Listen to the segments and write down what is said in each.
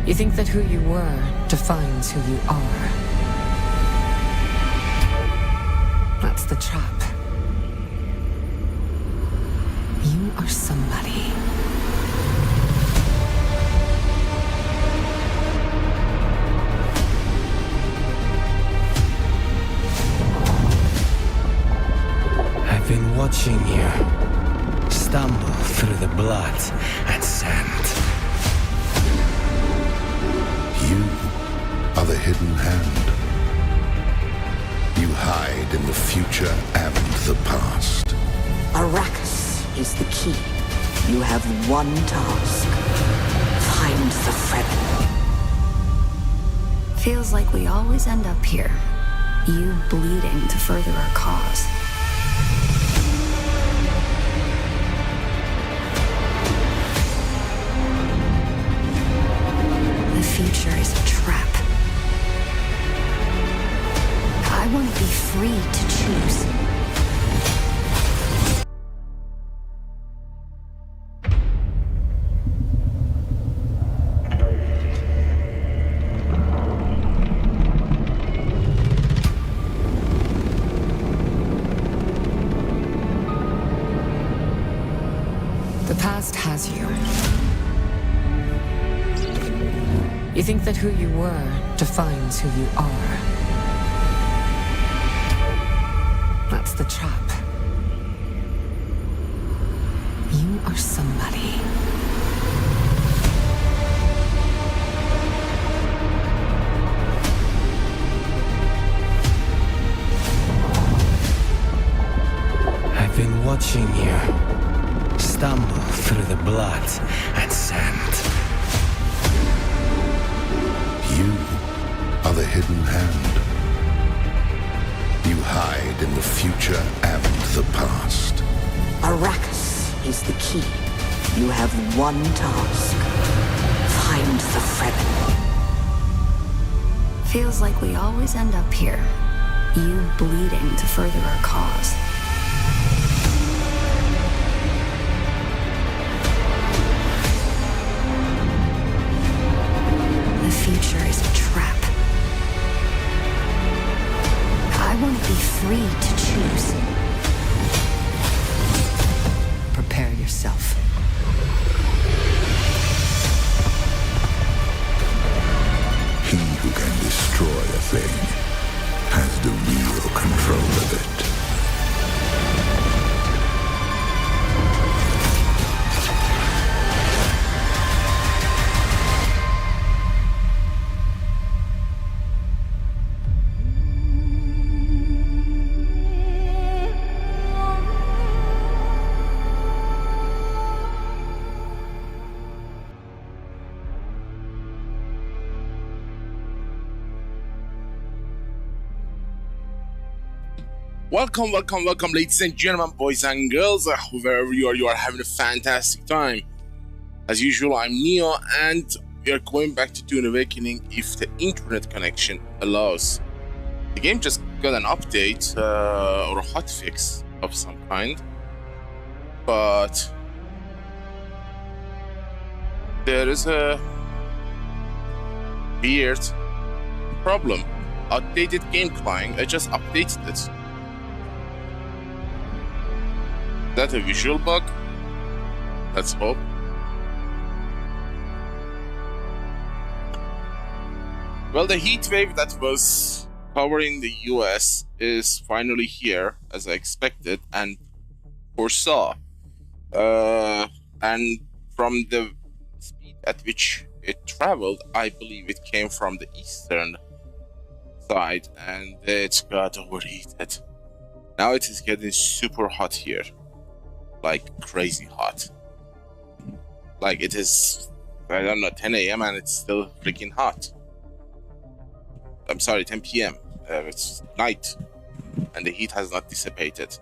You think that who you were defines who you are. That's the trap. You are somebody. I've been watching you stumble through the blood and sand. You are the hidden hand. You hide in the future and the past. Arrakis is the key. You have one task. Find the Fremen. Feels like we always end up here. You bleeding to further our cause. The future is a trap. I want to be free to choose. The past has you. You think that who you were defines who you are. That's the trap. You are somebody. I've been watching you stumble through the blood and sand. You are the hidden hand. You hide in the future and the past. Arrakis is the key. You have one task. Find the Fremen. Feels like we always end up here. You bleeding to further our cause. The future is a trap. I want to be free to choose. Prepare yourself. He who can destroy a thing has the real control of it. Welcome, ladies and gentlemen, boys and girls, wherever you are having a fantastic time. As usual, I'm Neo, and we are going back to Dune Awakening if the internet connection allows. The game just got an update, or a hotfix of some kind, but there is a weird problem. Outdated game client, I just updated it. Is that a visual bug? Let's hope. Well, the heat wave that was covering the US is finally here, as I expected and foresaw. And from the speed at which it traveled, I believe it came from the eastern side and it got overheated. Now it is getting super hot here. Like crazy hot. Like it is, I don't know, 10 a.m. and it's still freaking hot. I'm sorry, 10 p.m. It's night and the heat has not dissipated.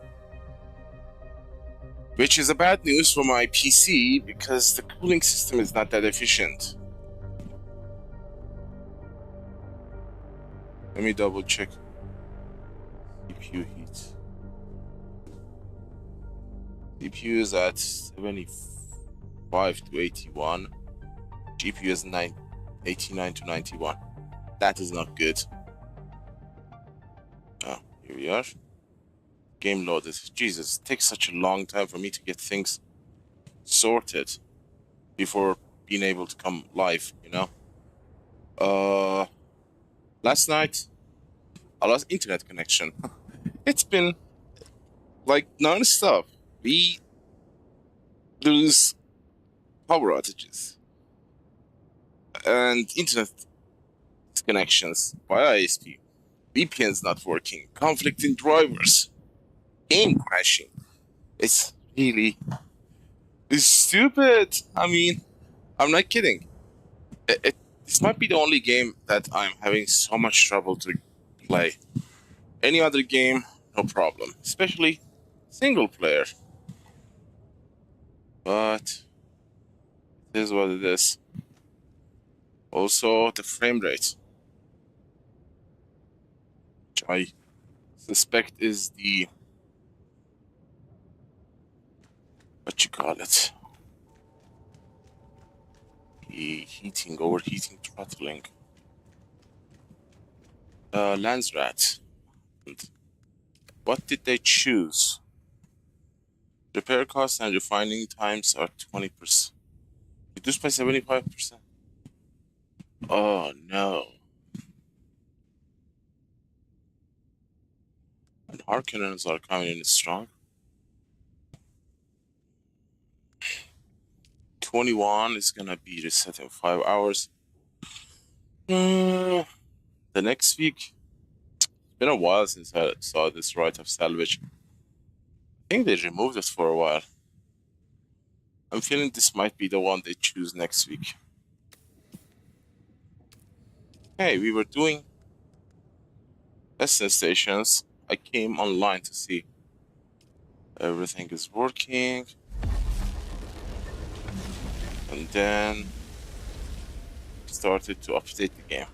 Which is a bad news for my PC because the cooling system is not that efficient. Let me double check. CPU heat. CPU is at 70. 95 to 81. GPU is 89 to 91. That is not good. Oh, here we are. Game loaded. Jesus, it takes such a long time for me to get things sorted before being able to come live, you know? Last night, I lost internet connection. It's been like non-stop. We lose power outages and internet disconnections via ISP. VPN's not working, conflicting drivers, game crashing. It's really stupid. I mean, I'm not kidding. This might be the only game that I'm having so much trouble to play. Any other game, no problem. Especially single player. But it is what it is. Also, the frame rate, which I suspect is the, what you call it, the overheating, throttling. Lens rat. And what did they choose? Repair costs and refining times are 20%. Reduced by 75%. Oh no. And Harkonnens are coming in strong. 21 is gonna be reset in 5 hours. The next week, it's been a while since I saw this right of salvage. I think they removed it for a while. I'm feeling this might be the one they choose next week. Hey, we were doing testing stations. I came online to see everything is working. And then started to update the game.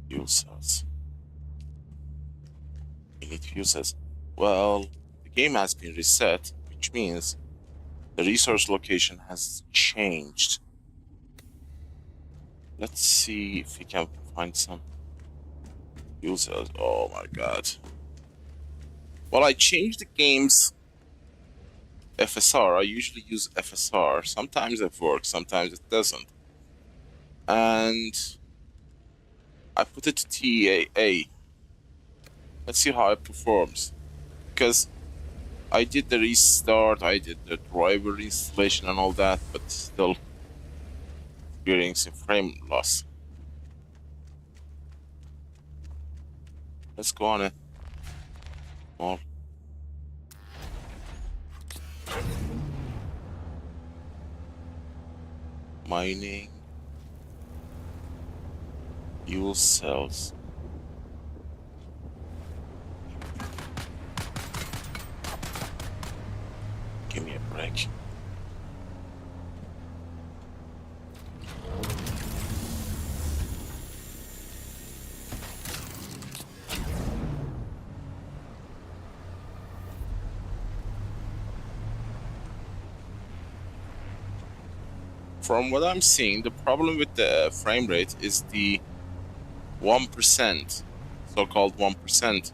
Fuel cells. We need fuel cells. Well, the game has been reset, which means the resource location has changed. Let's see if we can find some fuel cells. Oh my god. Well, I changed the game's FSR. I usually use FSR. Sometimes it works, sometimes it doesn't. And I put it to TAA. Let's see how it performs. Because I did the restart, I did the driver installation and all that, but still experiencing frame loss. Let's go on it. More. Mining. Fuel cells. Give me a break. From what I'm seeing, the problem with the frame rate is the 1%, so-called 1%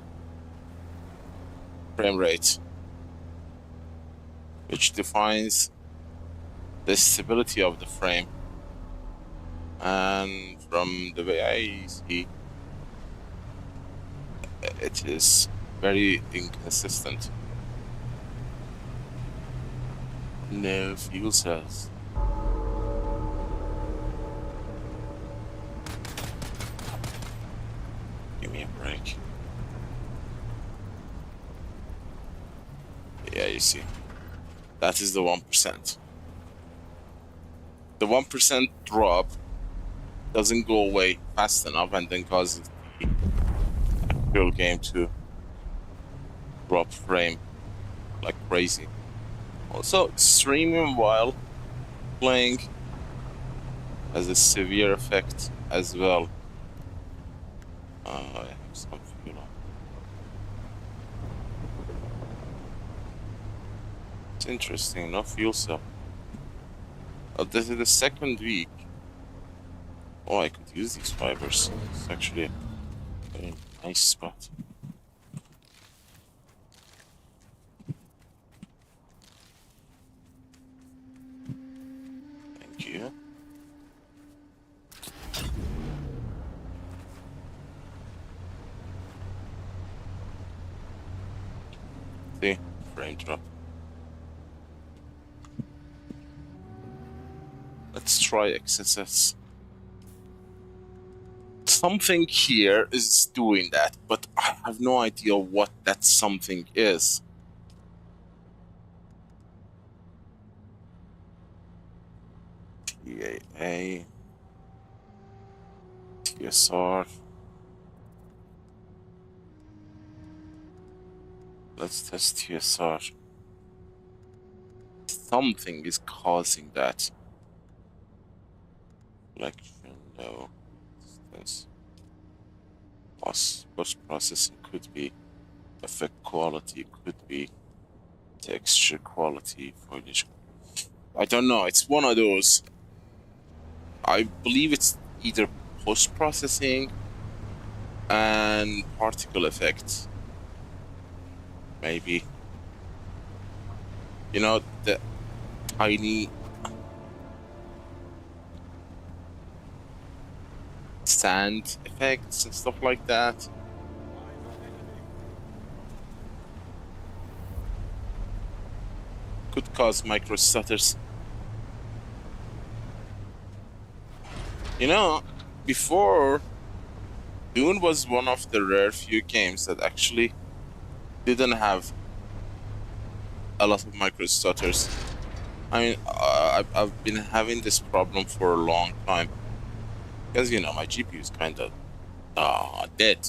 frame rate, which defines the stability of the frame. And from the way I see, it is very inconsistent. No fuel cells. Give me a break. Yeah, you see. That is the 1%. The 1% drop doesn't go away fast enough and then causes the actual game to drop frame like crazy. Also, streaming while playing has a severe effect as well. I have some fuel on. It's interesting, no fuel cell. Oh, this is the second week. Oh, I could use these fibers. It's actually a very nice spot. Thank you. See, frame drop. Let's try XSS. Something here is doing that, but I have no idea what that something is. TAA, TSR. Let's test TSR. Something is causing that. Selection, no. Distance. Post-processing could be. Effect quality could be. Texture quality, foliage. I don't know, it's one of those. I believe it's either post-processing and particle effect. Maybe. You know, the tiny sand effects and stuff like that. Could cause micro stutters. You know, before, Dune was one of the rare few games that actually didn't have a lot of micro stutters. I mean, I've been having this problem for a long time. Because, you know, my GPU is kind of dead.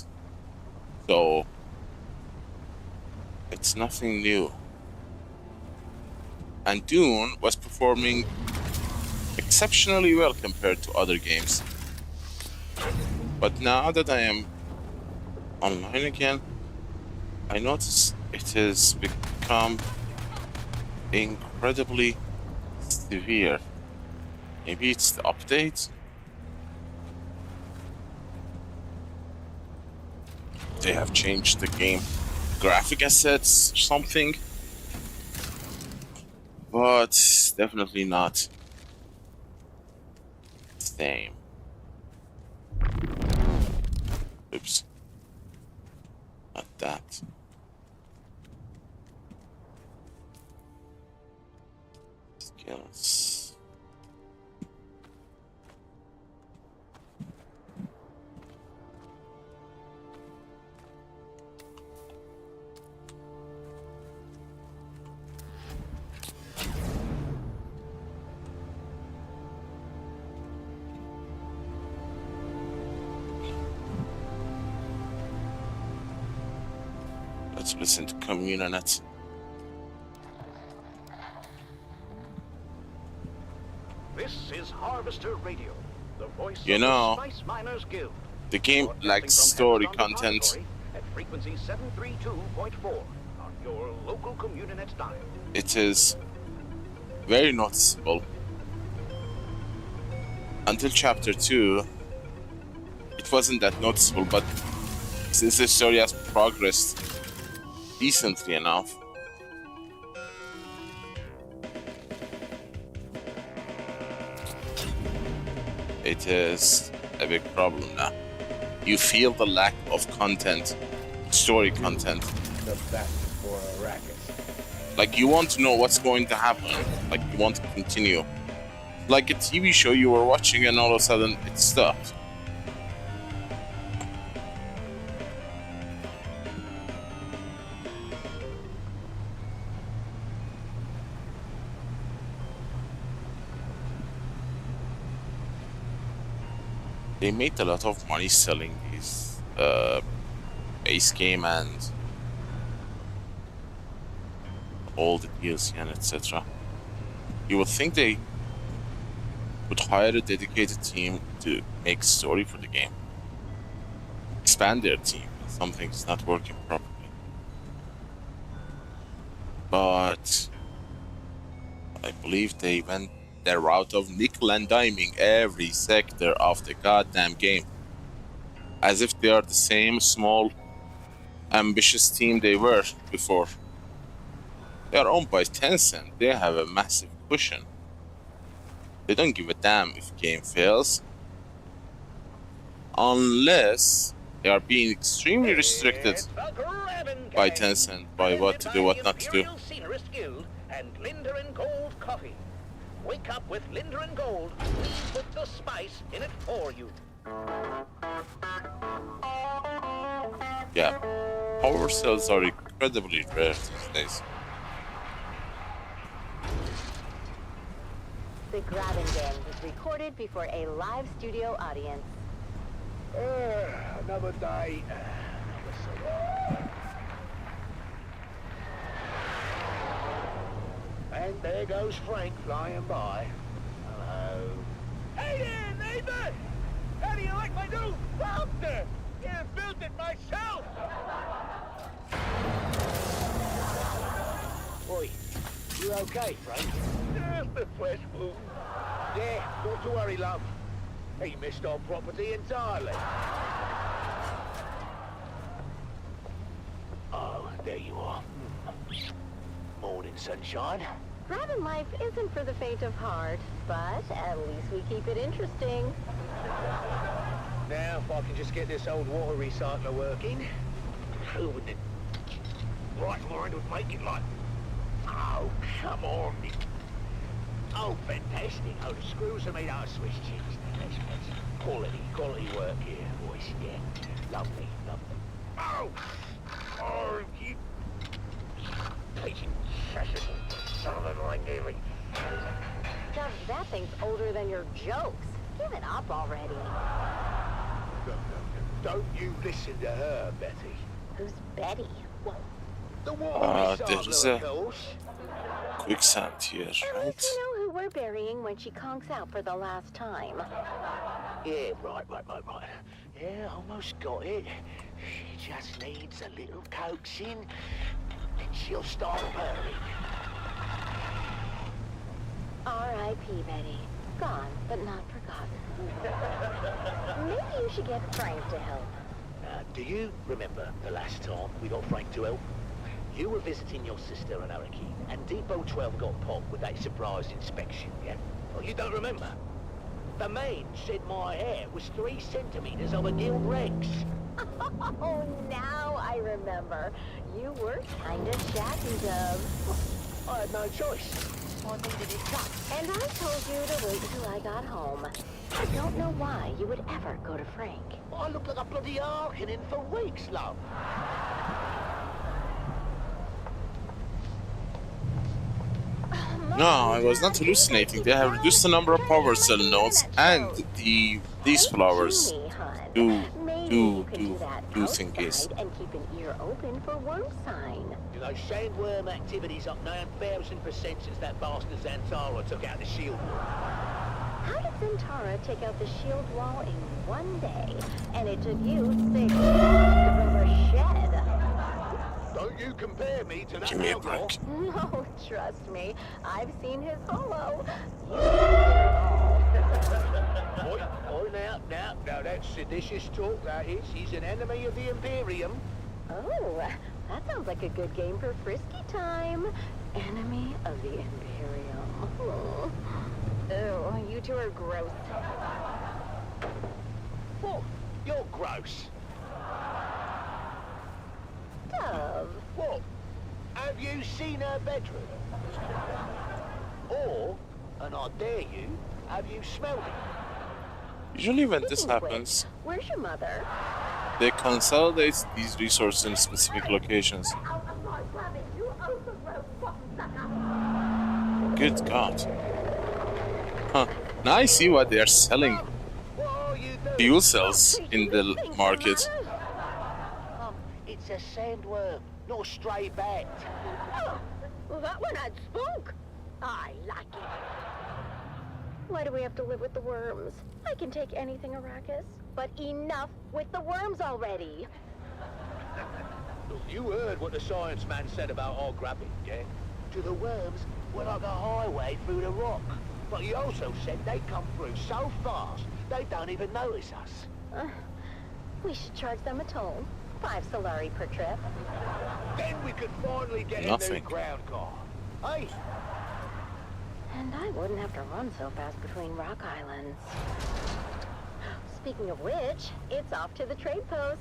So, it's nothing new. And Dune was performing exceptionally well compared to other games. But now that I am online again, I notice it has become incredibly severe. Maybe it's the update? They have changed the game graphic assets or something. But definitely not the same. Oops. Not that. Skills. Let's listen to Communinet. This is Harvester Radio, the voice You of know, the Spice Miners Guild. the game lacks story content. At frequency 732.4 on your local Communinet dial. It is very noticeable. Until chapter 2, it wasn't that noticeable, but since the story has progressed decently enough, it is a big problem now. You feel the lack of content, story content. The best for a racket. Like, you want to know what's going to happen. Like, you want to continue. Like a TV show you were watching and all of a sudden it stopped. They made a lot of money selling these base game and all the DLC and etc. You would think they would hire a dedicated team to make story for the game. Expand their team. Something's not working properly. But I believe they went their route of nickel and diming every sector of the goddamn game. As if they are the same small, ambitious team they were before. They are owned by Tencent. They have a massive cushion. They don't give a damn if game fails. Unless they are being extremely restricted by Tencent, by what to do, what not to do. And Linder and Gold coffee. Wake up with Linder and Gold. We put the spice in it for you. Yeah, power cells are incredibly rare these days. The Grabbing Game was recorded before a live studio audience. Another day. And there goes Frank flying by. Hello. Hey there, neighbor! How do you like my new router? Yeah, built it myself! Oi, you okay, Frank? Just a fresh wound. Yeah, not to worry, love. He missed our property entirely. Oh, there you are. Morning, sunshine. Grabbing life isn't for the faint of heart, but at least we keep it interesting. Now, if I can just get this old water recycler working, who would the right mind would make it like? Oh, come on. Oh, fantastic. Oh, the screws are made out of Swiss cheese. That's quality work here, boys. Yeah, lovely. Oh! Oh, you... patient son of a nearly. That thing's older than your jokes. Give it up already. No. Don't you listen to her, Betty. Who's Betty? What? The water There's recycler, of course. Quicksand here, At right? least you know who we're burying when she conks out for the last time. Yeah, right. Yeah, almost got it. She just needs a little coaxing, and she'll start purring. R.I.P. Betty. Gone, but not forgotten. Maybe you should get Frank to help. Do you remember the last time we got Frank to help? You were visiting your sister in Araki, and Depot 12 got popped with a surprise inspection, yeah? Oh, you don't remember? The maid said my hair was 3 centimeters over Guild Rex. Oh, now I remember. You were kinda shabby, Dove. I had no choice. I needed it cut. And I told you to wait until I got home. I don't know why you would ever go to Frank. I look like a bloody Arkanin for weeks, love. No, I was not hallucinating. They have reduced the number of power cell nodes, and these flowers do thingies. And keep an ear open for worm sign. You know, sandworm activity's up 9,000% since that bastard Zantara took out the shield wall. How did Zantara take out the shield wall in one day? And it took you 6 months to build a shed. Don't you compare me to that Give me a outlaw. break. No, trust me. I've seen his holo. Oi, now, that's seditious talk, that is. He's an enemy of the Imperium. Oh, that sounds like a good game for frisky time. Enemy of the Imperium. Oh, you two are gross. What? You're gross. Dove. What? Have you seen her bedroom? Or, and I dare you, have you smelled it? Usually when this Speaking of happens, which, where's your mother? they consolidate these resources in specific locations. Good God. Huh. Now I see why they are selling What are you doing? fuel cells in the market. It's a sandworm, not a stray bat. Oh, well, that one had spook. I like it. Why do we have to live with the worms? I can take anything, Arrakis, but enough with the worms already. Look, you heard what the science man said about our grabbing, yeah? To the worms, were like a highway through the rock. But he also said they come through so fast, they don't even notice us. We should charge them a toll. 5 Solari per trip. Then we could finally get a new Nothing. ground car. Hey? And I wouldn't have to run so fast between rock islands. Speaking of which, it's off to the trade post.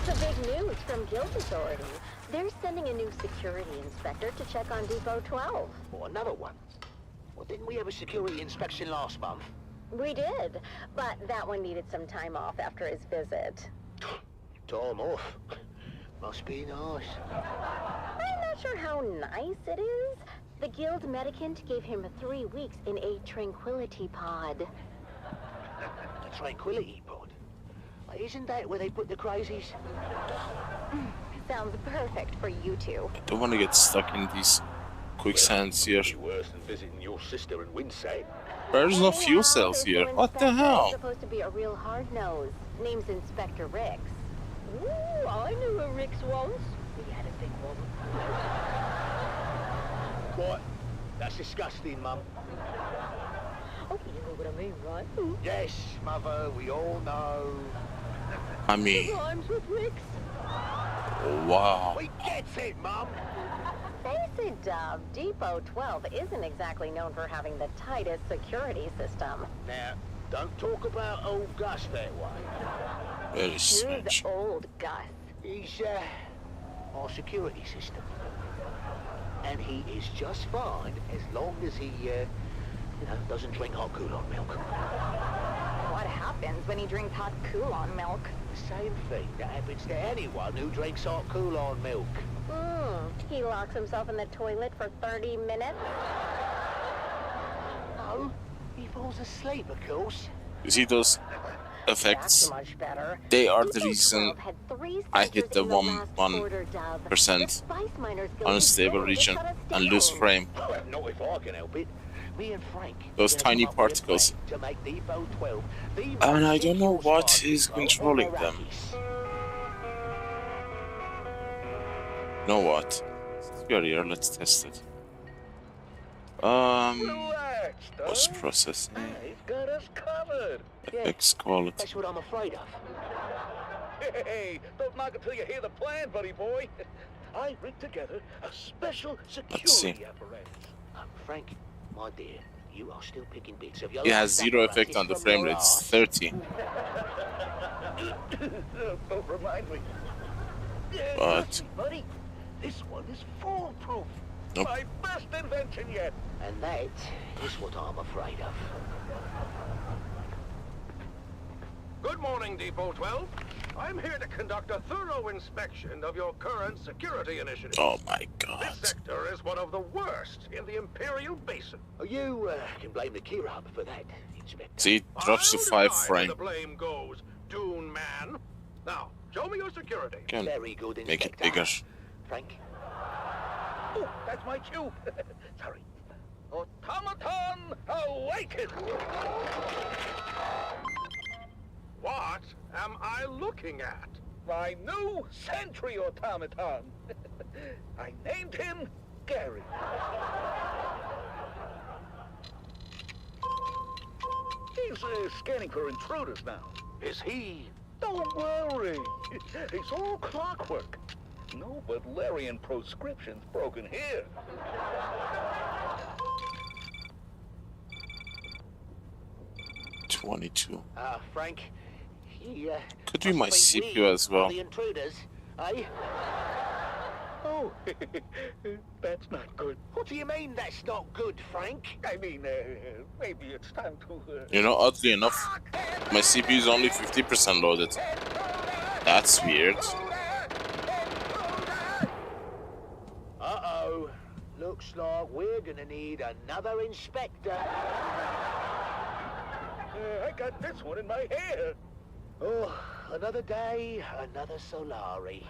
The big news from Guild Authority. They're sending a new security inspector to check on Depot 12. Or another one. Well, didn't we have a security inspection last month? We did, but that one needed some time off after his visit. Time off. Must be nice. I'm not sure how nice it is. The Guild Medicant gave him 3 weeks in a tranquility pod. The Tranquility Pod. Isn't that where they put the crazies? Sounds perfect for you two. I don't want to get stuck in these quicksands here. Worse than visiting your sister in Winsay. There's no fuel cells here. What the hell? Supposed to be a real hard nose. Name's Inspector Rix. Ooh, I knew a Rix once. We had a big one. What? That's disgusting, Mum. Oh, you know what I mean, right? Yes, Mother, we all know. I mean, Rhymes with Rix. wow. We get it, Mum. Face it, Dove. Depot 12 isn't exactly known for having the tightest security system. Now, don't talk about old Gus that way. Very strange. Who's old Gus? He's, our security system. And he is just fine as long as he, doesn't drink hot Coulon milk. What happens when he drinks hot Coulon milk? The same thing that happens to anyone who drinks hot Coulon milk. He locks himself in the toilet for 30 minutes? Oh, he falls asleep, of course. You see those That's effects? much better. They are the Depot reason 12 had 3 I hit the sectors in last quarter, Dove. 1% The Spice Miners Guild unstable is region shut us and lose down. frame. Well, not if I can help it. Me and Frank. Those are gonna tiny come up with a particles. plan to make Depot 12 the And I most don't know secure what spot is for all controlling the them. Rockies. You know what? You're here, let's test it. Relax, Post Dove. processing, He's got us covered. FX quality. That's what I'm afraid of. Hey, don't knock it till you hear the plan, buddy boy. I rigged together a special see. security apparatus. Frank, my dear, you are still picking bits of your It has life 0 apparatus effect on the from frame your rate, it's arse. 30. Don't remind me. But Buddy, this one is foolproof. Nope. My best invention yet. And that is what I'm afraid of. Good morning, Depot 12. I'm here to conduct a thorough inspection of your current security initiative. oh my This god. sector is one of the worst in the Imperial Basin. You can blame the Kirab for that, Inspector. See, it drops to I'll 5 decide frame. where the blame goes, Dune man. Now, show me your security. Can Very good, make it Inspector. bigger. Frank? Oh, that's my cue. Sorry. Automaton awaken! What am I looking at? My new sentry automaton. I named him Gary. He's scanning for intruders now. Is he? Don't worry. It's all clockwork. No Butlerian proscriptions broken here. $22. Frank, he, Could be my must think CPU we as well. are the intruders, eh? Oh, that's not good. What do you mean that's not good, Frank? I mean, maybe it's time to... You know, oddly enough, my CPU is only 50% loaded. That's weird. Uh-oh. Looks like we're gonna need another inspector. I got this one in my hair. Oh, another day, another Solari.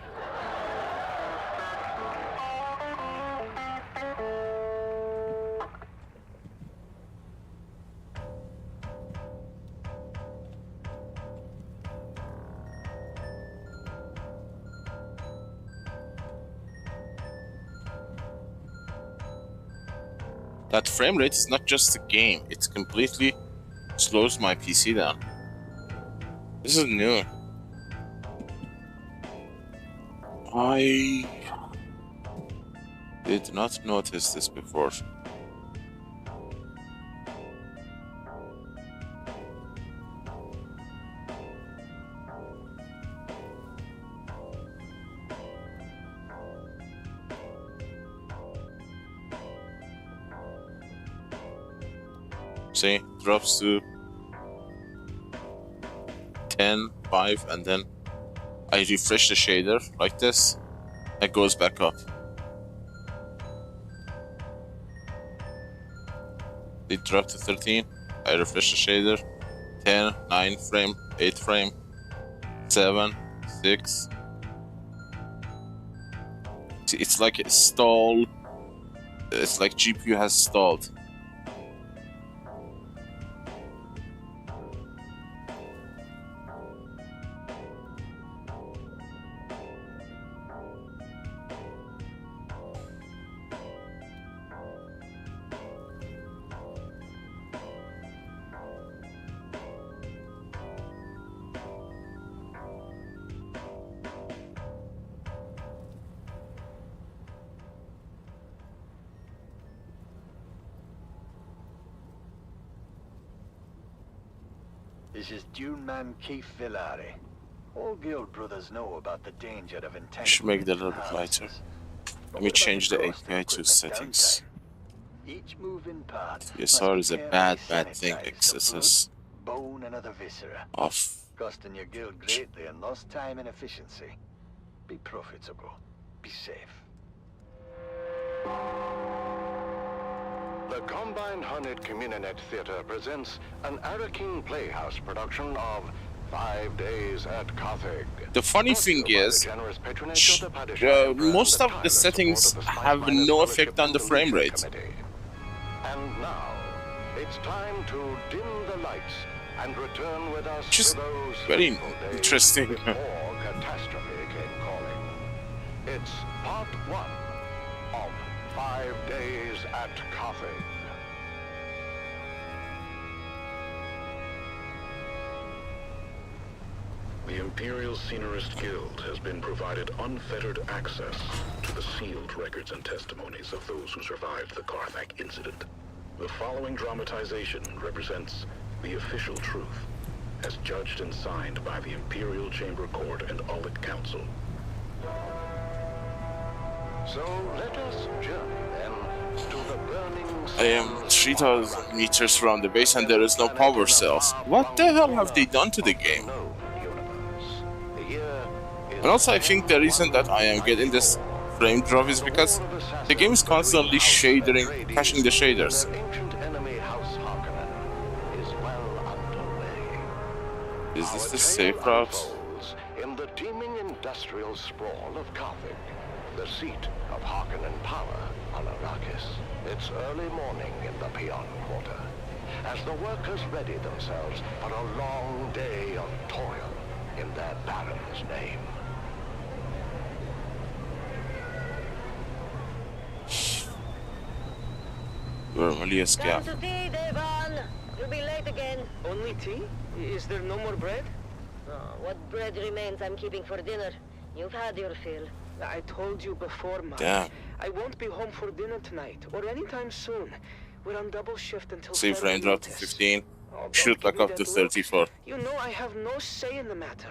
That frame rate is not just a game, it completely slows my PC down. This is new. I did not notice this before. See, drops to 10, 5, and then I refresh the shader like this, it goes back up. It dropped to 13, I refresh the shader, 10, 9 frame, 8 frame, 7, 6. See, it's like a stall, it's like GPU has stalled. This is Dune man Keith Villari. All guild brothers know about the danger of intense. Should make it a little bit lighter. Let me change the API to settings. Each moving part. PSR is a bad thing. Excesses bone and other viscera. off. Costing your guild greatly in lost time and efficiency. Be profitable. Be safe. The Combined Hornet Communinet Theater presents an Araking Playhouse production of 5 Days at Carthage. The funny thing is, most of the settings have no effect on the frame rate. And now, it's time to dim the lights and return with us Just to those very fateful days interesting. before catastrophe came calling. It's part 1 of 5 Days at Carthage. The Imperial Scenarist Guild has been provided unfettered access to the sealed records and testimonies of those who survived the Carthage incident. The following dramatization represents the official truth, as judged and signed by the Imperial Chamber Court and Audit Council. So let us journey then to the burning. I am 3,000 meters from the base and there is no power cells. What the hell have they done to the game? And also I think the reason that I am getting this frame drop is because the game is constantly shadering, caching the shaders. Is this the safe route? In the teeming industrial sprawl of Carthage, the seat of Harkonnen power on Arrakis. It's early morning in the Peon Quarter, as the workers ready themselves for a long day of toil in their Baron's name. Normally a scab. Time to tea, Devon. You'll be late again. Only tea? Is there no more bread? What bread remains I'm keeping for dinner. You've had your fill. I told you before, Mom. Damn. I won't be home for dinner tonight, or anytime soon. We're on double shift until See frame drop to 15. Shoot like up to 34. You know I have no say in the matter.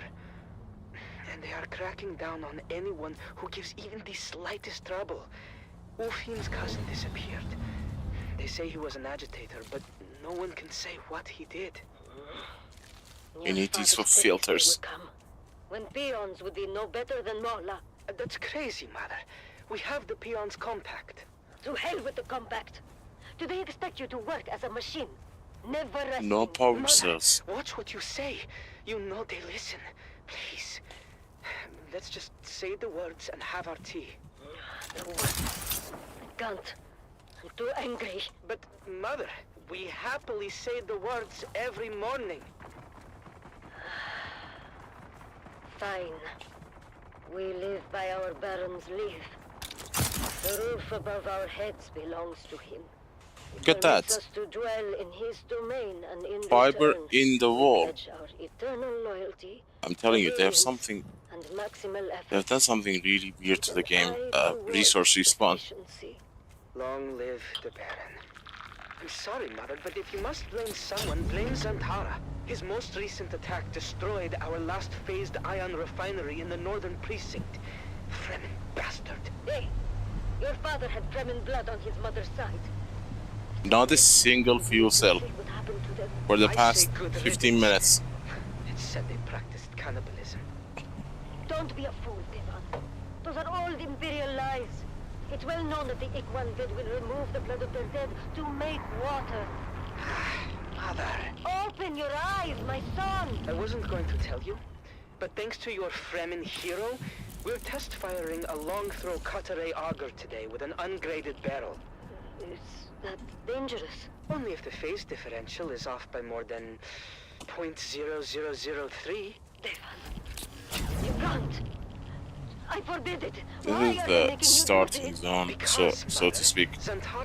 And they are cracking down on anyone who gives even the slightest trouble. Ufim's cousin disappeared. They say he was an agitator, but no one can say what he did. You need these for filters. When peons would be no better than Morla. That's crazy, Mother. We have the peons compact. To hell with the compact. Do they expect you to work as a machine? Never resting. No power cells. Watch what you say. You know they listen. Please. Let's just say the words and have our tea. The words. I can't. I'm too angry. But, Mother, we happily say the words every morning. Fine. We live by our Baron's leave. The roof above our heads belongs to him. Look at that. Permits us to dwell in his domain and in Fiber return, in the we wall. pledge our eternal loyalty, I'm telling you, they have obedience, something. and maximal effort. They've done something really weird to the game. Toward Resource respawn. efficiency. Long live the Baron. I'm sorry, Mother, but if you must blame someone, blame Zantara. His most recent attack destroyed our last phased ion refinery in the northern precinct. Fremen bastard. Hey, your father had Fremen blood on his mother's side. Not a single fuel cell What happened to them? for the I past say good 15 minutes. It said they practiced cannibalism. Don't be a fool, Devan. Those are all Imperial lies. It's well known that the Ikwanvid will remove the blood of their dead to make water. Mother. Open your eyes, my son! I wasn't going to tell you, but thanks to your Fremen hero, we're test firing a long-throw Cutter-ray auger today with an ungraded barrel. Is that dangerous? Only if the phase differential is off by more than 0.0003. Devan, you can't. I forbid it. This is the starting zone, so to speak,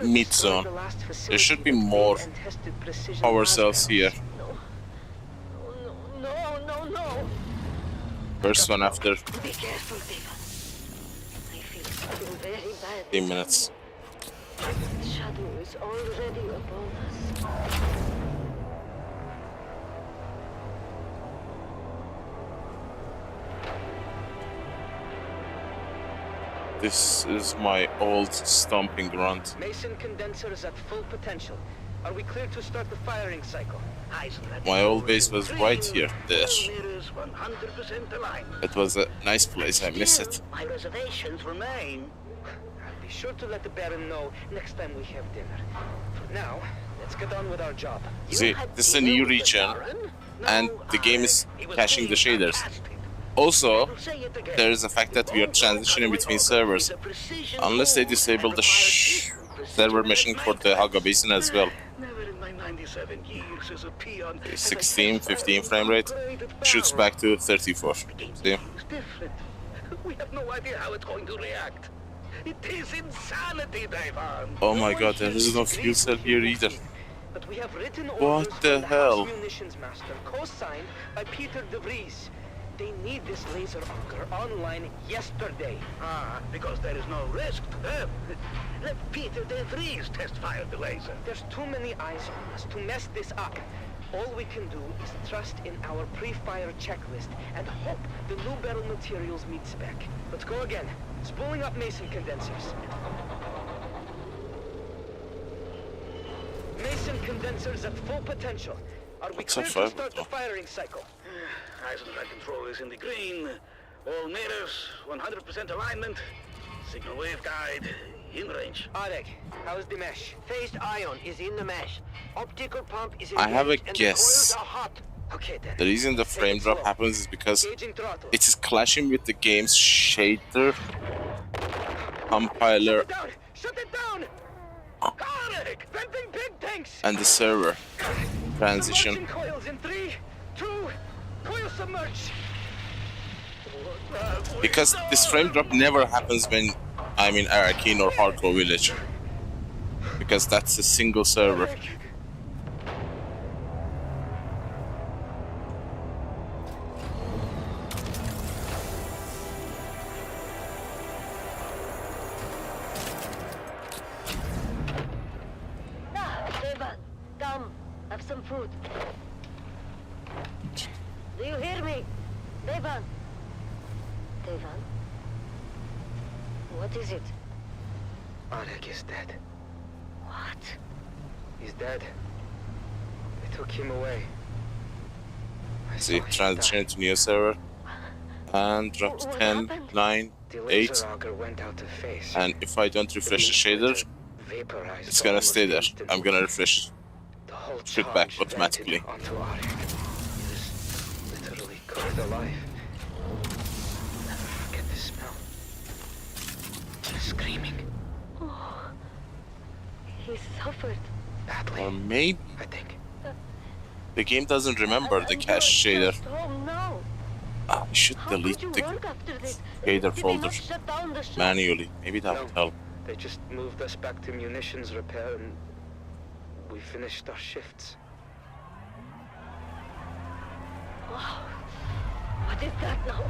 mid zone. There should be more power cells here. No. First one after Be careful, Devan. I feel something very bad. 10 minutes. The shadow is already upon us. This is my old stomping ground. Mason condenser is at full potential. Are we clear to start the firing cycle? My old base was right here, there. 100% aligned. It was a nice place, I miss it. My reservations remain. I'll be sure to let the Baron know next time we have dinner. For now, let's get on with our job. See, this is a new region, and the game is caching the shaders. Also, there is the fact that we are transitioning between servers. Unless they disable the server meshing for the Haga Basin as well. Never in my 97 years as a peon. 16, 15 frame rate, shoots back to 34. See? It's different. We have no idea how it's going to react. It is insanity, Devan. Oh my god, there is no fuel cell here either. But we have written What the hell? Munitions Master, co-signed by Peter de Vries. They need this laser auger online yesterday. Because there is no risk to them. Let Peter de Vries test fire the laser. There's too many eyes on us to mess this up. All we can do is trust in our pre-fire checklist and hope the new barrel materials meet spec. Let's go again. Spooling up Mason condensers. Mason condensers at full potential. Are we clear to start the firing cycle? Eisendrath control is in the green. All mirrors, 100% alignment. Signal waveguide, in range. Arek, how is the mesh? Phased ion is in the mesh. Optical pump is I have a engaged and the guess. coils are hot. Okay then. The reason the frame drop happens is because Engaging throttle. it is clashing with the game's shader compiler Shut it down! Arek! Venting pig tanks! and the server transition. Submerging coils in 3, 2, coil submerge! Because this frame drop never happens when I'm in Arakin or Hardcore Village. Because that's a single server. Devan, come, have some food. Do you hear me? Devan? Devan? What is it? Arek is dead. What? He's dead. They took him away. See, transition to new server. And drop to 10, 9, The 8. laser auger went out of phase. And if I don't refresh the shader, Vaporized it's gonna stay there. instantly. I'm gonna refresh it. The whole Shoot back charge automatically. vented onto Arek. He was literally cooked alive. Never forget the smell. Screaming. Oh, he suffered. Badly, Or maybe I think. the game doesn't remember the cache shader. Oh no! I should How delete could you the work after this? shader Did they folder not shut down the shop? manually. Maybe that would help. They just moved us back to munitions repair and we finished our shifts. Wow. What is that now?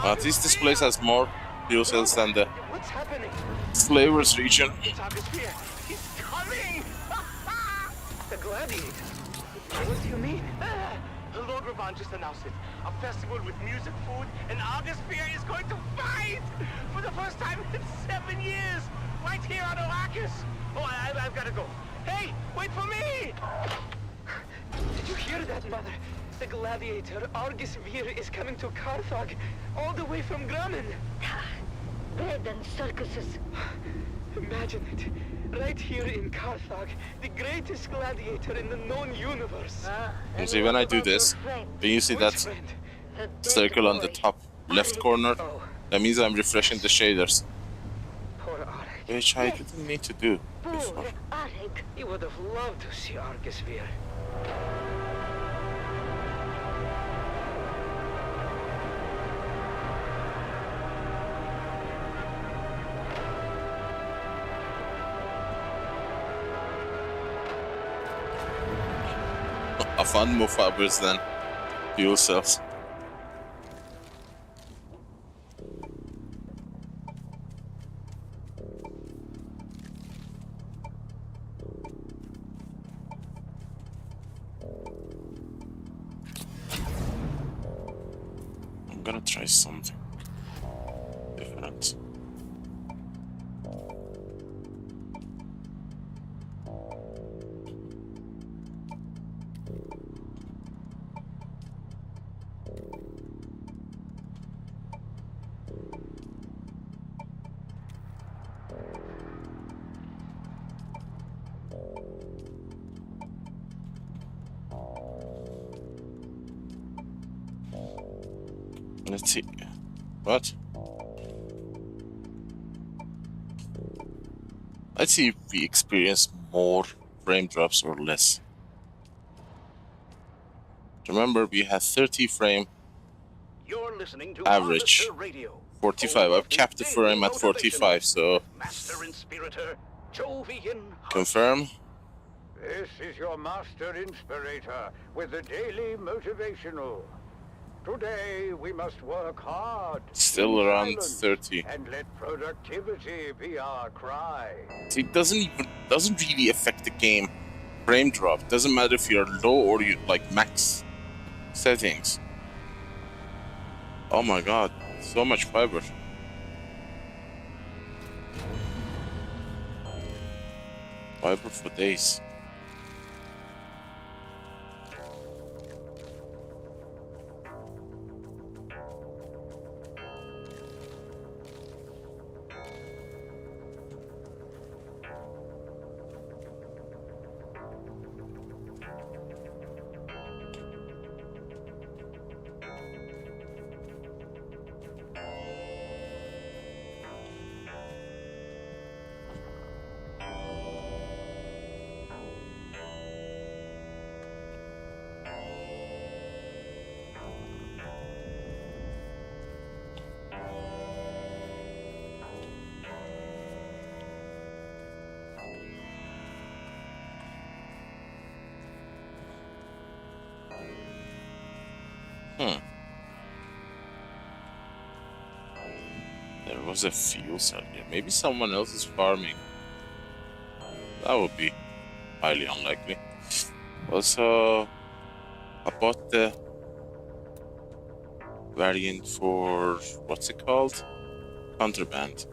At least this place has more fuel cells than the What's happening? Slavers region. It's August. He's coming! The gladiator. What do you mean? The Lord Ravan just announced it. A festival with music, food, and August is going to fight! For the first time in 7 years! Right here on Arrakis! Oh, I've got to go. Hey, wait for me! Did you hear that, Mother? The gladiator, Argus Vir, is coming to Carthage, all the way from Grumman. Bread and circuses. Imagine it. Right here in Carthage, the greatest gladiator in the known universe. You see, when I do this, do you see that circle on the top left corner? That means I'm refreshing the shaders. Poor Arik. Which I didn't need to do before. Poor Arik. He would have loved to see Argus Vir. I found more fibers than fuel cells. I'm gonna try something different. Let's see. What? Let's see if we experience more frame drops or less. Remember, we had 30 frame You're listening to average. Harvester Radio. 45. I've capped the frame at 45, so Master Inspirator, Jovian. confirm. This is your Master Inspirator with the Daily Motivational. Today we must work hard. Still in around silence, 30. and let productivity be our cry. See, it doesn't really affect the game. Frame drop doesn't matter if you're low or you like max settings. Oh my god, so much fiber. Fiber for days. There was a fuel cell here. Maybe someone else is farming. That would be highly unlikely. Also, I bought the variant for, what's it called? Contraband.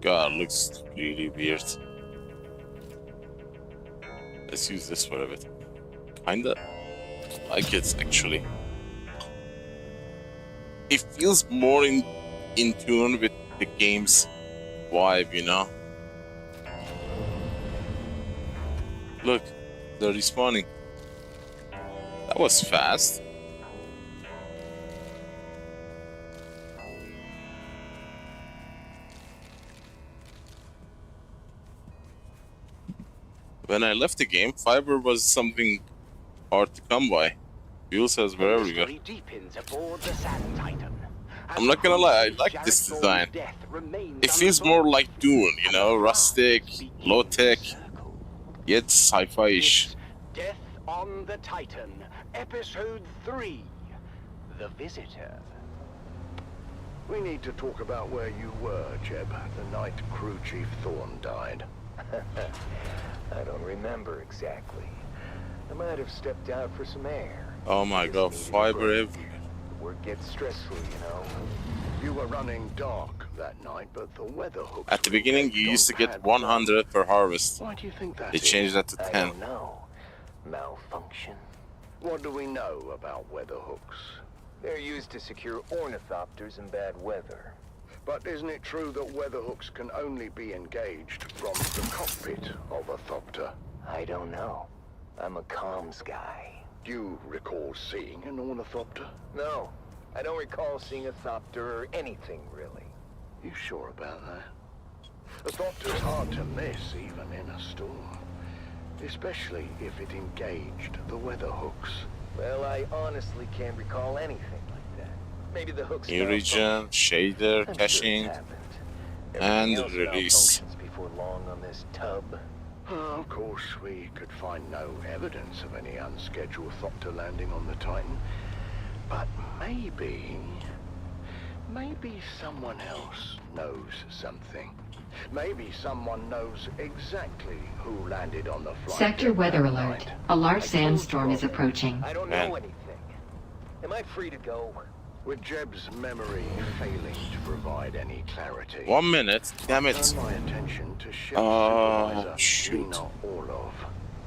God, looks really weird. Let's use this for a bit. Kinda like it, actually. It feels more in tune with the game's vibe, you know? Look, they're respawning. That was fast. When I left the game, fiber was something hard to come by. Fuel cells were everywhere. Mystery deepens aboard the Sand Titan. I'm not gonna lie, I like this design. It feels more like Dune, you know, rustic, low-tech, yet sci-fi-ish. Death on the Titan, Episode 3, The Visitor. We need to talk about where you were, Jeb, the night Crew Chief Thorne died. I don't remember exactly. I might have stepped out for some air. Oh my god, fiber everywhere. Work gets stressful, you know. You were running dark that night, but the weather hooks... At the beginning, you used to get 100 per harvest. Why do you think that They is? changed that to 10. I don't know. Malfunction? What do we know about weather hooks? They're used to secure ornithopters in bad weather. But isn't it true that weather hooks can only be engaged from the cockpit of a thopter? I don't know. I'm a comms guy. Do you recall seeing an ornithopter? No, I don't recall seeing a thopter or anything, really. You sure about that? A thopter's hard to miss, even in a storm. Especially if it engaged the weather hooks. Well, I honestly can't recall anything like that. Maybe the hooks... New region, shader, I'm caching, sure it's happened. and Everything else release. malfunctions before long on this tub. Of course, we could find no evidence of any unscheduled thopter landing on the Titan. But maybe someone else knows something. Maybe someone knows exactly who landed on the flight. Sector deck weather that alert. night. A large sandstorm is approaching. I don't know anything. Am I free to go? With Jeb's memory failing to provide any clarity. 1 minute, damn it. Turn my attention to Ship Oh, Supervisor shoot. Nina Orlov.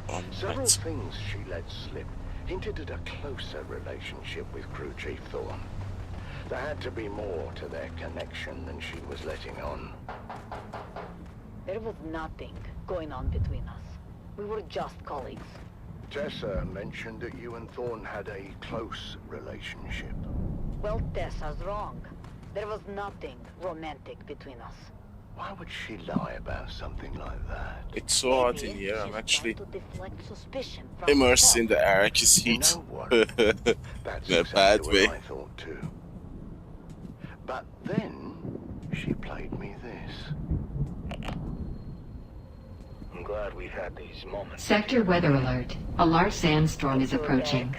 1 Several minute. things she let slip hinted at a closer relationship with Crew Chief Thorne. There had to be more to their connection than she was letting on. There was nothing going on between us. We were just colleagues. Tessa mentioned that you and Thorne had a close relationship. Well, Tessa's wrong. There was nothing romantic between us. Why would she lie about something like that? It's so hot in here, I'm actually To deflect suspicion from immersed in herself. the Arrakis heat. You know what? That's In a bad exactly way. what I thought too. But then she played me this. I'm glad we've had these moments. Sector weather alert. A large sandstorm is approaching.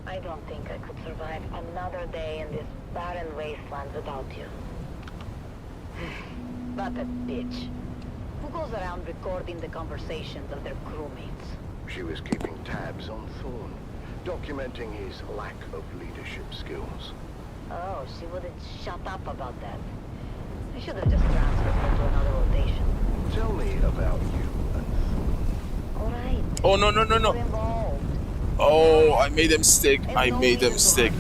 I don't think I could survive another day in this barren wasteland without you. What a bitch. Who goes around recording the conversations of their crewmates? She was keeping tabs on Thorne, documenting his lack of leadership skills. Oh, she wouldn't shut up about that. I should have just transferred her to another rotation. Tell me about you and Thorne. Alright. Oh, no, no, no, no. We're involved. Oh, I made a mistake. I made a mistake.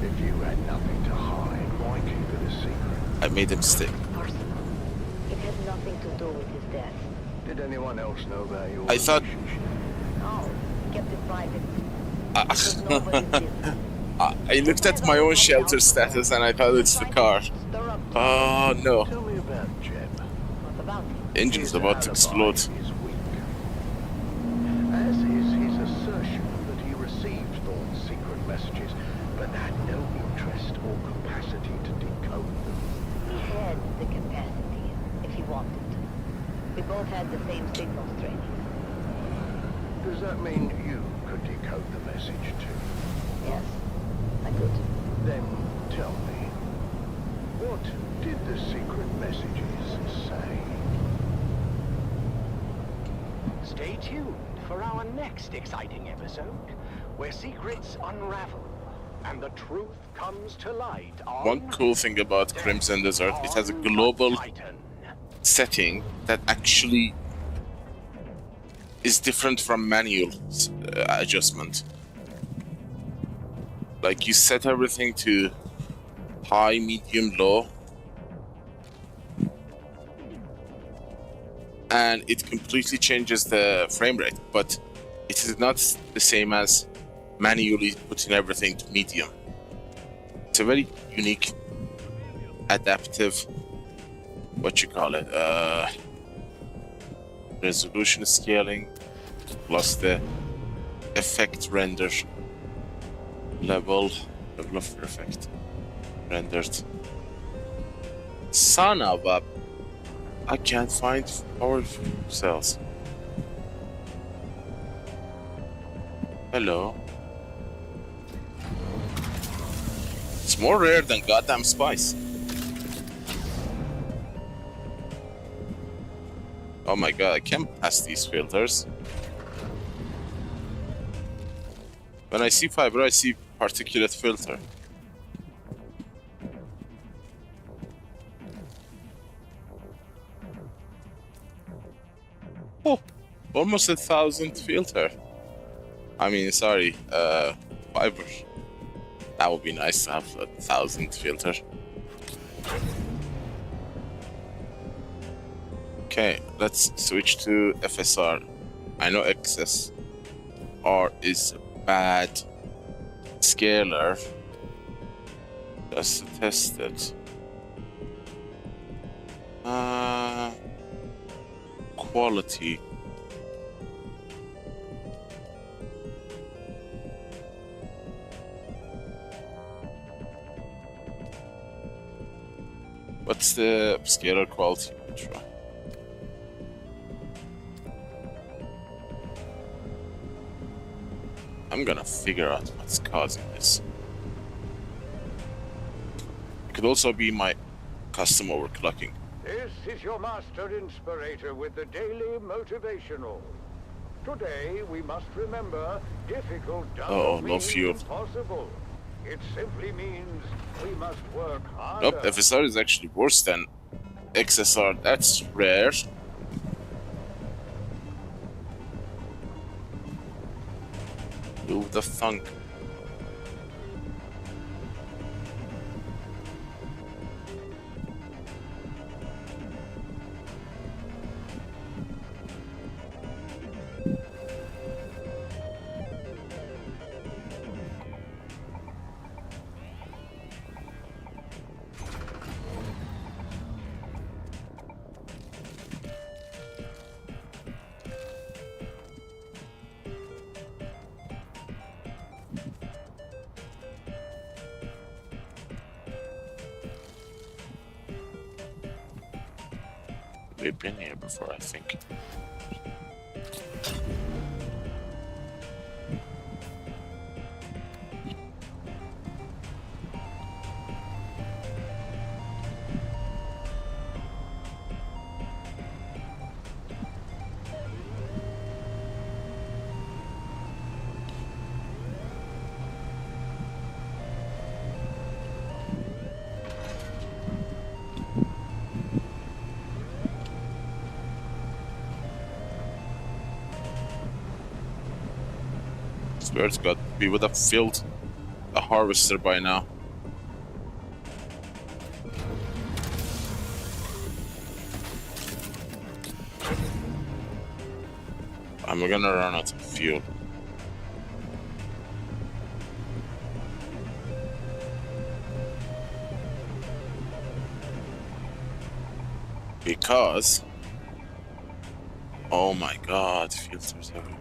If you had nothing to hide, why keep it a secret? I made a mistake. Personal. It had nothing to do with his death. Did anyone else know about your I thought... relationship? No, he kept it private. It was nobody's business. I looked at my own shelter status and I thought it's the car. Oh no. Tell me about Jeb. What about him? Engine's about to explode. Is weak. As is his assertion that he received Thorne's secret messages, but had no interest or capacity to decode them. He had the capacity, if he wanted to. We both had the same signals training. Does that mean you could decode the message too? Yes, I could. Then tell me, what did the secret messages say? Stay tuned for our next exciting episode, where secrets unravel and the truth comes to light on... One cool thing about Crimson Desert, it has a global setting that actually is different from manual adjustment. Like you set everything to high, medium, low, and it completely changes the frame rate, but it is not the same as manually putting everything to medium. It's a very unique, adaptive, what you call it, resolution scaling plus the effect render. Level of effect rendered. Son of a... I can't find power cells. Hello. It's more rare than goddamn spice. Oh my god, I can't pass these filters. When I see fiber, I see particulate filter. Oh, almost 1,000 filter. I mean, sorry, fiber. That would be nice to have 1,000 filter. Okay, let's switch to FSR. I know XSR is a bad scaler. Just to test it. Quality. What's the scalar quality control? I'm gonna figure out what's causing this. It could also be my custom overclocking. This is your master inspirator with the daily motivational. Today we must remember difficult doesn't mean impossible. It simply means we must work harder. Nope, FSR is actually worse than XSR. That's rare. Do the funk. We've been here before, I think. Swear to God, we would have filled a harvester by now. I'm gonna run out of fuel. Because... oh my god, filters everywhere.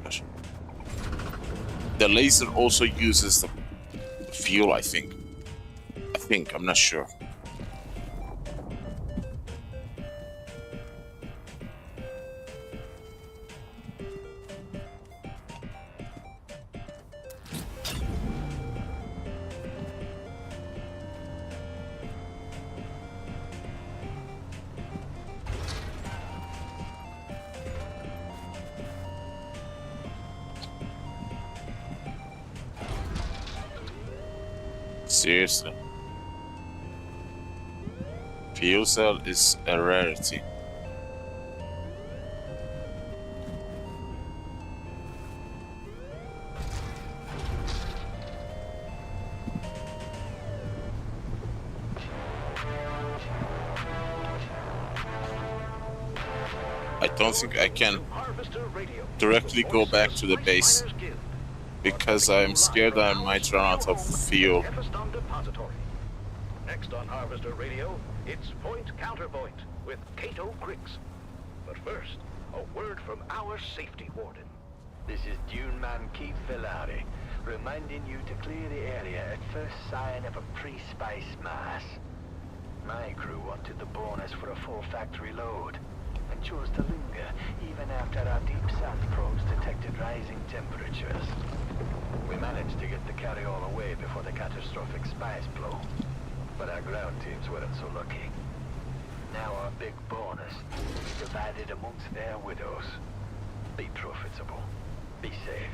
The laser also uses the fuel, I think. I'm not sure. Seriously. Fuel cell is a rarity. I don't think I can directly go back to the base because I'm scared I might run out of fuel. Next on Harvester Radio, it's Point Counterpoint with Cato Griggs. But first, a word from our safety warden. This is Dune man Keith Villari, reminding you to clear the area at first sign of a pre-spice mass. My crew wanted the bonus for a full factory load, and chose to linger even after our deep sand probes detected rising temperatures. We managed to get the carry-all away before the catastrophic spice blow, but our ground teams weren't so lucky. Now our big bonus is divided amongst their widows. Be profitable. Be safe.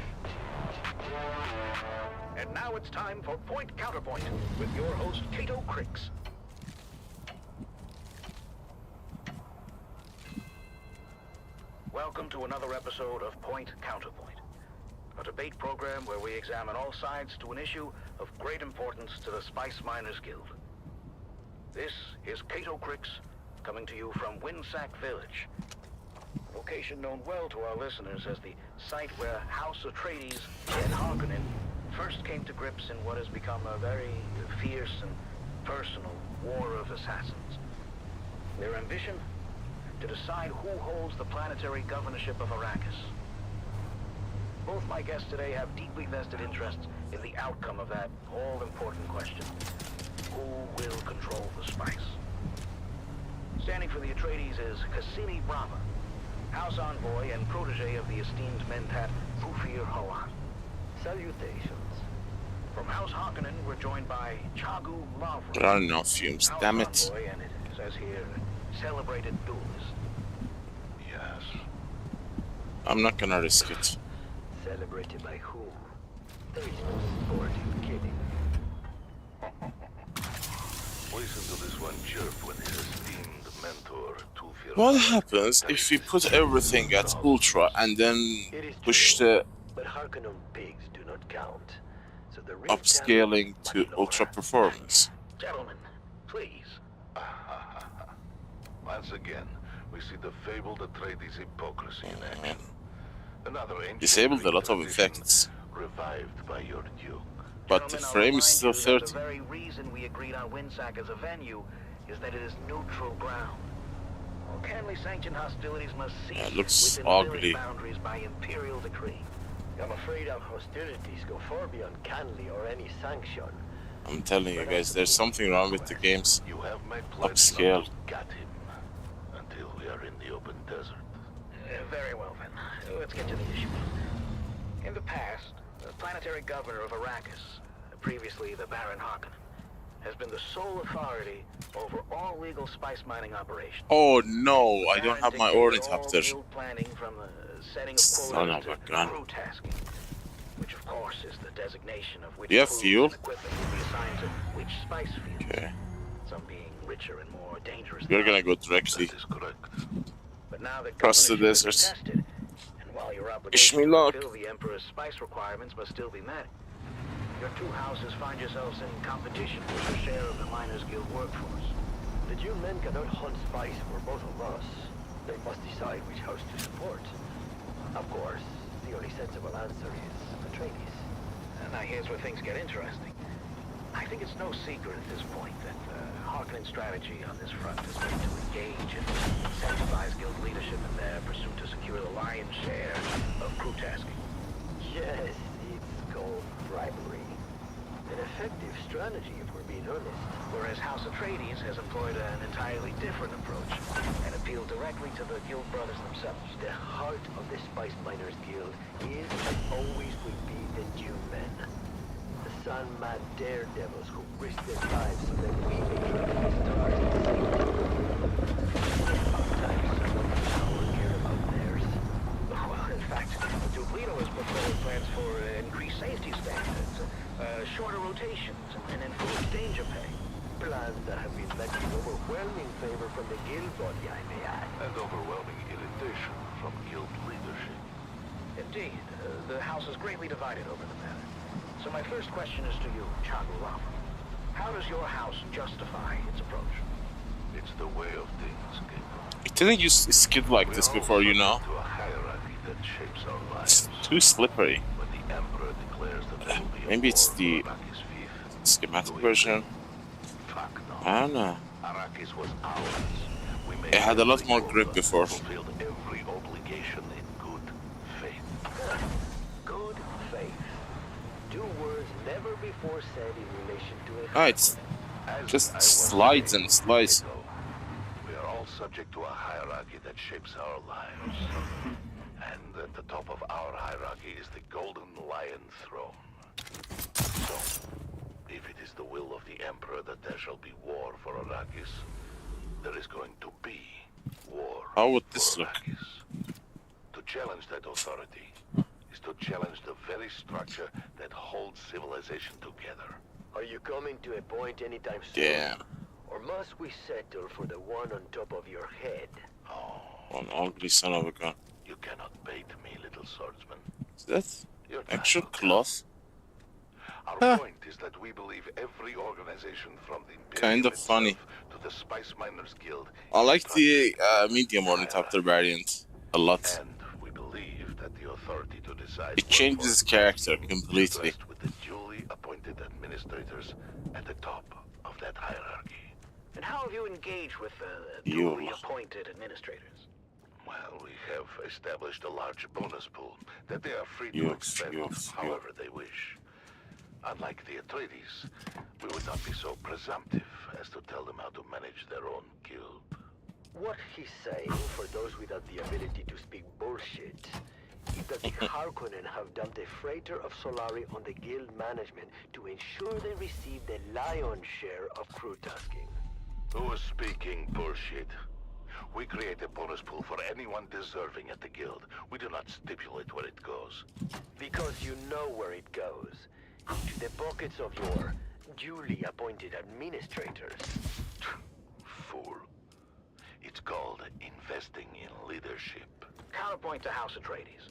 And now it's time for Point Counterpoint with your host, Cato Cricks. Welcome to another episode of Point Counterpoint, a debate program where we examine all sides to an issue of great importance to the Spice Miners Guild. This is Cato Cricks, coming to you from Winsack Village, a location known well to our listeners as the site where House Atreides and Harkonnen first came to grips in what has become a very fierce and personal war of assassins. Their ambition? To decide who holds the planetary governorship of Arrakis. Both my guests today have deeply vested interests in the outcome of that all-important question. Who will control the spice? Standing for the Atreides is Cassini Brava, House Envoy and protege of the esteemed Mentat Thufir Hawan. Salutations. From House Harkonnen, we're joined by Chagu Lavra. There are no fumes, damn it. Envoy, and it says here, celebrated duelist. Yes. I'm not gonna risk it. Celebrated by whom? There is no sport in killing. Listen to this one chirp when his esteemed mentor, Thufir. What happens if we put everything at ultra and then push the But Harkonnen pigs do not count. So the upscaling to ultra performance? Gentlemen, please. Once again, we see the fabled Atreides hypocrisy in action. Another ancient Disabled a lot of tradition effects, revived by your duke. but the frame is still 30. The very reason we agreed on Winsack as a venue is that it is neutral ground. Canley sanctioned hostilities must cease Yeah, it looks within ugly. village boundaries by imperial decree. I'm afraid our hostilities go far beyond Canley or any sanction. I'm telling you guys, there's something wrong with the game's You have my pledge upscale. not to gut him until we are in the open desert. Very well then. Let's get to the issue. In the past, the planetary governor of Arrakis, previously the Baron Harkonnen, has been the sole authority over all legal spice mining operations. Oh no, I don't have my ornithopter. All planning from the setting of Son quotas of a to gun. crew tasking, which of course is the designation of which Do you have crews fuel? and equipment will be assigned to which spice fields. Okay. Some being richer and more dangerous. We're than gonna others. go directly But now that across the governorship is desert. contested, and while your Wish obligation me to luck. fulfill the Emperor's spice requirements must still be met, your two houses find yourselves in competition for your share of the Miners Guild workforce. The Dune men cannot hunt spice for both of us. They must decide which house to support. Of course, the only sensible answer is Atreides. And now here's where things get interesting. I think it's no secret at this point that Harkonnen's strategy on this front has been to engage and incentivize Guild leadership in their pursuit to secure the lion's share of crew tasking. Yes, it's called bribery. An effective strategy, if we're being honest. Whereas House Atreides has employed an entirely different approach and appealed directly to the Guild brothers themselves. The heart of the Spice Miners Guild is and always will be the Dune men. The sun-mad daredevils who risk their lives so that we may travel the stars and sometimes someone in power care about theirs. Well, in fact, Duke Leto has proposed plans for increased safety standards, shorter rotations, and improved danger pay. Plans that have been met with overwhelming favor from the Guild body, I may add. And overwhelming irritation from guild leadership. Indeed, the House is greatly divided over the matter. So my first question is to you, Chagu Lama. How does your house justify its approach? It's the way of things, Gabriel. I didn't use a skid like this before, you know. To a hierarchy that shapes our It's lives. too slippery. When the Emperor declares that there will be a Maybe it's war the for Arrakis fief, schematic we version. Fuck no. I don't know. Arrakis was ours. We made It had a lot every more order, grip before. fulfilled every obligation in good faith. never before said in relation to a Ah, it's just slides and slides. We are all subject to a hierarchy that shapes our lives. And at the top of our hierarchy is the Golden Lion Throne. So, if it is the will of the Emperor that there shall be war for Arrakis, there is going to be war. How would this look? To challenge that authority is to challenge the very structure that holds civilization together. Are you coming to a point anytime soon? Damn. Or must we settle for the one on top of your head? An ugly son of a gun. You cannot bait me, little swordsman. Is that actual cloth? Our point is that we believe every organization from the Imperium Kind of funny. to the Spice Miners Guild. I like the medium ornithopter variant a lot. And we believe that the authority to decide It changes his character completely. with the duly appointed administrators at the top of that hierarchy. And how have you engaged with the You- duly appointed administrators? Well, we have established a large bonus pool that they are free to You- expend you- however they wish. Unlike the Atreides, we would not be so presumptive as to tell them how to manage their own guild. What he's saying, for those without the ability to speak bullshit, is that the Harkonnen have dumped a freighter of Solari on the guild management to ensure they receive the lion's share of crew tasking. Who is speaking bullshit? We create a bonus pool for anyone deserving at the guild. We do not stipulate where it goes. Because you know where it goes. To the pockets of your duly appointed administrators. Fool. It's called investing in leadership. Counterpoint to House Atreides.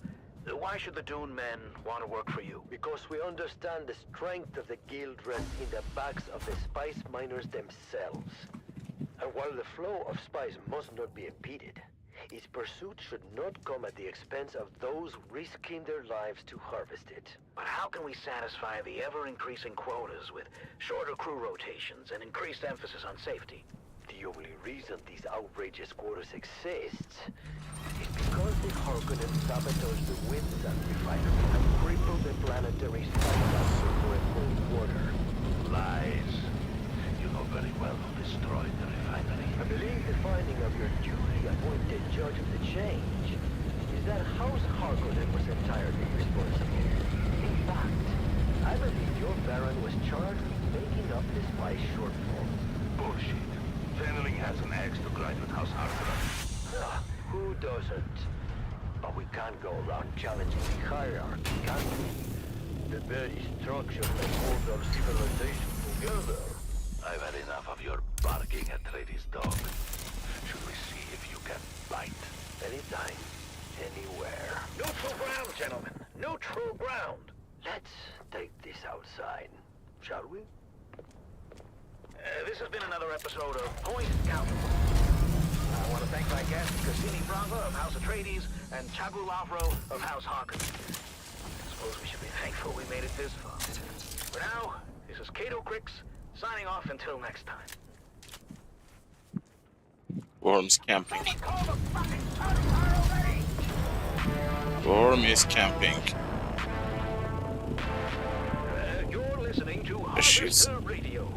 Why should the Dune men want to work for you? Because we understand the strength of the guild rests in the backs of the spice miners themselves. And while the flow of spice must not be impeded, its pursuit should not come at the expense of those risking their lives to harvest it. But how can we satisfy the ever-increasing quotas with shorter crew rotations and increased emphasis on safety? The only reason these outrageous quotas exist is because the Harkonnen sabotaged the Windsand refinery and crippled the planetary spice factory for a full quarter. Lies. You know very well who destroyed the refinery. I believe the finding of your duly appointed judge of the change is that House Harkonnen was entirely responsible. In fact, I believe your Baron was charged with making up the spice shortfall. Bullshit. Fenneling has an axe to grind with House Harkonnen. Who doesn't? But we can't go around challenging the hierarchy, can we? The very structure that holds our civilization together. I've had enough of your barking Atreides dog. Should we see if you can bite? Anytime, anywhere. Neutral ground, gentlemen. Neutral ground. Let's take this outside, shall we? This has been another episode of Point Counterpoint. I want to thank my guests, Cassini Brava of House Atreides and Chagu Lavro of House Harkonnen. I suppose we should be thankful we made it this far. For now, this is Cato Crix, signing off until next time. Worm's camping. Worm is camping. You're listening to Shoots. Harvester Radio.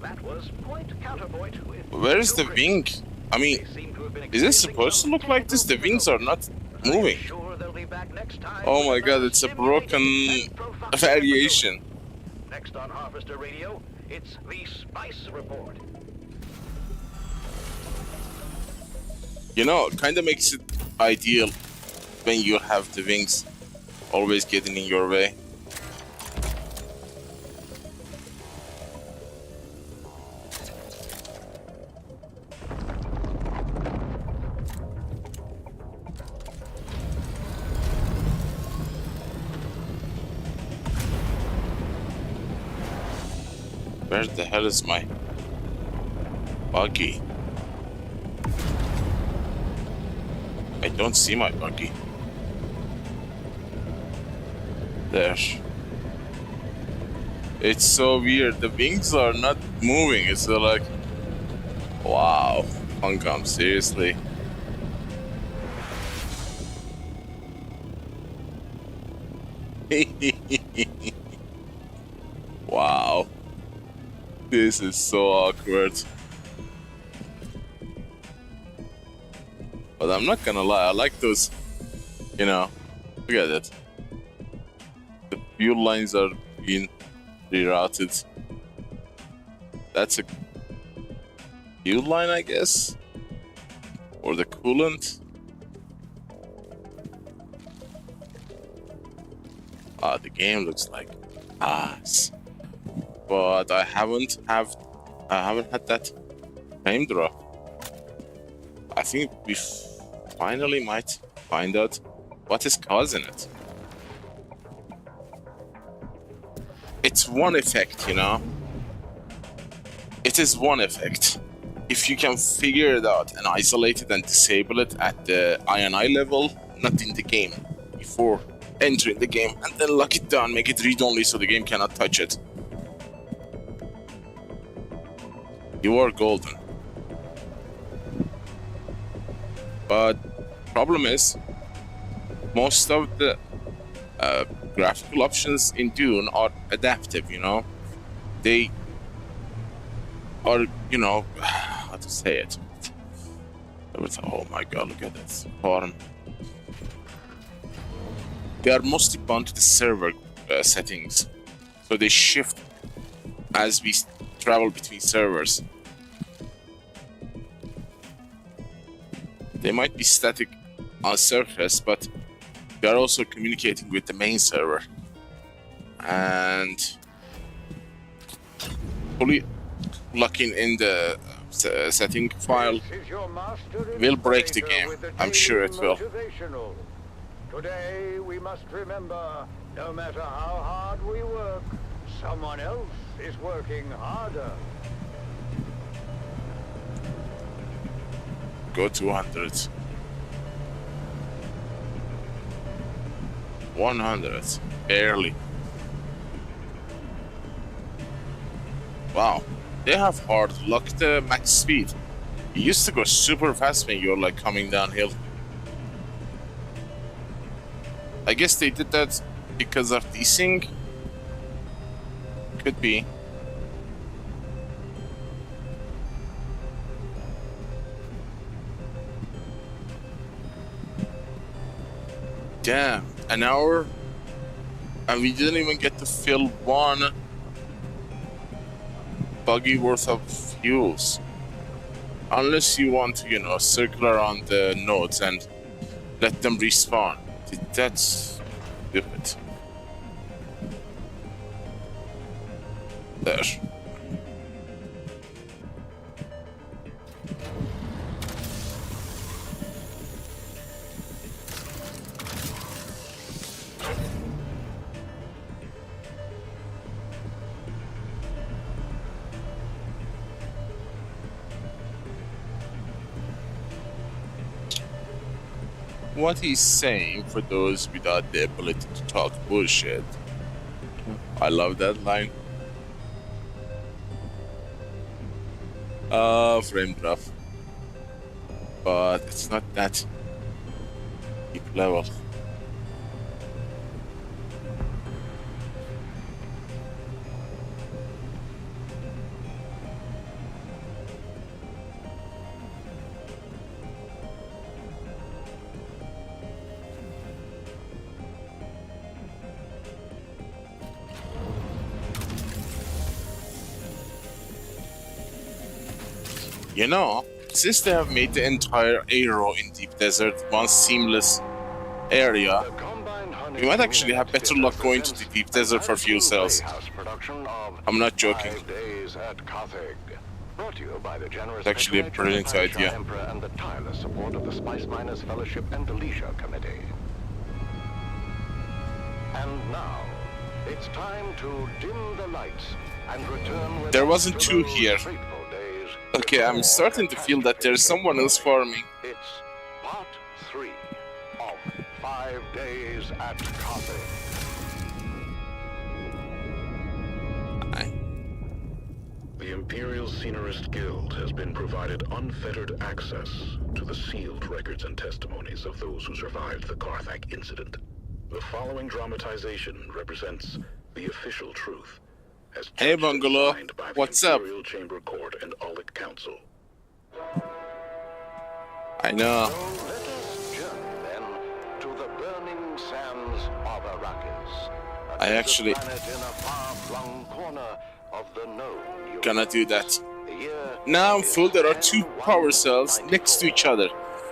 That was Point Counterpoint with Where is the wing? I mean, is it supposed to look like this? The wings are not moving. Oh my god, it's a broken variation. Next on Harvester Radio, it's the Spice Report. You know, it kind of makes it ideal when you have the wings always getting in your way. Where the hell is my buggy? I don't see my buggy. There. It's so weird. The wings are not moving. It's like, wow, Funcom, seriously. This is so awkward. But I'm not gonna lie, I like those, you know, look at it. The fuel lines are being rerouted. That's a fuel line, I guess? Or the coolant? Ah, the game looks like ass. But I haven't had that frame drop. I think we finally might find out what is causing it. It's one effect, you know? It is one effect. If you can figure it out and isolate it and disable it at the INI level, not in the game, before entering the game, and then lock it down, make it read-only so the game cannot touch it, you are golden. But problem is, most of the graphical options in Dune are adaptive, you know? They are, you know, how to say it? Oh my god, look at this farm. They are mostly bound to the server settings, so they shift as we travel between servers. They might be static on surface, but they are also communicating with the main server. And fully locking in the setting file will break the game. I'm sure it will. Today we must remember, no matter how hard we work, someone else is working harder. Go 200. 100. Barely. Wow. They have hard luck the max speed. You used to go super fast when you're like coming downhill. I guess they did that because of desync. Could be. Damn, an hour and we didn't even get to fill one buggy worth of fuels. Unless you want to, you know, circle around the nodes and let them respawn. That's stupid. There. What he's saying, for those without the ability to talk bullshit. I love that line. Frame drop. But it's not that deep level. You know, since they have made the entire Aero in Deep Desert one seamless area, we might actually have better luck going to the Deep Desert for fuel cells. I'm not joking. It's actually a brilliant idea. And the tireless support of the Spice Miners Fellowship and the Leisure Committee. And now, it's time to dim the lights and return with there wasn't two here. Okay, I'm starting to feel that there's someone else farming. It's part 3 of 5 days at Carthage. The Imperial Scenerist Guild has been provided unfettered access to the sealed records and testimonies of those who survived the Carthage incident. The following dramatization represents the official truth, as Hey, judges Bungalow. signed by What's the up? Imperial Chamber Court and Aulic Council. I know. So let us journey then to the burning sands of Arrakis. I actually Planet in a far-flung corner of the known universe. gonna do that. The year Now I'm is full. There are two power 1094, cells next to each other.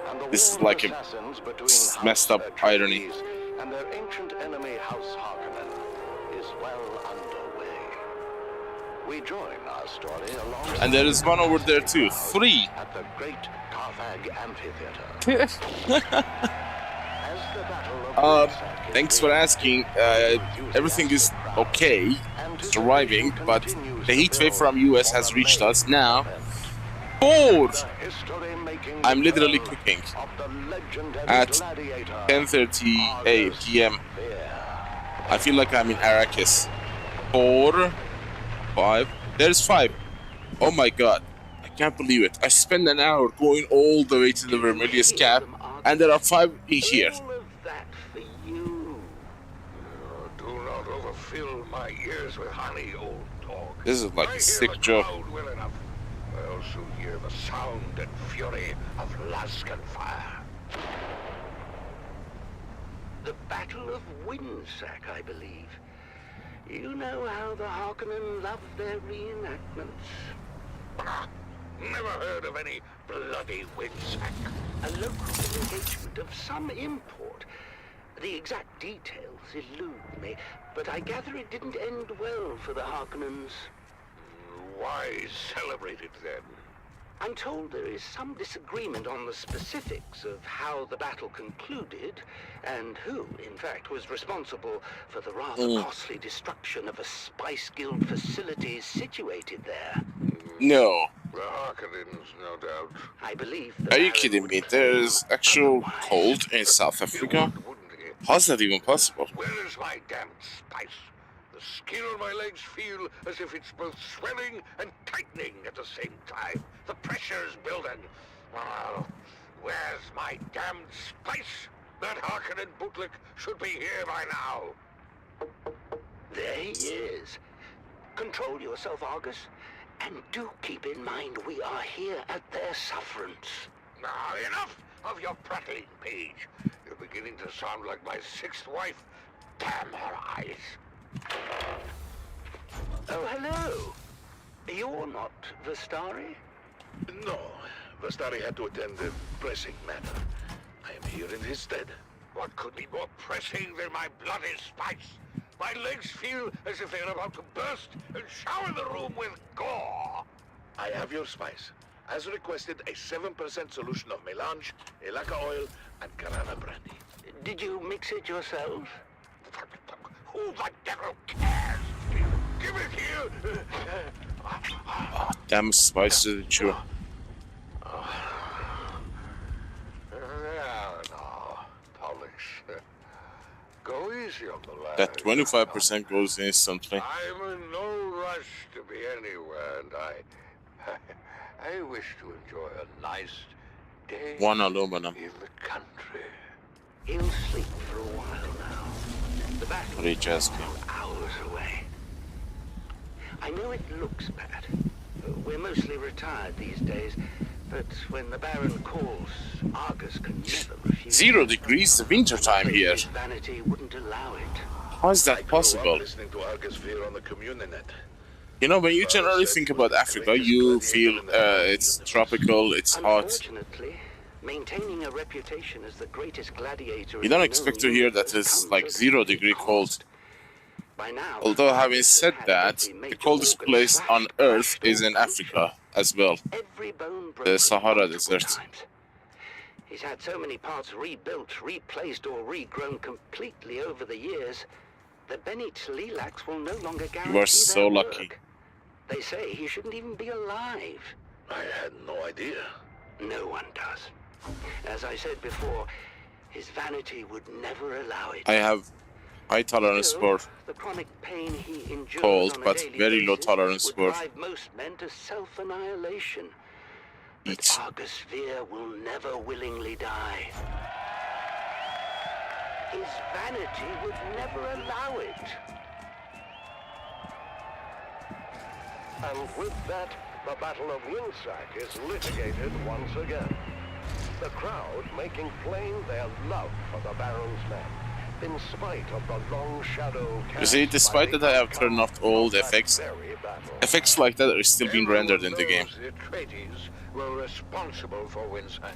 and the This is war like a assassins between messed House up irony. Atreides and their ancient enemy House Harkonnen is well underway. We join our story along And there is one over there too. 3. at the Great Carthage Amphitheater. Thanks for asking. Everything is okay, surviving, but the heat wave from US has reached us now. 4. I'm literally cooking at 10:30 p.m. I feel like I'm in Arrakis. 4, 5. There's 5. Oh my god. I can't believe it. I spent an hour going all the way to the Vermilius Cap, and there are 5 in here. All of that for you. Do not overfill my ears with honey, old dog. This is like I a hear sick the joke. crowd well enough. I also hear the sound and fury of Laskan fire. The Battle of Windsack, I believe. You know how the Harkonnen love their reenactments. Bah, never heard of any bloody Windsack. A local engagement of some import. The exact details elude me, but I gather it didn't end well for the Harkonnens. Why celebrate it then? I'm told there is some disagreement on the specifics of how the battle concluded, and who, in fact, was responsible for the rather costly destruction of a Spice Guild facility situated there. No. The Harkonnens, no doubt. I believe Are you kidding me? There's actual cold in South Africa? How's that even possible? Where is my damned spice? The skin on my legs feel as if it's both swelling and tightening at the same time. The pressure's building. Oh, where's my damned spice? That Harkonnen bootlick should be here by now. There he is. Control yourself, Argus. And do keep in mind we are here at their sufferance. Now, enough of your prattling, Page. You're beginning to sound like my 6th wife. Damn her eyes. Oh, hello. You're not Vestari? No, Vestari had to attend a pressing matter. I am here in his stead. What could be more pressing than my bloody spice? My legs feel as if they're about to burst and shower the room with gore. I have your spice. As requested, a 7% solution of melange, elaka oil, and Karana brandy. Did you mix it yourself? Who the devil cares? Give it here! Oh, damn spice to the chew. No, Pollux. Go easy on the lad. That 25% goes instantly. I'm in no rush to be anywhere, and I wish to enjoy a nice day 1 aluminum. in the country. He'll sleep for a while now. The battle Reach is hours away. I know it looks bad. We're mostly retired these days, but when the Baron calls, Argus can never refuse. 0 degrees the winter time here. His vanity wouldn't allow it. How is that possible? Listening to Argus Fear on the Communinet. You know, when you generally think about Africa, you feel it's tropical, it's hot. Unfortunately, maintaining a reputation as the greatest gladiator. You don't expect to hear that it's like 0 degree cold. Although having said that, the coldest place on Earth is in Africa as well. The Sahara Desert. He's had so many parts rebuilt, replaced, or regrown completely over the years that Benny Tlilax will no longer guarantee You are so their lucky. work. They say he shouldn't even be alive. I had no idea. No one does. As I said before, his vanity would never allow it. I have high tolerance for The chronic pain he endures cold, on a but daily very low basis tolerance would for drive most men to self-annihilation. heat. But Argus Fear will never willingly die. His vanity would never allow it. And with that, the Battle of Winsack is litigated once again. The crowd making plain their love for the Baron's men, in spite of the long shadow. You see, despite that I have turned off all the effects like that are still being rendered in the game. The Atreides were responsible for Winsack.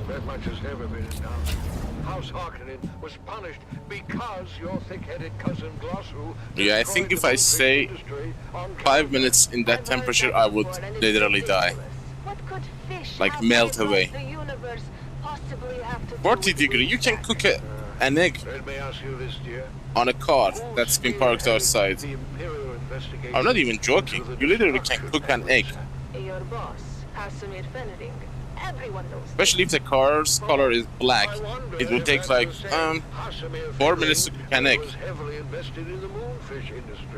That much has never been announced. House Harkonnen was punished because your thick-headed cousin Glossu... Yeah, I think if I stay 5 minutes in that temperature, I would literally die. Like melt away. 40 degree, you can cook an egg on a car that's been parked outside. I'm not even joking, you literally can cook an egg. Your boss, Casimir Fenring. Everyone knows. Especially if the car's color is black, it will take like 4 minutes to cook an egg.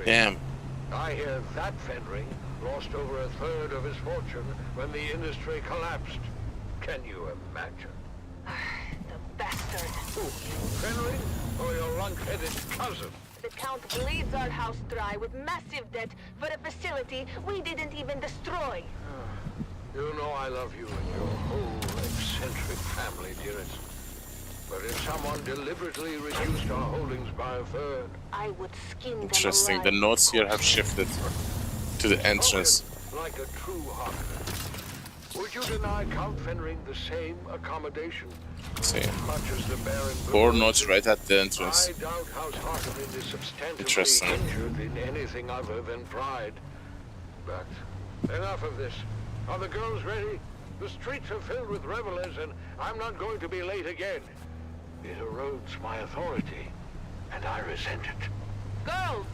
Damn. I hear that Fenring lost over a third of his fortune when the industry collapsed. Can you imagine? The bastard. Who? Fenring or your lunk-headed cousin? The Count bleeds our house dry with massive debt for a facility we didn't even destroy. You know I love you and your whole eccentric family, dearest. But if someone deliberately reduced our holdings by a third... I would skin them Interesting, alive. the notes here have shifted to the entrance. Like a true Harkonnen. Would you deny Count Fenring the same accommodation? See, Much as the Baron 4 notes right at the entrance. I doubt House Harkonnen is substantially Interesting. injured in anything other than pride. But enough of this. Are the girls ready? The streets are filled with revelers, and I'm not going to be late again. It erodes my authority, and I resent it. Girls!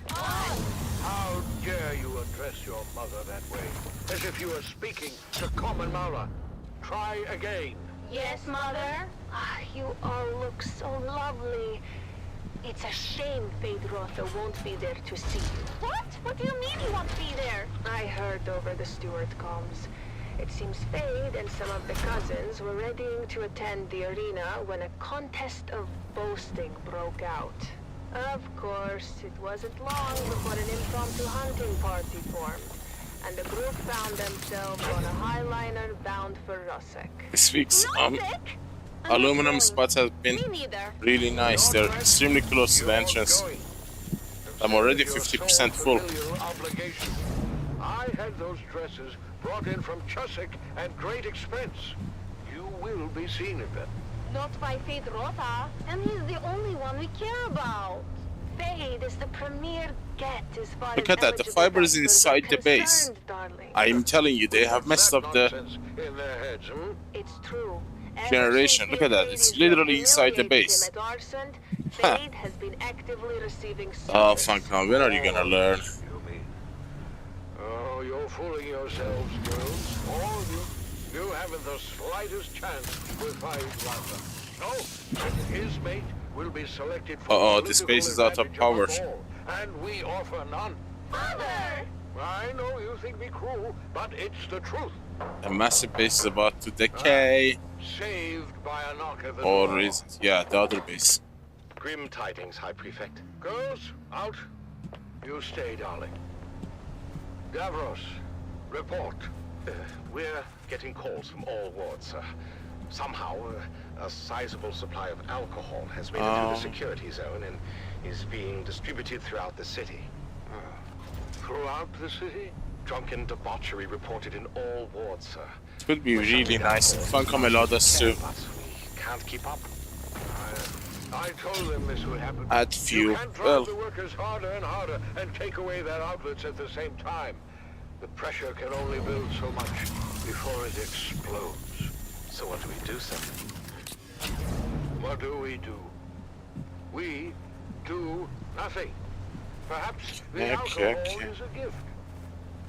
How dare you address your mother that way? As if you were speaking to common Mara. Try again. Yes, Mother? You all look so lovely. It's a shame Feyd-Rautha won't be there to see you. What? What do you mean he won't be there? I heard over the steward comms. It seems Feyd and some of the cousins were readying to attend the arena when a contest of boasting broke out. Of course, it wasn't long before an impromptu hunting party formed, and the group found themselves on a highliner bound for Rosek. This week's aluminum spots have been really nice. They're extremely close to the entrance. I'm already 50% full. I had those dresses brought in from Chusik at great expense. You will be seen in them. Not by Feyd-Rautha, and he's the only one we care about. Feyd is the premier get as far Look as at that, the eligible fiber is doctors inside are the base. concerned, darling. I'm telling you, they have messed up the In their heads, It's true. generation. Look at that, it's literally inside the base. Huh. Feyd has been actively receiving Oh, Funcom, when are you gonna learn? Oh, you're fooling yourselves, girls. All of you. You haven't the slightest chance with Feyd-Rautha. No, his mate will be selected for Uh-oh, this base is out of power. and we offer none. Mother! I know you think me cruel, but it's the truth. A massive base is about to decay. Saved by a knock at the Or door. is it? Yeah, the other base. Grim tidings, High Prefect. Girls, out. You stay, darling. Davros, report. We're getting calls from all wards, sir. Somehow, a sizable supply of alcohol has made it through the security zone and is being distributed throughout the city. Throughout the city? Drunken debauchery reported in all wards, sir. It would be really nice if Funcom allowed us to But we can't keep up. I told them this would happen. add You fuel. can't drive Well, the workers harder and harder and take away their outlets at the same time. The pressure can only build so much before it explodes. So what do we do, sir? What do? We do nothing. Perhaps the alcohol is a gift.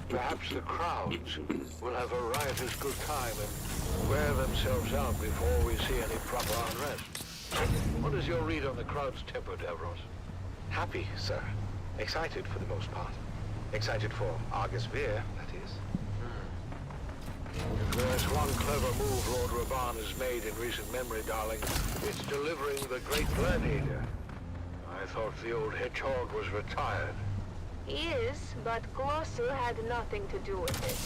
Perhaps the crowds will have a riotous good time and wear themselves out before we see any proper unrest. What is your read on the crowd's temper, Davros? Happy, sir. Excited for the most part. Excited for Argus Veer, that is. If there's one clever move Lord Raban has made in recent memory, darling, it's delivering the Great Gladiator. I thought the old hedgehog was retired. He is, but Glossu had nothing to do with it.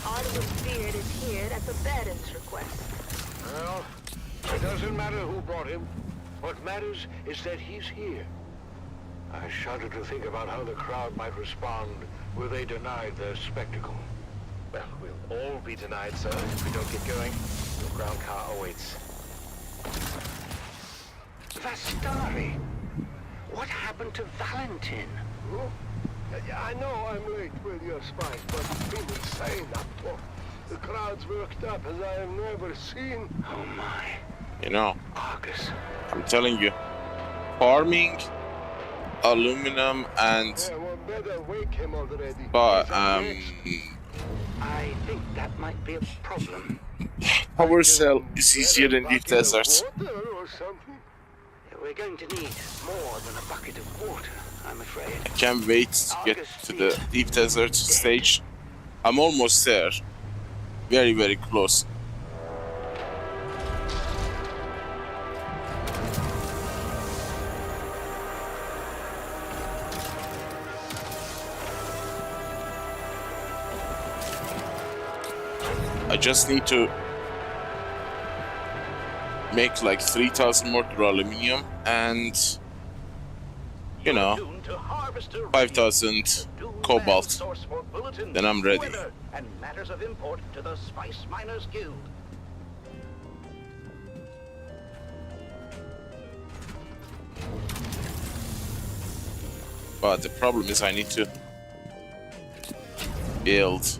Artemis Beard is here at the Baron's request. Well, it doesn't matter who brought him. What matters is that he's here. I shudder to think about how the crowd might respond were they denied their spectacle. Well, we'll all be denied, sir, if we don't get going. Your ground car awaits. Vastari! What happened to Valentin? I know I'm late with your spies, but it's been insane up top. The crowd's worked up as I have never seen. Oh my. You know, Argus. I'm telling you, farming aluminum and Yeah, well, better wake him already. but I think that might be a problem. power cell is easier than deep deserts. Water or something? We're going to need more than a bucket of water, I'm afraid. I can't wait to get to the deep desert stage. I'm almost there. Very, very close. I just need to make like 3,000 more aluminium and, you know, 5,000 cobalt. Then I'm ready. And matters of import to the Spice Miners Guild. But the problem is I need to build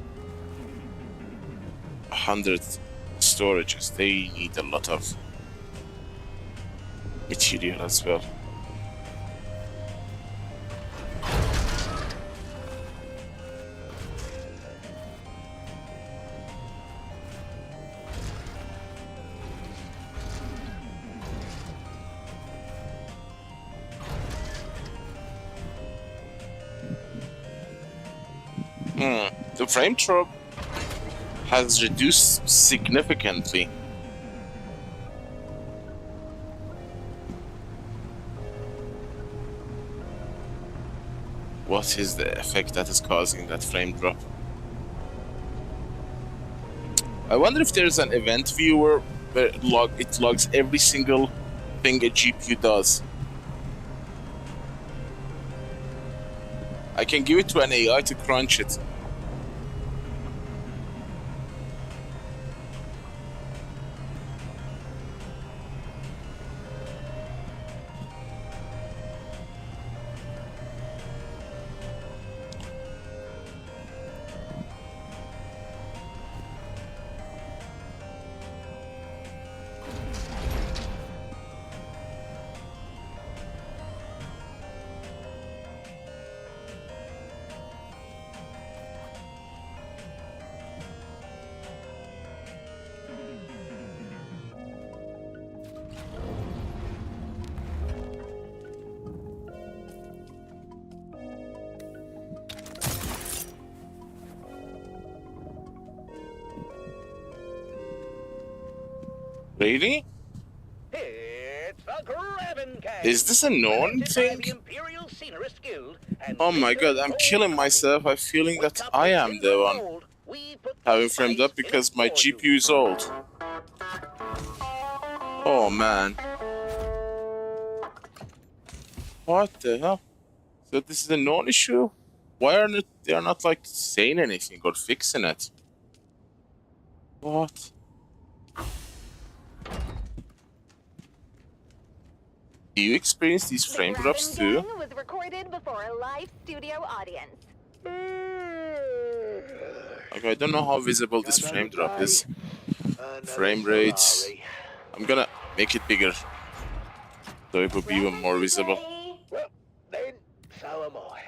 100 storages. They need a lot of material as well. The frame drop has reduced significantly. What is the effect that is causing that frame drop? I wonder if there's an event viewer where it logs every single thing a GPU does. I can give it to an AI to crunch it. Really? Is this a known thing? Oh my god, I'm killing myself. I'm feeling that I am the one having framed up because my GPU is old. Oh man. What the hell? So this is a known issue? Why are they not like saying anything or fixing it? What? Do you experience these frame drops too? Was recorded before a live studio audience. Okay, I don't know how visible this frame drop is. Frame rates. I'm gonna make it bigger so it will be even more visible. Well, then, so am I.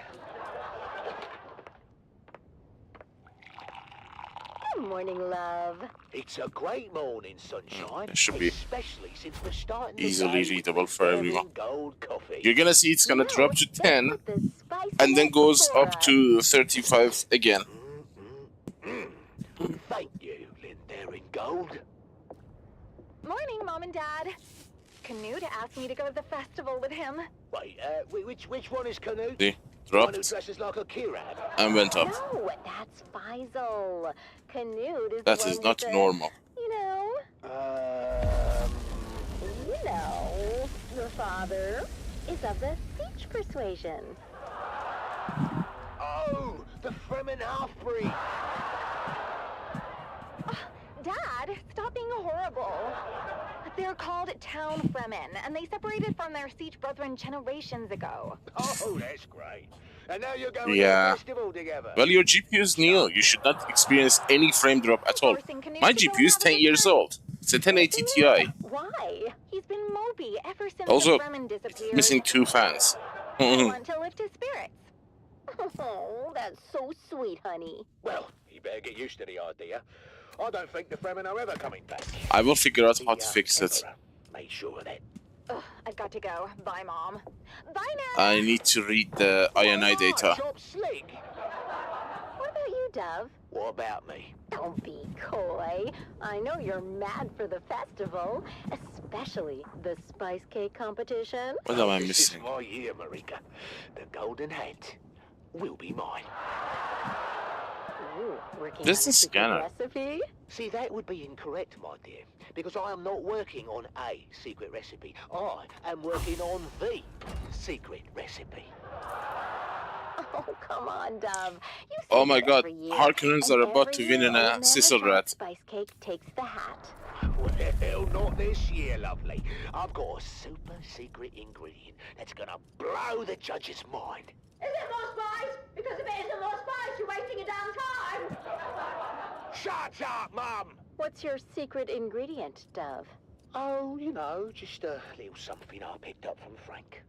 Good morning, love. It's a great morning, sunshine. It should be especially since we're starting the easily day readable with for everyone. gold coffee. You're gonna see it's gonna drop to 10 and then goes up to 35 again. Thank you, Linda in Gold. Morning, Mom and Dad. Canute asked me to go to the festival with him. Wait, which one is Canute? See? dropped and went up. No, that's Faisal. Canute is That the is one not with normal. You know, the father is of the Siege persuasion. Oh, the Fremen half-breed. Dad, stop being horrible. They're called Town Fremen, and they separated from their Siege brethren generations ago. Oh, that's great. And now you're going to Yeah. a festival together. Well, your GPU is Neo. You should not experience any frame drop at all. My GPU is 10 years old. It's a 1080 Ti. Why? He's been mopey ever since Also, the Fremen disappeared. missing 2 fans. I want to lift his spirits. Oh, that's so sweet, honey. Well, you better get used to the idea. I don't think the Fremen are ever coming back. I will figure out how to fix it. Made sure of that. Ugh, I've got to go. Bye, Mom. Bye now. I need to read the INI data. What about you, Dove? What about me? Don't be coy. I know you're mad for the festival, especially the spice cake competition. What am I This missing? is my year, Marika. The golden hat will be mine. Ooh, working This on a is secret scanner. recipe? See, that would be incorrect, my dear, because I am not working on a secret recipe. I am working on the secret recipe. Oh, come on, Dove. You say Oh my that god, every year, Harkonnens and are about every to win year in a old man sizzle Rashad rat. Spice cake takes the hat. Well, not this year, lovely. I've got a super secret ingredient that's gonna blow the judge's mind. Is it more spice? Because if it isn't more spice, you're wasting your damn time. Shut up, Mum! What's your secret ingredient, Dove? Oh, you know, just a little something I picked up from Frank.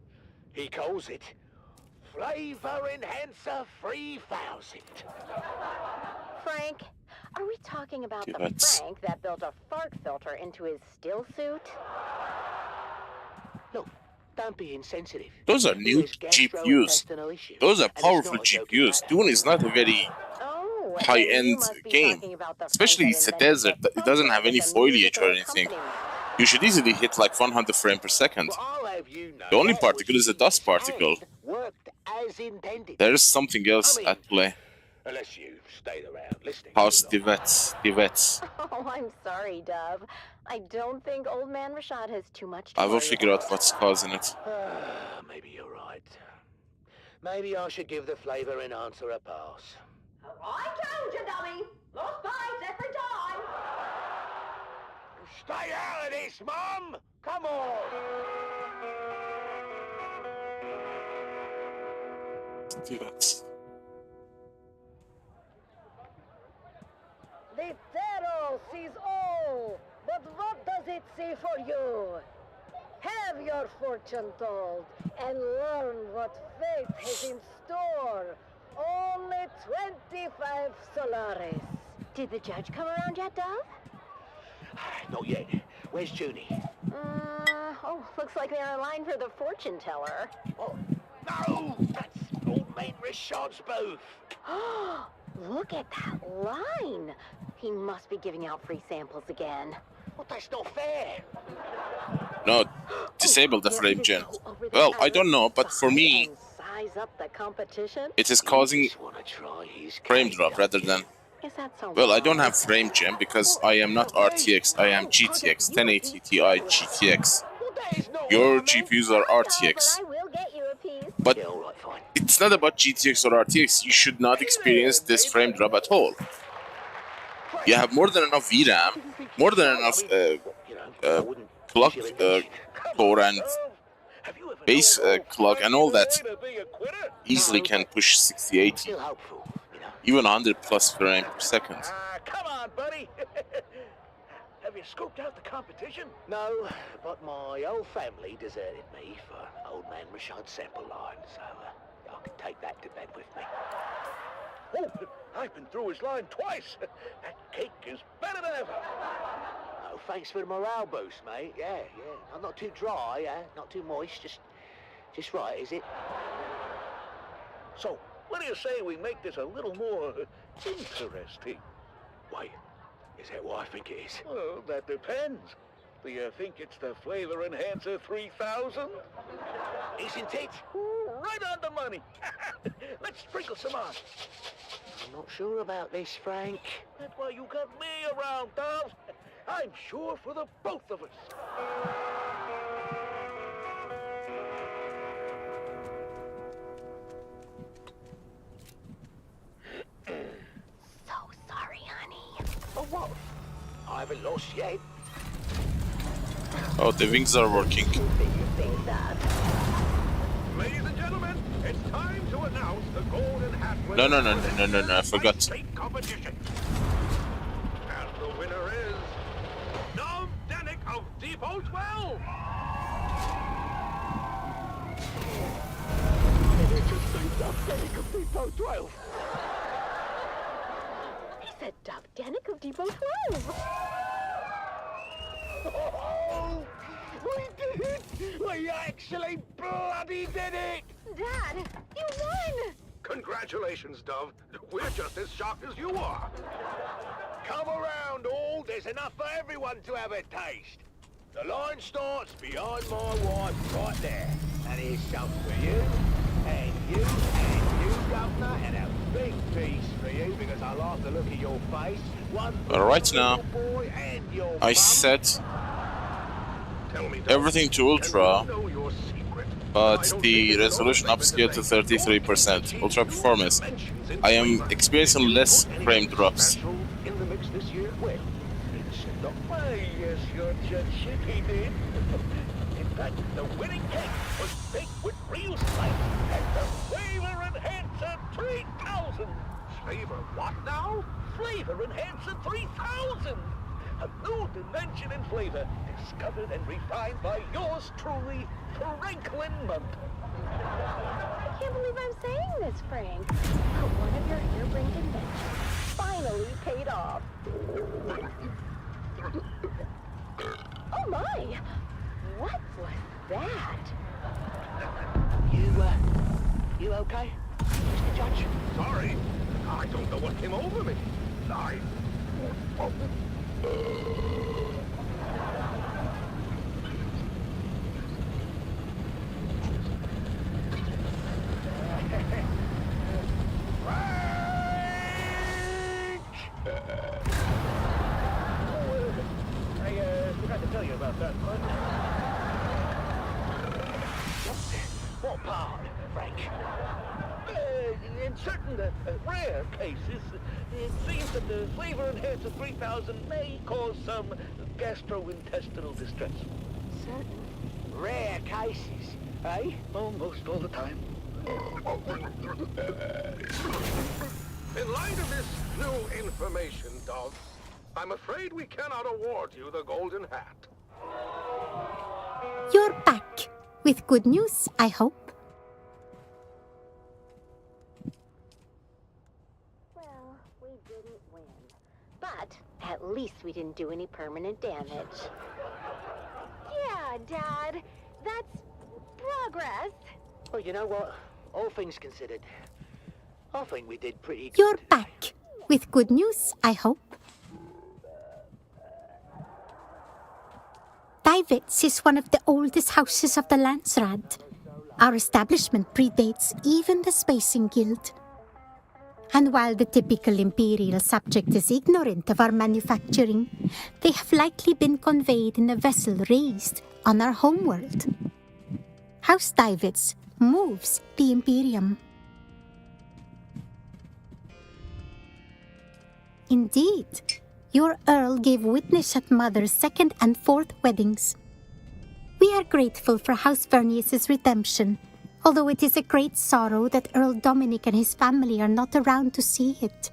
He calls it Flavor Enhancer 3000. Frank, are we talking about the That's- Frank that built a fart filter into his still suit? Look, don't be insensitive. Those are new GPUs. Those are powerful GPUs. Dune is not a very Oh, high-end game. Especially it's a desert. It doesn't have any foliage or anything. You should easily hit like 100 frames per second. The only particle is a dust particle. Worked as intended. There's something else at play. Unless you stayed around listening. How's the vets? The vets. Oh, I'm sorry, Dove. I don't think old man Rashad has too much to I will worry figure out about. what's causing it. Maybe you're right. Maybe I should give the flavor enhancer a pass. I told you, dummy. Lost spice every time. Stay out of this, Mum! Come on! The vets. The Pharaoh sees all, but what does it see for you? Have your fortune told and learn what fate has in store. Only 25 Solaris. Did the judge come around yet, Dove? Not yet. Where's Junie? Looks like they're in line for the fortune teller. Oh, no! That's old mate Rashad's booth. Look at that line. He must be giving out free samples again. Well, that's not fair. No, disable the frame gen. Well, I don't know, but for me, Size up the competition? it is causing frame drop rather than... Is that so Well, I wrong? don't have frame gen because I am not RTX, I am GTX, 1080 Ti GTX. Your GPUs are RTX. I will get you a piece. But it's not about GTX or RTX. You should not experience this frame drop at all. You have more than enough VRAM, more than enough clock core and base clock and all that. Easily can push 6080, even 100 plus frames per second. Come on, buddy. Have you scoped out the competition? No, but my whole family deserted me for old man Rashad's sample line, so I can take that to bed with me. Oh, I've been through his line twice. That cake is better than ever. Oh, thanks for the morale boost, mate. Yeah. I'm not too dry, not too moist, just right, is it? So, what do you say we make this a little more interesting? Wait, is that what I think it is? Well, that depends. Do you think it's the Flavor Enhancer 3000? Isn't it? right on the money. Let's sprinkle some on. I'm not sure about this, Frank. That's why you got me around, Dove. I'm sure for the both of us. So sorry, honey. Oh, what? I haven't lost yet. Oh, the wings are working. Ladies and gentlemen, it's time to announce the Golden Hat No, I forgot. competition. And the winner is Dove Denick of Depot 12. Dove Denick of Depot 12. He said Dove Denick of Depot 12. Oh, we did it! We actually bloody did it! Dad, you won! Congratulations, Dove. We're just as shocked as you are. Come around, all. There's enough for everyone to have a taste. The line starts behind my wife right there. And here's some for you, and you, Governor, and a big piece for you, because I like the look of your face. One for Right your now, boy and your I mum. set everything to ultra, but the resolution upscaled to 33%. Ultra performance. I am experiencing less frame drops. In the mix this year? Well, it's not my yes, your judgeship, he did. In fact, the winning cake was baked with real spice and the Flavor Enhancer 3000. Flavor what now? Flavor Enhancer 3000. A new dimension in flavor, discovered and refined by yours truly, Franklin Monk. I can't believe I'm saying this, Frank. But one of your harebrained inventions finally paid off. Oh my! What was that? You okay, Mr. Judge? Sorry, I don't know what came over me. I forgot to tell you about that one. What part, Frank? In certain rare cases, it seems that the Flavor Enhancer 3000 may cause some gastrointestinal distress. Certain rare cases, eh? Almost all the time. In light of this new information, Dove, I'm afraid we cannot award you the Golden Hat. You're back. With good news, I hope. Well, we didn't win. But at least we didn't do any permanent damage. Yeah, Dad. That's progress. Well, you know what? All things considered, I think we did pretty good. You're back. With good news, I hope. Divets is one of the oldest houses of the Landsrad. Our establishment predates even the Spacing Guild. And while the typical Imperial subject is ignorant of our manufacturing, they have likely been conveyed in a vessel raised on our homeworld. House Divets moves the Imperium. Indeed, your Earl gave witness at Mother's second and fourth weddings. We are grateful for House Vernius's redemption, although it is a great sorrow that Earl Dominic and his family are not around to see it.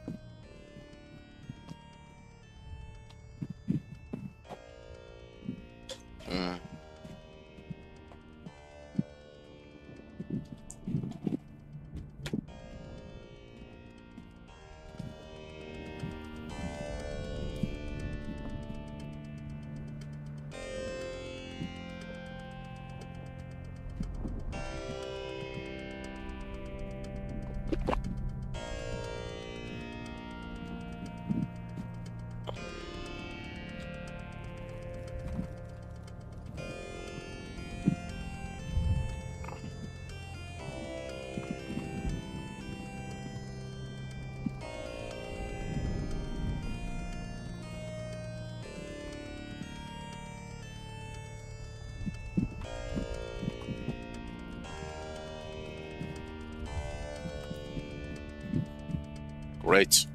Great.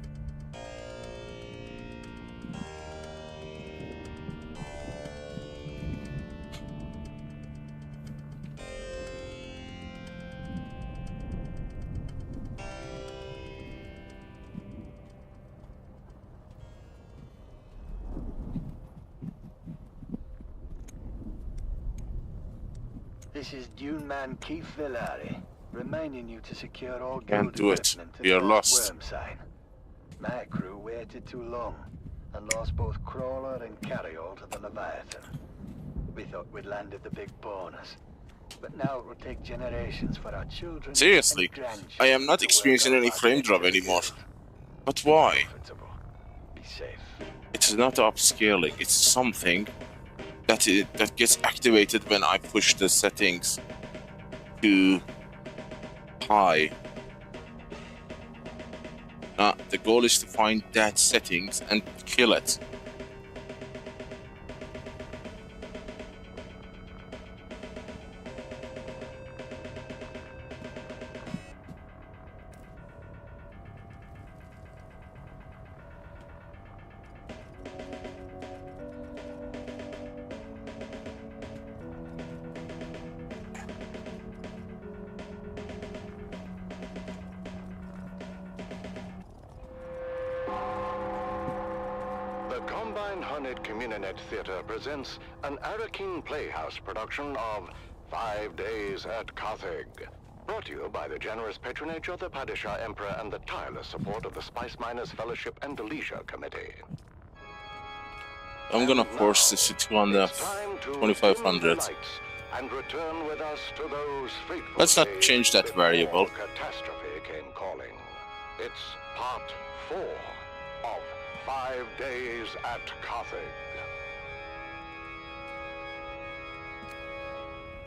This is Dune man Keith Villari, reminding you to secure all Can't guild do it. equipment to We are the lost. worm sign. My crew waited too long and lost both crawler and carryall to the Leviathan. We thought we'd landed the big bonus, but now it will take generations for our children. Seriously, and grandchildren I am not to work experiencing out any our frame drop dangerous anymore. guild. But why? Be safe. It's not upscaling. It's something that gets activated when I push the settings to high. The goal is to find that settings and kill it. Combined Hornet Communinet Theater presents an Arakeen Playhouse production of 5 Days at Carthage. Brought to you by the generous patronage of the Padishah Emperor and the tireless support of the Spice Miners Fellowship and the Leisure Committee. I'm gonna force this to 2500. And return with us to those fateful Let's not days change that before variable. catastrophe came calling. It's part 4 of 5 Days at Carthage.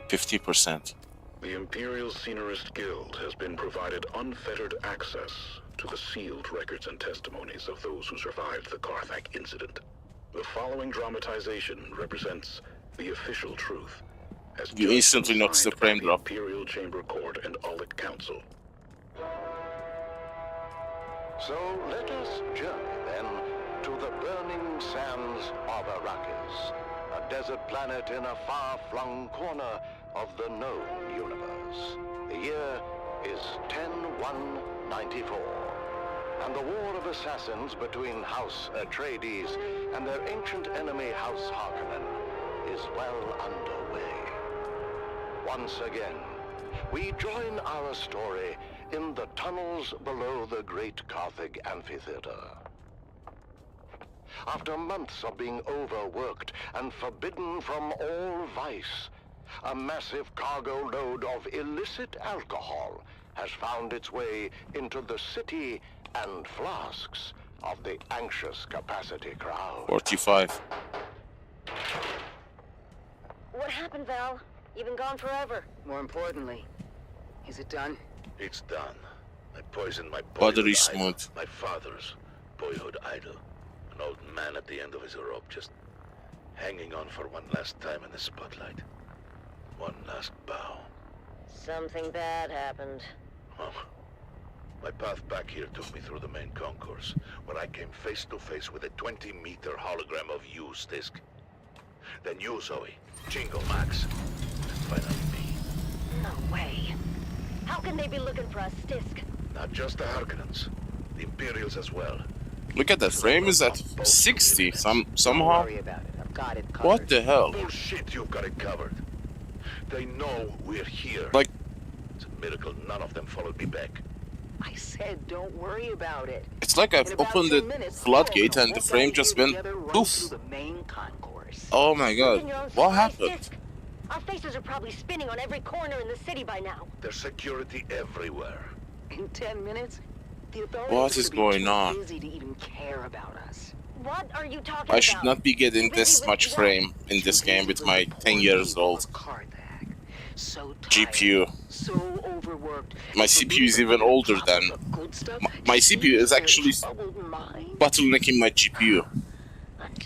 50%. The Imperial Scenarist Guild has been provided unfettered access to the sealed records and testimonies of those who survived the Carthage incident. The following dramatization represents the official truth, as You instantly notice the frame drop. Imperial Chamber Court and Aulic Council. So let us journey then to the burning sands of Arrakis, a desert planet in a far-flung corner of the known universe. The year is 10-1-94, and the war of assassins between House Atreides and their ancient enemy House Harkonnen is well underway. Once again, we join our story in the tunnels below the great Carthage amphitheater. After months of being overworked and forbidden from all vice, a massive cargo load of illicit alcohol has found its way into the city and flasks of the anxious capacity crowd. 45. What happened, Val? You've been gone forever. More importantly, is it done? It's done. I poisoned my Buttery boyhood idol, smooth. my father's boyhood idol. An old man at the end of his rope, just hanging on for one last time in the spotlight. One last bow. Something bad happened. Well, my path back here took me through the main concourse, where I came face to face with a 20-meter hologram of you, Stisk. Then you, Zoe, Jingle Max, and finally me. No way. How can they be looking for us, Stisk? Not just the Harkonnens, the Imperials as well. Look at that frame is at 60 somehow. Don't worry about it. I've got it covered. What the hell? Bullshit, you've got it covered. They know we're here. Like, it's a miracle none of them followed me back. I said don't worry about it. it's like I've In about opened 10 the minutes, floodgate all and the guys frame here just went together run poof. through the main concourse. Oh my god. In your own What surprise, happened? Stisk? Our faces are probably spinning on every corner in the city by now. There's security everywhere. In 10 minutes, the authorities What are is gonna be going too on? busy to even care about us. What are you talking I about? should not be getting this much frame in this game with my 10 years old So GPU. So overworked. My CPU is even older than... My CPU is actually bottlenecking my GPU.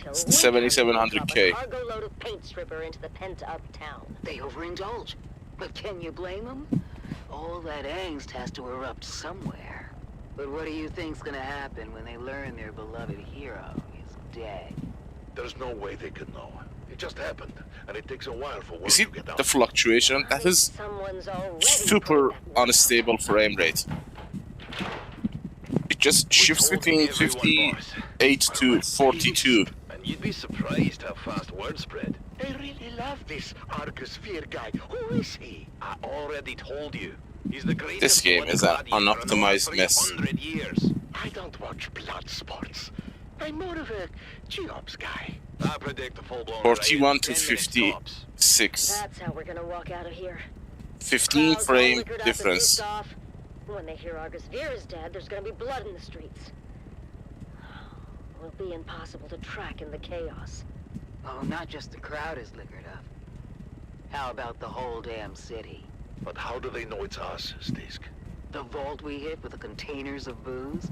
It's the 7700K. Cargo load of paint stripper into the pent-up town. They overindulge. But can you blame them? All that angst has to erupt somewhere. But what do you think's gonna happen when they learn their beloved hero is dead? There's no way they could know. It just happened, and it takes a while for You see the fluctuation? That is super unstable frame rate. It just shifts between 58 to 42. And you'd be surprised how fast word spread. I really love this Argus Fear guy. Who is he? I already told you. He's the greatest. This game is an unoptimized mess. Years. I don't watch blood sports. I'm more of a G-Ops guy. I predict the full-blown 41 to 56. That's how we're gonna walk out of here. 15 frame difference. When they hear Argus Veer is dead, there's gonna be blood in the streets. It'll be impossible to track in the chaos. Oh, not just the crowd is liquored up. How about the whole damn city? But how do they know it's us, Stisk? The vault we hit with the containers of booze?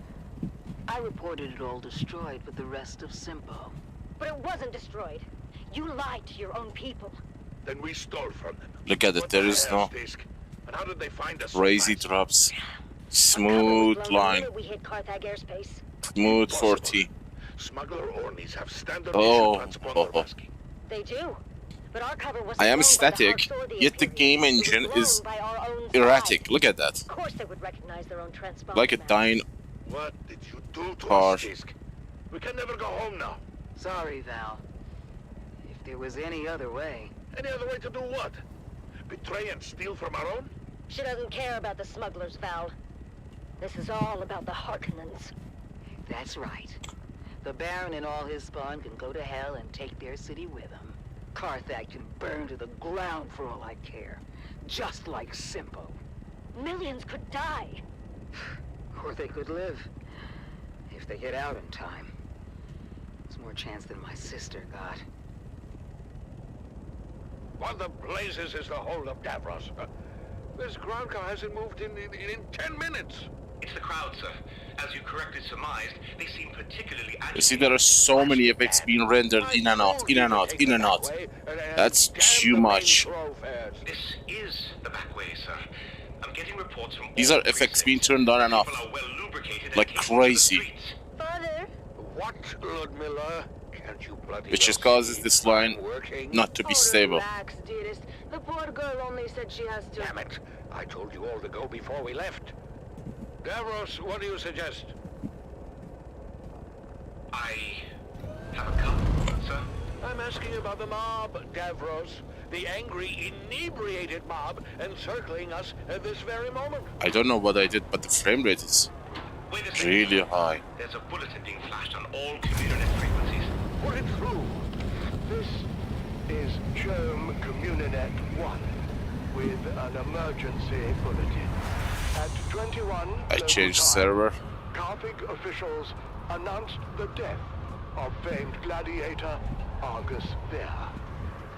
I reported it all destroyed with the rest of Simpo. But it wasn't destroyed. You lied to your own people. Then we stole from them. Look at it, there is no and how did they find us? crazy drops. Smooth line. We hit Carthag airspace. Smooth 40. Smuggler Ornies have standard transponder. They do. But our cover was I am static, yet the game engine is erratic. Look at that. Of course they would recognize their own transponder. Like a dying What did you do to car. us, Stisk? We can never go home now. Sorry, Val. If there was any other way. Any other way to do what? Betray and steal from our own? She doesn't care about the smugglers, Val. This is all about the Harkonnens. That's right. The Baron and all his spawn can go to hell and take their city with them. Carthag can burn to the ground for all I care. Just like Simpo. Millions could die. Or they could live. If they get out in time. There's more chance than my sister got. What the blazes is the hold of Davros? This ground car hasn't moved in 10 minutes. It's the crowd, sir. As you correctly surmised, they seem particularly agitated. You see, there are so many effects being rendered in and out, in and out, in and out. That's too much. This is the back way, sir. I'm getting reports from These are effects being turned on and off like crazy, Father? What, Ludmilla? Can't you bloody which just causes this line not to be stable. Relax, dearest. The poor girl only said she has to... Damn it! I told you all to go before we left. Davros, what do you suggest? I have a cup, sir. I'm asking about the mob, Davros. The angry, inebriated mob encircling us at this very moment. I don't know what I did, but the frame rate is really high. There's a bulletin being flashed on all communinet frequencies. Put it through. This is Germ Communinet 1 with an emergency bulletin. At 21... I changed server. Carthage officials announced the death of famed gladiator Argus Veer.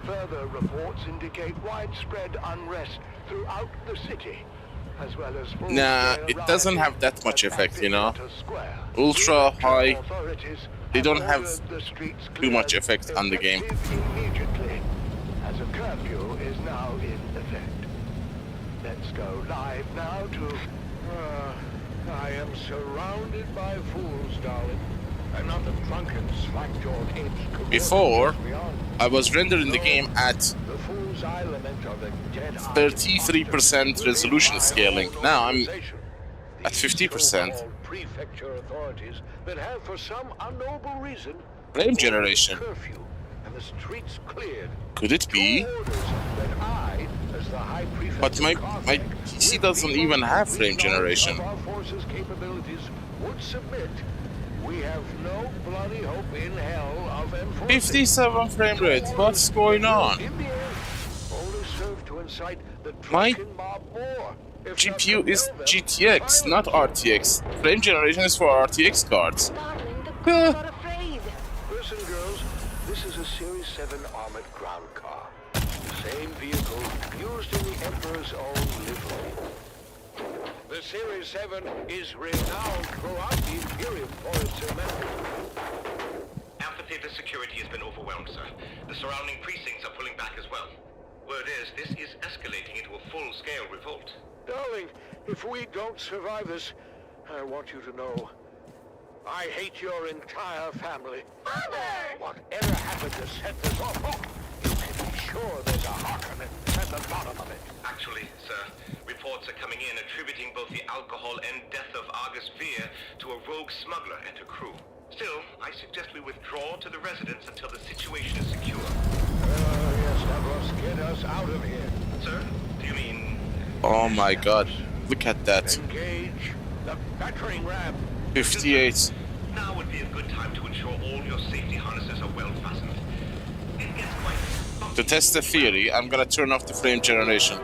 Further reports indicate widespread unrest throughout the city, as well as... Nah, it doesn't have that much effect, you know. Ultra high, they don't have too much effect on the game. Immediately, as a curfew is now in effect. Let's go live now to... I am surrounded by fools, darling. I'm not the drunken, slack-jawed ape. Before, I was rendering the game at 33% resolution scaling. Now I'm at 50%. Prefecture authorities that have, for some unknowable reason, Frame generation. curfew and the streets cleared. Could it be? That I, as the High Prefect, But my PC doesn't even have frame generation. our forces' capabilities would submit. We have no bloody hope in hell of enforcing. 57 frame rate. What's going on? In the end, only serve to incite the My drunken mob more. GPU is GTX, not RTX. Frame generation is for RTX cards. Listen, girls, this is a Series 7 armored ground car. The same vehicle used in the Emperor's own livery. The Series 7 is renowned throughout the Imperium for its methods. Amphitheater security has been overwhelmed, sir. The surrounding precincts are pulling back as well. Word is, this is escalating into a full-scale revolt. Darling, if we don't survive this, I want you to know, I hate your entire family. Father! Whatever happened to set this off? Oh, you can be sure there's a Harkonnen at the bottom of it. Actually, sir, reports are coming in attributing both the alcohol and death of Argus Veer to a rogue smuggler and her crew. Still, I suggest we withdraw to the residence until the situation is secure. Yes, Davros, get us out of here. Sir, do you mean... Oh my god, look at that. Engage the battering ram. 58. Now would be a good time to ensure all your safety harnesses are well fastened. It gets quite... To test the theory, I'm gonna turn off the frame generation.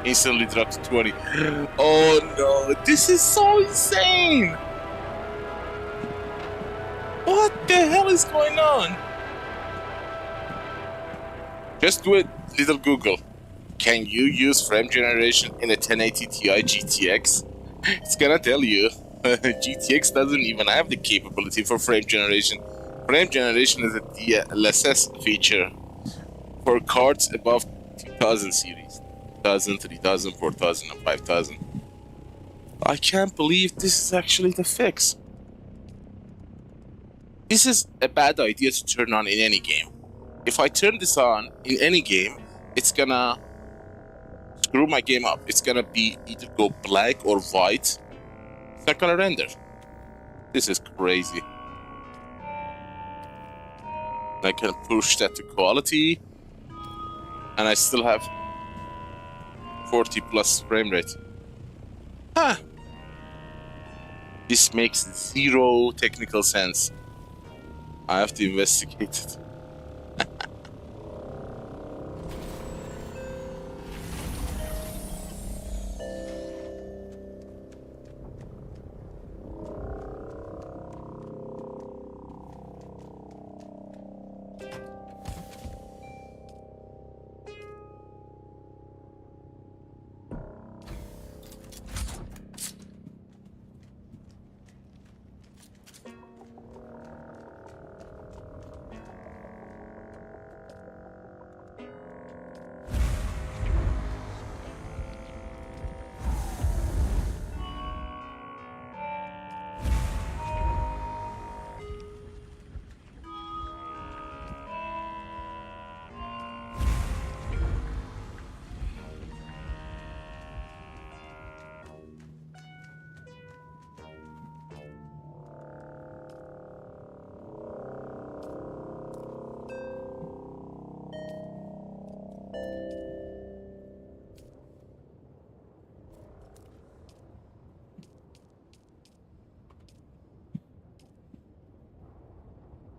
Instantly dropped to 20. Oh no, this is so insane! What the hell is going on? Just do it, little Google. Can you use frame generation in a 1080 Ti GTX? It's gonna tell you. GTX doesn't even have the capability for frame generation. Frame generation is a DLSS feature for cards above 2000 series. 2000, 3000, 4000, and 5000. I can't believe this is actually the fix. This is a bad idea to turn on in any game. If I turn this on in any game, it's gonna screw my game up. It's gonna be either go black or white. It's not gonna render. This is crazy. I can push that to quality, and I still have 40 plus frame rate. Huh. This makes zero technical sense. I have to investigate it.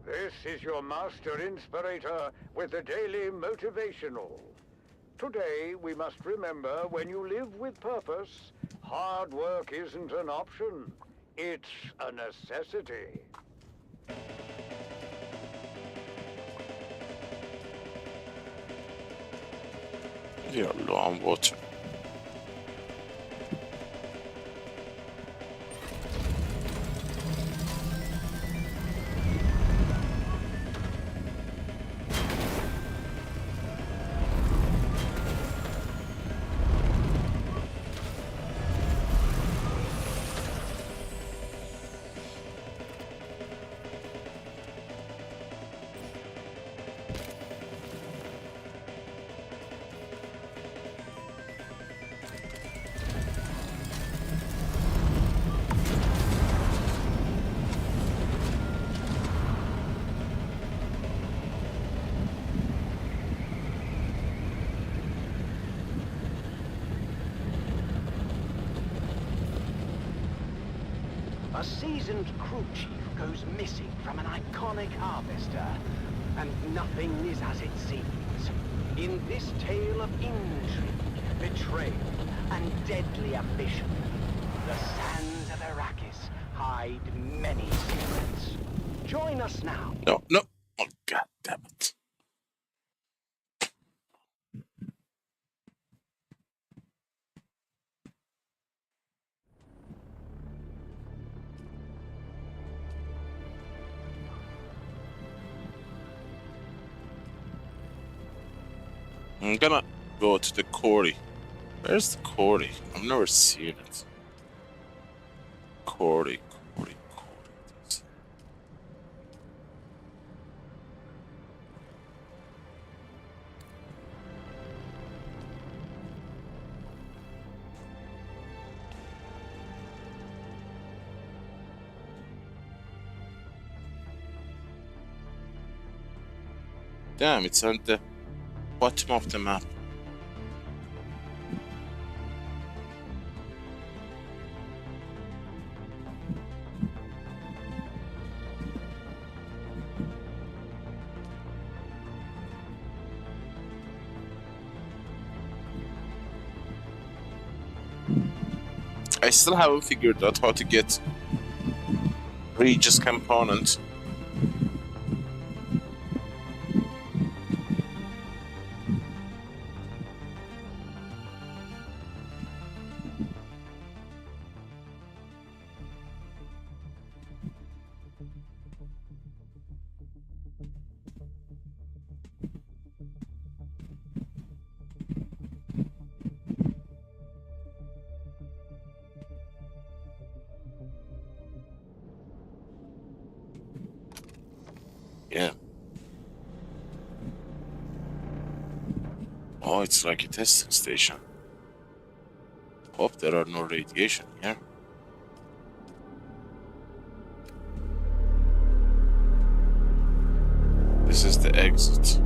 This is your master inspirator with the daily motivational. Today, we must remember when you live with purpose, hard work isn't an option. It's a necessity. We are low on water. A seasoned crew chief goes missing from an iconic harvester, and nothing is as it seems. In this tale of intrigue, betrayal, and deadly ambition, the sands of Arrakis hide many secrets. Join us now. No, no. Oh, god damn it. I'm gonna go to the quarry. Where's the quarry? I've never seen it. Quarry. Damn, it's on the bottom of the map. I still haven't figured out how to get Regis component. Yeah. Oh, it's like a testing station. Hope there are no radiation here. This is the exit.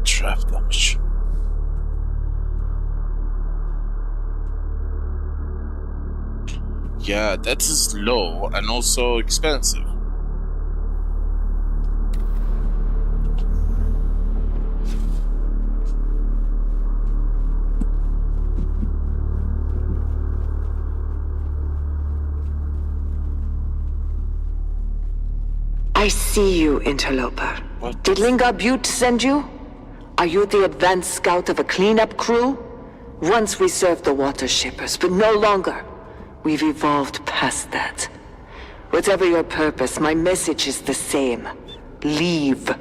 Trap damage. Yeah, that is low and also expensive. I see you, interloper. What? Did Linga Butte send you? Are you the advanced scout of a cleanup crew? Once we served the water shippers, but no longer. We've evolved past that. Whatever your purpose, my message is the same. Leave.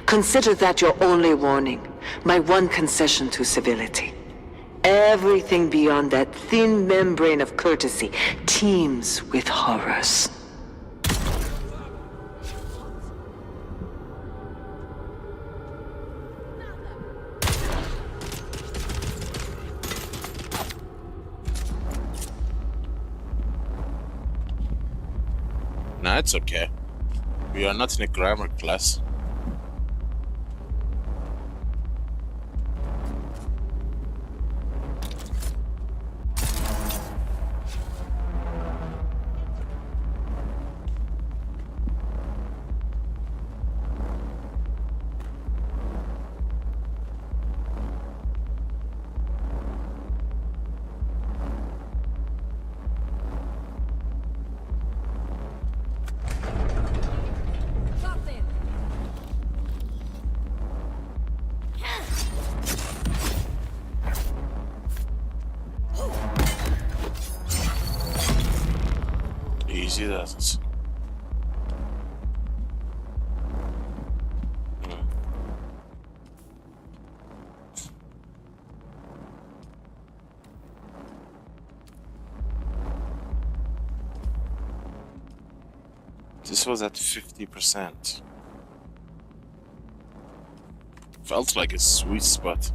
Consider that your only warning, my one concession to civility. Everything beyond that thin membrane of courtesy teems with horrors. Nah, it's okay. We are not in a grammar class. Easy does it. This was at 50%. Felt like a sweet spot.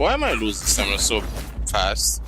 Why am I losing stamina so fast?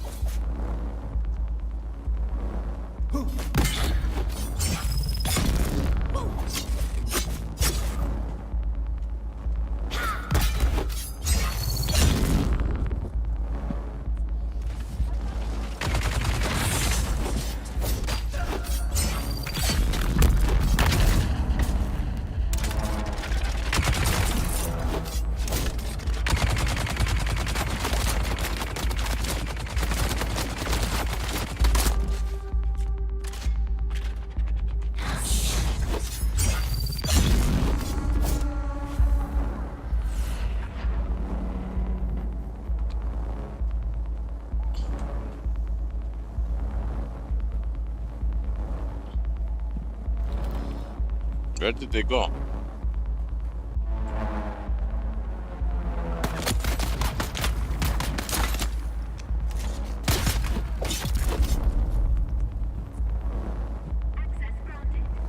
Where did they go?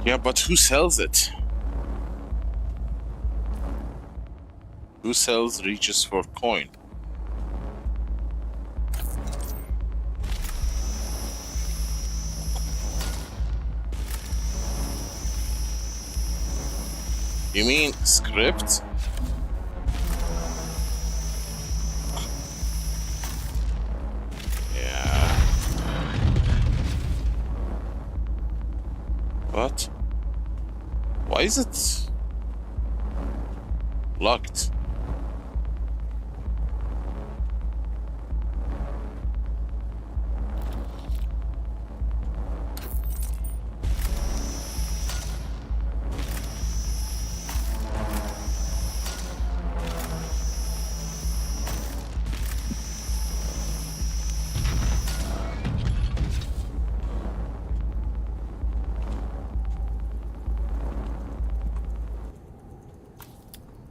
Yeah, but who sells it? Who sells reaches for coin? You mean script? Yeah. What? Why is it locked?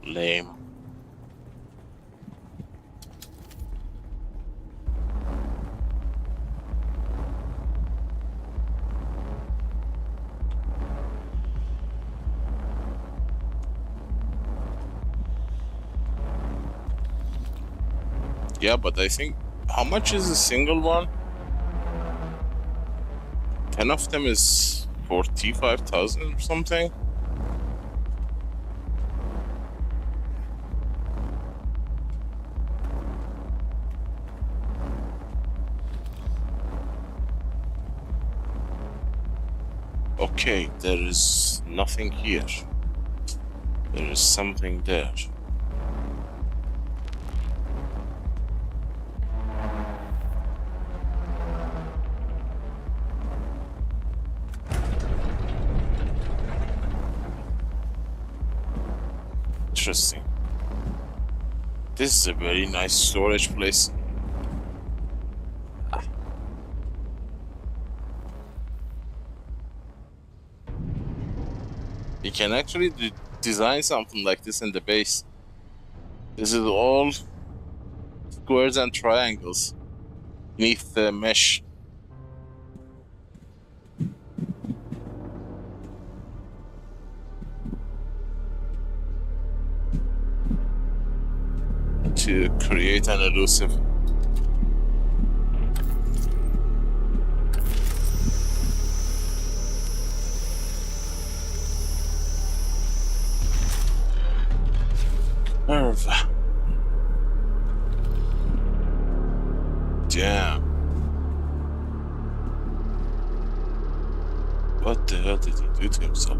Lame. Yeah, but I think, how much is a single one? 10 of them is 45,000 or something. Okay, there is nothing here. There is something there. Interesting. This is a very nice storage place. You can actually design something like this in the base. This is all squares and triangles beneath the mesh. To create an elusive. Curve. Damn. What the hell did he do to himself?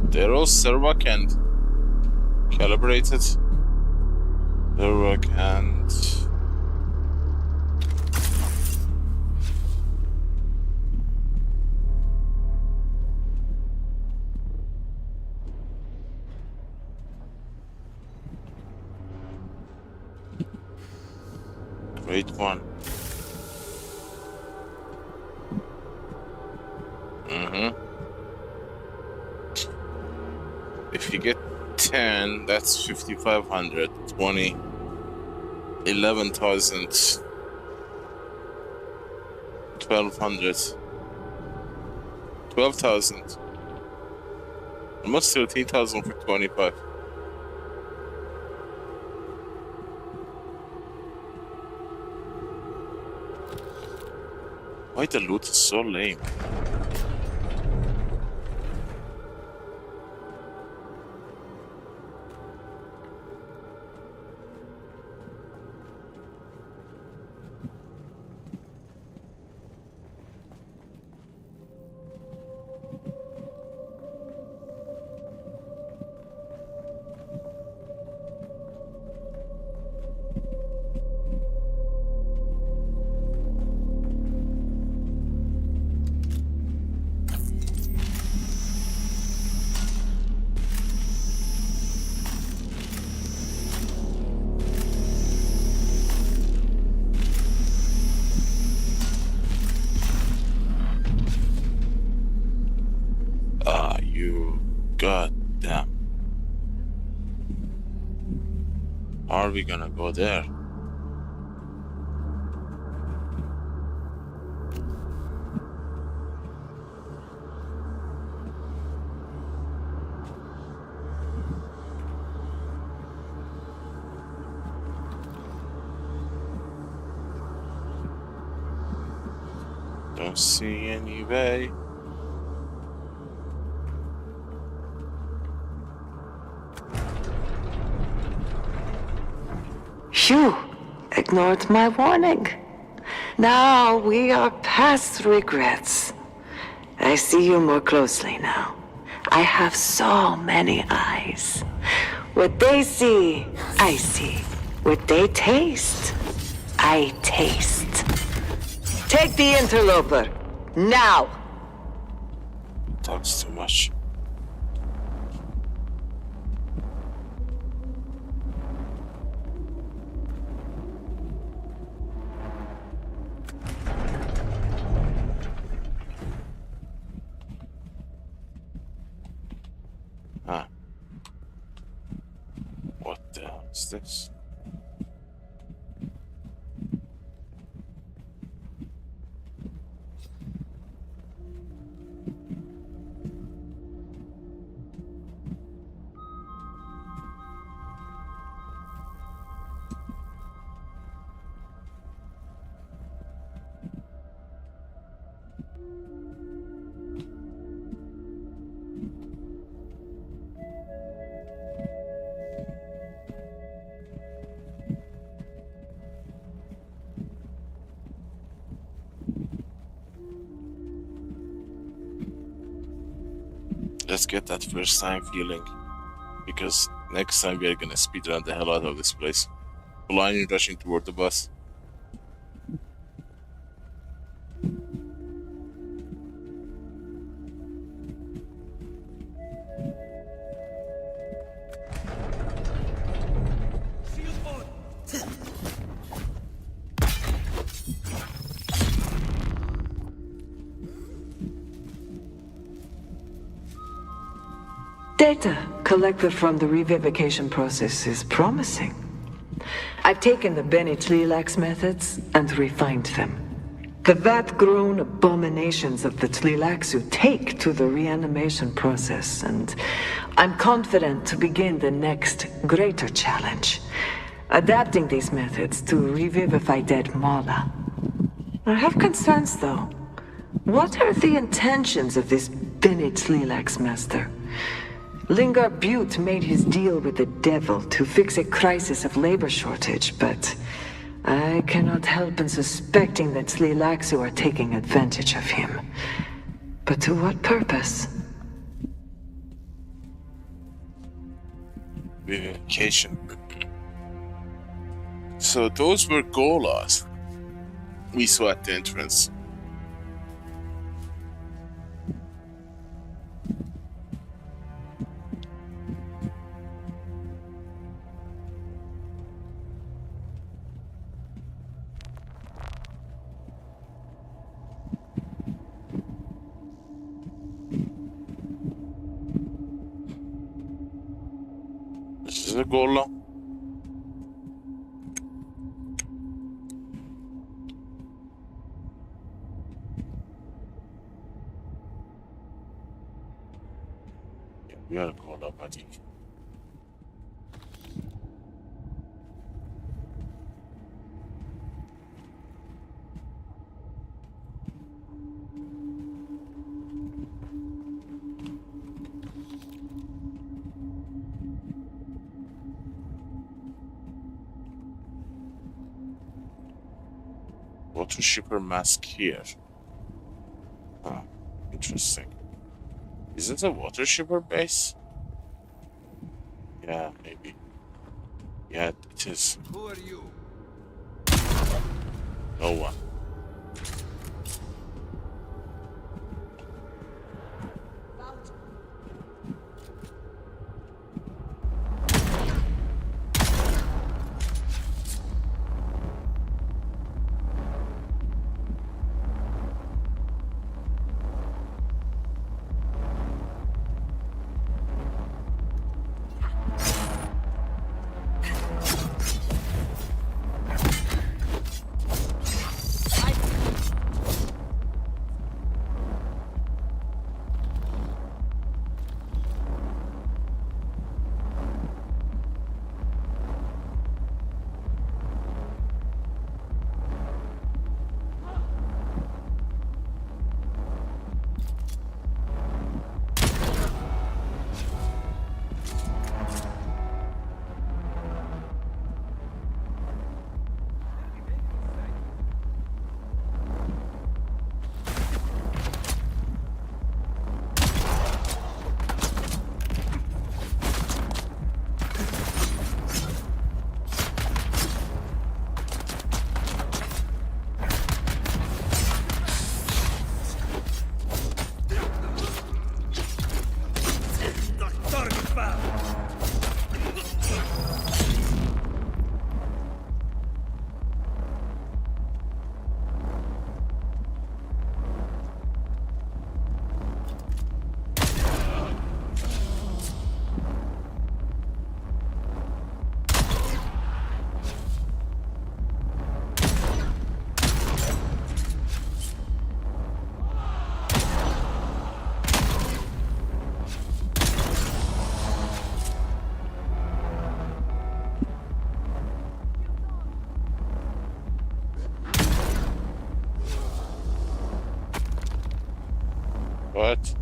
They're all Servac and calibrated. Servac and great one. If you get 10, that's 5,500. 20, 11,000. 1,200. 12,000. Almost 13,000 for 25. Why the loot is so lame? Goddamn. How are we gonna go there? Don't see any way. Phew! Ignored my warning. Now we are past regrets. I see you more closely now. I have so many eyes. What they see, I see. What they taste, I taste. Take the interloper. Now! Talks too much. What the hell is this? Let's get that first time feeling, because next time we are gonna speedrun the hell out of this place. Blindly rushing toward the bus. Data collected from the revivification process is promising. I've taken the Bene-Tleilax methods and refined them. The vat-grown abominations of the Tleilaxu take to the reanimation process, and I'm confident to begin the next greater challenge, adapting these methods to revivify dead Mala. I have concerns, though. What are the intentions of this Bene-Tleilax master? Lingar Butte made his deal with the devil to fix a crisis of labor shortage, but I cannot help in suspecting that Tleilaxu are taking advantage of him. But to what purpose? Vivification. So those were Golas we saw at the entrance. Is it Gola? Yeah, we are Gola, buddy. Water shipper mask here. Huh, interesting. Is it a water shipper base? Yeah, maybe. Yeah, it is. Who are you? No one. What?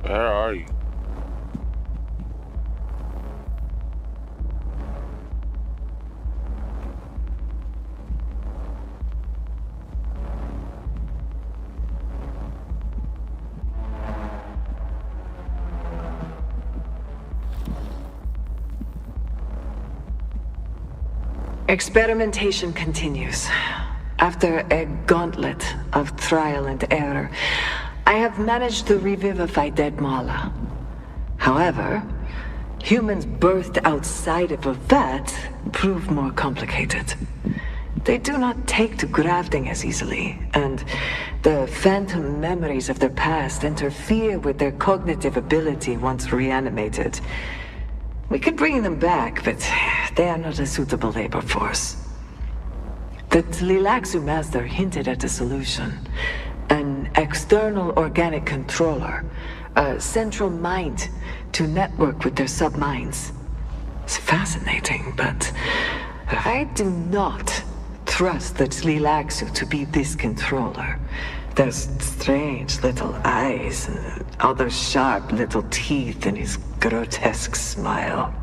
Where are you? Experimentation continues. After a gauntlet of trial and error, I have managed to revivify dead Mala. However, humans birthed outside of a vat prove more complicated. They do not take to grafting as easily, and the phantom memories of their past interfere with their cognitive ability once reanimated. We could bring them back, but they are not a suitable labor force. The Tlilaxu master hinted at a solution. An external organic controller, a central mind to network with their subminds. It's fascinating, but I do not trust the Tlilaxu to be this controller. Those strange little eyes and all those sharp little teeth and his grotesque smile.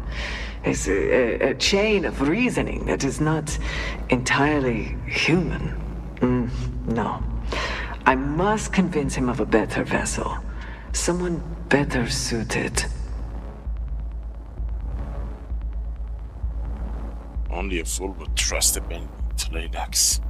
It's a chain of reasoning that is not entirely human. No. I must convince him of a better vessel. Someone better suited. Only a fool would trust a Ben Tlilax.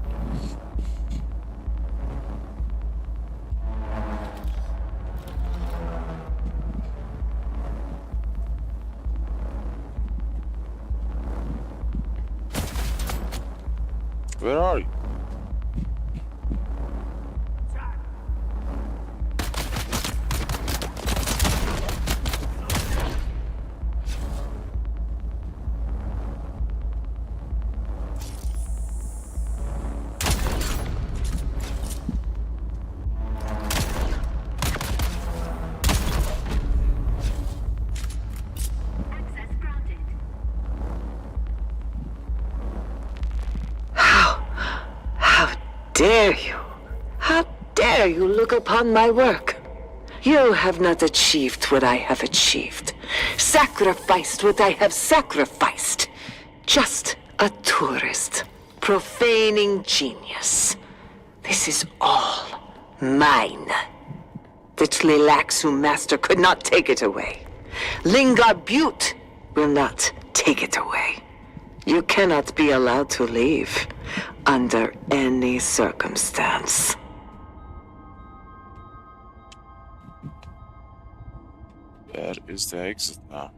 Where are you? Dare you? How dare you look upon my work? You have not achieved what I have achieved, sacrificed what I have sacrificed. Just a tourist, profaning genius. This is all mine. The Tlilaxu master could not take it away. Lingar Butte will not take it away. You cannot be allowed to leave under any circumstance. Where is the exit now?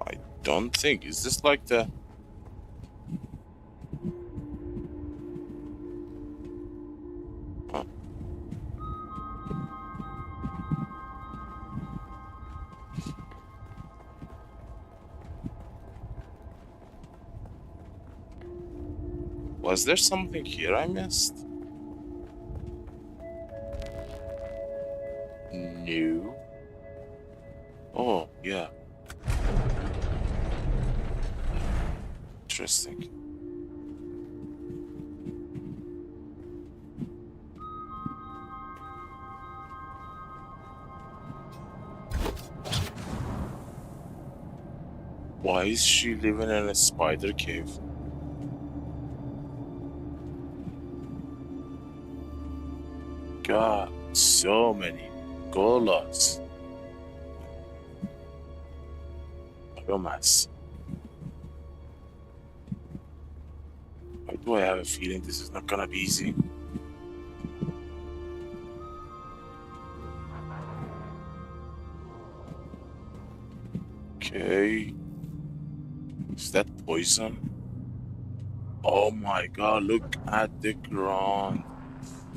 I don't think. Is this like the... Was there something here I missed? No. Oh, yeah. Interesting. Why is she living in a spider cave? God, so many golas. Real mess. Why do I have a feeling this is not gonna be easy? Okay. Is that poison? Oh my god, look at the ground.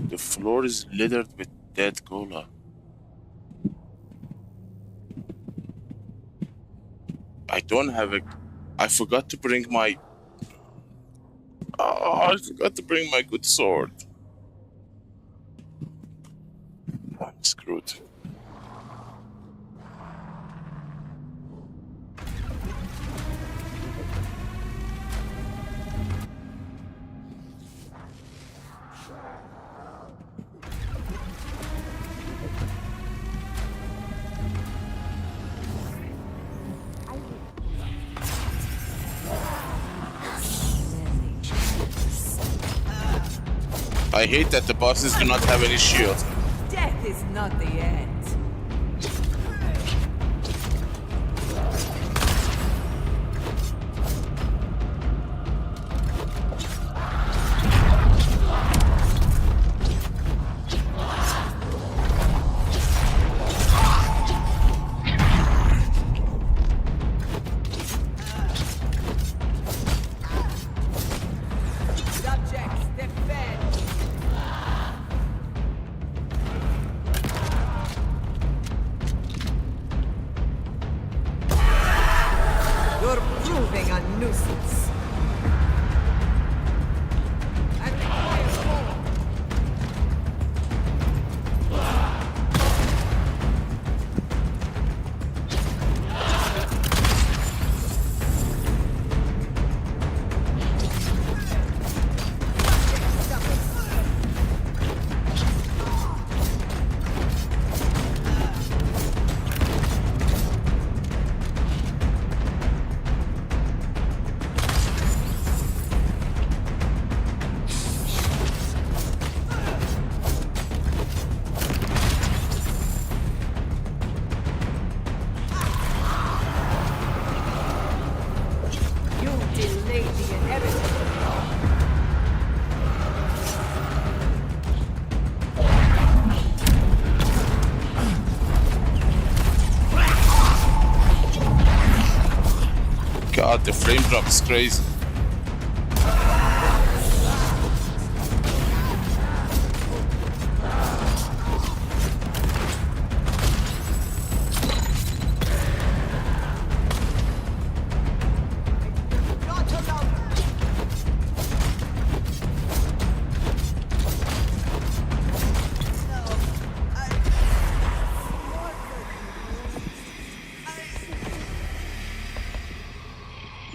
The floor is littered with dead gola. I don't have a... I forgot to bring my... Oh, I forgot to bring my good sword. I'm screwed. I hate that the bosses do not have any shield. Death is not the end. a nuisance. I require more. God, the frame drop is crazy.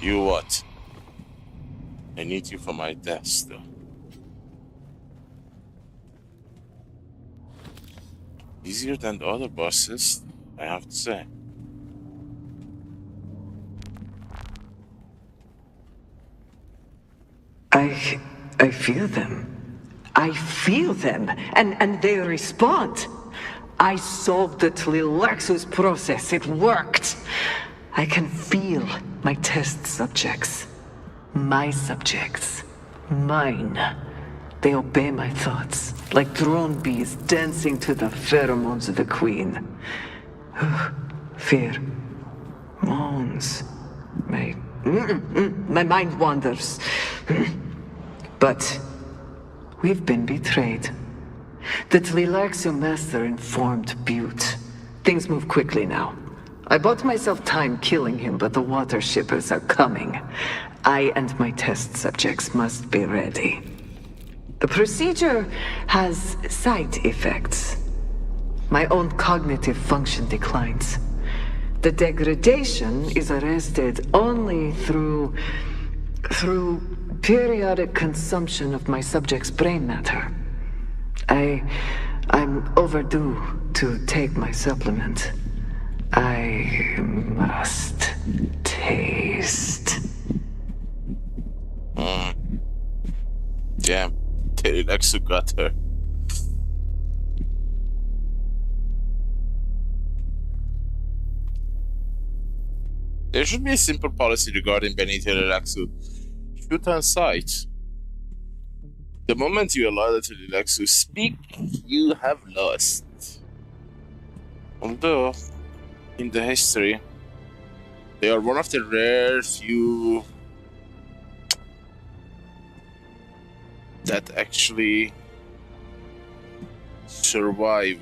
You what? I need you for my desk, though. Easier than the other bosses, I have to say. I feel them. I feel them, and they respond. I solved the Tlilaxus process. It worked. I can feel my test subjects. My subjects. Mine. They obey my thoughts, like drone bees dancing to the pheromones of the queen. Fear. Moans. My mind wanders. But we've been betrayed. The Tlilaxu master informed Butte. Things move quickly now. I bought myself time killing him, but the water shippers are coming. I and my test subjects must be ready. The procedure has side effects. My own cognitive function declines. The degradation is arrested only through periodic consumption of my subject's brain matter. I'm overdue to take my supplement. I must taste. Damn, Tlilaxu got her. There should be a simple policy regarding Benny Tlilaxu. Shoot on sight. The moment you allow the Tlilaxu speak, you have lost. Although, in the history, they are one of the rare few that actually survive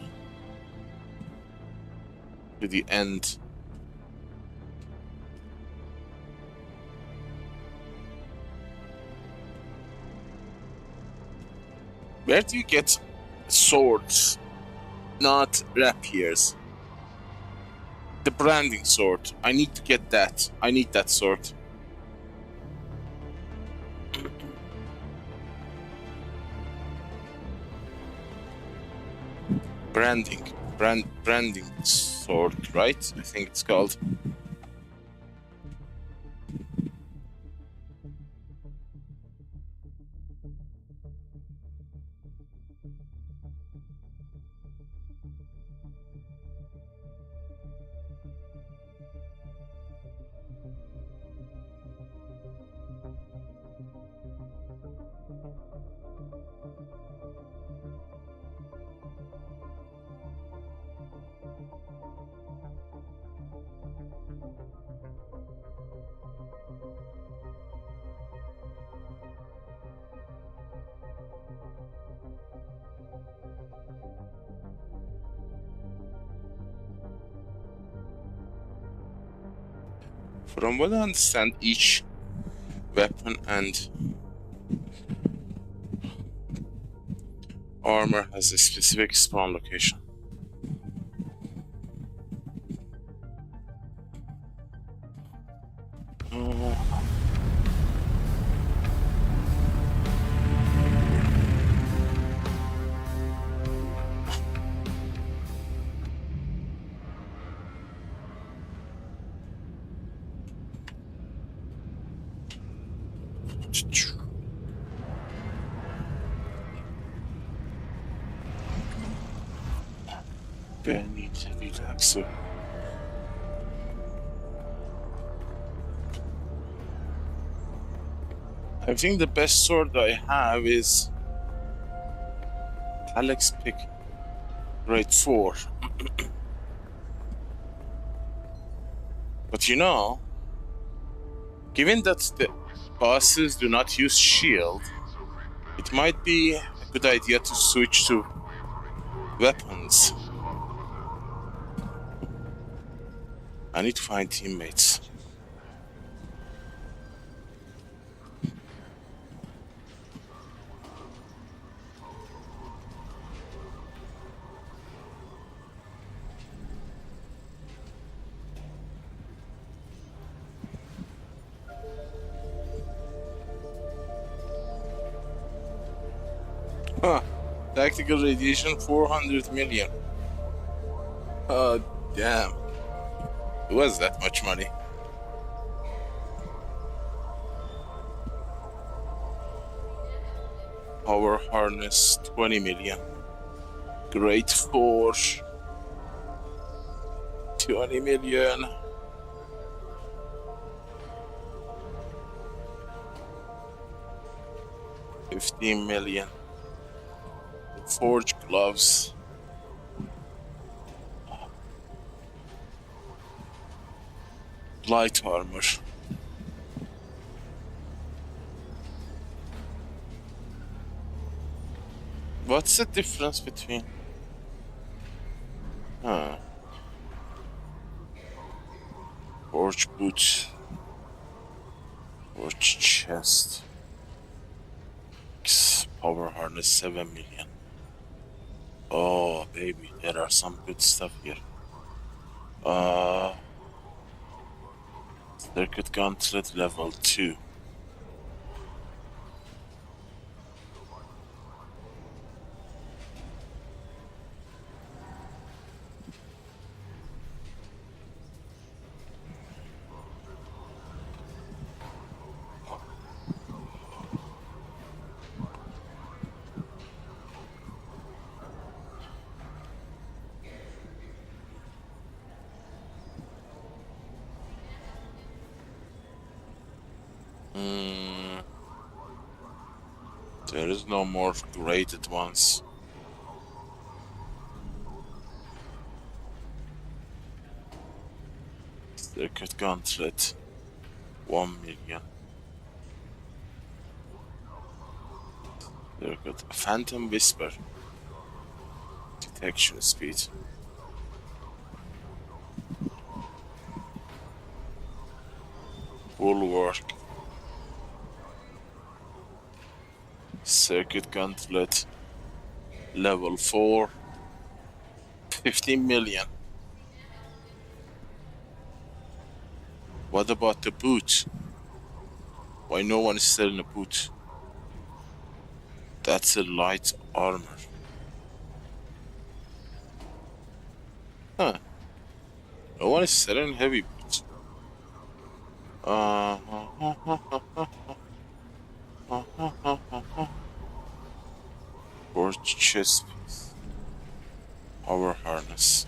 to the end. Where do you get swords, not rapiers? The branding sword. I need to get that. I need that sword. Branding sword, right? I think it's called. From what I understand, each weapon and armor has a specific spawn location. Benny relaxer. I think the best sword I have is Alex pick grade 4. But you know, given that the bosses do not use shield, it might be a good idea to switch to weapons. I need to find teammates. Huh. Tactical radiation 400 million. Oh, damn. It was that much money. Power harness 20 million. Grade 4 20 million. $15 million. Forge gloves. Light armor. What's the difference between? Forge boot. Forge chest. Power harness 7 million. Oh baby, there are some good stuff here. Circuit gauntlet level 2. There is no more graded ones. Circuit gauntlet 1 million. Circuit phantom whisper. Detection speed. Bulwark. Circuit gauntlet level 4. 15 million. What about the boot? Why no one is selling a boot? That's a light armor. Huh. No one is selling heavy boots. Forge chest piece. Power harness.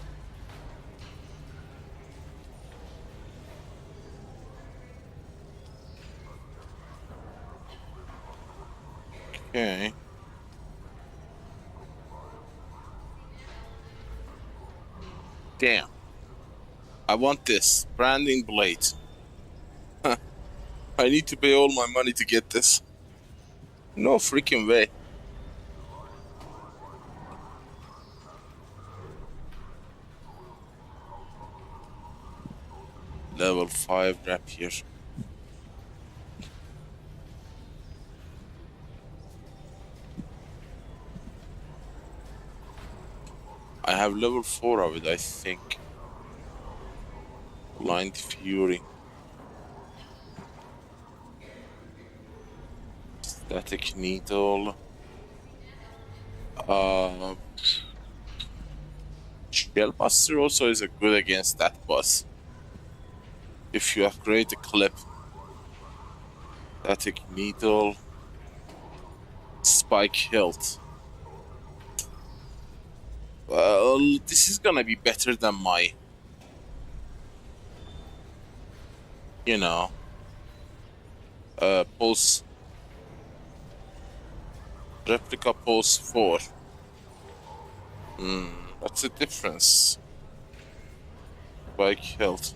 Okay. Damn. I want this. Branding blade. Huh. I need to pay all my money to get this. No freaking way. Level 5 rapier. I have level 4 of it, I think. Blind Fury. Static Needle. Shellbuster also is a good against that boss. If you upgrade the clip. Static Needle. Spike Hilt. Well, this is gonna be better than my... You know... Pulse... Replica Pulse 4. What's the difference? Spike Hilt.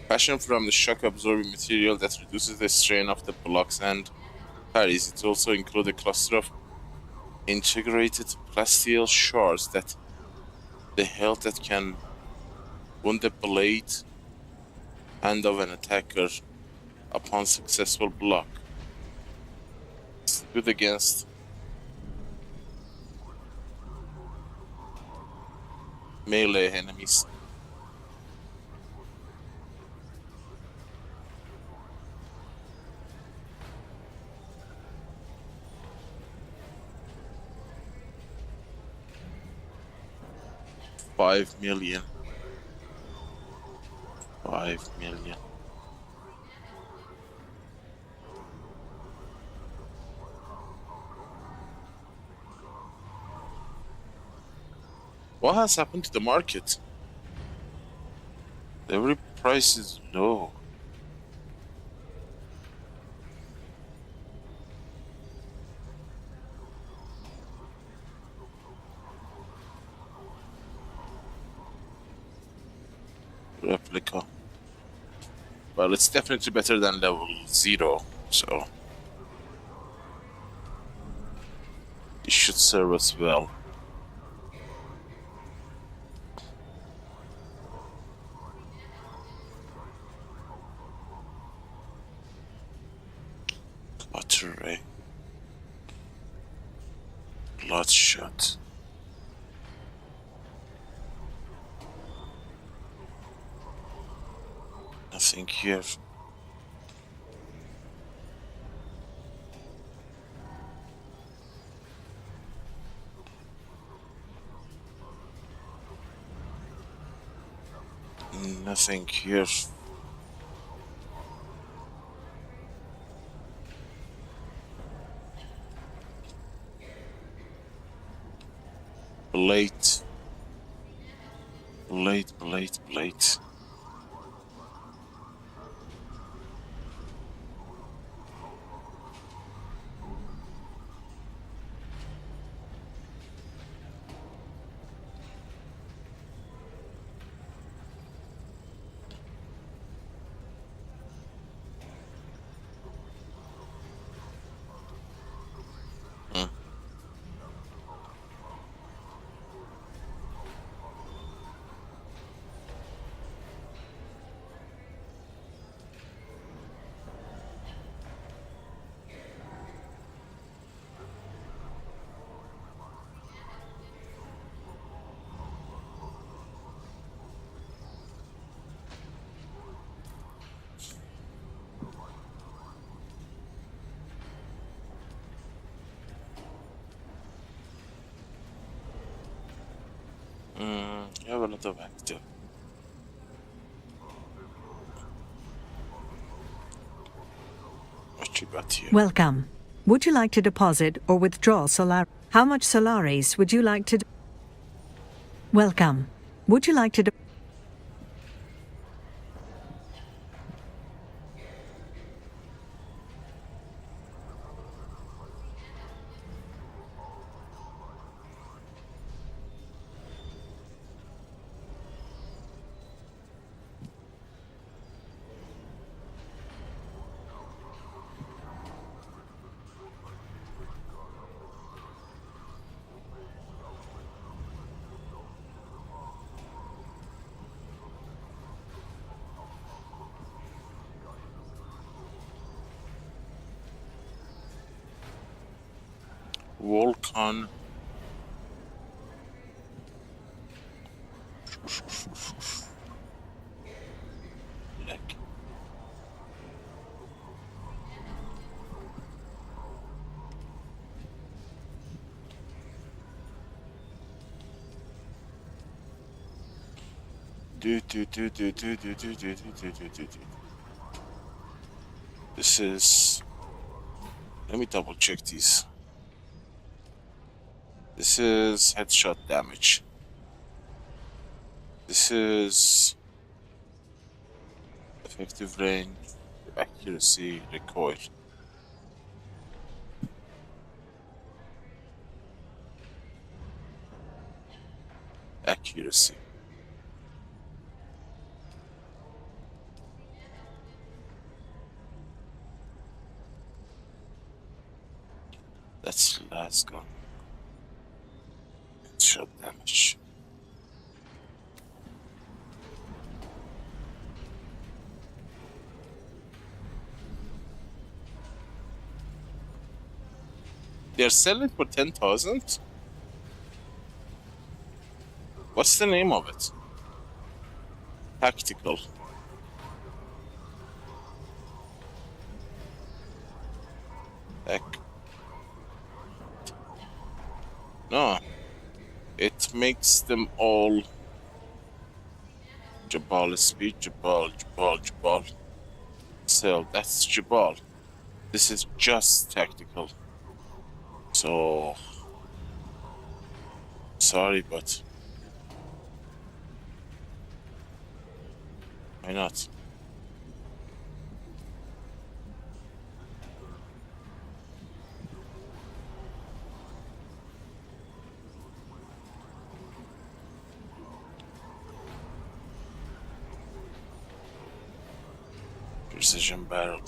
Fashioned from the shock-absorbing material that reduces the strain of the blocks and parries. It also includes a cluster of integrated plasteel shards that the hilt that can wound the blade hand of an attacker upon successful block. It's good against melee enemies. $5 million. 5 million. What has happened to the market? Every price is low. Replica. Well, it's definitely better than level 0, so it should serve us well. Cluttery. Bloodshot. Nothing here. Nothing here. Blade. Blade. You have a lot of active. What you got here? Welcome. Would you like to deposit or withdraw Solar? How much Solaris would you like to? Welcome. Would you like to? Volcan. This is... Let me double check these. This is headshot damage. This is effective range, accuracy, recoil. Accuracy. That's the last gun. Headshot damage. They're selling for 10,000? What's the name of it? Tactical. Heck. No. It makes them all Jabal speed, Jabal. So that's Jabal. This is just tactical. So sorry, but why not? Precision barrel.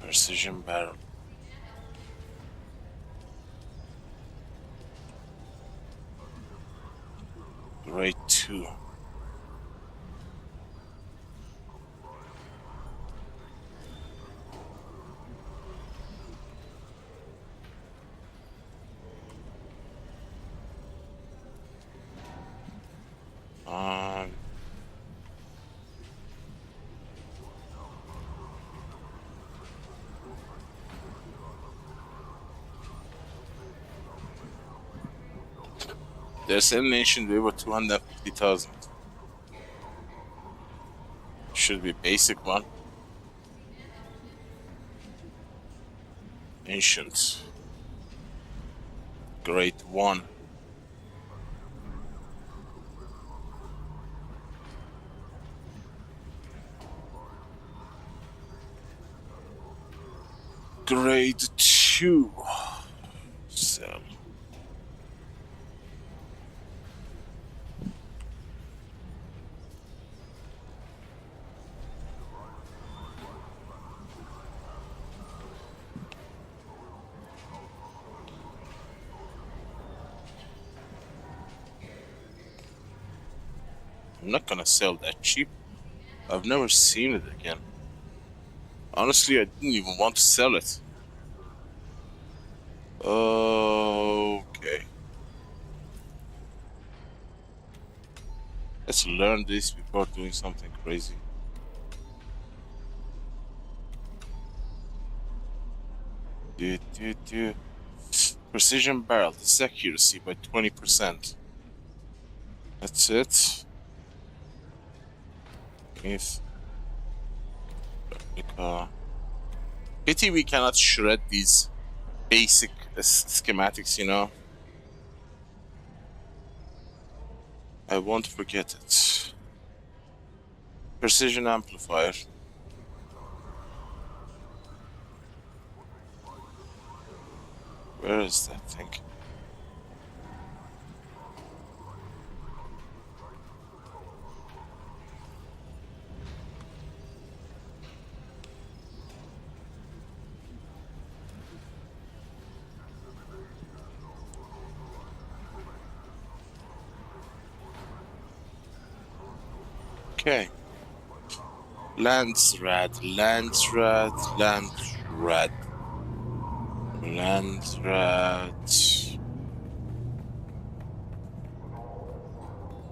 Precision barrel. Grade 2. The Assimilation we were 250,000. Should be basic one. Ancient. Grade 1. Grade 2. Sell. I'm not gonna sell that cheap. I've never seen it again. Honestly, I didn't even want to sell it. Okay. Let's learn this before doing something crazy. Precision barrel, this accuracy by 20%. That's it. If pity we cannot shred these basic schematics, you know. I won't forget it. Precision amplifier. Where is that thing? Okay. Landsrad.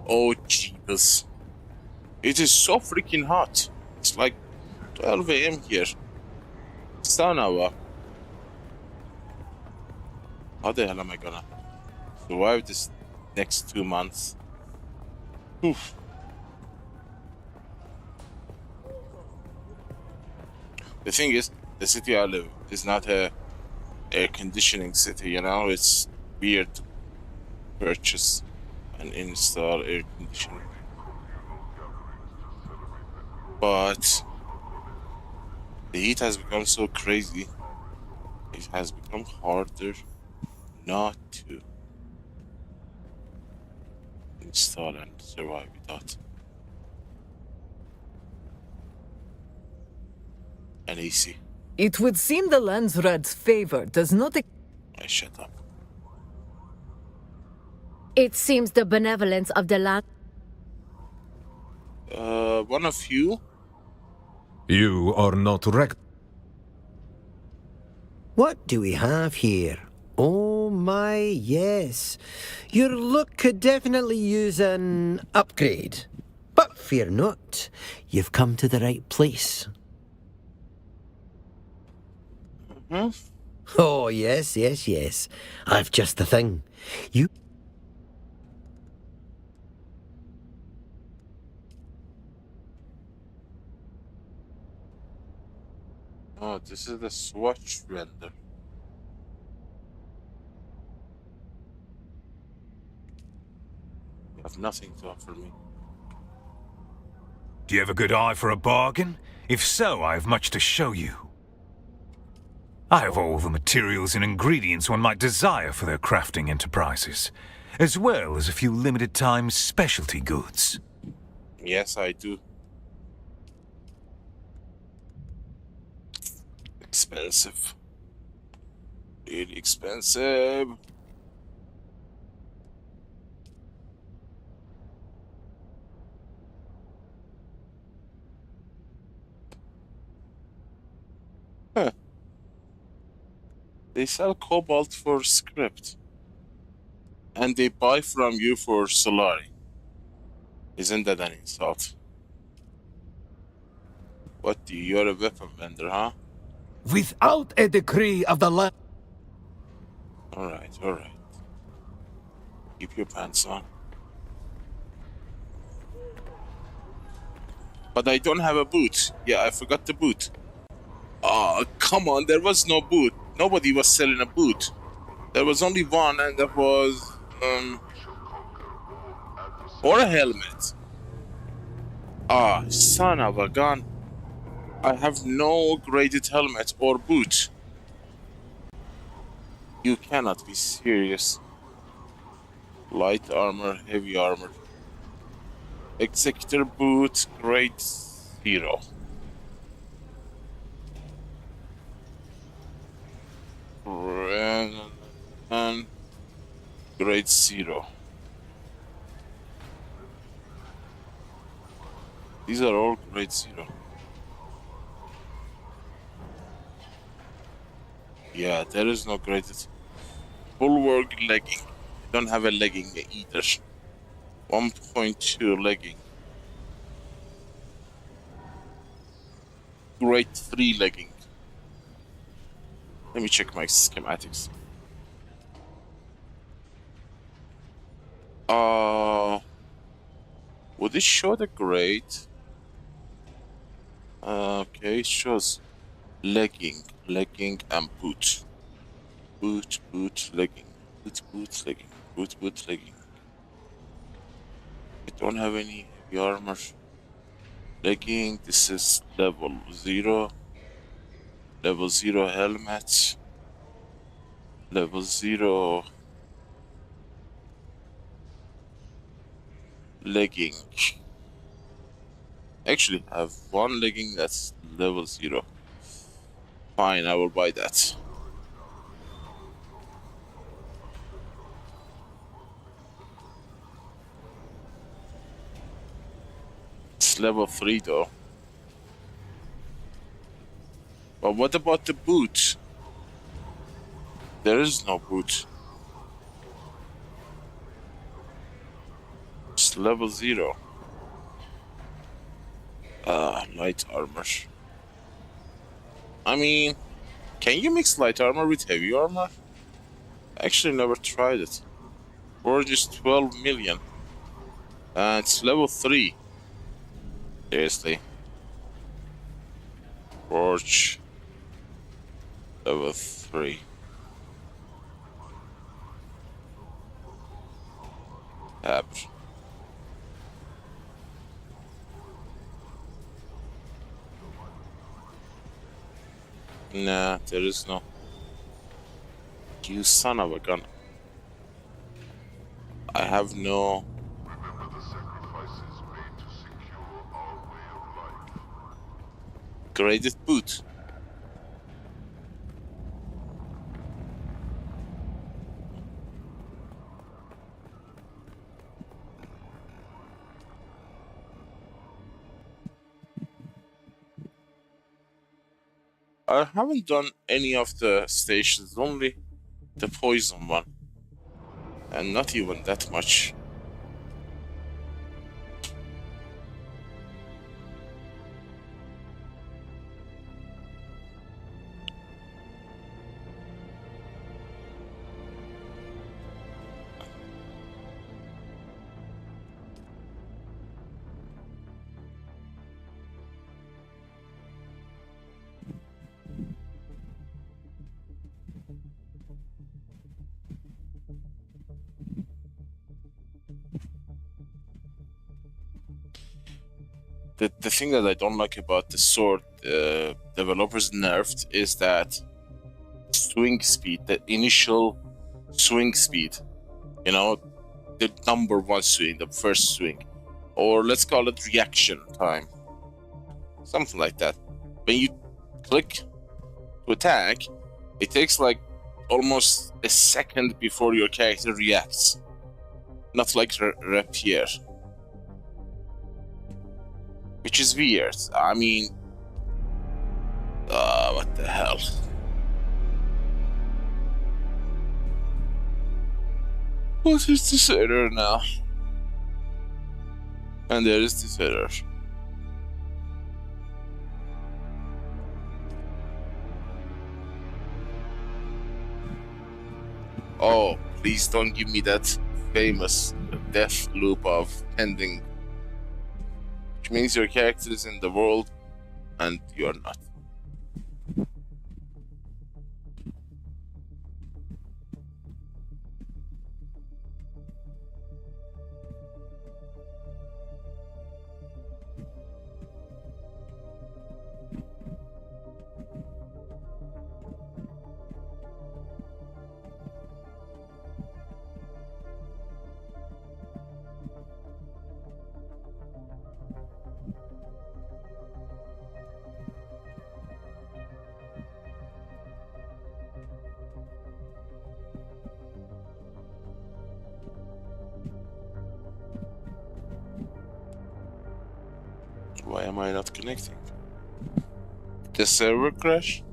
Oh, jeepers. It is so freaking hot. It's like 12 AM here. Son of a... How the hell am I gonna survive this next 2 months? Oof. The thing is, the city I live is not a air conditioning city, you know? It's weird to purchase and install air conditioning. But the heat has become so crazy, it has become harder not to install and survive without an AC. It would seem the Landsrad's favor does not... I shut up. It seems the benevolence of the land... One of you? You are not wrecked. What do we have here? Oh my, yes. Your look could definitely use an upgrade. But fear not, you've come to the right place. Oh, yes, yes, yes. I've just the thing. You... Oh, this is the swatch vendor. You have nothing to offer me. Do you have a good eye for a bargain? If so, I have much to show you. I have all the materials and ingredients one might desire for their crafting enterprises, as well as a few limited-time specialty goods. Yes, I do. Expensive. Really expensive. Huh. They sell cobalt for script. And they buy from you for Solari. Isn't that an insult? What do you? You're a weapon vendor, huh? Without a decree of the land. Alright, alright. Keep your pants on. But I don't have a boot. Yeah, I forgot the boot. Oh, come on, there was no boot. Nobody was selling a boot. There was only one, and that was, or a helmet. Ah, son of a gun. I have no graded helmet or boot. You cannot be serious. Light armor, heavy armor. Executor boot, grade 0. And grade 0. These are all grade 0. Yeah, there is no graded. Bulwark legging. I don't have a legging either. 1.2 legging. Grade 3 legging. Let me check my schematics. Would it show the grade? Okay, it shows legging, and boot. Boot, legging. Boot, legging. Boot, legging. I don't have any heavy armor. Legging, this is level 0. Level 0 helmet. Level 0 legging. Actually, I have one legging that's level 0. Fine, I will buy that. It's level 3 though. But what about the boot? There is no boot. It's level 0. Light armor. I mean, can you mix light armor with heavy armor? Actually never tried it. Forge is 12 million. And it's level 3. Seriously. Forge. Level 3. Tab. Nah, there is no. You son of a gun. I have no. Graded boot. I haven't done any of the stations, only the poison one. And not even that much. The thing that I don't like about the sword developers nerfed is that swing speed, the initial swing speed, you know, the number 1 swing, the first swing, or let's call it reaction time, something like that. When you click to attack, it takes like almost a second before your character reacts, not like rapier. Which is weird. I mean, what the hell? What is this error now? And there is this error. Oh, please don't give me that famous death loop of pending. Which means your character is in the world and you're not. Why am I not connecting? The server crash?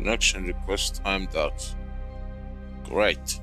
Connection request timed out. Great.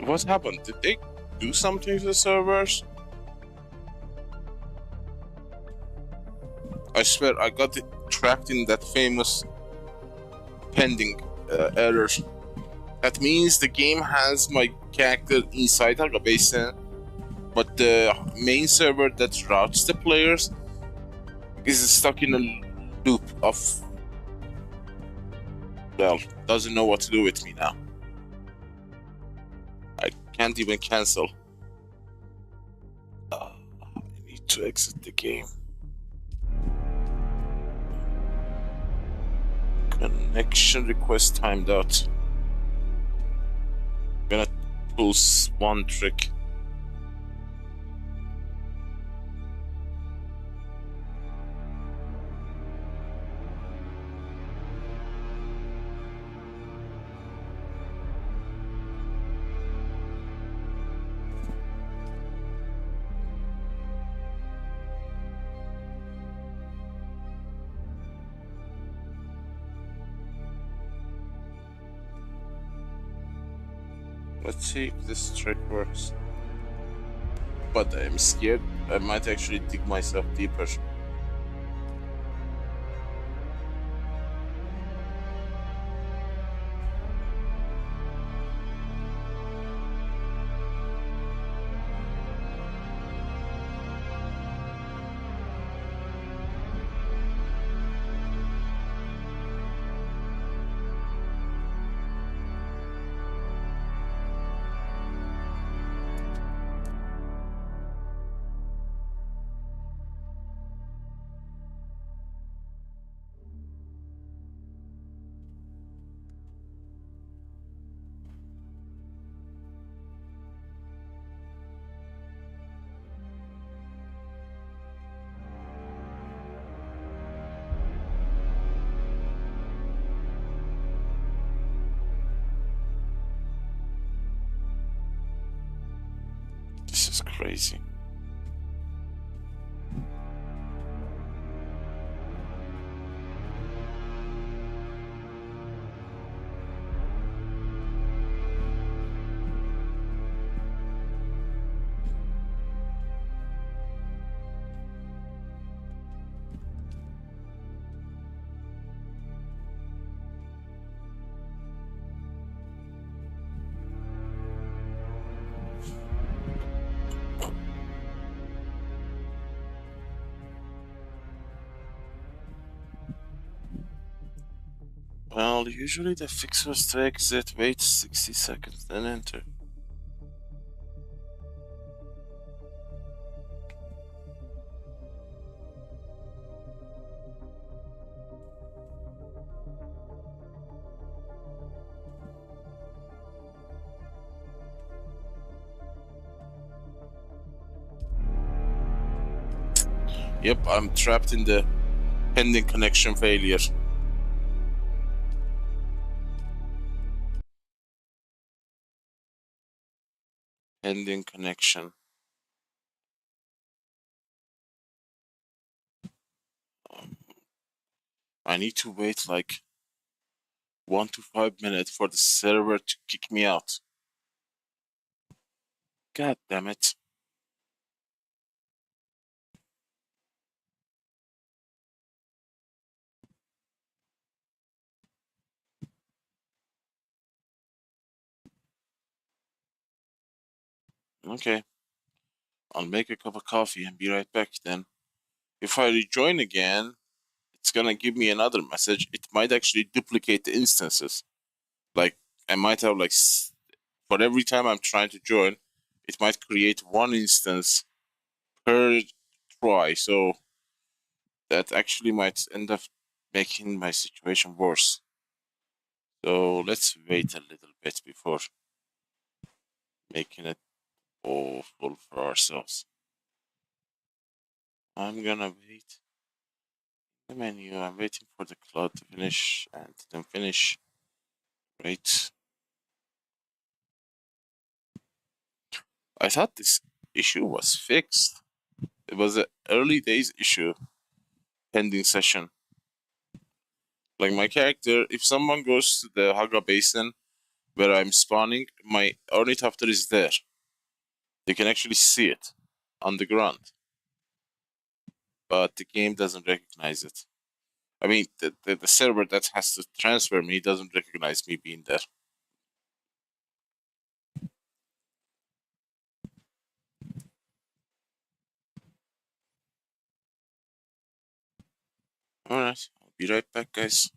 What happened? Did they do something to the servers? I swear I got it trapped in that famous pending error. That means the game has my character inside a basin, but the main server that routes the players is stuck in a loop of, well, doesn't know what to do with me now. I can't even cancel. I need to exit the game. Connection request timed out. I'm gonna pull one trick. Let's see if this trick works. But I'm scared I might actually dig myself deeper. This is crazy. Well, usually the fix was to exit, wait 60 seconds, then enter. Yep, I'm trapped in the pending connection failure. Pending connection. I need to wait like 1 to 5 minutes for the server to kick me out. God damn it. Okay. I'll make a cup of coffee and be right back then. If I rejoin again, it's gonna give me another message. It might actually duplicate the instances. Like, I might have like, for every time I'm trying to join, it might create one instance per try. So that actually might end up making my situation worse. So let's wait a little bit before making it awful for ourselves. I'm gonna wait. The menu, I'm waiting for the cloud to finish, and then finish. Right. I thought this issue was fixed. It was an early days issue, pending session. Like my character, if someone goes to the Haga Basin where I'm spawning, my ornithopter is there. They can actually see it on the ground. But the game doesn't recognize it. I mean, the server that has to transfer me doesn't recognize me being there. Alright, I'll be right back, guys.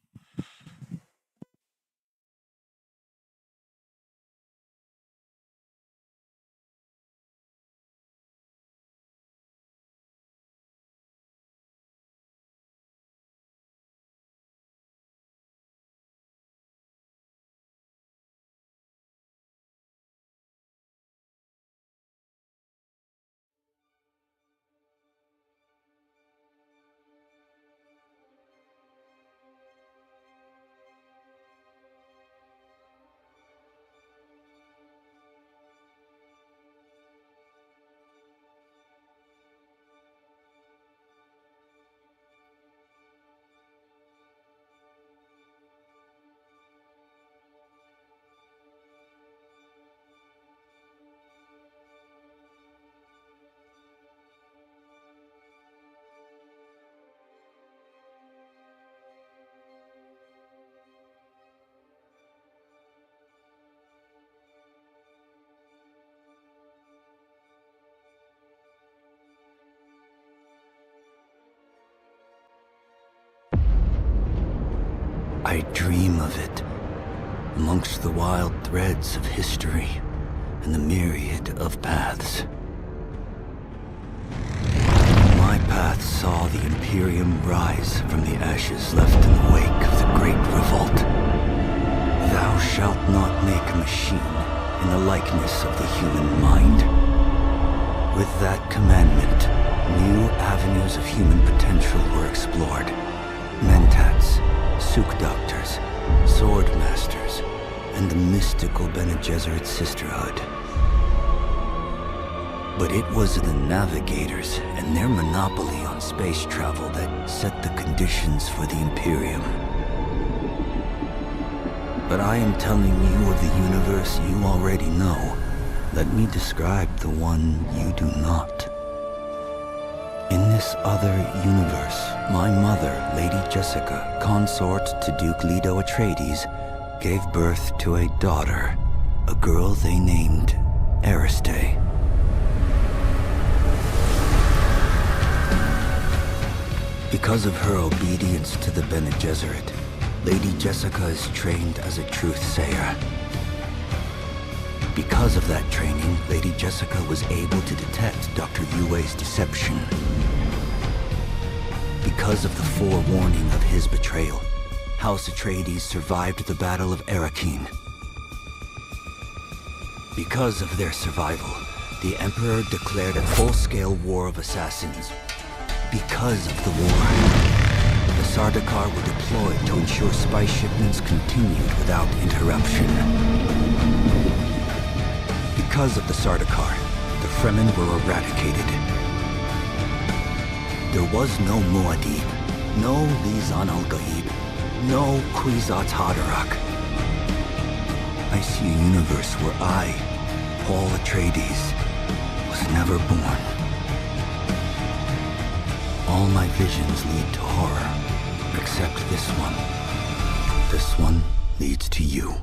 I dream of it, amongst the wild threads of history and the myriad of paths. My path saw the Imperium rise from the ashes left in the wake of the Great Revolt. Thou shalt not make a machine in the likeness of the human mind. With that commandment, new avenues of human potential were explored. Mentats, Suk Doctors, Sword Masters, and the mystical Bene Gesserit Sisterhood. But it was the Navigators and their monopoly on space travel that set the conditions for the Imperium. But I am telling you of the universe you already know. Let me describe the one you do not. In this other universe, my mother, Lady Jessica, consort to Duke Leto Atreides, gave birth to a daughter, a girl they named Ariste. Because of her obedience to the Bene Gesserit, Lady Jessica is trained as a truth-sayer. Because of that training, Lady Jessica was able to detect Dr. Yue's deception. Because of the forewarning of his betrayal, House Atreides survived the Battle of Arrakeen. Because of their survival, the Emperor declared a full-scale war of assassins. Because of the war, the Sardaukar were deployed to ensure spice shipments continued without interruption. Because of the Sardaukar, the Fremen were eradicated. There was no Muad'Dib, no Lizan al-Gaib, no Kwisatz Haderach. I see a universe where I, Paul Atreides, was never born. All my visions lead to horror, except this one. This one leads to you.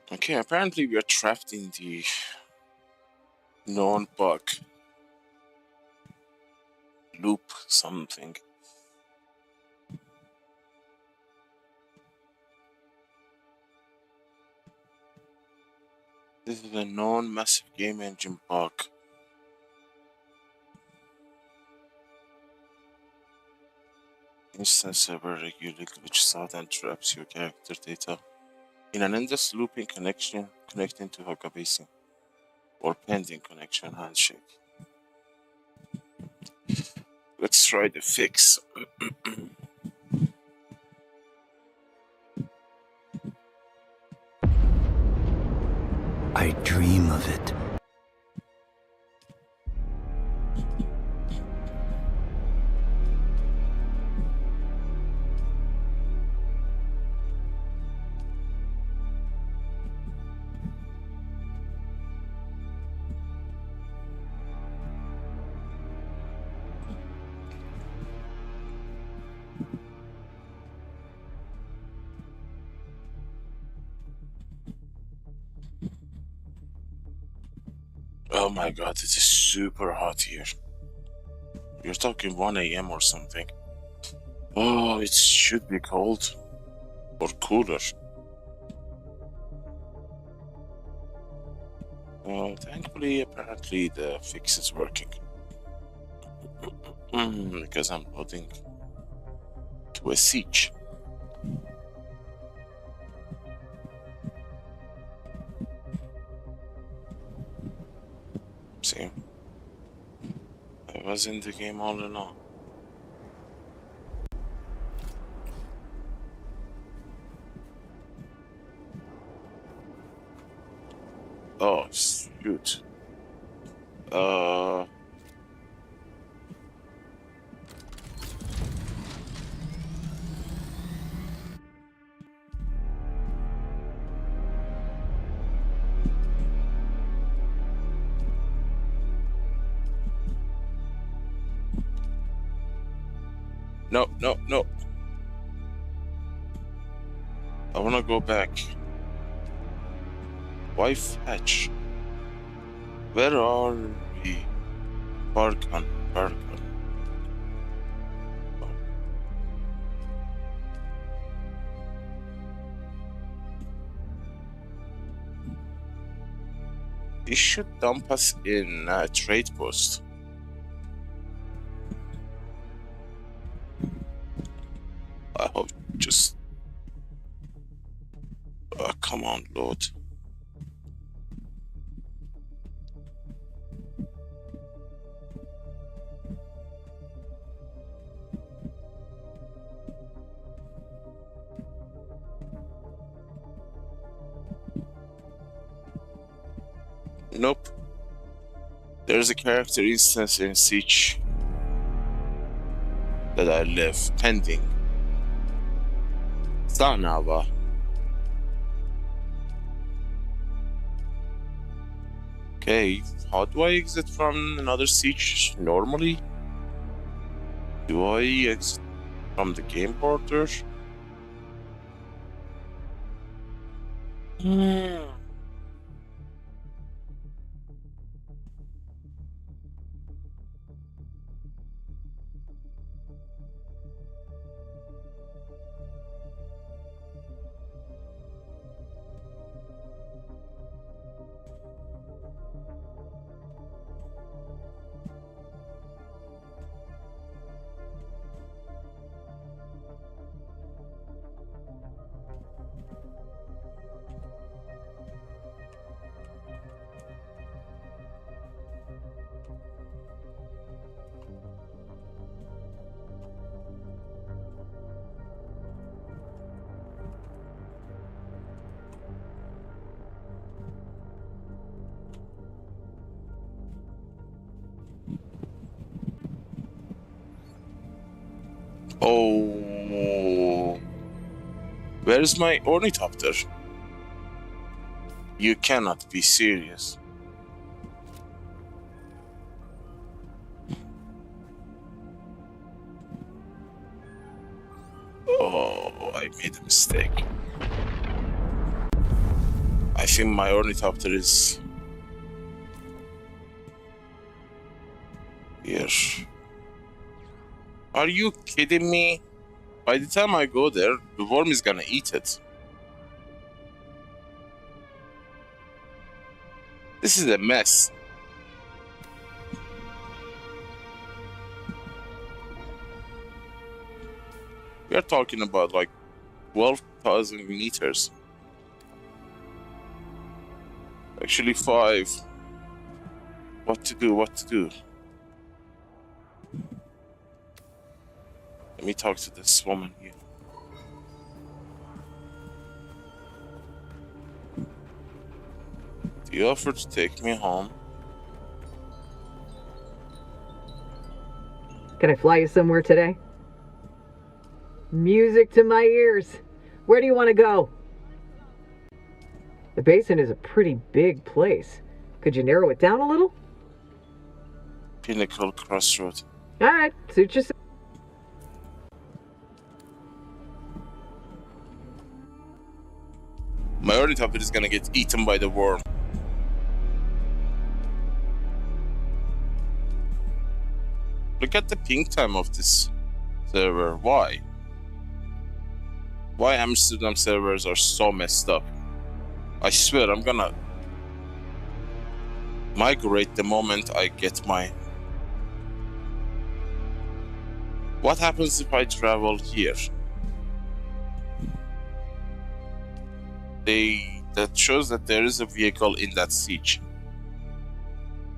Okay, apparently we are trapped in the known bug loop something. This is a known massive game engine bug. Instance server regularly glitches out and traps your character data in an endless looping connection connecting to Huckabee or pending connection handshake. Let's try the fix. I dream of it. Oh my god, it is super hot here. You're talking 1 AM or something. Oh, it should be cold. Or cooler. Thankfully, apparently the fix is working. Because I'm loading to a siege. See? I was in the game all along. Oh, shoot. No. I wanna go back. Why fetch? Where are we? Barkan. It should dump us in a trade post. I hope just... come on, Lord. Nope. There's a character instance in Siege that I left pending. Sanava. Okay, how do I exit from another Siege normally? Do I exit from the game border? Oh, where's my ornithopter? You cannot be serious. Oh, I made a mistake. I think my ornithopter is here. Are you kidding me? By the time I go there, the worm is gonna eat it. This is a mess. We are talking about like 12,000 meters. Actually 5. What to do, what to do? Let me talk to this woman here. Do you offer to take me home? Can I fly you somewhere today? Music to my ears. Where do you want to go? The basin is a pretty big place. Could you narrow it down a little? Pinnacle Crossroad. Alright, suit yourself. My ornithopter is gonna get eaten by the worm. Look at the ping time of this server. Why? Why Amsterdam servers are so messed up? I swear I'm gonna migrate the moment I get my... What happens if I travel here? That shows that there is a vehicle in that siege.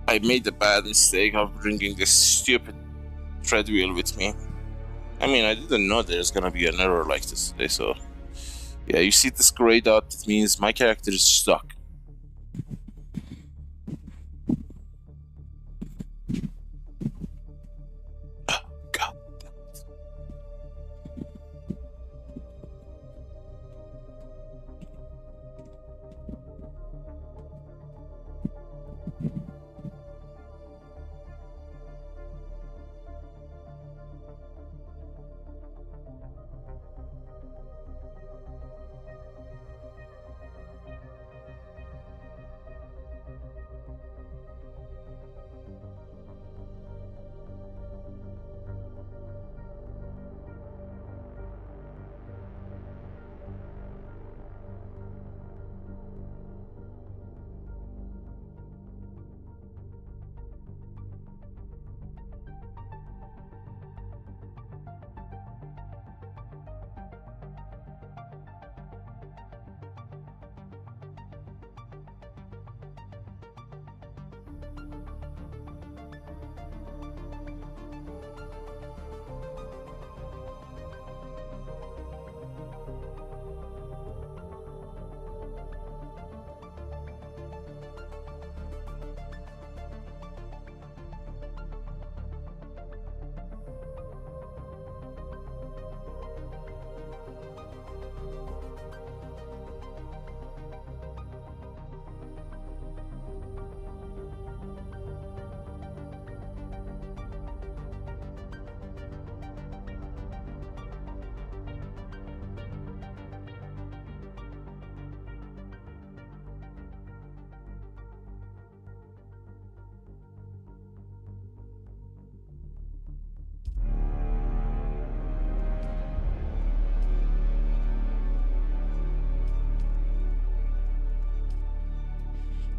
I made the bad mistake of bringing this stupid treadwheel with me. I mean, I didn't know there's gonna be an error like this today, so... Yeah, you see this gray dot, it means my character is stuck.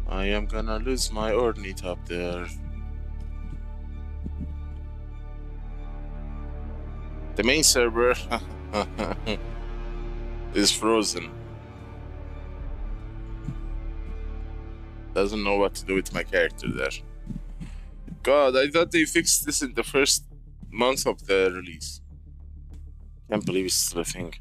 I am gonna lose my ornithopter. The main server is frozen. Doesn't know what to do with my character there. God, I thought they fixed this in the first month of the release. Can't believe it's still a thing.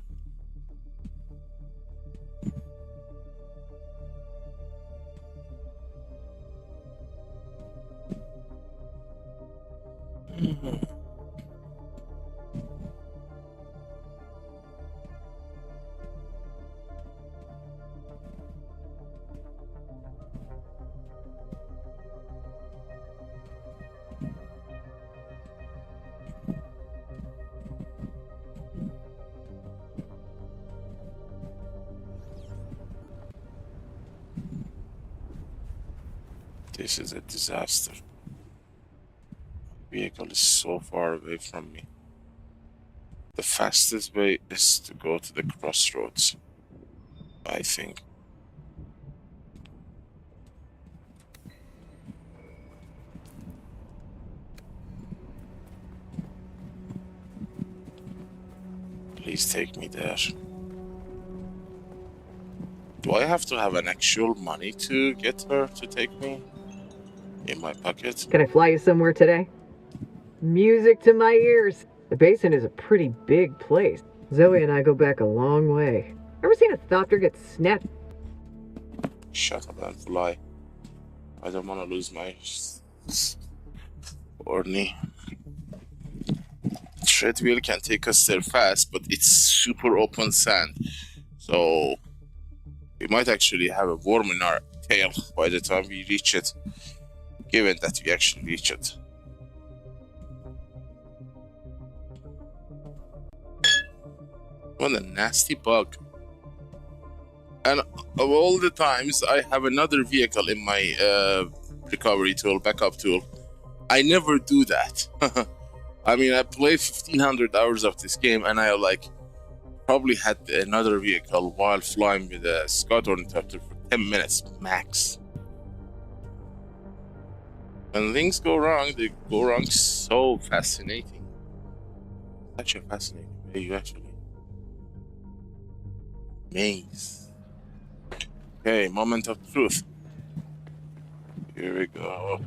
This is a disaster. Vehicle is so far away from me. The fastest way is to go to the crossroads, I think. Please take me there. Do I have to have an actual money to get her to take me? In my pocket? Can I fly you somewhere today? Music to my ears. The basin is a pretty big place. Zoe and I go back a long way. Ever seen a thopter get snapped? Shut up and fly. I don't want to lose my Orny. Treadwheel can take us there fast, but it's super open sand. So we might actually have a worm in our tail by the time we reach it. Given that we actually reach it. What a nasty bug. And of all the times I have another vehicle in my recovery tool, backup tool, I never do that. I mean, I played 1500 hours of this game and I probably had another vehicle while flying with a Scout Ornithopter for 10 minutes max. When things go wrong, they go wrong so fascinating. Such a fascinating way, you actually. Maze. Okay, moment of truth. Here we go.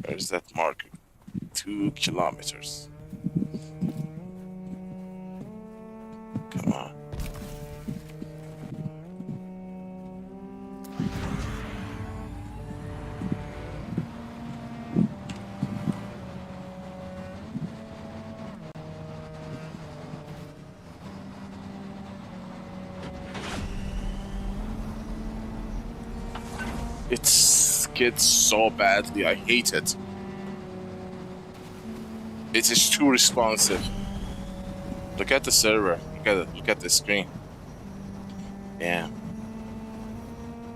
Where's that marker? 2 kilometers. Come on. It skids so badly, I hate it. It is too responsive. Look at the server, look at the screen. Yeah.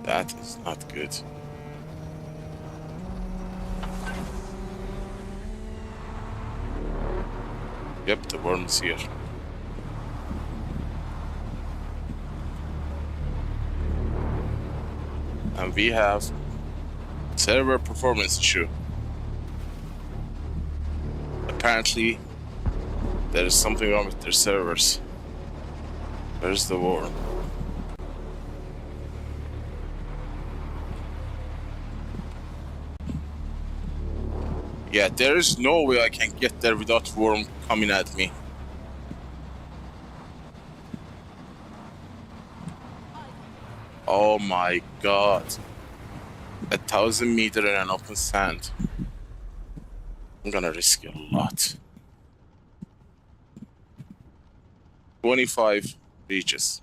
That is not good. Yep, the worm's here. And we have server performance issue. Apparently, there is something wrong with their servers. Where's the worm? Yeah, there is no way I can get there without worm coming at me. Oh my god. 1,000 meters in an open sand. I'm gonna risk a lot. 25 reaches.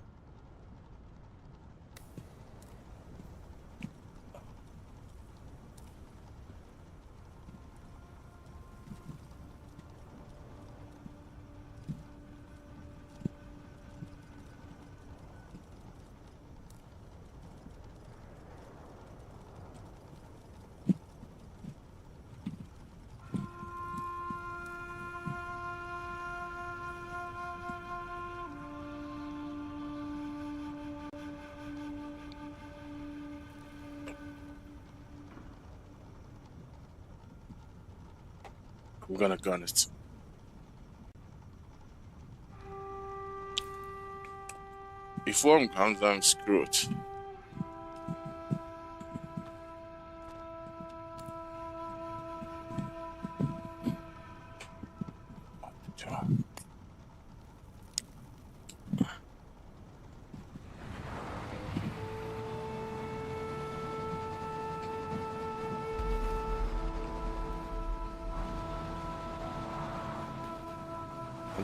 I'm gonna gun it. Before I'm gunned, I'm screwed.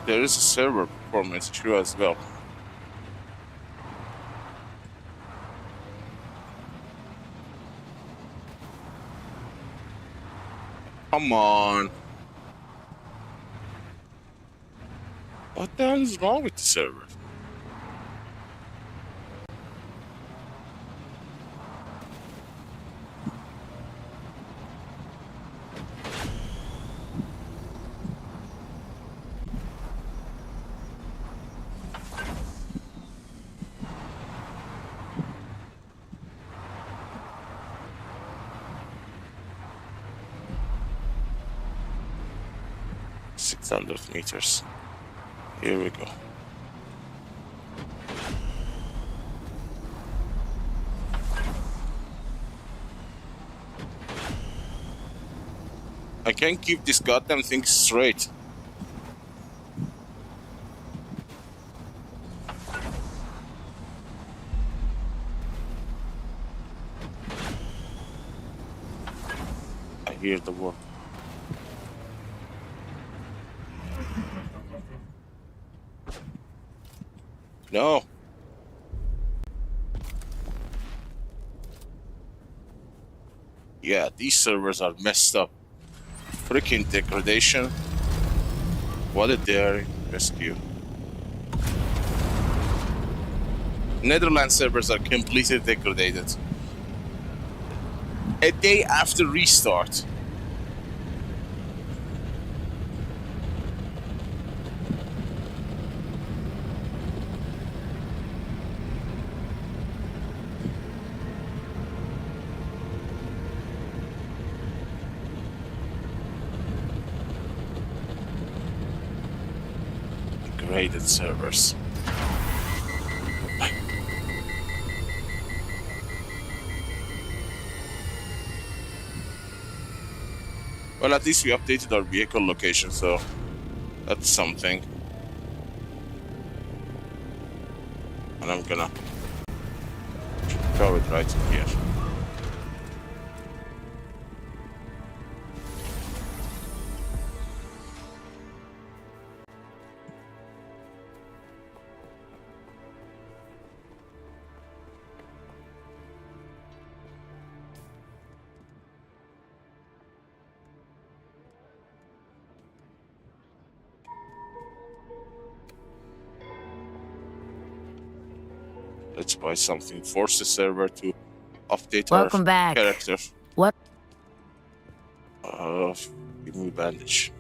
There is a server performance issue as well. Come on. What the hell is wrong with the server? 600 meters. Here we go. I can't keep this goddamn thing straight. I hear the word. No. Yeah, these servers are messed up. Freaking degradation. What a daring rescue. Netherlands servers are completely degraded. A day after restart. Degraded servers. Well, at least we updated our vehicle location, so that's something. And I'm gonna throw it right in here. Let's buy something. Force the server to update Welcome our back. character. What? Give me a bandage.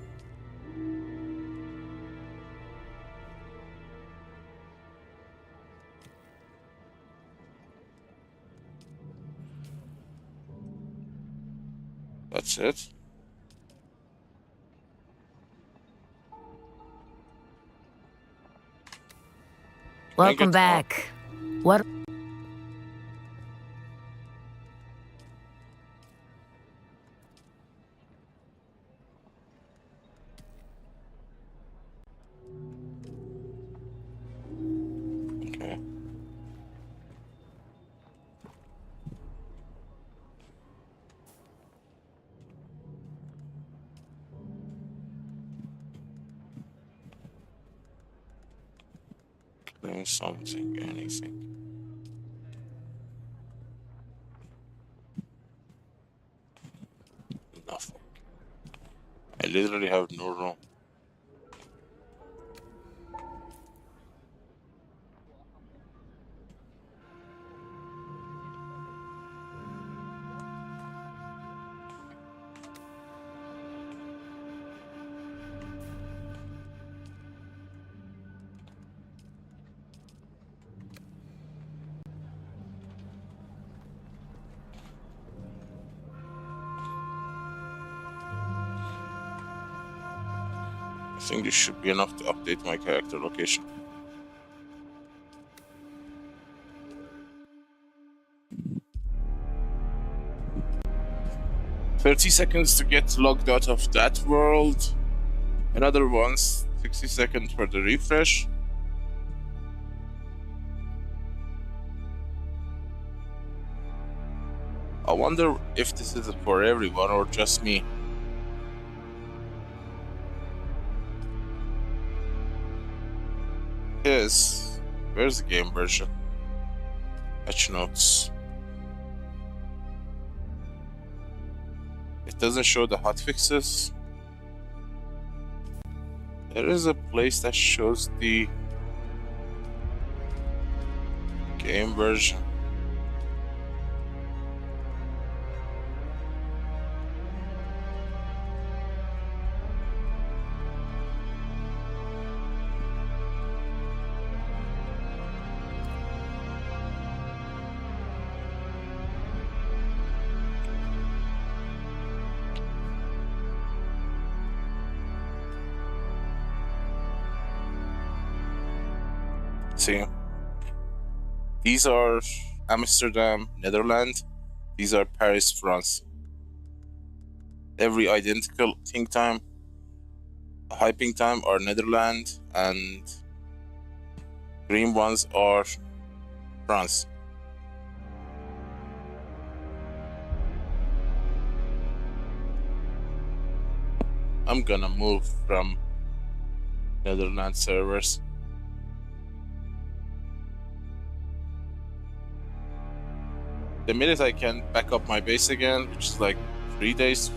That's it. Welcome back. What? Okay. Doing something, anything. Nothing. I literally have no room. I think this should be enough to update my character location. $30 to get logged out of that world. Another one, 60 seconds for the refresh. I wonder if this is for everyone or just me. Yes. Where's the game version? Patch notes. It doesn't show the hotfixes. There is a place that shows the game version. See, these are Amsterdam, Netherlands. These are Paris, France. Every identical ping time, high ping time are Netherlands, and green ones are France. I'm gonna move from Netherlands servers. The minute I can back up my base again, which is like 3 days,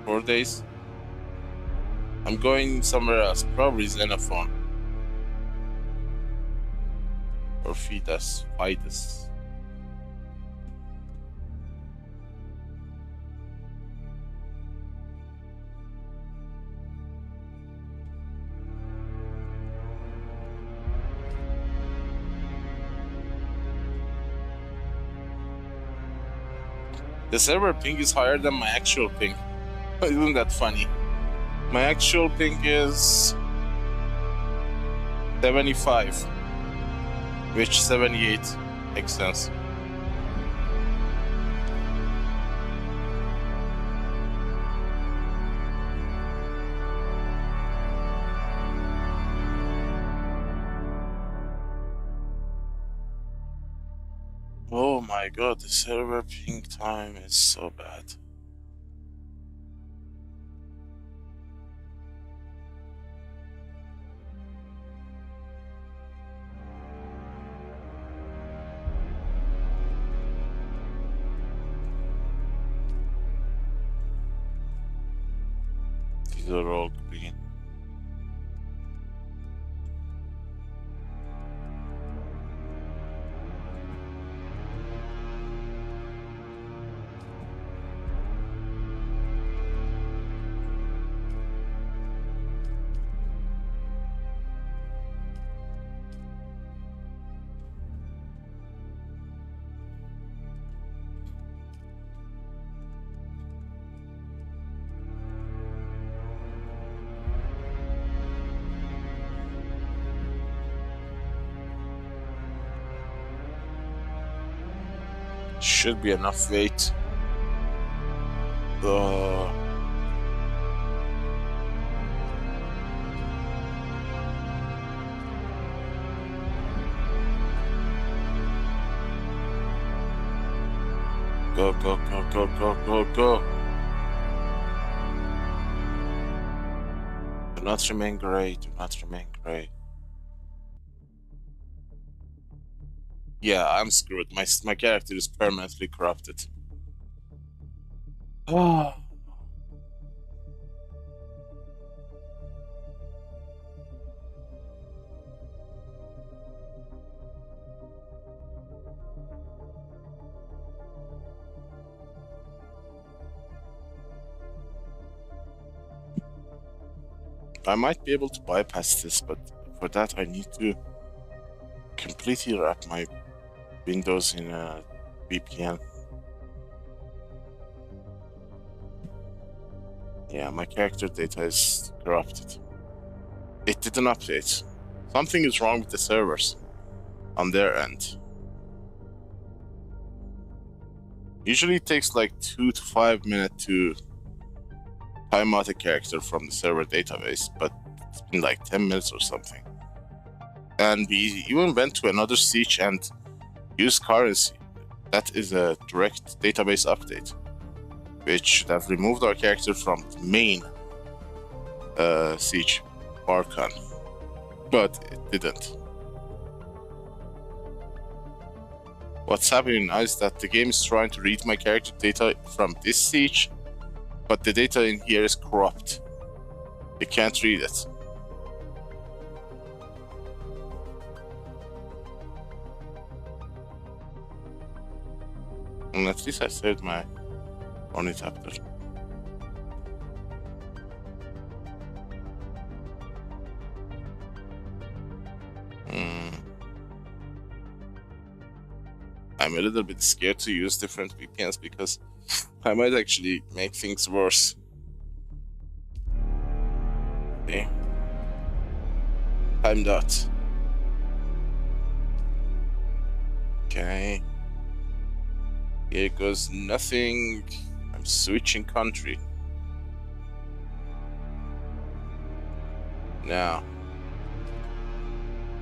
4 days, I'm going somewhere else, probably Xenophon. Or Fidus. The server ping is higher than my actual ping. Isn't that funny? My actual ping is 75, which 78 makes sense. Oh my god, the server ping time is so bad. These are all green. Should be enough weight. Go, go, go, go, go, go, go. Do not remain gray, do not remain gray. Yeah, I'm screwed. My character is permanently corrupted. Oh. I might be able to bypass this, but for that I need to completely wrap my Windows in a VPN. Yeah, my character data is corrupted. It didn't update. Something is wrong with the servers on their end. Usually it takes like 2 to 5 minutes to time out a character from the server database, but it's been like 10 minutes or something. And we even went to another siege and used currency. That is a direct database update, which that removed our character from the main siege Barkhan, but it didn't. What's happening now is that the game is trying to read my character data from this siege, but the data in here is corrupt. It can't read it. And at least I saved my ornithopter. I'm a little bit scared to use different VPNs because I might actually make things worse. Okay. Timed out. Okay. Here goes nothing. I'm switching country. Now,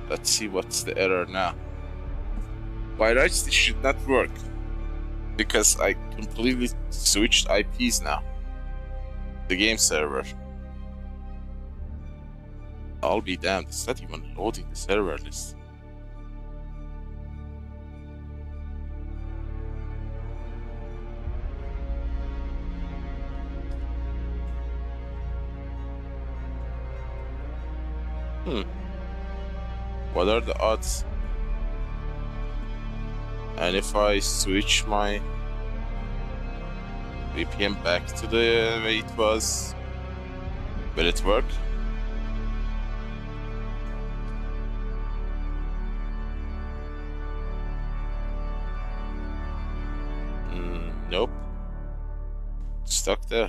let's see what's the error now. By rights, this should not work because I completely switched IPs now. The game server. I'll be damned, it's not even loading the server list. What are the odds? And if I switch my VPN back to the way it was, will it work? Nope. Stuck there.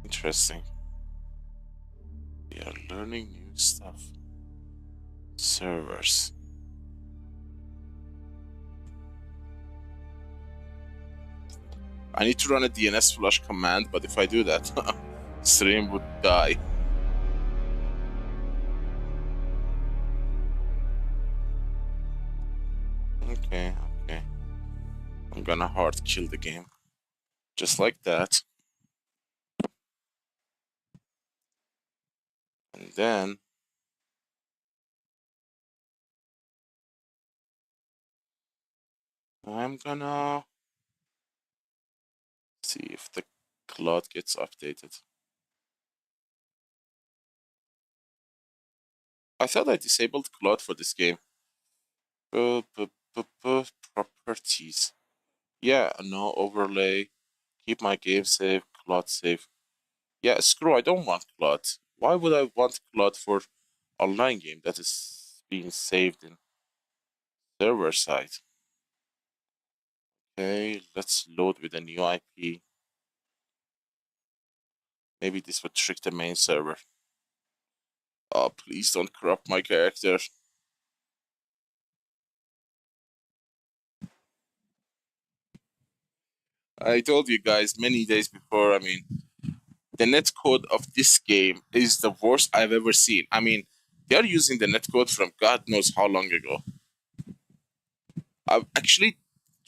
Interesting. We are learning new stuff. Servers. I need to run a DNS flush command, but if I do that, stream would die. Okay. I'm gonna hard kill the game. Just like that. And then I'm gonna see if the cloud gets updated. I thought I disabled cloud for this game. Properties. Yeah, no overlay. Keep my game safe. Cloud safe. Yeah, screw, I don't want cloud. Why would I want cloud for online game that is being saved in server side? Okay, let's load with a new IP. Maybe this would trick the main server. Oh, please don't corrupt my character. I told you guys many days before, the netcode of this game is the worst I've ever seen. They're using the netcode from God knows how long ago. I've actually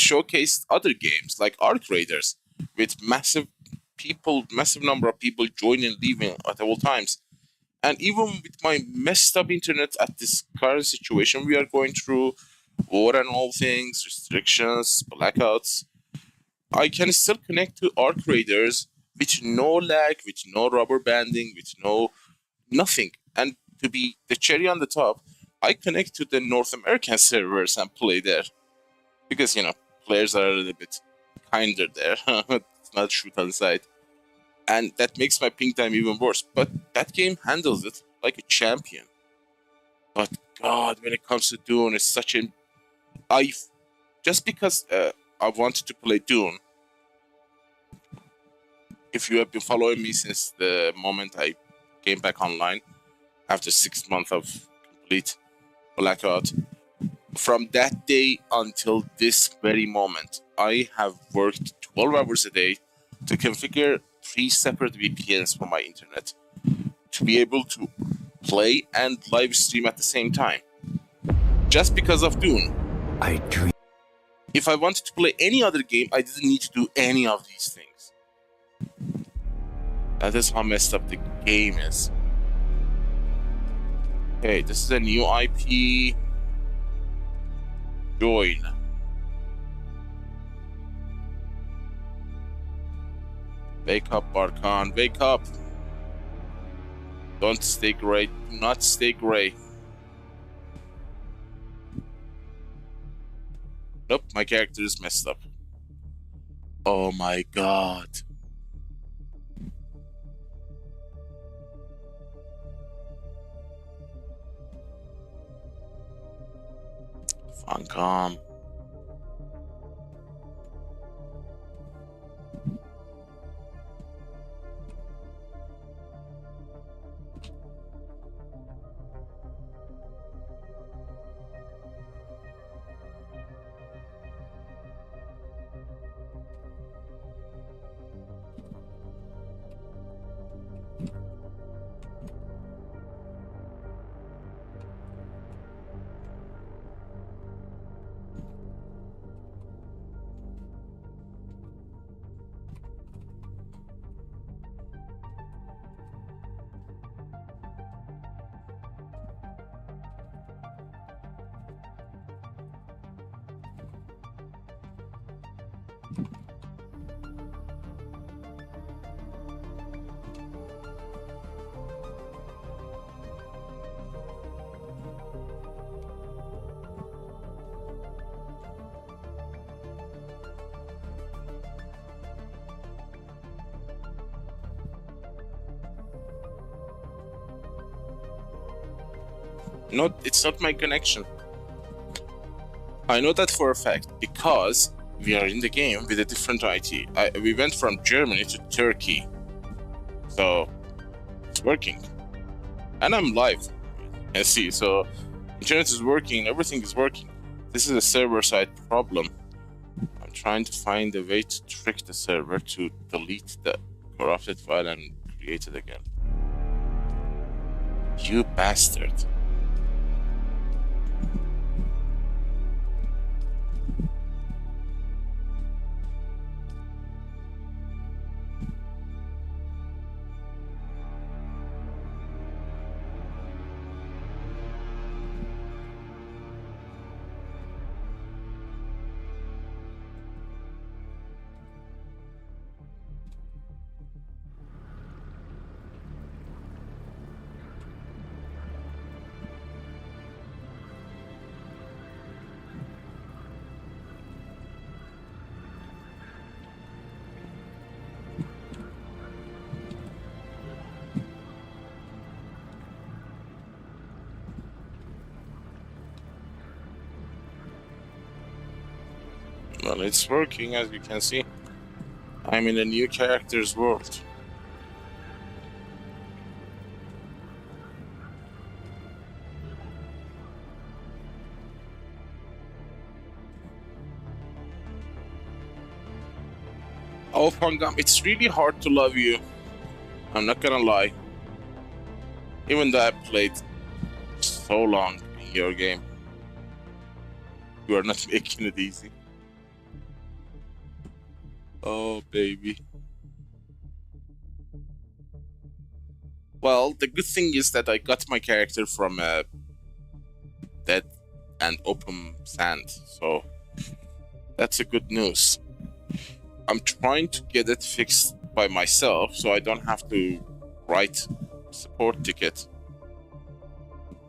showcased other games like Arc Raiders with massive number of people joining, leaving at all times. And even with my messed up internet at this current situation we are going through, war and all things, restrictions, blackouts, I can still connect to Arc Raiders with no lag, with no rubber banding, with nothing. And to be the cherry on the top, I connect to the North American servers and play there. Because, players are a little bit kinder there. It's not shoot on sight. And that makes my ping time even worse. But that game handles it like a champion. But God, when it comes to Dune, it's such an... Just because I wanted to play Dune, if you have been following me since the moment I came back online, after 6 months of complete blackout, from that day until this very moment, I have worked 12 hours a day to configure 3 separate VPNs for my internet to be able to play and live stream at the same time. Just because of Dune. If I wanted to play any other game, I didn't need to do any of these things. That is how messed up the game is. Okay, this is a new IP. Join. Wake up, Barkhan. Wake up. Don't stay gray. Do not stay gray. Nope, my character is messed up. Oh my god. Funcom. No, it's not my connection. I know that for a fact because we are in the game with a different IT. We went from Germany to Turkey. So it's working. And I'm live. As you can see, so internet is working, everything is working. This is a server-side problem. I'm trying to find a way to trick the server to delete the corrupted file and create it again. You bastard. Well, it's working, as you can see. I'm in a new character's world. Oh, Pangam, it's really hard to love you. I'm not gonna lie. Even though I played so long in your game, you are not making it easy. Oh, baby. Well, the good thing is that I got my character from a dead and open sand, so that's a good news. I'm trying to get it fixed by myself, so I don't have to write support ticket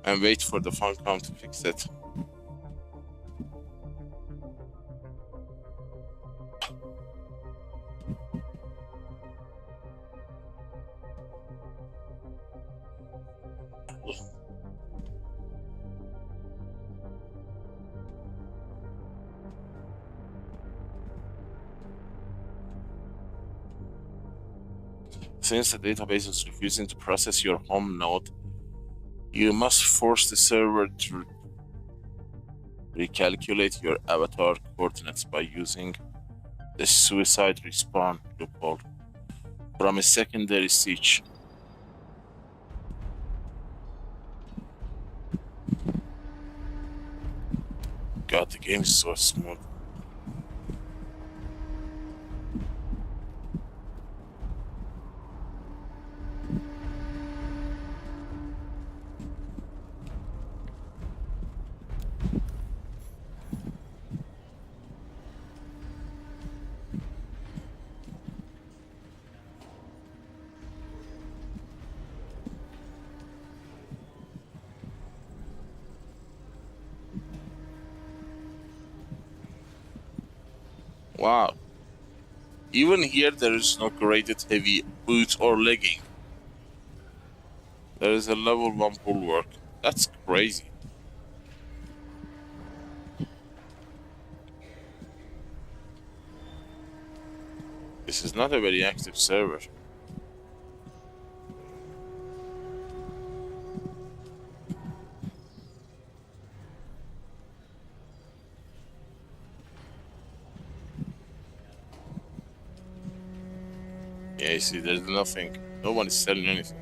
and wait for the Funcom to fix it. Since the database is refusing to process your home node, you must force the server to recalculate your avatar coordinates by using the suicide respawn loophole from a secondary siege. God, the game is so smooth. Wow. Even here there is no graded heavy boot or legging. There is a level 1 bulwark. That's crazy. This is not a very active server. Yeah, you see, there's nothing. No one is selling anything.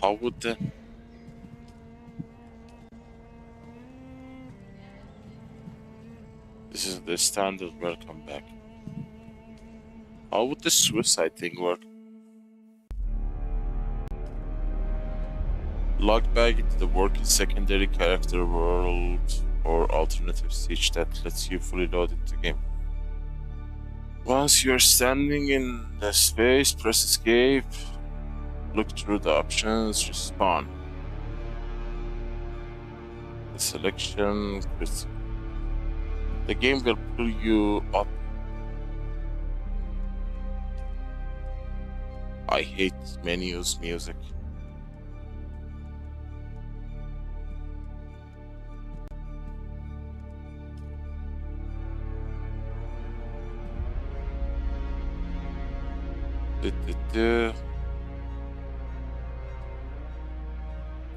How would the... This is the standard welcome back. How would the suicide thing work? Log back into the working secondary character world or alternative siege that lets you fully load into the game. Once you're standing in the space, press escape. Look through the options, respawn. The selection, the game will pull you up. I hate menus, music. The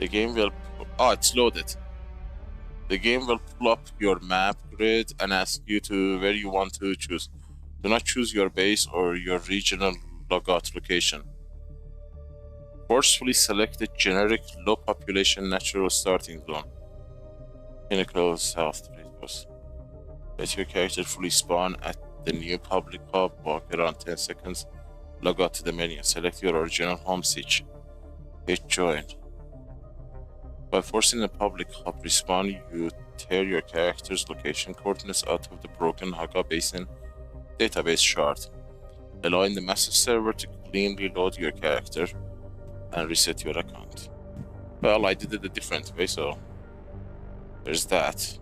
game will... Oh, it's loaded. The game will pull up your map grid and ask you to where you want to choose. Do not choose your base or your regional logout location. Forcefully select a generic low population natural starting zone. Pinnacle South Raiders. Let your character fully spawn at the new public hub. Walk around 10 seconds. Log out to the menu. Select your original home siege. Hit join. By forcing the public hub respawn, you tear your character's location coordinates out of the broken Haga Basin database shard, allowing the massive server to cleanly load your character and reset your account. Well, I did it a different way, so there's that.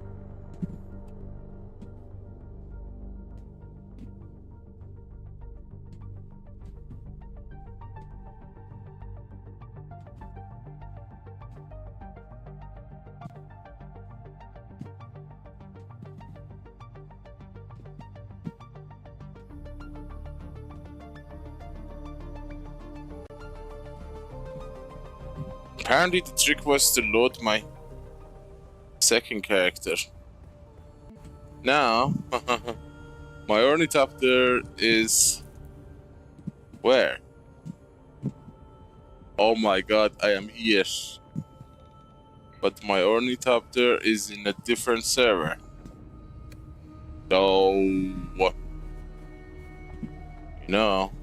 Apparently the trick was to load my second character. Now, my ornithopter is... where? Oh my god, I am here. But my ornithopter is in a different server. So... you know...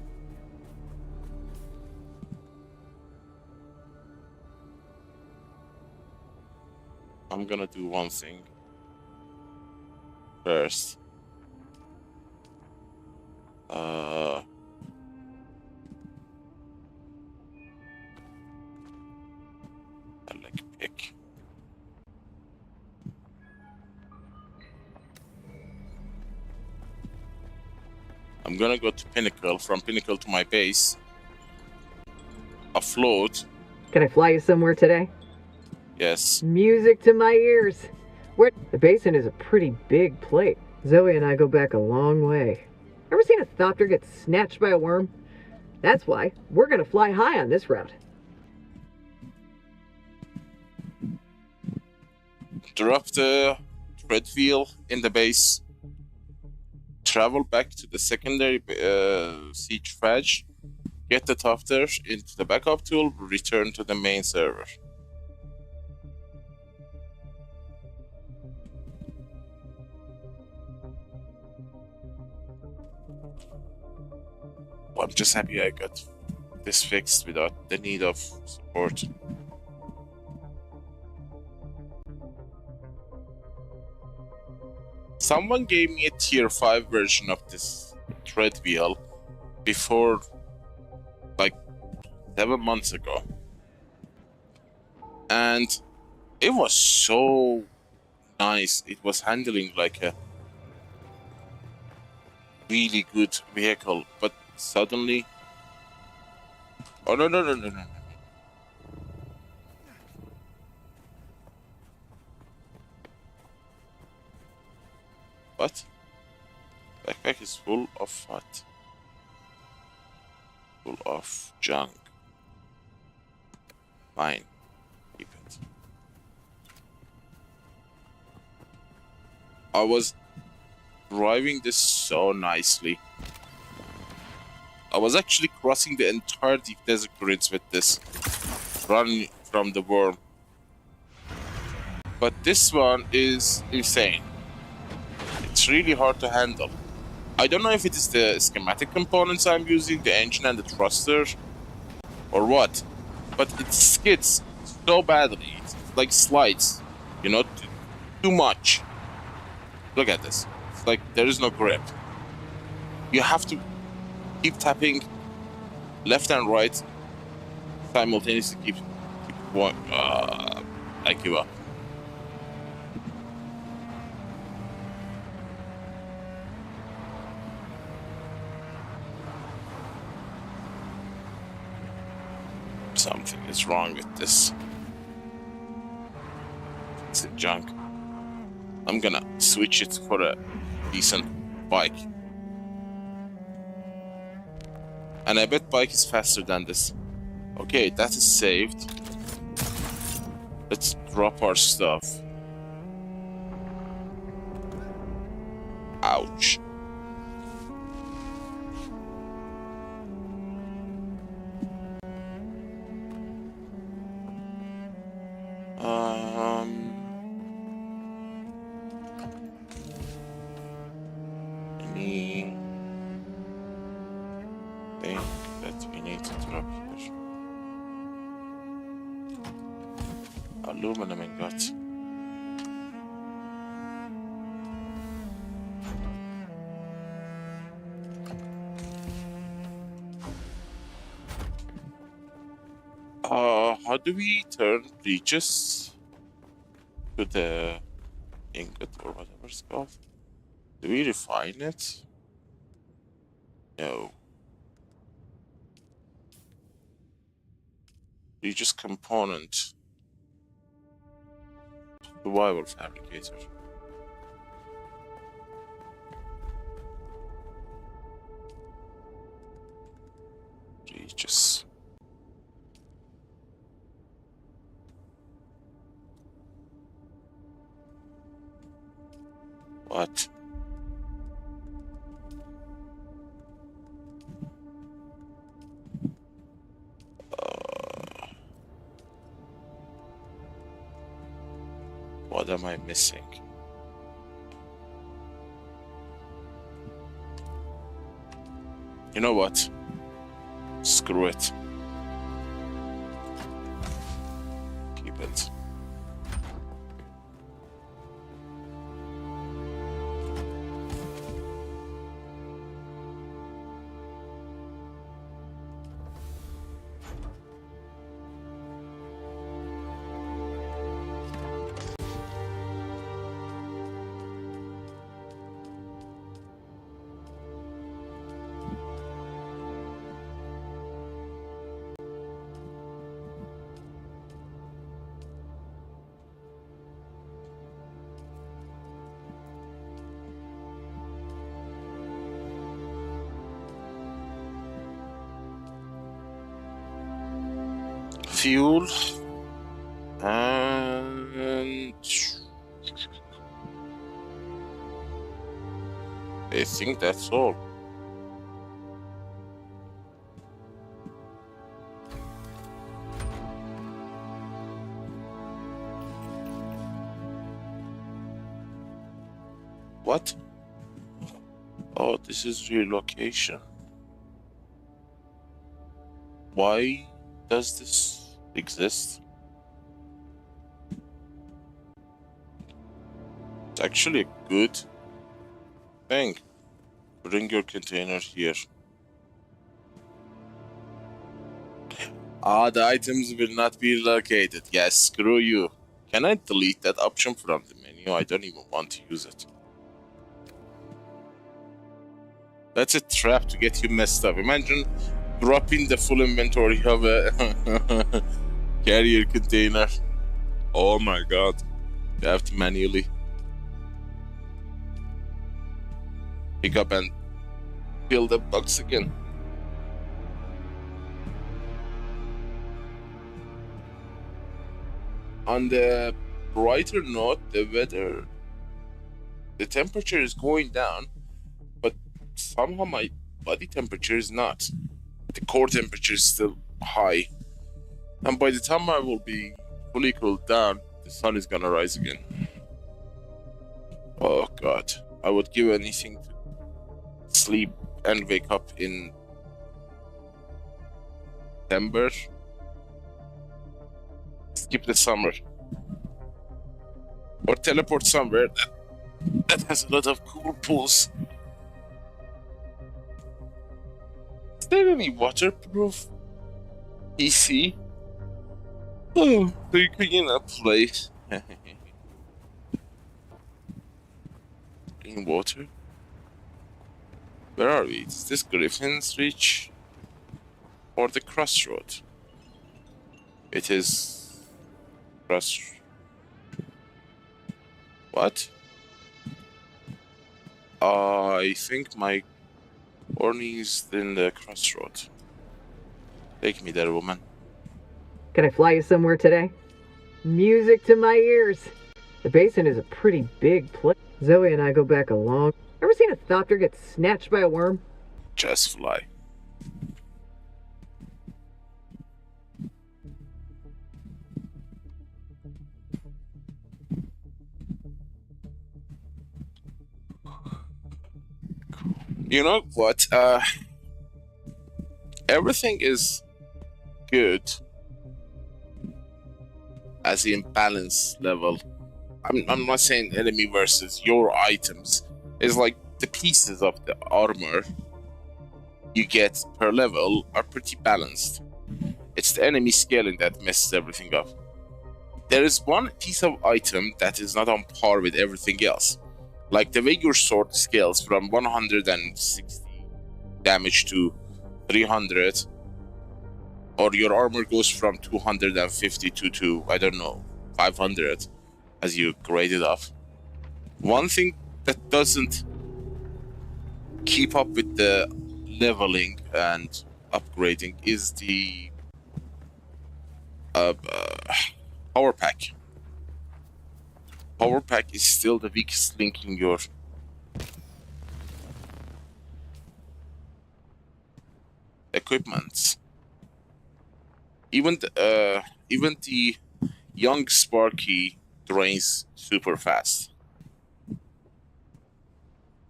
I'm gonna do one thing first. I like pick. I'm gonna go to Pinnacle, from Pinnacle to my base. Afloat. Can I fly you somewhere today? Yes. Music to my ears. The basin is a pretty big place. Zoe and I go back a long way. Ever seen a thopter get snatched by a worm? That's why we're gonna fly high on this route. Drop the thread wheel in the base. Travel back to the secondary siege fridge. Get the thopter into the backup tool. Return to the main server. I'm just happy I got this fixed without the need of support. Someone gave me a tier 5 version of this thread wheel before, like 7 months ago. And it was so nice. It was handling like a really good vehicle, but suddenly... Oh, no. What? Backpack is full of what? Full of junk. Fine. Keep it. I was driving this so nicely. I was actually crossing the entire deep desert grids with this, running from the worm. But this one is insane. It's really hard to handle. I don't know if it is the schematic components I'm using, the engine and the thruster, or what, but it skids so badly. It's like slides, you know, too much. Look at this. It's like there is no grip. You have to keep tapping left and right simultaneously keep one. I give up. Something is wrong with this. It's a junk. I'm gonna switch it for a decent bike. And I bet bike is faster than this. Okay, that is saved. Let's drop our stuff. Ouch. Anything that we need to drop here? Aluminum ingot. How do we turn breaches to the ingot or whatever it's called? Do we refine it? No. Breaches component. Survival fabricator. Breaches. What? What am I missing? You know what? Screw it. Keep it. Fuel and I think that's all. What? Oh, this is relocation. Why does this exist? It's actually a good thing. Bring your container here. The items will not be relocated. Yes, screw you. Can I delete that option from the menu? I don't even want to use it. That's a trap to get you messed up. Imagine dropping the full inventory of a carrier container. Oh my god. You have to manually pick up and fill the box again. On the brighter note, the temperature is going down, but somehow my body temperature is not. The core temperature is still high. And by the time I will be fully cooled down, the sun is gonna rise again. Oh god. I would give anything to sleep and wake up in September. Skip the summer. Or teleport somewhere that has a lot of cool pools. Is there any waterproof PC Oh, so you can, you know, play in water. Where are we? Is this Griffin's Reach or the crossroad? It is cross. What? I think my Orny is in the crossroad. Take me there, woman. Can I fly you somewhere today? Music to my ears. The basin is a pretty big place. Zoe and I go back a long... Ever seen a thopter get snatched by a worm? Just fly. You know what? Everything is good as in balance level. I'm not saying enemy versus your items. It's like the pieces of the armor you get per level are pretty balanced. It's the enemy scaling that messes everything up. There is one piece of item that is not on par with everything else. Like the way your sword scales from 160 damage to 300, or your armor goes from 250 to I don't know, 500 as you grade it up. One thing that doesn't keep up with the leveling and upgrading is the power pack. Power pack is still the weakest link in your equipment. Even the young Sparky drains super fast.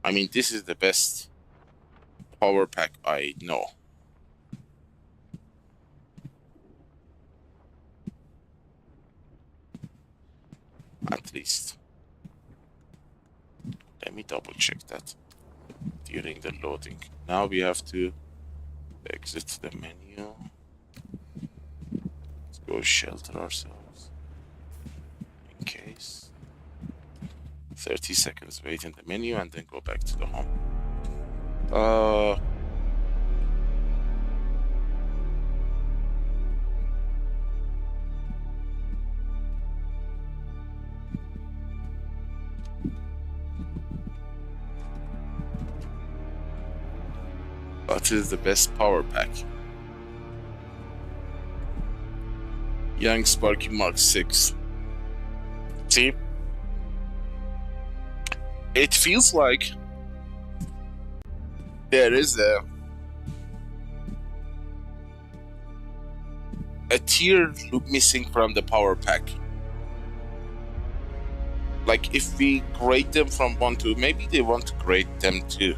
I mean, this is the best power pack I know. At least. Let me double check that during the loading. Now we have to exit the menu. Let's go shelter ourselves. In case. 30 seconds wait in the menu and then go back to the home. What is the best power pack? Young Sparky Mark 6. See? It feels like there is a tier missing from the power pack. Like if we grade them from 1 to, maybe they want to grade them too.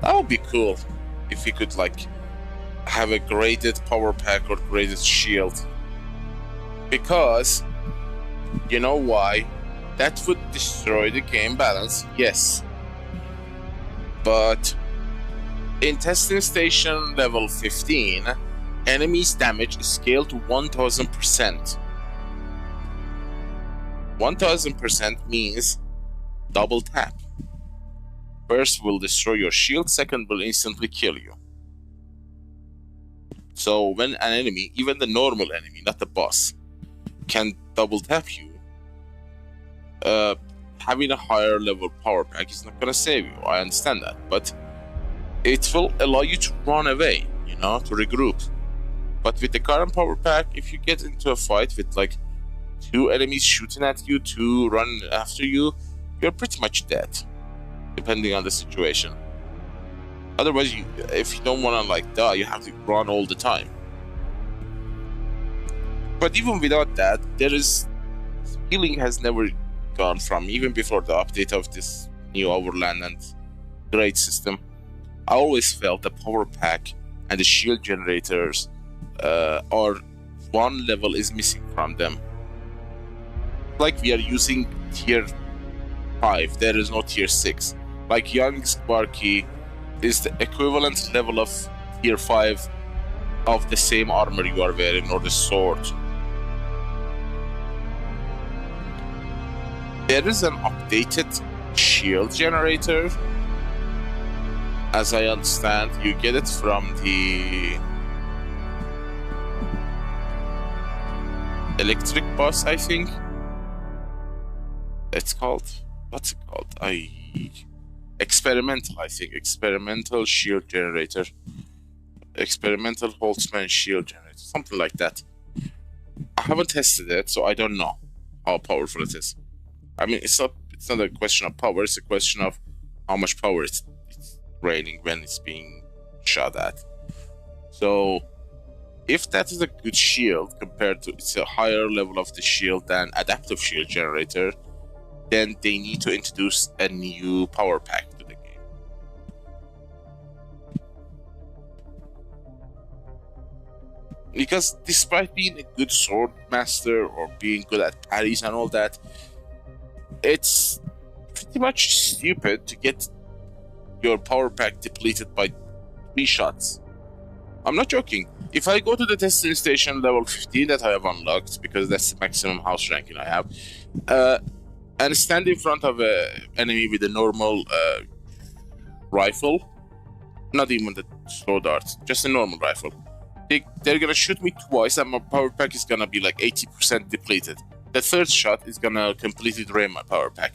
That would be cool if we could like have a graded power pack or graded shield. Because you know why? That would destroy the game balance, yes. But in testing station level 15, enemies' damage is scaled to 1000%. 1000% means double tap. First will destroy your shield, second will instantly kill you. So when an enemy, even the normal enemy, not the boss, can double tap you, having a higher level power pack is not gonna save you. I understand that, but it will allow you to run away, you know, to regroup. But with the current power pack, if you get into a fight with like 2 enemies shooting at you, 2 run after you, you're pretty much dead, depending on the situation. Otherwise, if you don't want to like die, you have to run all the time. But even without that, there is healing has never gone from, even before the update of this new overland and grade system. I always felt the power pack and the shield generators are one level is missing from them. Like we are using tier 5, there is no tier 6. Like young Sparky is the equivalent level of tier 5 of the same armor you are wearing or the sword. There is an updated shield generator. As I understand, you get it from the electric bus, I think. It's called, what's it called? Experimental, I think. Experimental shield generator. Experimental Holtzman shield generator. Something like that. I haven't tested it, so I don't know how powerful it is. I mean, it's not a question of power, it's a question of how much power it's raining when it's being shot at. So if that is a good shield compared to, it's a higher level of the shield than adaptive shield generator, then they need to introduce a new power pack to the game. Because despite being a good sword master or being good at parries and all that, it's pretty much stupid to get your power pack depleted by 3 shots. I'm not joking. If I go to the testing station level 15 that I have unlocked, because that's the maximum house ranking I have, and stand in front of an enemy with a normal rifle, not even the slow darts, just a normal rifle, they're gonna shoot me twice and my power pack is gonna be like 80% depleted. The third shot is gonna completely drain my power pack.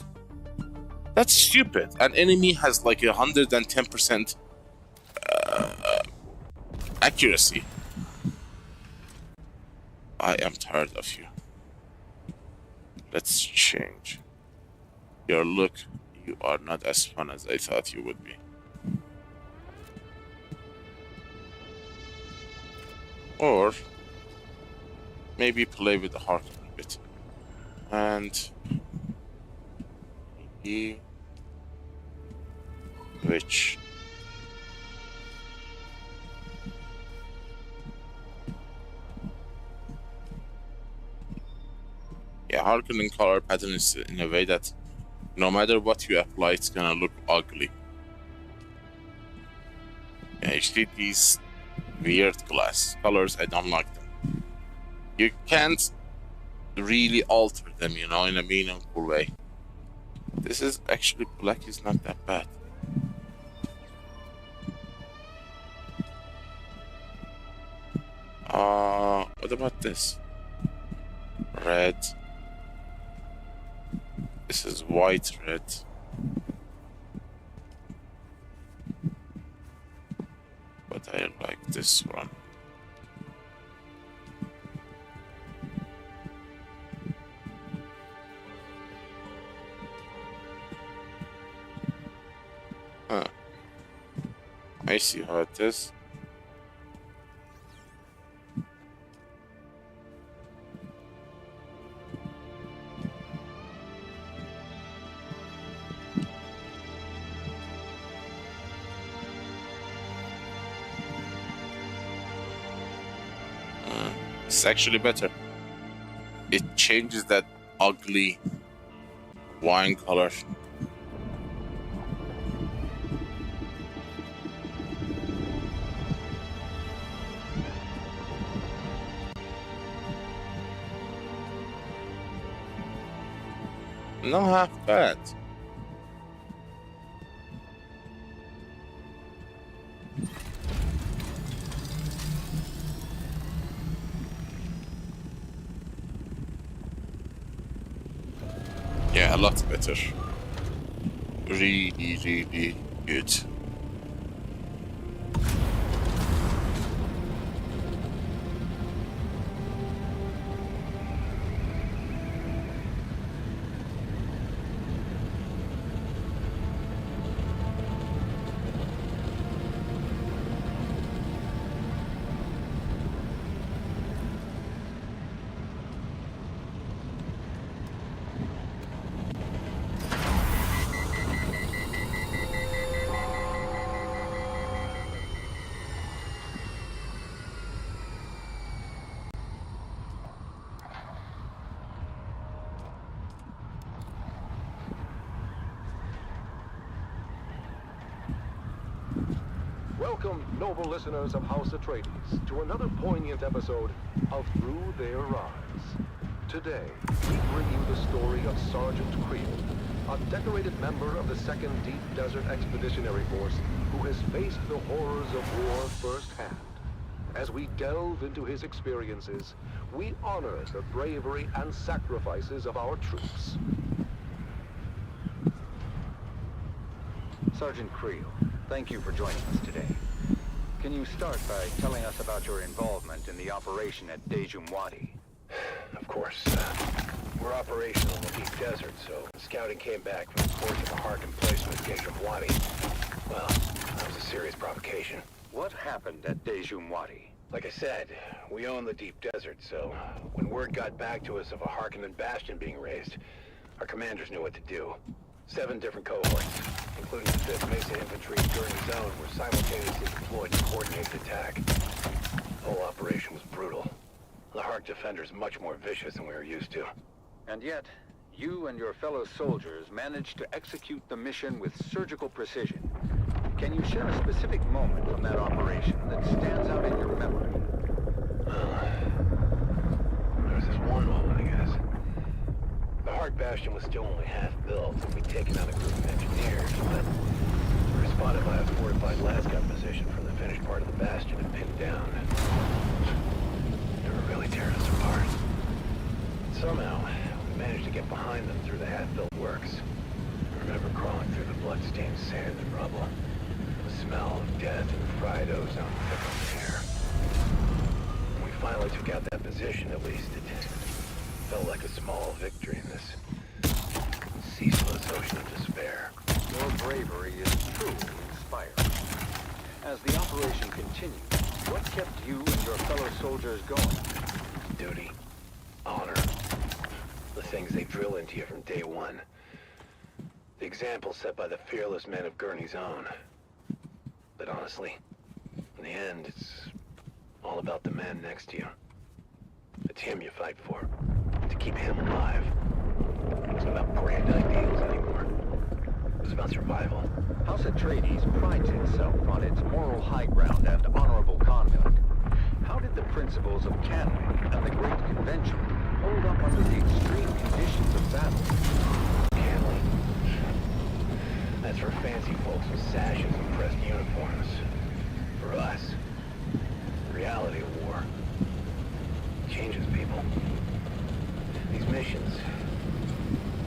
That's stupid. An enemy has like 110% accuracy. I am tired of you. Let's change your look. You are not as fun as I thought you would be. Or maybe play with the heart a bit. And which harkening color pattern is in a way that no matter what you apply, it's gonna look ugly. Yeah, you see these weird glass colors, I don't like them. You can't really alter them, you know, in a meaningful way. This is actually, black is not that bad. What about this? Red. This is white red. But I like this one. Huh. I see how it is. It's actually better. It changes that ugly wine color. Not half bad. Yeah, a lot better. Really, really good. Welcome, noble listeners of House Atreides, to another poignant episode of Through Their Eyes. Today, we bring you the story of Sergeant Creel, a decorated member of the 2nd Deep Desert Expeditionary Force who has faced the horrors of war firsthand. As we delve into his experiences, we honor the bravery and sacrifices of our troops. Sergeant Creel, thank you for joining us today. Can you start by telling us about your involvement in the operation at Dejumwadi? Of course. We're operational in the deep desert, so scouting came back from the course of a Harkin placement at Dejumwadi. Well, that was a serious provocation. What happened at Dejumwadi? Like I said, we own the deep desert, so when word got back to us of a Harkonnen bastion being raised, our commanders knew what to do. 7 different cohorts, including the 5th Mesa Infantry and Gurney Zone, were simultaneously deployed to coordinate the attack. The whole operation was brutal. The Hark defenders much more vicious than we were used to. And yet, you and your fellow soldiers managed to execute the mission with surgical precision. Can you share a specific moment from that operation that stands out in your memory? There was this one moment, I guess. The Hark bastion was still only half built, and we'd taken out a group of engineers, but we were spotted by a fortified lasgun position from the finished part of the bastion and pinned down. They were really tearing us apart. Somehow, we managed to get behind them through the half-built works. I remember crawling through the blood-stained sand and rubble. The smell of death and fried ozone thick on the air. When we finally took out that position, at least, it felt like a small victory in this ceaseless ocean of despair. Your bravery is truly inspiring. As the operation continued, what kept you and your fellow soldiers going? Duty. Honor. The things they drill into you from day one. The example set by the fearless men of Gurney's Own. But honestly, in the end, it's all about the man next to you. It's him you fight for. To keep him alive. It's not about grand ideals anymore. It's about survival. House Atreides prides itself on its moral high ground and honorable conduct. How did the principles of canon and the Great Convention hold up under the extreme conditions of battle? Canley. That's for fancy folks with sashes and pressed uniforms. For us, the reality of war changes people. These missions,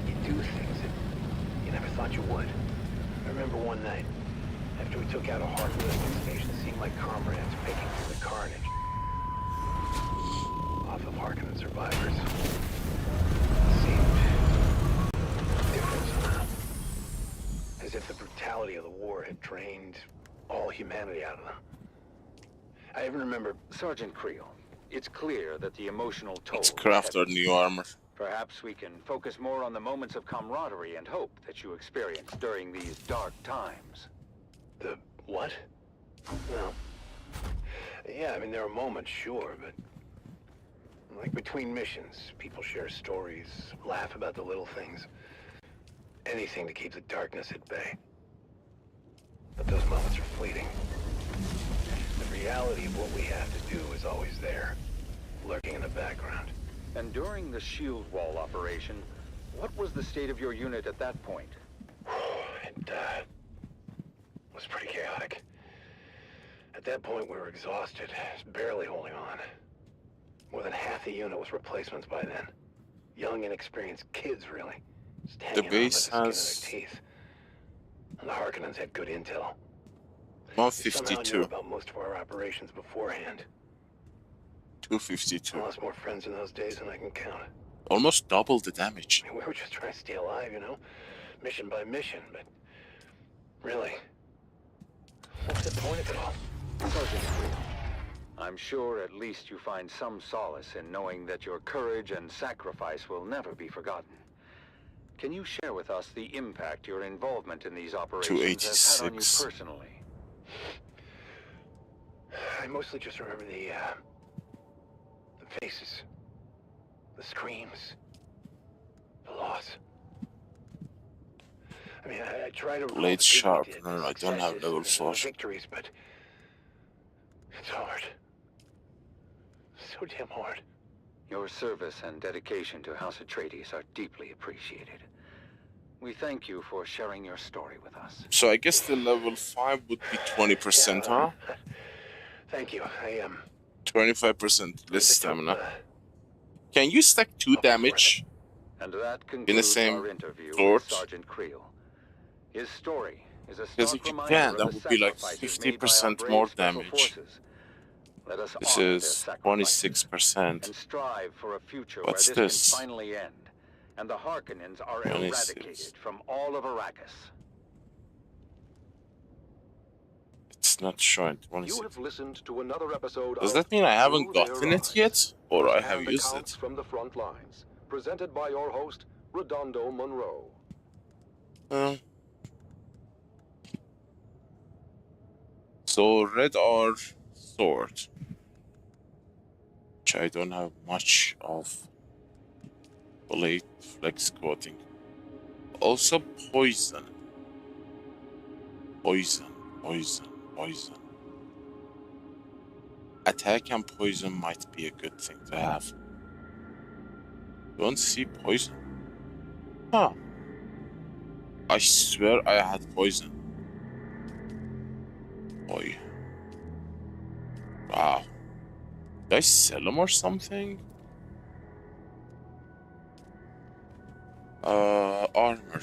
you do things that you never thought you would. I remember one night, after we took out a hard listening station, it seemed like comrades picking through the carnage. Off of Harkonnen survivors. It seemed different somehow. As if the brutality of the war had drained all humanity out of them. I even remember... Sergeant Creel, it's clear that the emotional toll... Let's craft our new armor. Perhaps we can focus more on the moments of camaraderie and hope that you experienced during these dark times. The what? Well, yeah, I mean, there are moments, sure, but... Like between missions, people share stories, laugh about the little things. Anything to keep the darkness at bay. But those moments are fleeting. The reality of what we have to do is always there, lurking in the background. And during the shield wall operation, what was the state of your unit at that point? It was pretty chaotic. At that point, we were exhausted, just barely holding on. More than half the unit was replacements by then. Young, inexperienced kids, really. Just hanging The base on by the has skin of their teeth. And the Harkonnens had good intel. 152. Somehow knew about most of our operations beforehand. 252. I lost more friends in those days than I can count. Almost double the damage. I mean, we were just trying to stay alive, you know? Mission by mission, but... Really? What's the point of it all? Sergeant Creel, I'm sure at least you find some solace in knowing that your courage and sacrifice will never be forgotten. Can you share with us the impact your involvement in these operations has had on you personally? I mostly just remember the faces, the screams, the loss. I mean, I try to... Blade sharpener, I don't have level 4. Victories, but it's hard. So damn hard. Your service and dedication to House Atreides are deeply appreciated. We thank you for sharing your story with us. So I guess the level 5 would be 20%, huh? Thank you. 25% less stamina. Can you stack 2 damage And that in the concludes same our interview with sword? Sergeant Creel. His story is a Because stark if you reminder can, of that the would be like sacrifices made by our 50% brave more special damage. forces. Let us This honor their is sacrifices 26%. and strive for a future What's where this this? can finally end, and the Harkonnens are 26. eradicated from all of Arrakis. It's not showing You 26. have listened to another episode Does of that mean I haven't Through Their gotten it Eyes, yet? Or I have first-hand used accounts it? from the front lines, presented by your host, Redondo Monroe. So red or sword, which I don't have much of. Blade flex coating. Also poison. Poison. Attack and poison might be a good thing to have. Don't see poison. Huh. I swear I had poison. Boy. Wow. Did I sell them or something? Armor.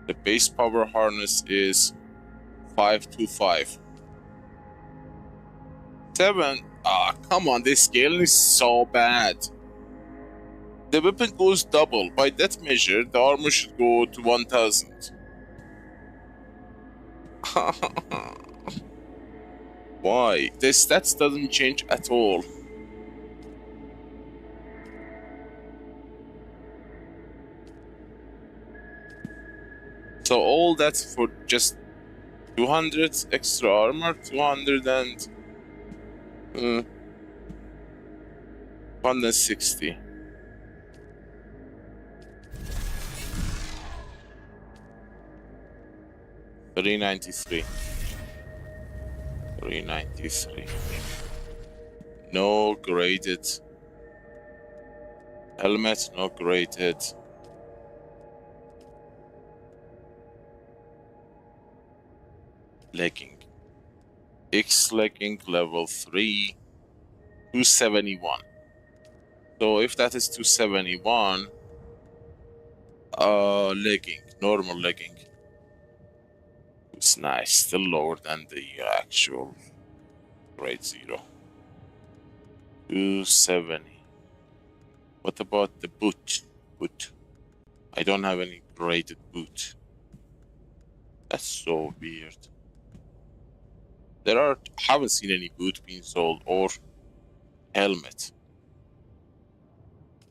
The base power harness is 525. 7. Ah, come on, this scaling is so bad. The weapon goes double. By that measure, the armor should go to 1000. Why? The stats doesn't change at all. So all that's for just 200 extra armor, 200 and 160. $393. No graded helmet, no graded. Legging. X legging level 3, 271. So if that is 271, legging, normal legging. It's nice, still lower than the actual grade 0. 270. What about the boot? I don't have any graded boot. That's so weird. Haven't seen any boot being sold or helmet.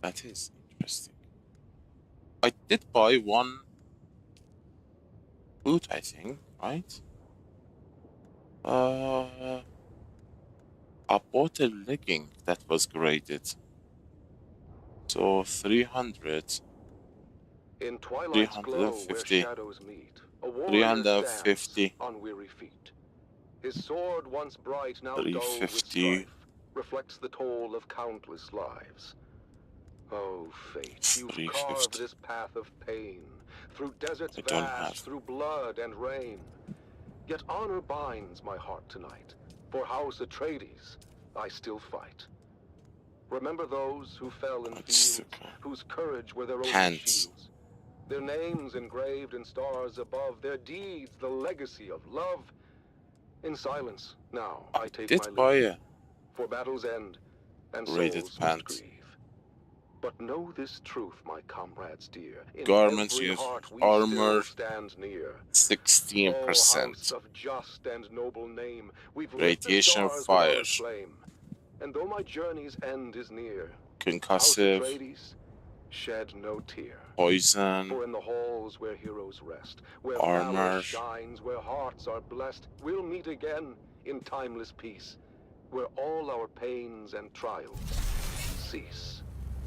That is interesting. I did buy one boot, I think, right? I bought a legging that was graded. So 300. In Twilight's glow where 350. shadows meet, a warrior 350. stands on weary feet. His sword, once bright, now dull with 350. strife, reflects the toll of countless lives. Oh, fate, you've carved this path of pain, through deserts vast, through blood and rain. Yet honor binds my heart tonight. For House Atreides, I still fight. Remember those who fell in fields, whose courage were their only shields. Their names engraved in stars above, their deeds the legacy of love. In silence, now I take my leave. For battle's end, and souls must grieve. But know this truth, my comrades dear. In Garments, every heart we armor, still stand near. 16%. Oh, house of just and noble name, we've Radiation lit the stars fire. with our flame. And though my journey's end is near, Concussive. House Atreides, shed no tear. Poison. For in the halls where heroes rest, where armor valor shines, where hearts are blessed, we'll meet again in timeless peace, where all our pains and trials cease.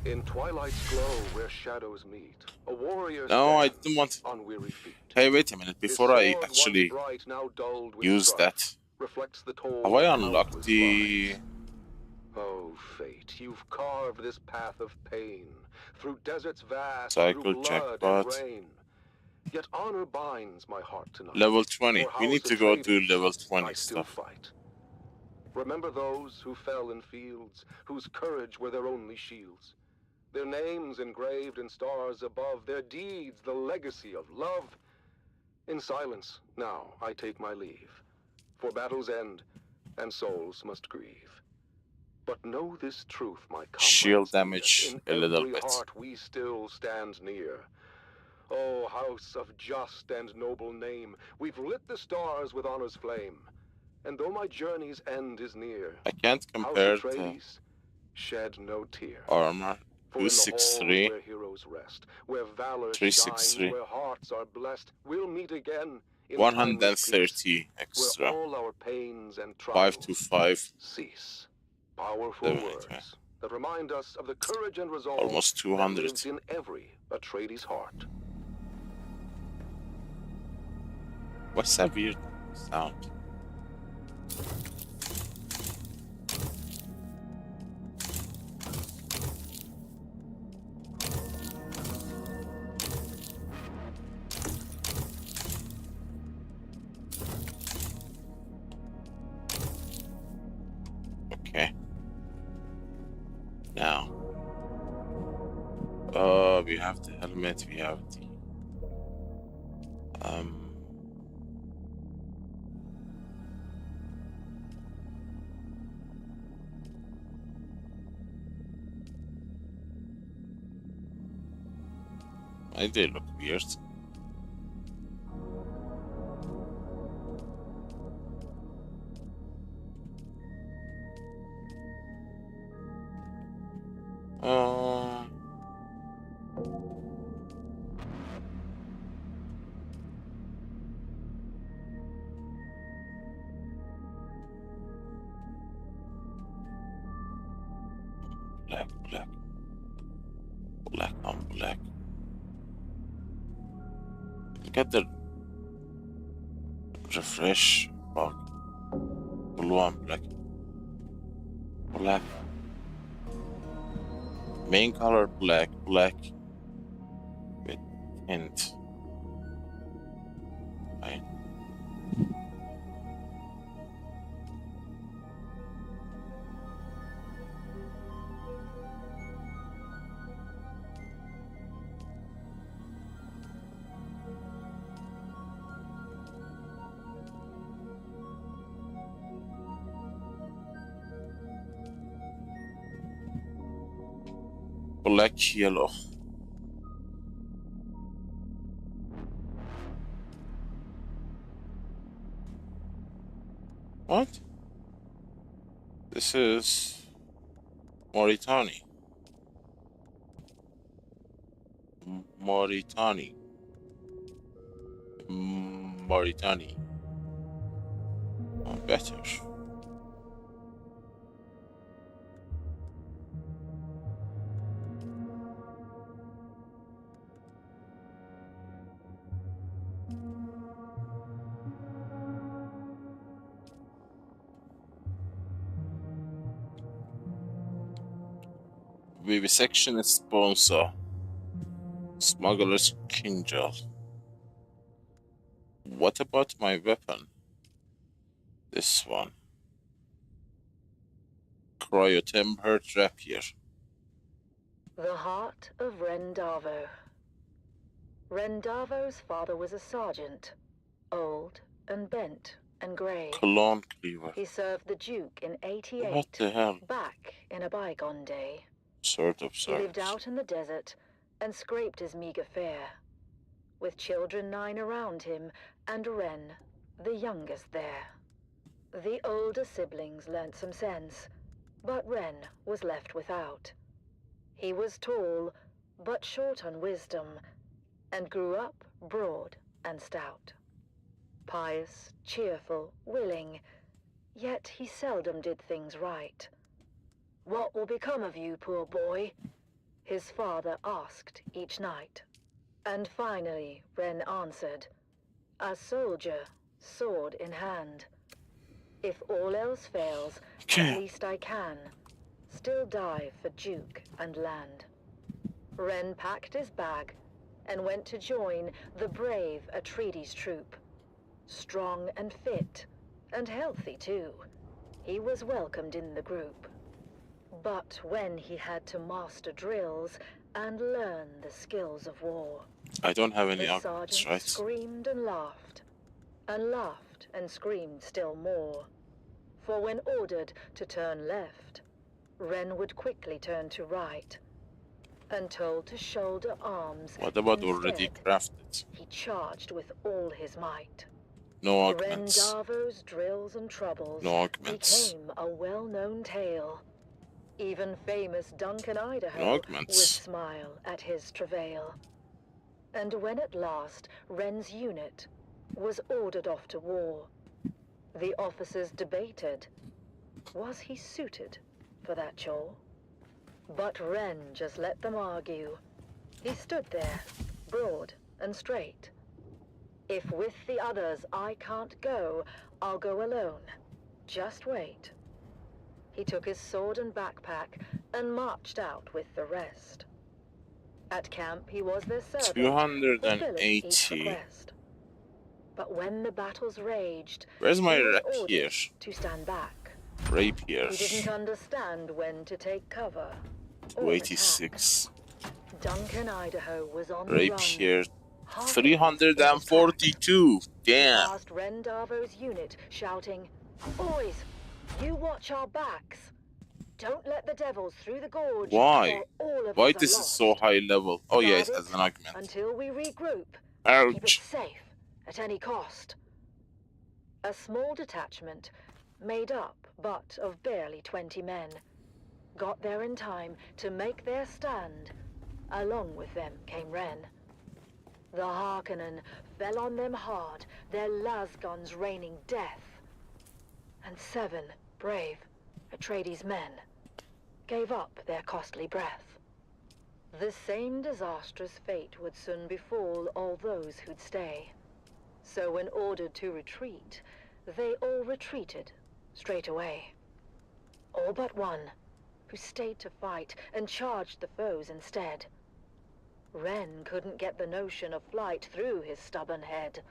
In twilight's glow where shadows meet, a warrior No, I stands didn't want. on weary feet. Hey, wait a minute. Before I actually Bright, now dulled with use strife, that, reflects the toll have I of unlocked countless the? lives. Oh, fate, you've carved this path of pain, through deserts vast, Cycle through blood jackpot. and rain. Yet honor binds my heart tonight. Level 20. For We need House to go to Atreides, level I 20 still stuff. fight. Remember those who fell in fields, whose courage were their only shields. Their names engraved in stars above, their deeds the legacy of love. In silence, now I take my leave, for battles end, and souls must grieve. But know this truth, my comrades Shield dear, damage in a little every bit. heart we still stand near. O house of just and noble name, we've lit the stars with honor's flame. And though my journey's end is near, I can't compare the shed no tear. armor. For in the 263. halls where heroes rest, where valor 363. shines, where hearts are blessed, we'll meet again in 130 extra. where all our pains and 525. cease. Powerful words that remind us of the courage and resolve Almost 200. that lives in every Atreides heart. What's that weird sound? Okay. Now, we have the helmet, we have the they look weird. Black on black. Look at the refresh bar. Blue on black. Black. Main color black. Black with tint. Right. Black yellow. What? This is Mauritania. Mauritania. Mauritania. Oh, better. Vivisection sponsor. Smuggler's Kinjal. What about my weapon? This one. Cryotempered rapier. The heart of Rendavo. Rendavo's father was a sergeant, old and bent and grey. Cologne cleaver. He served the Duke in '88. What the hell? Back in a bygone day. Sort of He lived out in the desert and scraped his meager fare, with children 9 around him and Ren, the youngest there. The older siblings learnt some sense, but Ren was left without. He was tall, but short on wisdom, and grew up broad and stout. Pious, cheerful, willing, yet he seldom did things right. "What will become of you, poor boy?" his father asked each night. And finally, Ren answered, a soldier, sword in hand. If all else fails, at least I can still die for Duke and land. Ren packed his bag and went to join the brave Atreides troop. Strong and fit, and healthy too, he was welcomed in the group. But when he had to master drills and learn the skills of war, I don't have any the arguments, sergeant right? screamed and laughed and screamed still more. For when ordered to turn left, Ren would quickly turn to right, and told to shoulder arms. What about instead, already crafted? He charged with all his might. No Ren arguments. Darvo's drills and troubles No arguments. became a well-known tale. Even famous Duncan Idaho No arguments. would smile at his travail. And when at last Ren's unit was ordered off to war, the officers debated, was he suited for that chore? But Ren just let them argue. He stood there, broad and straight. If with the others I can't go, I'll go alone. Just wait. He took his sword and backpack and marched out with the rest. At camp he was their servant, 280. fulfilling each request. But when the battles raged, Where's my he was rapier? ordered to stand back. Rapier. He didn't understand when to take cover. 286. Duncan Idaho was on the Rapier. run. 342. Damn. Past Ren Darvo's unit, shouting, "Boys, you watch our backs. Don't let the devils through the gorge. Why? Or all of Why us are this is lost. so high level? Oh yeah, it Guard has an argument. until we regroup. Keep it Ouch. safe at any cost." A small detachment, made up but of barely 20 men, got there in time to make their stand. Along with them came Ren. The Harkonnen fell on them hard, their lasguns raining death. And 7 brave Atreides men gave up their costly breath. The same disastrous fate would soon befall all those who'd stay. So when ordered to retreat, they all retreated straight away. All but one, who stayed to fight and charged the foes instead. Ren couldn't get the notion of flight through his stubborn head.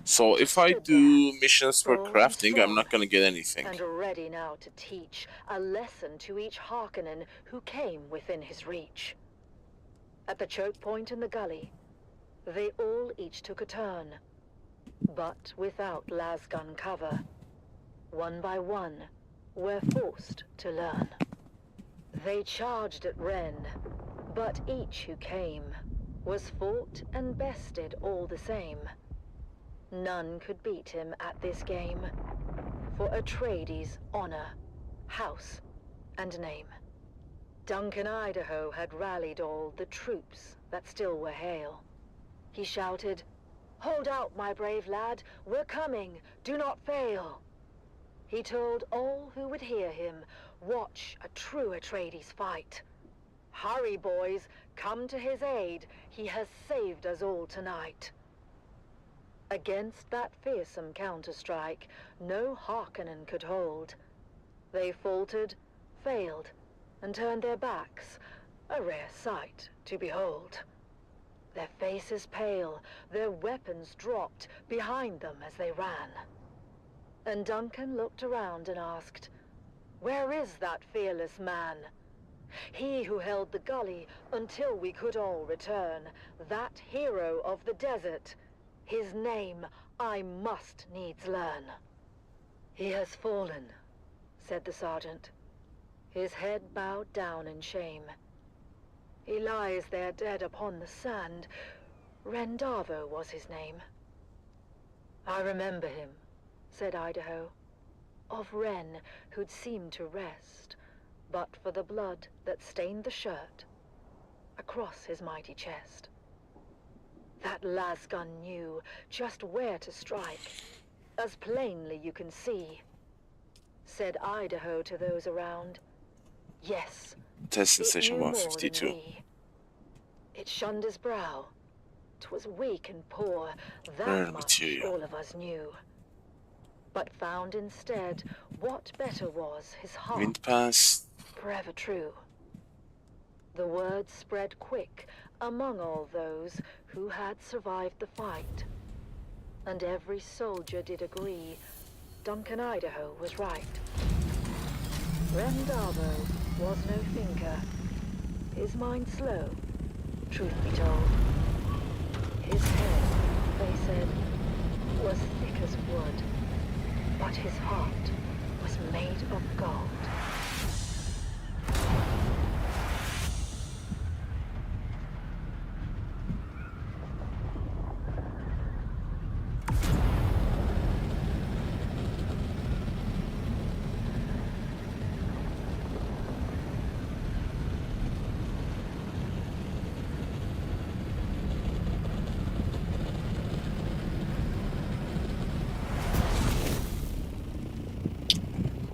So if I do missions for crafting, I'm not gonna get anything. And ready now to teach a lesson to each Harkonnen who came within his reach. At the choke point in the gully, they all each took a turn, but without lasgun cover. One by one, were forced to learn. They charged at Ren, but each who came was fought and bested all the same. None could beat him at this game, for Atreides' honor, house, and name. Duncan Idaho had rallied all the troops that still were hale. He shouted, "Hold out, my brave lad, we're coming, do not fail." He told all who would hear him, watch a true Atreides fight. "Hurry, boys, come to his aid, he has saved us all tonight." Against that fearsome counterstrike, no Harkonnen could hold. They faltered, failed, and turned their backs, a rare sight to behold. Their faces pale, their weapons dropped behind them as they ran. And Duncan looked around and asked, "Where is that fearless man? He who held the gully until we could all return, that hero of the desert. His name I must needs learn." "He has fallen," said the sergeant, his head bowed down in shame. "He lies there dead upon the sand. Ren Darvo was his name." "I remember him," said Idaho, "of Ren who'd seemed to rest, but for the blood that stained the shirt across his mighty chest. That lasgun knew just where to strike, as plainly you can see," said Idaho to those around. Yes. Testing it station knew more than 152. we. It shunned his brow. 'Twas weak and poor, Rare that much material. all of us knew. But found instead what better was his heart, Wind pass. forever true. The word spread quick among all those who had survived the fight. And every soldier did agree Duncan Idaho was right. Ren Darbo was no thinker. His mind slow, truth be told. His head, they said, was thick as wood, but his heart was made of gold.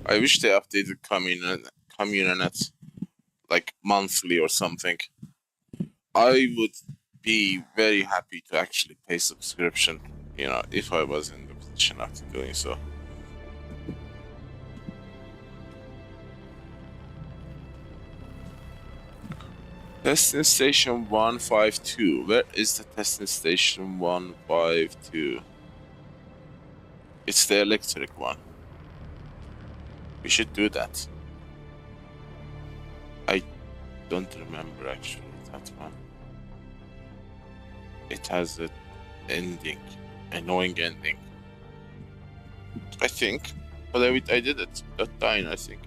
I wish they updated Communet like monthly or something. I would be very happy to actually pay subscription, you know, if I was in the position of doing so. Testing station 152. Where is the testing station 152? It's the electric one. We should do that. I don't remember actually that one. It has an ending, annoying ending. I think, but I did it that time, I think.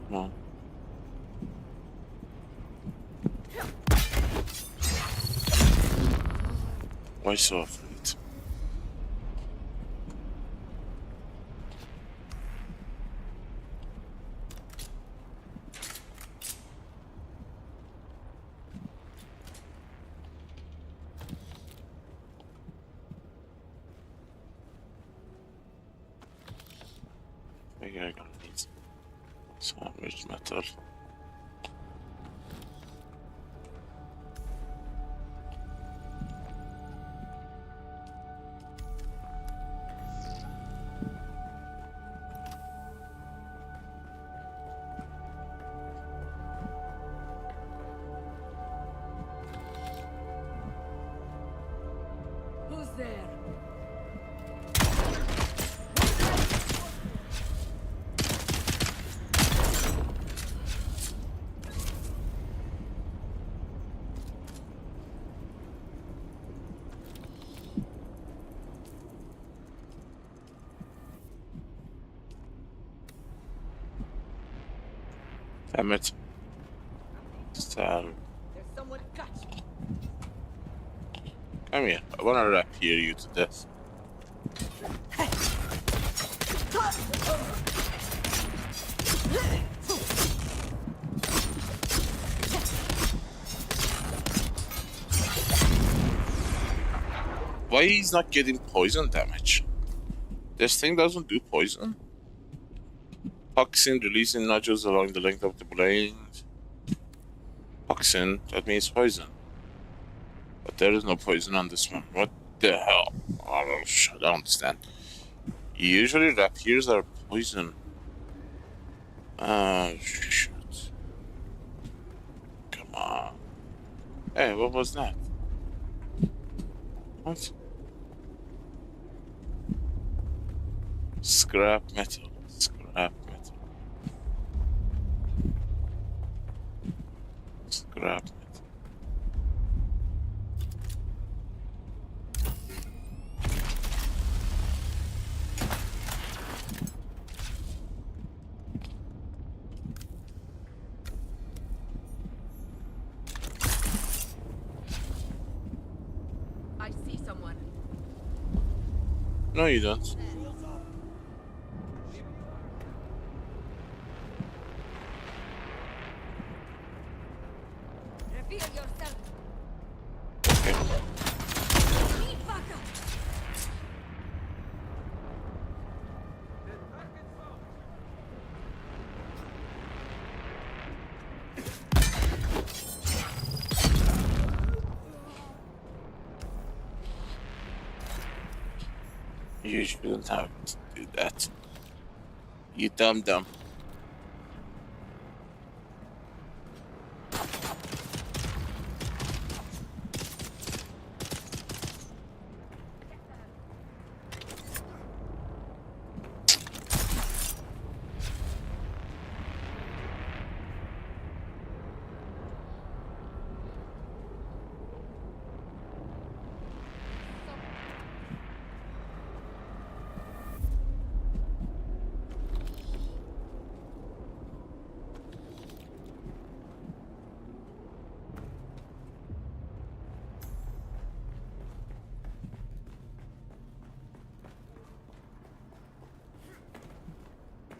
Come on. Why so afraid? Maybe I'm gonna need some rich metal. Who's there? Damn it. Sal. There's someone got you. Come here. I wanna rap here you to death. Why he's not getting poison damage? This thing doesn't do poison? Toxin releasing nodules along the length of the blade. Toxin, that means poison. But there is no poison on this one. What the hell? I don't understand. Usually rapiers are poison. Shit. Come on. Hey, what was that? What? Scrap metal. Scrap metal. Scrap metal. I see someone. No, you don't. Reveal yourself. Okay. Need backup. You shouldn't have to do that. You dumb.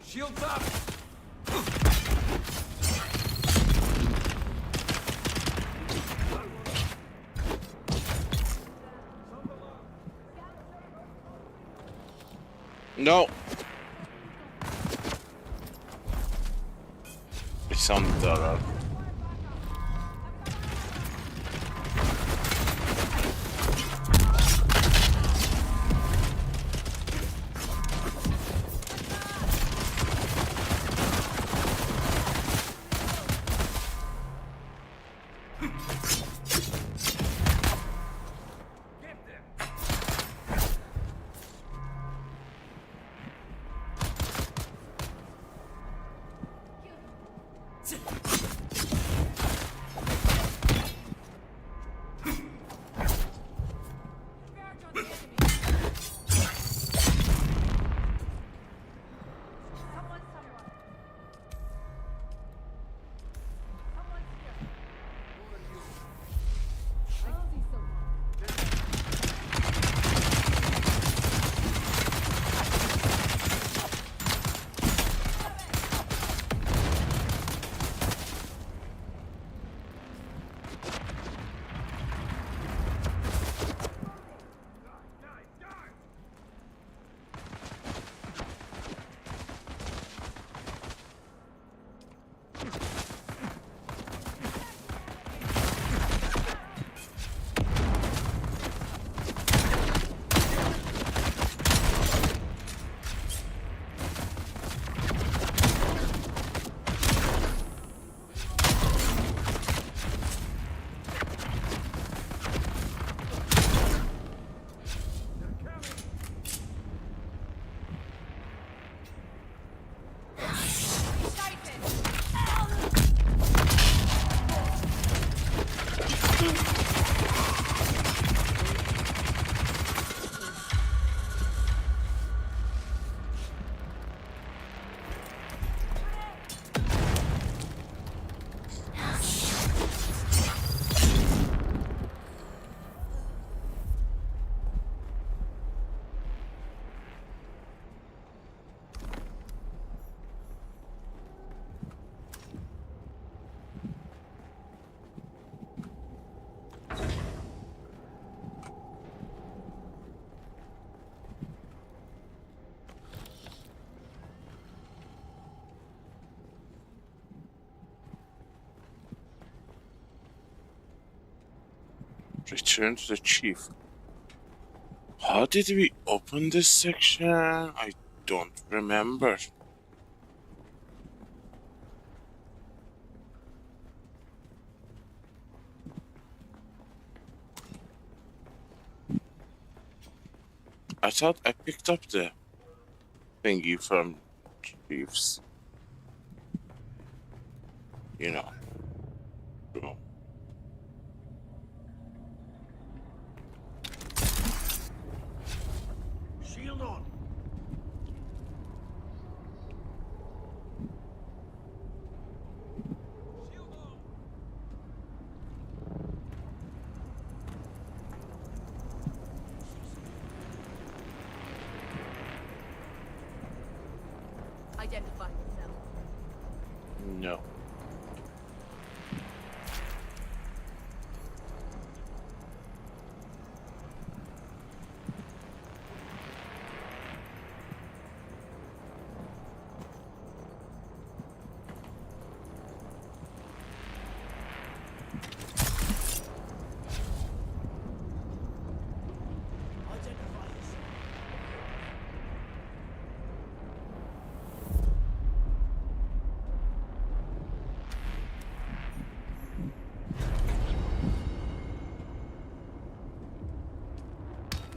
Shields up! No. It's on the door. Return to the chief. How did we open this section? I don't remember. I thought I picked up the thingy from Chiefs. You know. Boom. Shield on. Identify yourself. No.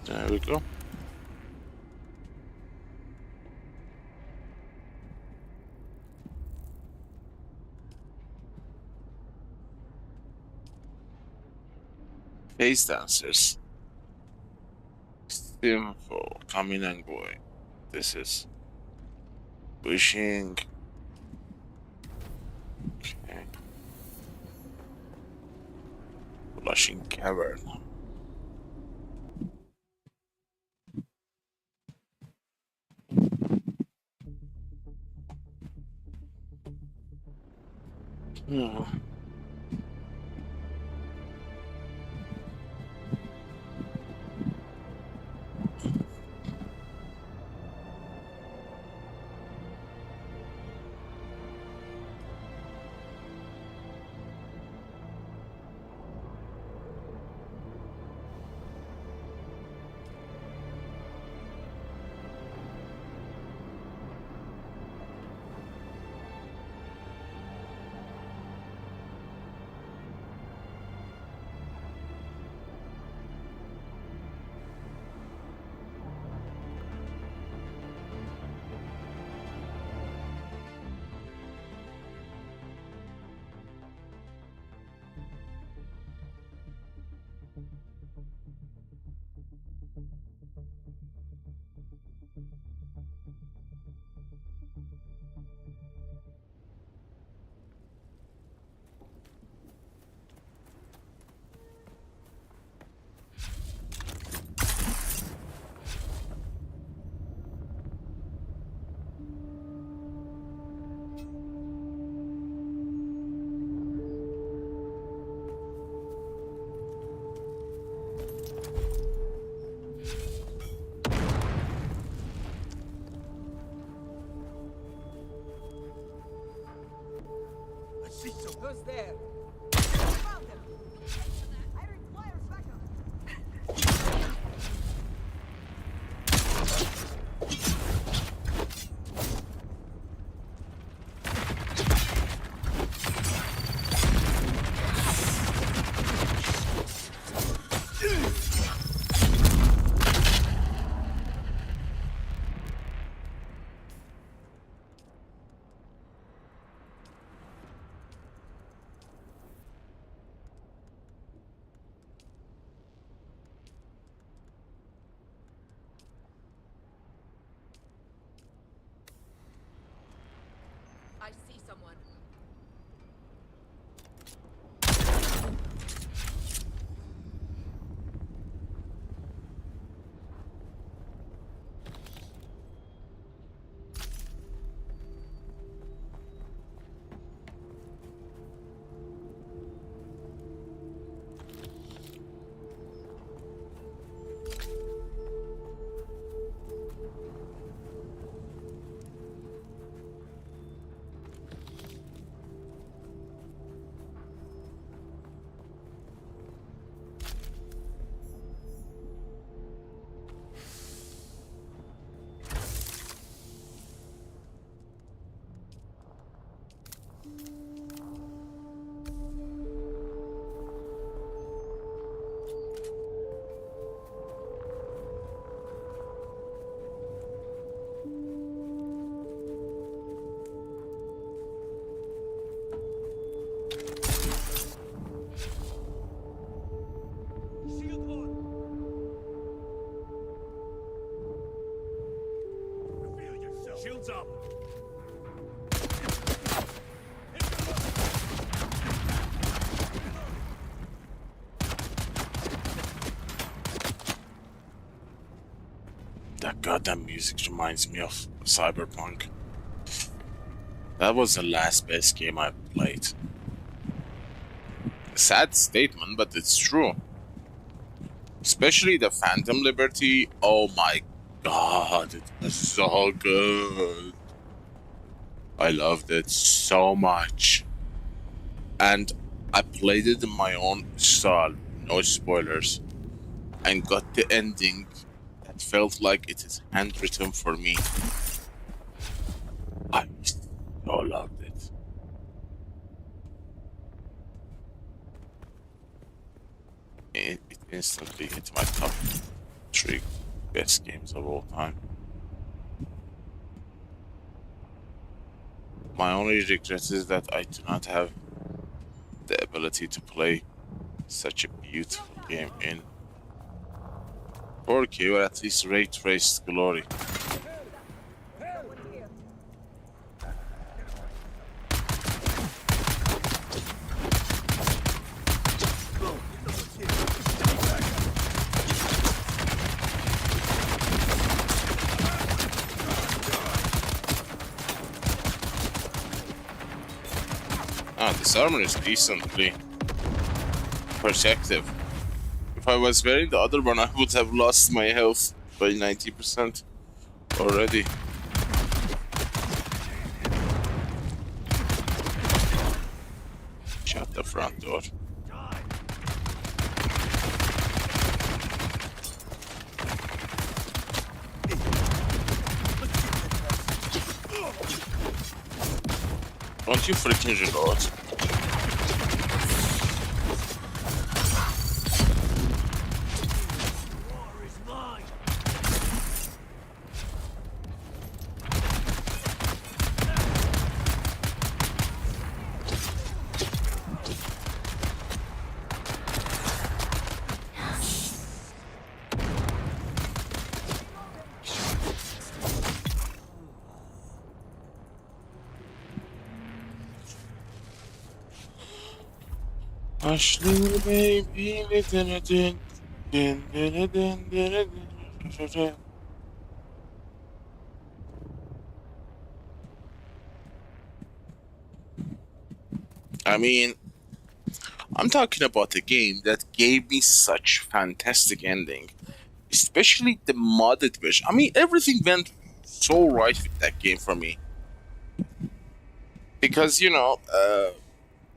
There we go. Face dancers. Simple, coming and going. This is pushing. Okay. Flushing cavern. Hmm. Who's there? I see someone. Shields up. That goddamn music reminds me of Cyberpunk. That was the last best game I played. A sad statement, but it's true. Especially the Phantom Liberty. Oh my god, it was so good. I loved it so much. And I played it in my own style, no spoilers, and got the ending that felt like it is handwritten for me. I so loved it. It instantly hit my top 3 best games of all time. My only regret is that I do not have the ability to play such a beautiful game in 4K or at least ray traced glory. This armor is decently protective. If I was wearing the other one, I would have lost my health by 90% already. Shut the front door. Don't you freaking reload. Hush, little baby, I mean, I'm talking about a game that gave me such fantastic ending, especially the modded version. I mean, everything went so right with that game for me. Because, you know,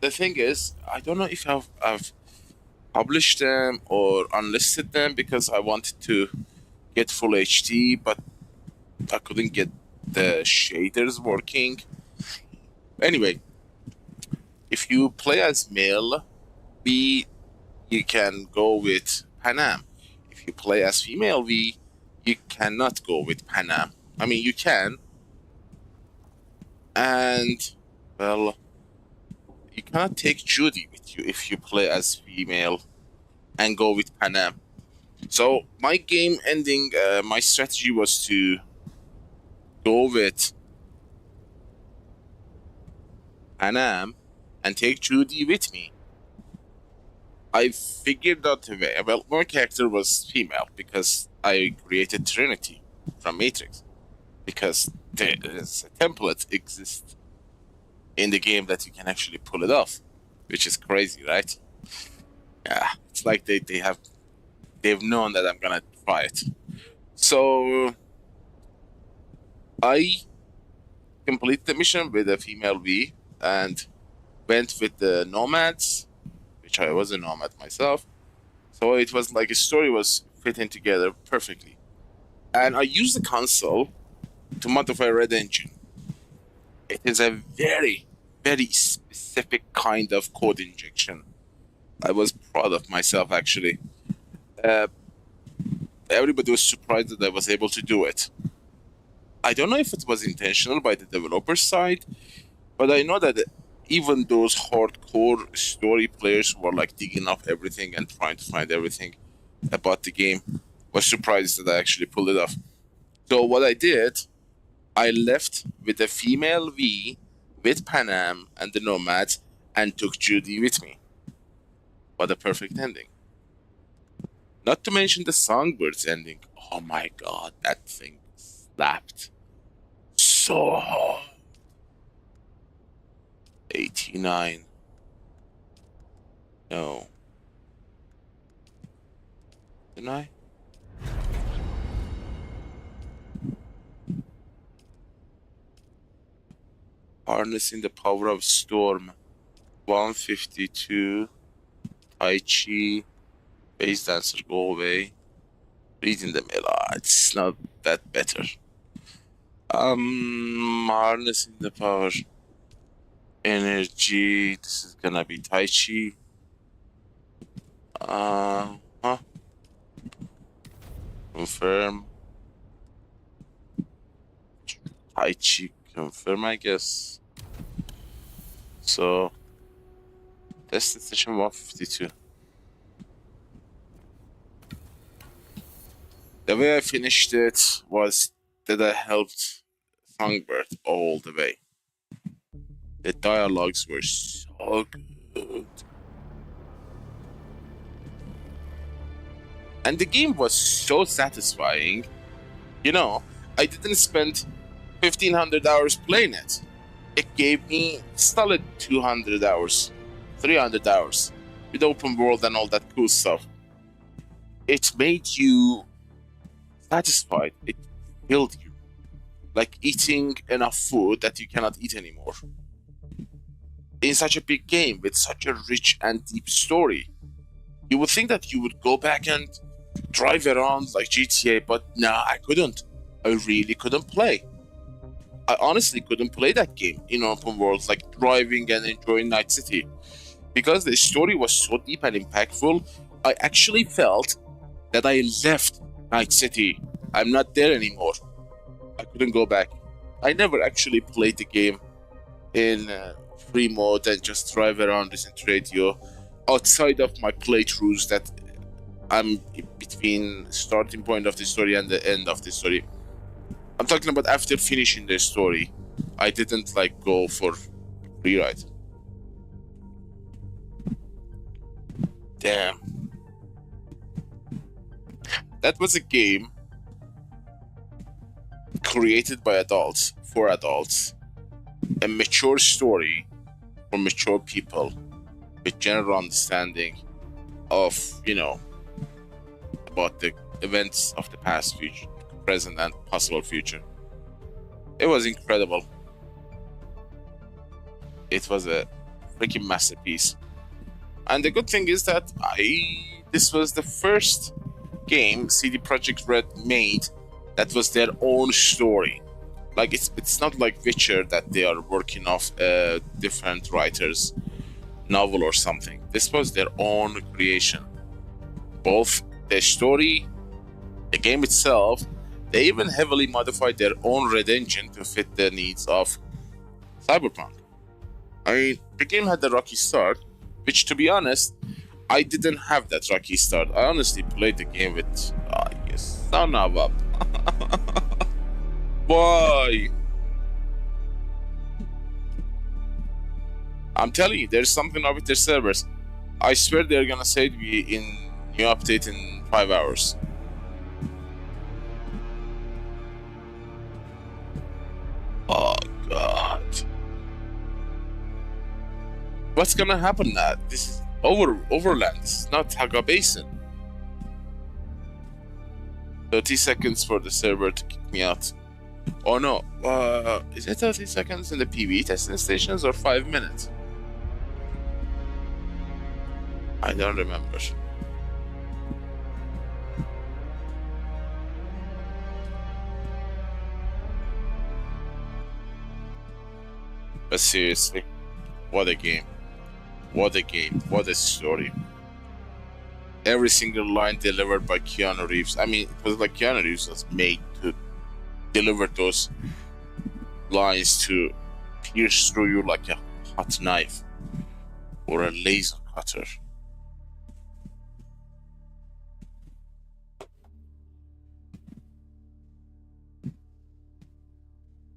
the thing is, I don't know if I've published them or unlisted them because I wanted to get full HD, but I couldn't get the shaders working. Anyway, if you play as male V, you can go with Panam. If you play as female V, you cannot go with Panam. I mean, you can. And, well, you cannot take Judy with you if you play as female and go with Panam. So my game ending, my strategy was to go with Panam and take Judy with me. I figured out a way. Well, my character was female because I created Trinity from Matrix. Because there's a template exists in the game that you can actually pull it off, which is crazy, right? Yeah, it's like they've known that I'm gonna try it. So I complete the mission with a female V and went with the nomads, which I was a nomad myself. So it was like a story was fitting together perfectly. And I used the console to modify Red Engine. It is a very, very specific kind of code injection. I was proud of myself, actually. Everybody was surprised that I was able to do it. I don't know if it was intentional by the developer side, but I know that even those hardcore story players who were like digging up everything and trying to find everything about the game was surprised that I actually pulled it off. So what I did I left with a female V, with Panam and the Nomads, and took Judy with me. What a perfect ending. Not to mention the Songbirds ending. Oh my god, that thing slapped so hard. 89. No. Didn't I? Harnessing the power of storm. 152. Tai Chi. Base dancer, go away. Reading the mail. It's not that better. Harnessing the power. Energy. This is gonna be Tai Chi. Confirm. Tai Chi. Confirm, I guess. So, destination 152. The way I finished it was that I helped Songbird all the way. The dialogues were so good. And the game was so satisfying. You know, I didn't spend 1,500 hours playing it. It gave me solid 200 hours, 300 hours with open world and all that cool stuff. It made you satisfied. It filled you. Like eating enough food that you cannot eat anymore. In such a big game with such a rich and deep story. You would think that you would go back and drive around like GTA, but nah, I couldn't. I really couldn't play. I honestly couldn't play that game in open world, like driving and enjoying Night City. Because the story was so deep and impactful, I actually felt that I left Night City. I'm not there anymore. I couldn't go back. I never actually played the game in free mode and just drive around, listen to radio. Outside of my playthroughs that I'm between starting point of the story and the end of the story. I'm talking about after finishing the story. I didn't like go for free ride. Damn. That was a game created by adults, for adults. A mature story for mature people with general understanding of, you know, about the events of the past, future, present, and possible future. It was incredible. It was a freaking masterpiece. And the good thing is that this was the first game CD Projekt Red made that was their own story. Like it's not like Witcher that they are working off a different writer's novel or something. This was their own creation. Both the story, the game itself, they even heavily modified their own Red engine to fit the needs of Cyberpunk. I mean, the game had a rocky start, which, to be honest, I didn't have that rocky start. I honestly played the game with, you son of a... Why? I'm telling you, there's something wrong with their servers. I swear they're gonna say to me in new update in 5 hours. Oh god. What's gonna happen now? This is overland. This is not Haga Basin. 30 seconds for the server to kick me out. Oh no, is it 30 seconds in the PvE testing stations or 5 minutes? I don't remember. But seriously, what a game. What a game. What a story. Every single line delivered by Keanu Reeves. I mean, it was like Keanu Reeves was made to deliver those lines to pierce through you like a hot knife or a laser cutter.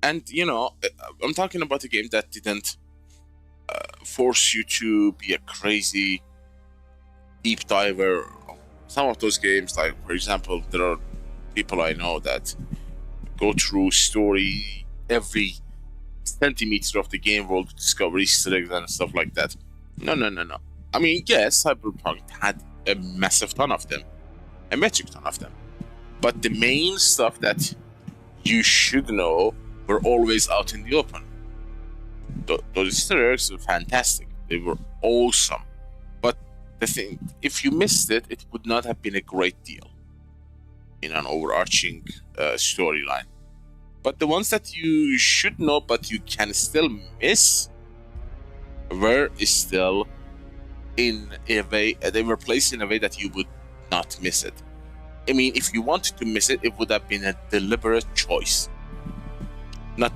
And you know, I'm talking about a game that didn't force you to be a crazy deep diver. Some of those games, like for example, there are people I know that go through story every centimeter of the game world to discover Easter eggs and stuff like that. No. I mean, yes, Cyberpunk had a massive ton of them, a metric ton of them, but the main stuff that you should know were always out in the open. Those Easter eggs were fantastic. They were awesome. But the thing, if you missed it, it would not have been a great deal in an overarching storyline. But the ones that you should know but you can still miss were still in a way, they were placed in a way that you would not miss it. I mean, if you wanted to miss it, it would have been a deliberate choice. Not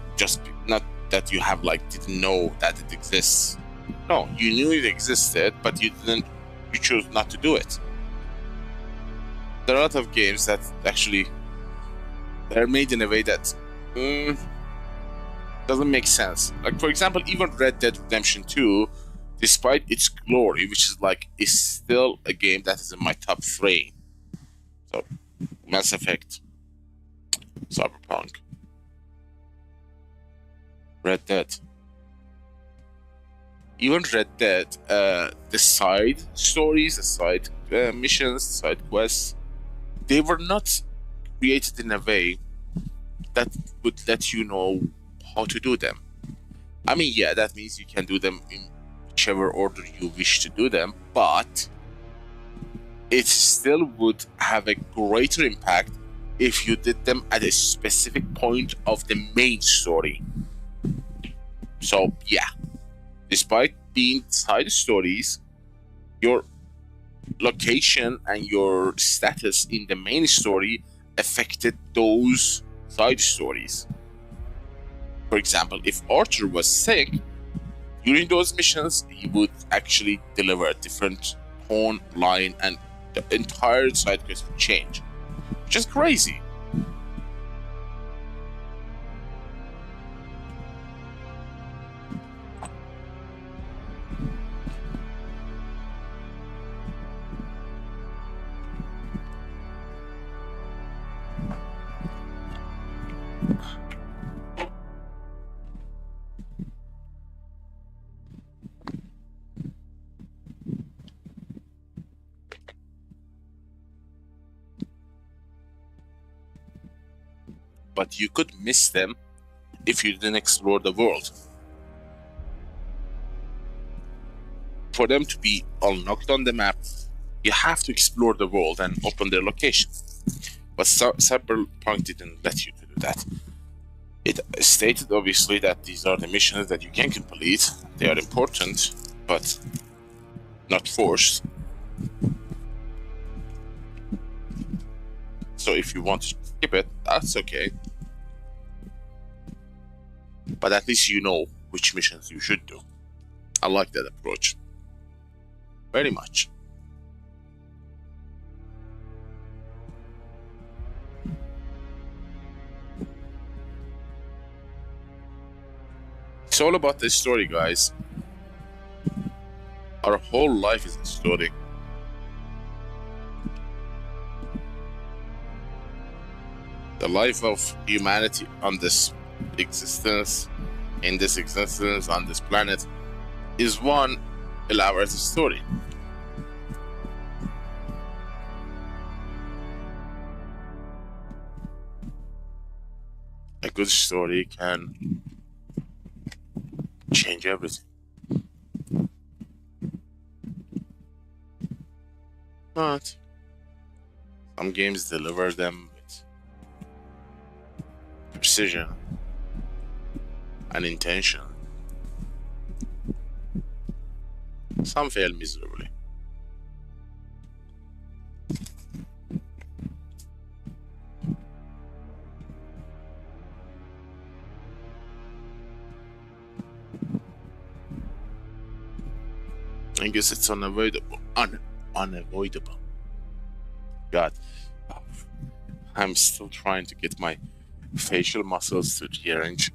that you have didn't know that it exists. No, you knew it existed, but you chose not to do it. There are a lot of games that actually they're made in a way that doesn't make sense. Like for example, even Red Dead Redemption 2, despite its glory, which is still a game that is in my top 3. So, Mass Effect, Cyberpunk, Red Dead. Even Red Dead, the side stories, the side missions, side quests, they were not created in a way that would let you know how to do them. I mean, yeah, that means you can do them in whichever order you wish to do them, but it still would have a greater impact if you did them at a specific point of the main story. So, yeah, despite being side stories, your location and your status in the main story affected those side stories. For example, if Arthur was sick, during those missions, he would actually deliver a different tone, line, and the entire side quest would change. Which is crazy. But you could miss them if you didn't explore the world. For them to be unlocked on the map, you have to explore the world and open their location. But Cyberpunk didn't let you do that. It stated obviously that these are the missions that you can complete. They are important, but not forced. So if you want to skip it, that's okay. But at least you know which missions you should do. I like that approach. Very much. It's all about the story, guys. Our whole life is a story. The life of humanity on this existence, on this planet, is one elaborate story. A good story can change everything. But some games deliver them with precision and intention. Some fail miserably. I guess it's unavoidable. Unavoidable. God, I'm still trying to get my facial muscles to rearrange.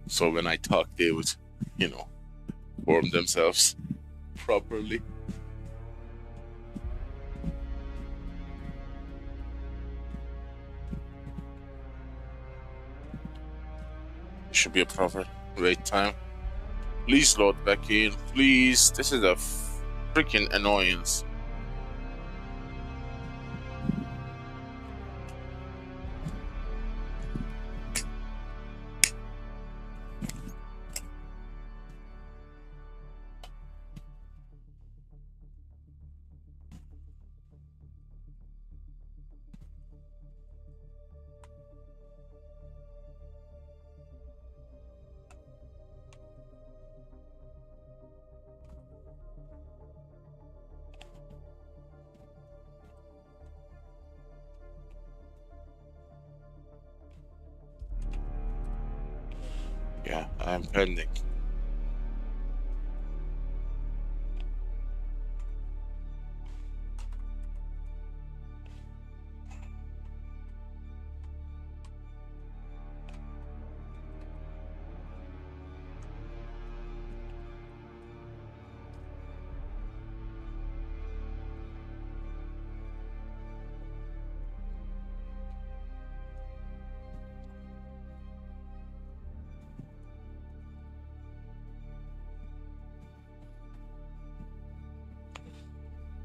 So when I talk, they would, you know, form themselves properly. Should be a proper wait time. Please load back in, please. This is a freaking annoyance. Yeah, I'm pending.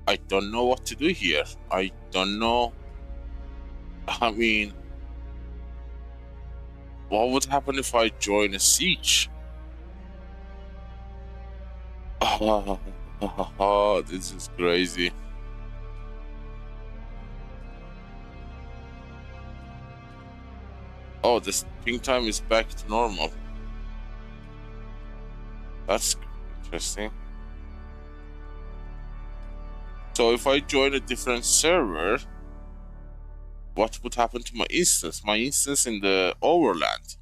I don't know what to do here. I don't know. I mean, what would happen if I join a siege? Oh, this is crazy. Oh, this ping time is back to normal. That's interesting. So if I join a different server, what would happen to my instance? My instance in the overland.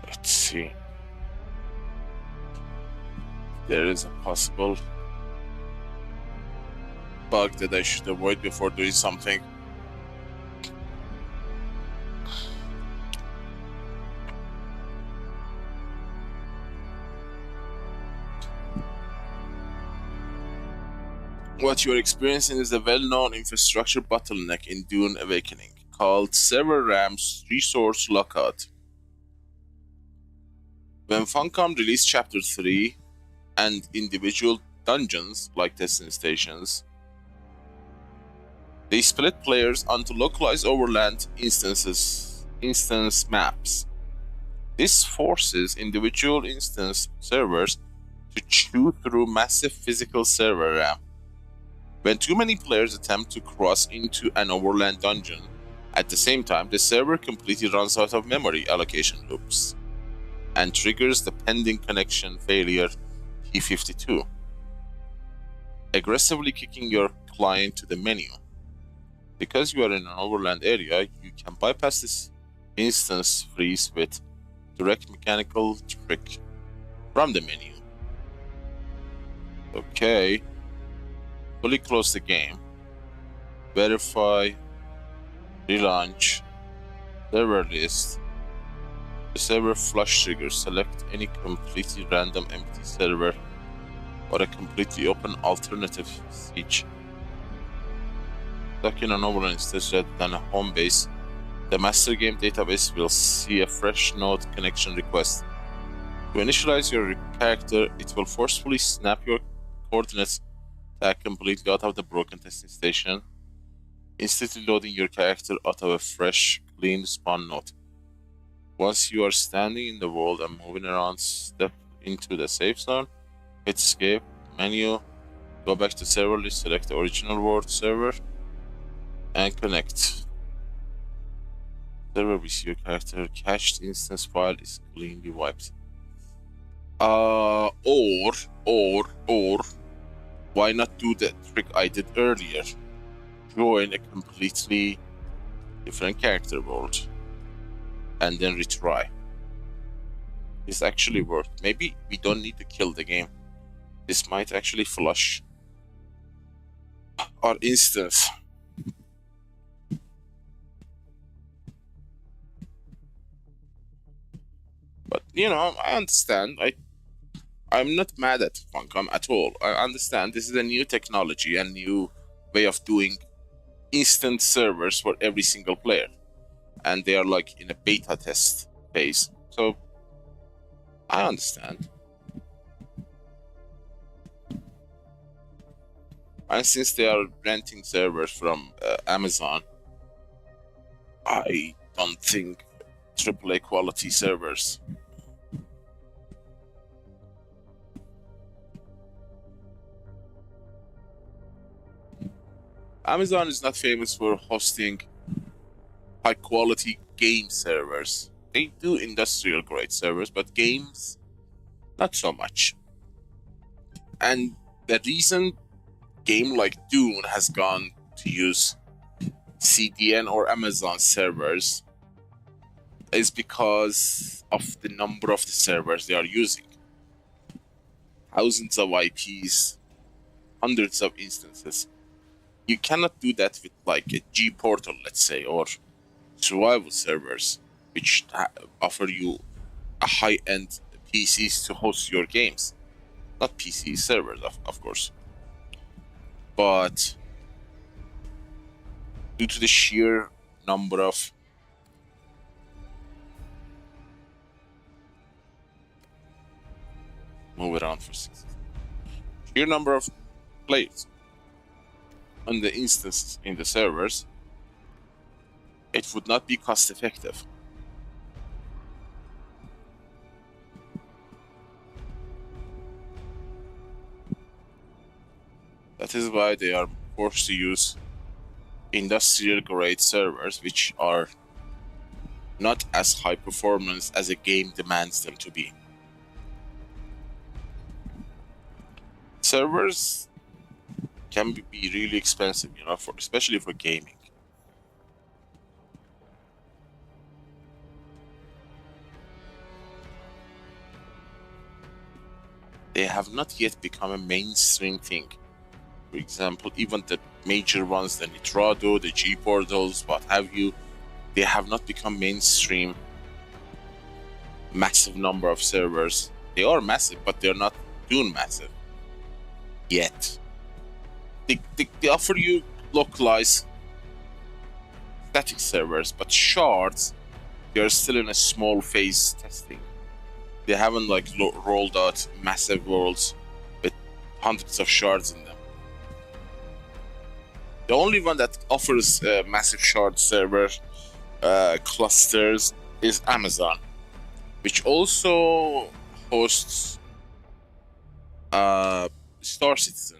Let's see. There is a possible bug that I should avoid before doing something. What you are experiencing is a well-known infrastructure bottleneck in Dune Awakening, called server RAM's resource lockout. When Funcom released Chapter 3 and individual dungeons, like testing stations, they split players onto localized overland instance maps. This forces individual instance servers to chew through massive physical server RAM. When too many players attempt to cross into an overland dungeon, at the same time, the server completely runs out of memory allocation loops and triggers the pending connection failure T52, aggressively kicking your client to the menu. Because you are in an overland area, you can bypass this instance freeze with direct mechanical trick from the menu. Okay. Fully close the game. Verify. Relaunch. Server list. The server flush trigger. Select any completely random empty server or a completely open alternative siege. Stuck in an overland instance rather than a home base The master game database will see a fresh node connection request. To initialize your character, it will forcefully snap your coordinates back completely out of the broken testing station, instantly loading your character out of a fresh, clean spawn node. Once you are standing in the world and moving around, step into the safe zone, hit escape, menu, go back to server list, select the original world server, and connect. Server we see your character, cached instance file is cleanly wiped. Or, why not do the trick I did earlier? Join a completely different character world and then retry. This actually worked. Maybe we don't need to kill the game. This might actually flush our instance. But you know, I understand. I'm not mad at Funcom at all. I understand this is a new technology and new way of doing instant servers for every single player, and they are like in a beta test phase. So I understand. And since they are renting servers from Amazon, I don't think AAA quality servers. Amazon is not famous for hosting high quality game servers. They do industrial grade servers, but games, not so much. And the reason game like Dune has gone to use CDN or Amazon servers is because of the number of the servers they are using. Thousands of IPs, hundreds of instances. You cannot do that with like a G Portal, let's say, or survival servers, which offer you a high-end PCs to host your games. Not PC servers, of course. But due to the sheer number of move around for 6 sheer number of players on the instances in the servers, it would not be cost effective. That is why they are forced to use industrial grade servers, which are not as high performance as a game demands them to be. Servers can be really expensive, you know, especially for gaming. They have not yet become a mainstream thing. For example, even the major ones, the Nitrado, the G Portals, what have you, they have not become mainstream. Massive number of servers. They are massive, but they're not Dune massive yet. They offer you localized static servers, but shards, they are still in a small phase testing. They haven't like rolled out massive worlds with hundreds of shards in them. The only one that offers massive shard server clusters is Amazon, which also hosts Star Citizen,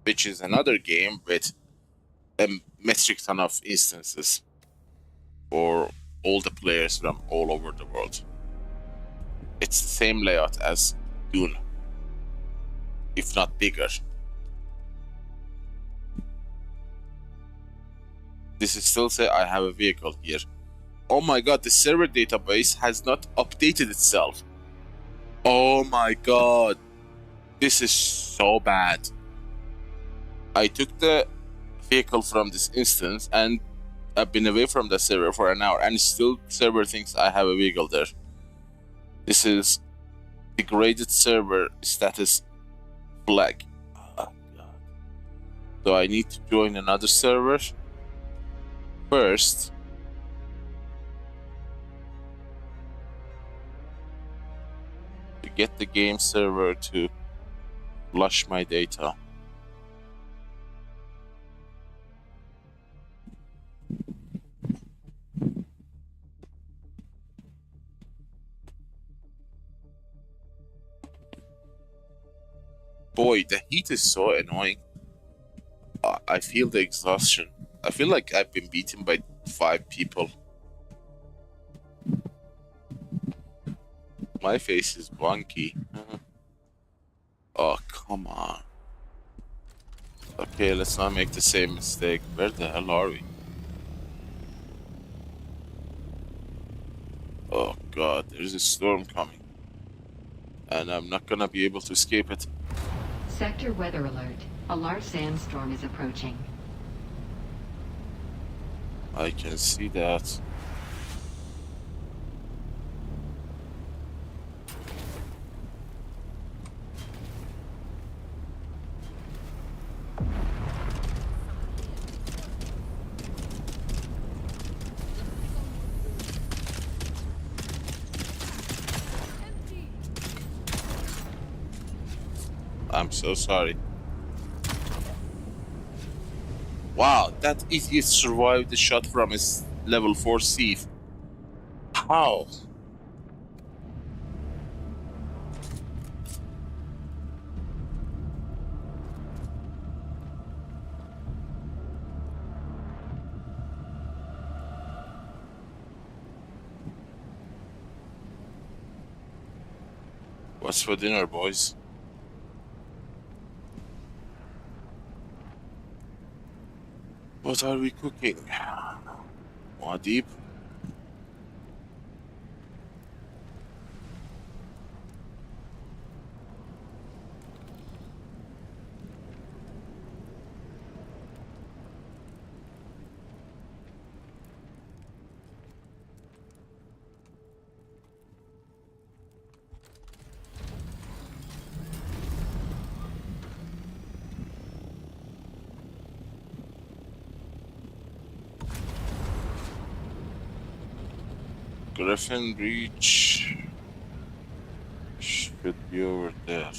which is another game with a metric ton of instances for all the players from all over the world. It's the same layout as Dune, if not bigger. This is still say I have a vehicle here. Oh my god, the server database has not updated itself. Oh my god. This is so bad. I took the vehicle from this instance and I've been away from the server for an hour and still server thinks I have a vehicle there. This is degraded server status flag. Oh, God. So I need to join another server first get the game server to flush my data. Boy, the heat is so annoying. I feel the exhaustion. I feel like I've been beaten by 5 people. My face is wonky. Oh, come on. Okay, let's not make the same mistake. Where the hell are we? Oh god, there's a storm coming. And I'm not gonna be able to escape it. Sector weather alert. A large sandstorm is approaching. I can see that. I'm so sorry. Wow, that idiot survived the shot from his level 4 sieve. How? What's for dinner, boys? What are we cooking? More deep? Griffin Breach should be over there.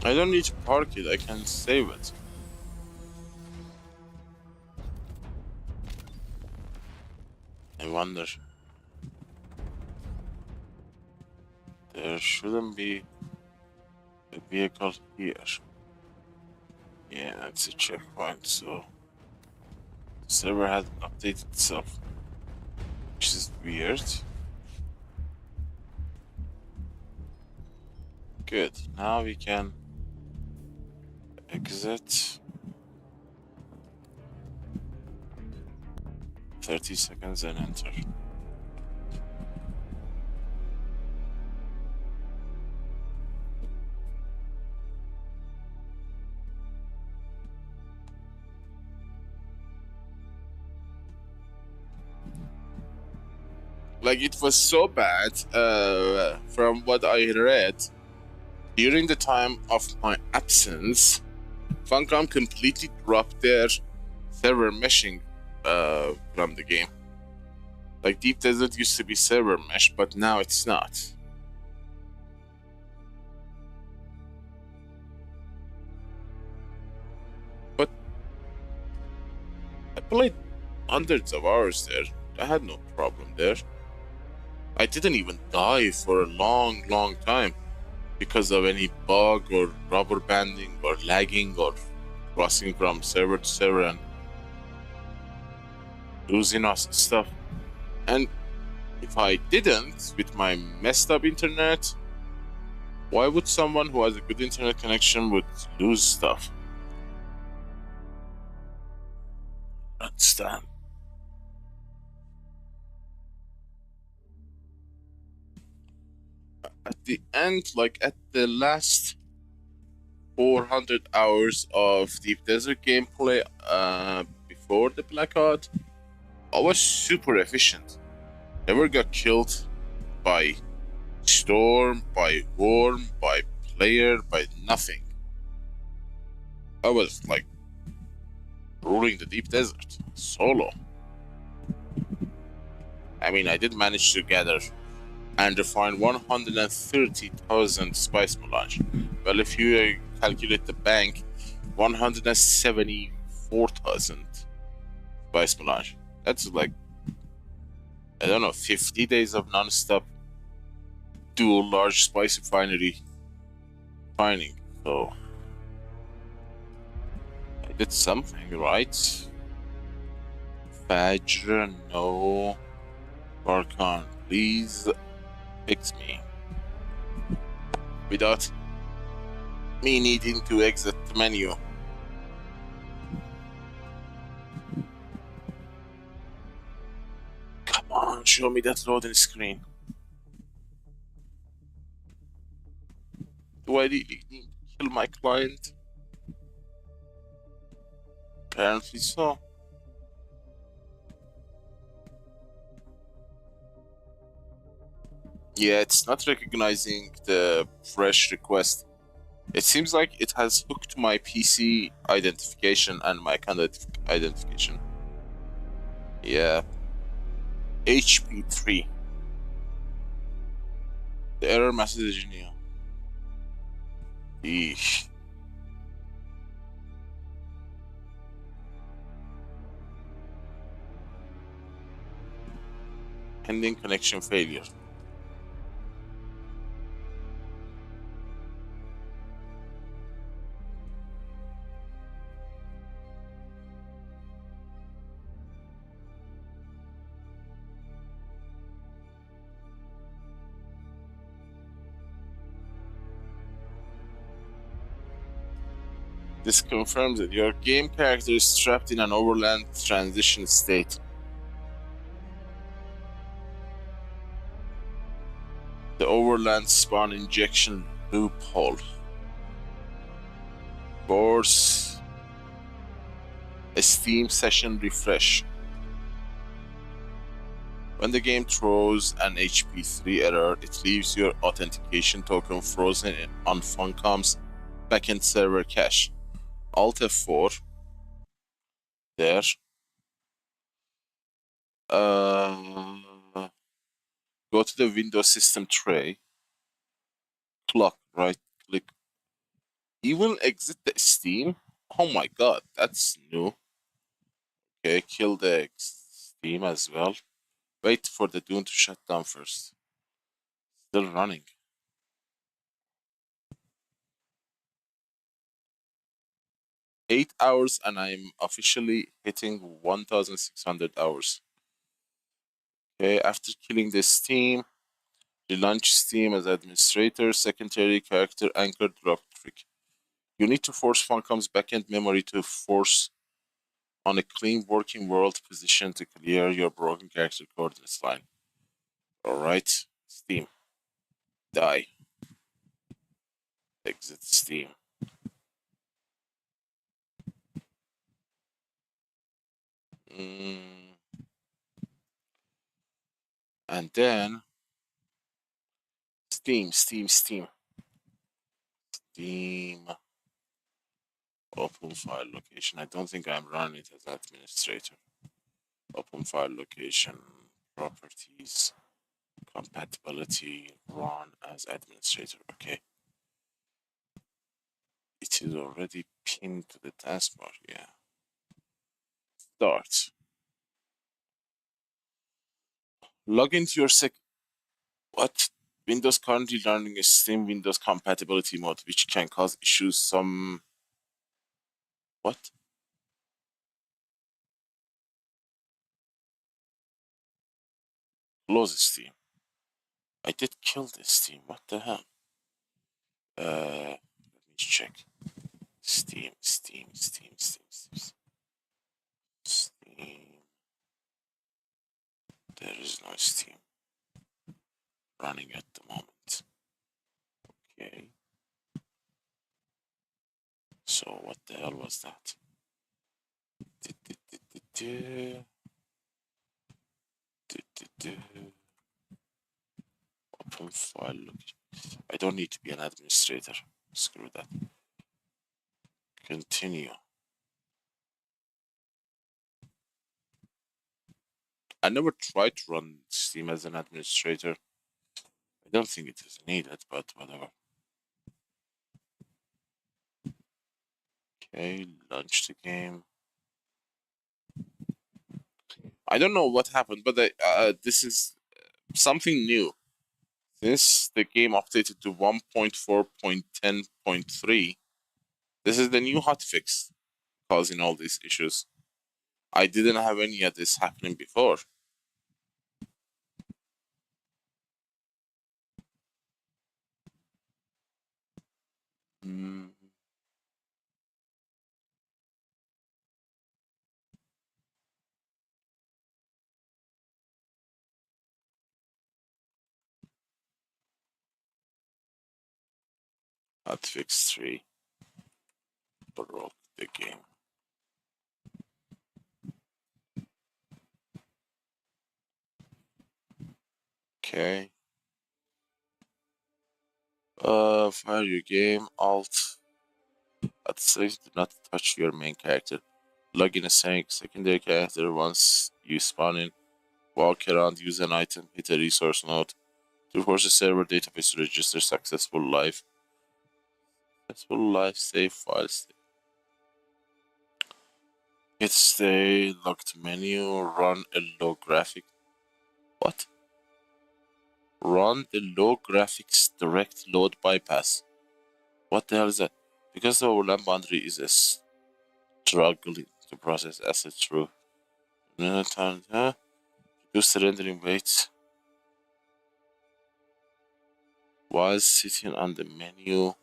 I don't need to park it, I can save it. I wonder. There shouldn't be a vehicle here. Yeah, it's a checkpoint, so the server hasn't updated itself, which is weird. Good, now we can exit. 30 seconds and enter. Like, it was so bad, from what I read, during the time of my absence, Funcom completely dropped their server meshing from the game. Like, Deep Desert used to be server mesh, but now it's not. But I played hundreds of hours there. I had no problem there. I didn't even die for a long time because of any bug or rubber banding or lagging or crossing from server to server and losing us stuff. And if I didn't, with my messed up internet, why would someone who has a good internet connection would lose stuff? understand. At the end, like at the last 400 hours of Deep Desert gameplay before the blackout, I was super efficient. Never got killed by storm, by worm, by player, by nothing. I was like ruling the Deep Desert solo. I mean, I did manage to gather and refine 130,000 spice melange. Well, if you calculate the bank, 174,000 spice melange. That's like, I don't know, 50 days of non-stop dual large spice refinery refining. So I did something right. Fajr, no. Barkhan, please fix me. Without me needing to exit the menu. Come on, show me that loading screen. Do I really need to kill my client? Apparently so. Yeah, it's not recognizing the fresh request. It seems like it has hooked my PC identification and my account identification. Yeah. HP3. The error message in here. Eesh. Pending connection failure. This confirms that your game character is trapped in an overland transition state. The overland spawn injection loophole. Force a Steam session refresh. When the game throws an HP3 error, it leaves your authentication token frozen on Funcom's backend server cache. Alt F4. There. Go to the Windows system tray. Clock, right click. Even exit the Steam? Oh my god, that's new. Okay, kill the Steam as well. Wait for the Dune to shut down first. Still running. $8 and I'm officially hitting 1,600 hours. Okay, after killing the Steam, relaunch Steam as administrator, secondary character anchor drop trick. You need to force Funcom's backend memory to force on a clean working world position to clear your broken character coordinates line. Alright, Steam. Die. Exit Steam. And then Steam. Open file location. I don't think I'm running it as administrator. Open file location, properties, compatibility, run as administrator. Okay. It is already pinned to the taskbar. Yeah. Start. Log into your What? Windows currently running a Steam Windows compatibility mode, which can cause issues. What? Close Steam. I did kill this Steam. What the hell? Let me check. Steam. There is no Steam running at the moment. Okay. So what the hell was that? Open file. I don't need to be an administrator. Screw that. Continue. I never tried to run Steam as an administrator. I don't think it is needed, but whatever. Okay, launch the game. I don't know what happened, but this is something new. Since the game updated to 1.4.10.3, this is the new hotfix causing all these issues. I didn't have any of this happening before. Hotfix 3 broke the game. Okay. Fire your game, Alt. At stage, do not touch your main character. Log in a secondary character once you spawn in. Walk around, use an item, hit a resource node. To force a server database to register successful live save files. Hit stay, locked menu, run a low graphic. What? Run the low graphics direct load bypass. What the hell is that? Because the overland boundary is a struggling to process assets through. Reduce the rendering weight. While sitting on the menu,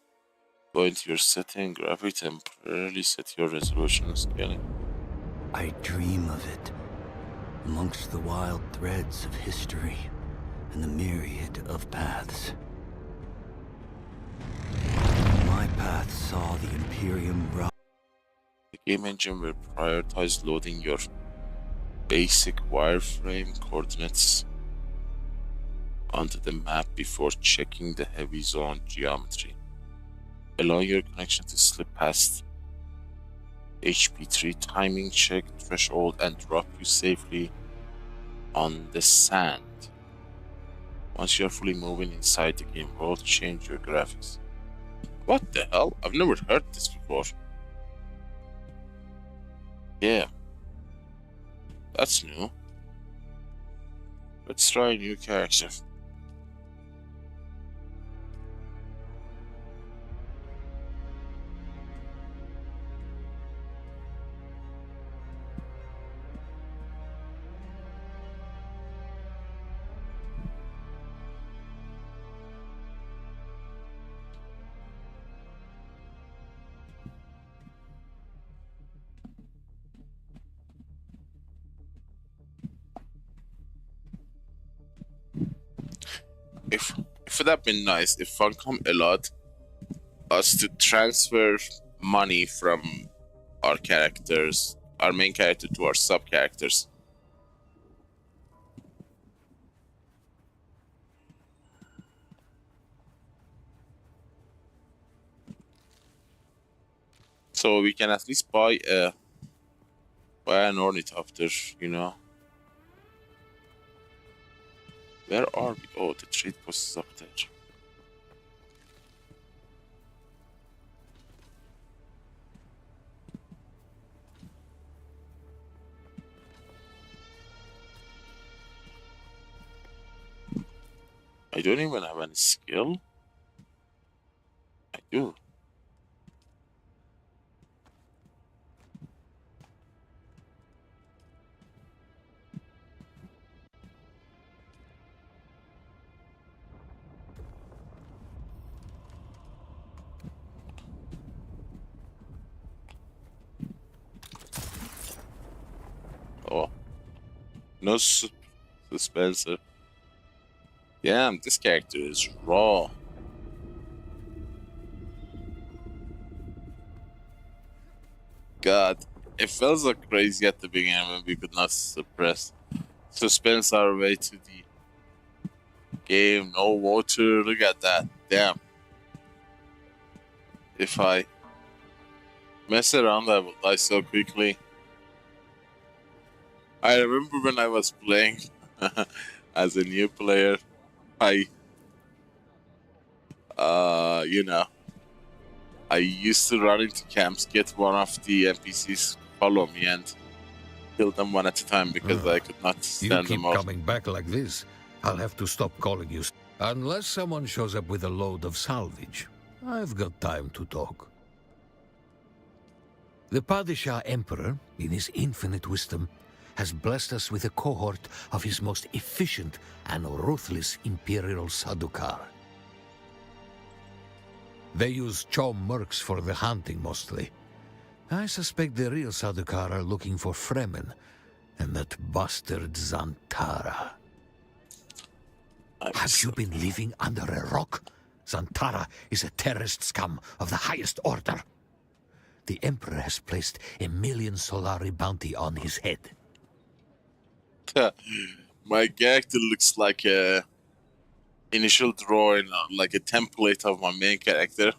go into your setting, grab it, temporarily set your resolution and scaling. I dream of it, amongst the wild threads of history and the myriad of paths. My path saw the Imperium rise. The game engine will prioritize loading your basic wireframe coordinates onto the map before checking the heavy zone geometry, allowing your connection to slip past HP3 timing check threshold and drop you safely on the sand. Once you are fully moving inside the game world, change your graphics. What the hell? I've never heard this before. Yeah. That's new. Let's try a new character. If it had been nice if Funcom allowed us to transfer money from our characters, our main character, to our sub characters. So we can at least buy an ornithopter, you know. Where are we? Oh, the trade post is up there. I don't even have any skill. I do. Oh. No Spencer. Damn, this character is raw. God, it felt so crazy at the beginning when we could not suspense our way to the game. No water, look at that. Damn. If I mess around, I will die so quickly. I remember when I was playing as a new player, I used to run into camps, get one of the NPCs follow me and kill them one at a time because I could not stand them off. You keep coming back like this, I'll have to stop calling you. Unless someone shows up with a load of salvage, I've got time to talk. The Padishah Emperor, in his infinite wisdom, has blessed us with a cohort of his most efficient and ruthless Imperial Sadukar. They use Chom mercs for the hunting mostly. I suspect the real Sadukar are looking for Fremen and that bastard Zantara. Have you been living under a rock? Zantara is a terrorist scum of the highest order. The Emperor has placed 1 million Solari bounty on his head. My character looks like a initial drawing, like a template of my main character.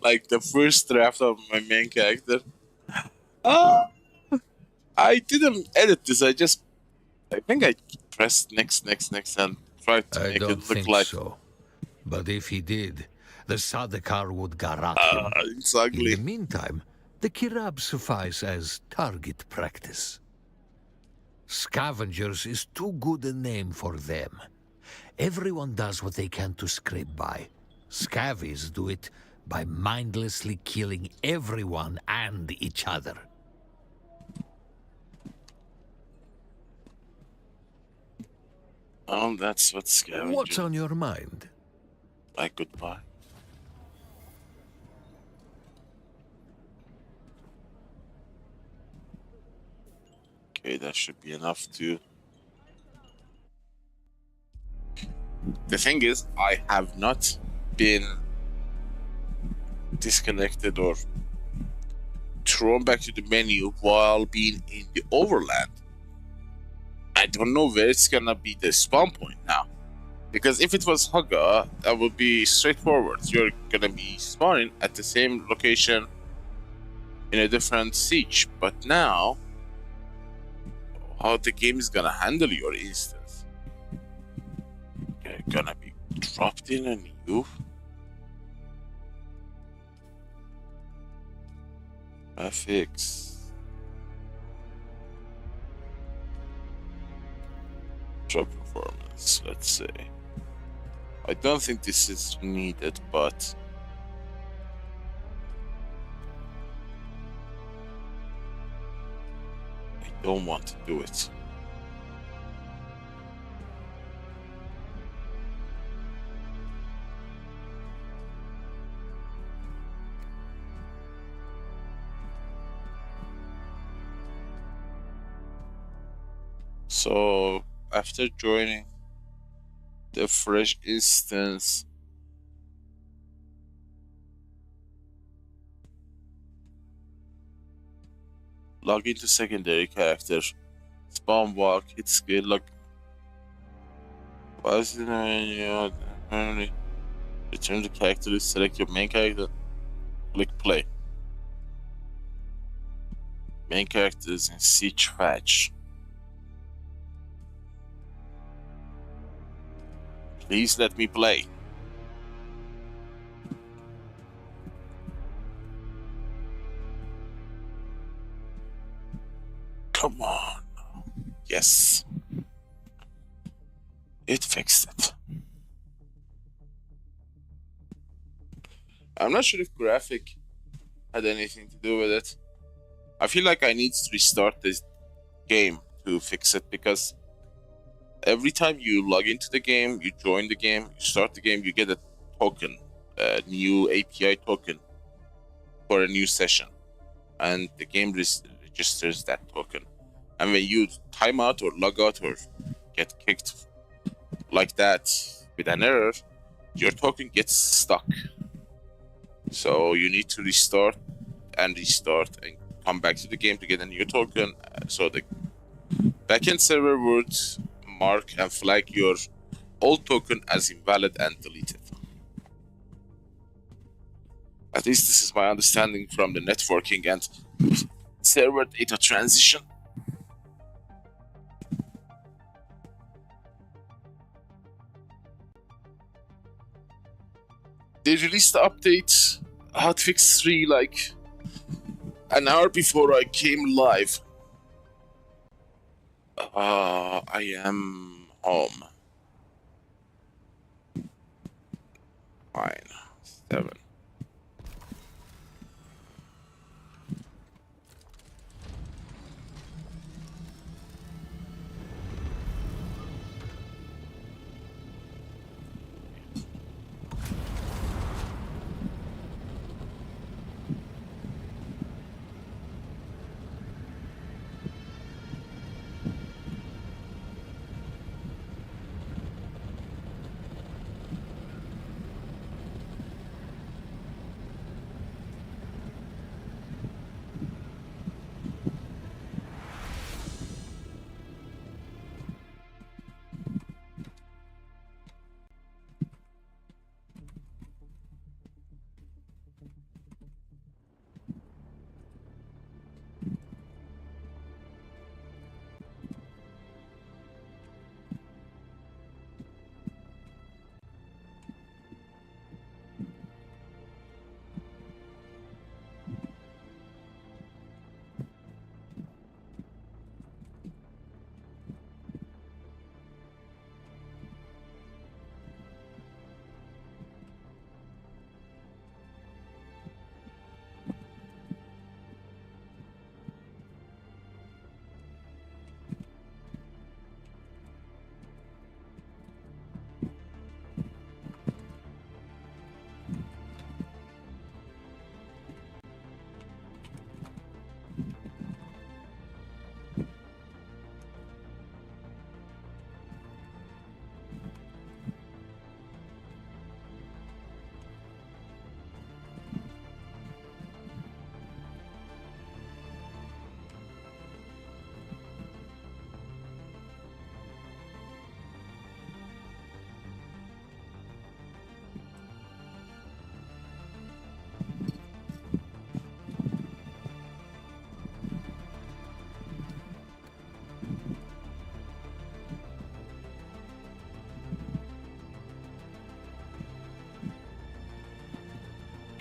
Like the first draft of my main character. I didn't edit this. I think I pressed next and tried to make it look like. So. But if he did, the Sadekar would garrote him. It's ugly. In the meantime, the Kirab suffice as target practice. Scavengers is too good a name for them. Everyone does what they can to scrape by. Scavies do it by mindlessly killing everyone and each other. Oh, that's what scavengers. What's on your mind? Like goodbye. Okay, that should be enough to... The thing is, I have not been disconnected or thrown back to the menu while being in the overland. I don't know where it's gonna be the spawn point now. Because if it was Haga, that would be straightforward. You're gonna be spawning at the same location in a different siege. But now, how the game is gonna handle your instance? You're gonna be dropped in a new graphics. Drop performance, let's say. I don't think this is needed, but I don't want to do it. So after joining the fresh instance, log into secondary character, spawn walk, hit skill, log. What's in the menu? Return the character list, select your main character, click play. Main characters in Siege Fetch. Please let me play. Come on. Yes. It fixed it. I'm not sure if graphic had anything to do with it. I feel like I need to restart this game to fix it, because every time you log into the game, you join the game, you start the game, you get a token, a new API token for a new session. And the game registers that token. And when you time out or log out or get kicked like that with an error, your token gets stuck. So you need to restart and come back to the game to get a new token. So the backend server would mark and flag your old token as invalid and deleted. At least this is my understanding from the networking and server data transition. They released the update hotfix 3 like an hour before I came live. I am home. 9, 7.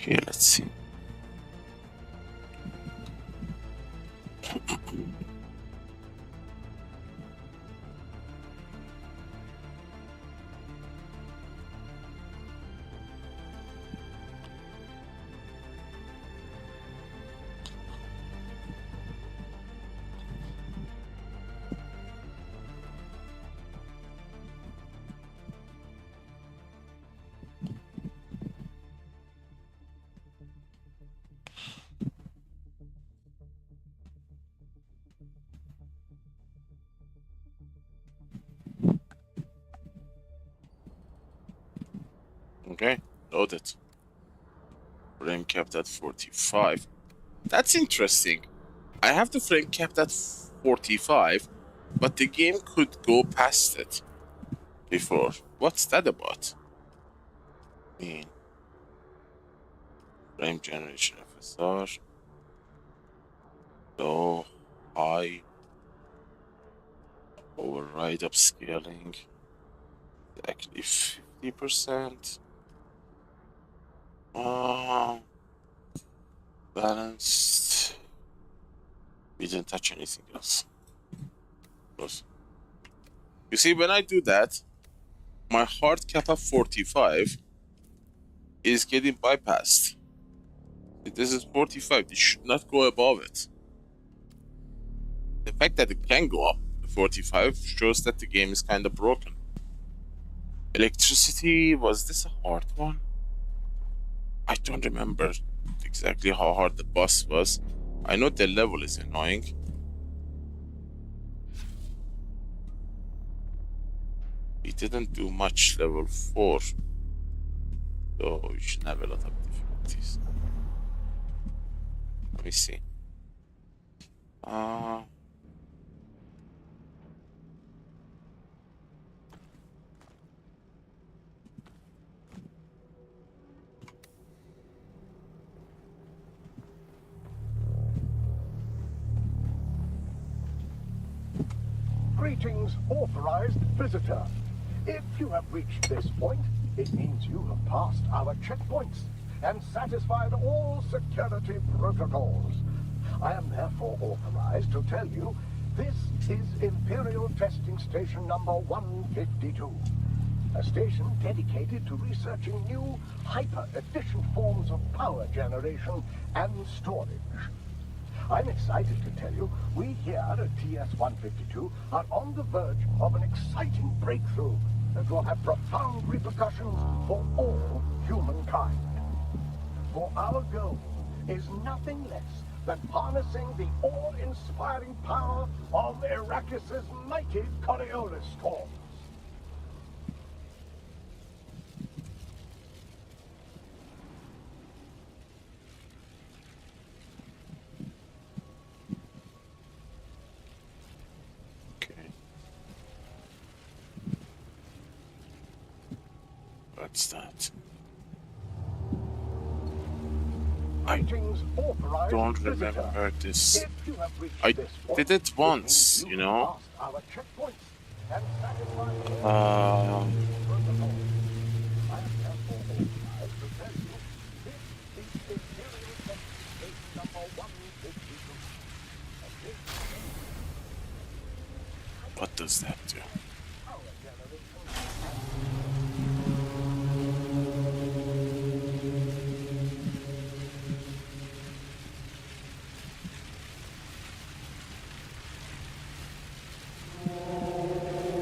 Okay, let's see. Okay, noted. Frame capped at 45. That's interesting. I have the frame capped at 45, but the game could go past it before. What's that about? Frame generation FSR. Low, high. Override upscaling. Actually 50%. Balanced. We didn't touch anything else. Close. You see, when I do that, my hard cap of 45 is getting bypassed. This is 45. It should not go above it. The fact that it can go up to 45 shows that the game is kind of broken. Electricity, was this a hard one? I don't remember exactly how hard the boss was. I know the level is annoying. didn't do much level 4, so we should have a lot of difficulties. Let me see. Greetings, authorized visitor. If you have reached this point, it means you have passed our checkpoints and satisfied all security protocols. I am therefore authorized to tell you this is Imperial Testing Station number 152, a station dedicated to researching new, hyper-efficient forms of power generation and storage. I'm excited to tell you, we here at TS-152 are on the verge of an exciting breakthrough that will have profound repercussions for all humankind. For our goal is nothing less than harnessing the awe-inspiring power of Arrakis' mighty Coriolis storms. What's that? I don't remember this. I did it once, you know. What does that do?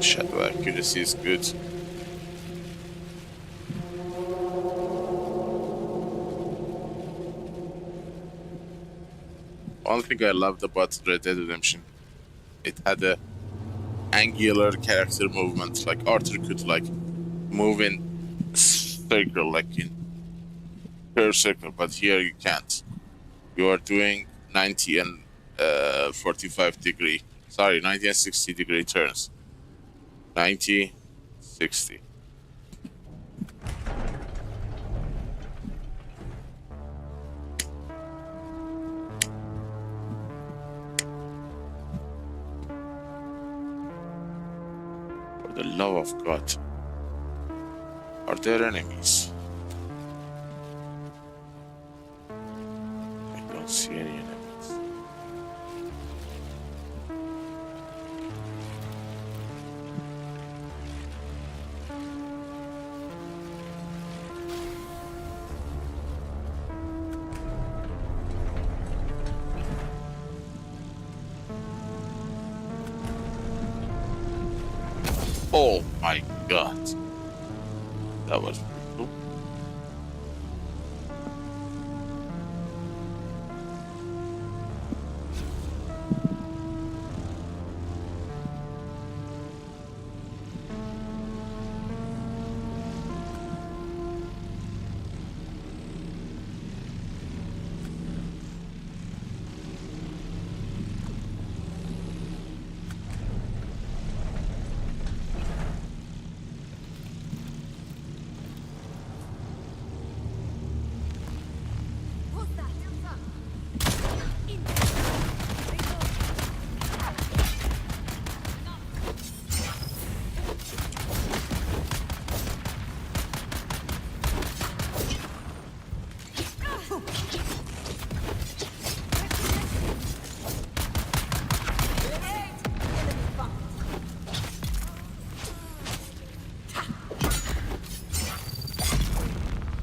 Shadow accuracy is good. One thing I loved about Red Dead Redemption, it had a angular character movement. Like Arthur could like move in circle, like in curve circle, but here you can't. You are doing 90 and 45 degree. Sorry, 90 and 60 degree turns. 90, 60. For the love of God, are there enemies? I don't see any enemies. Oh my God, that was cool.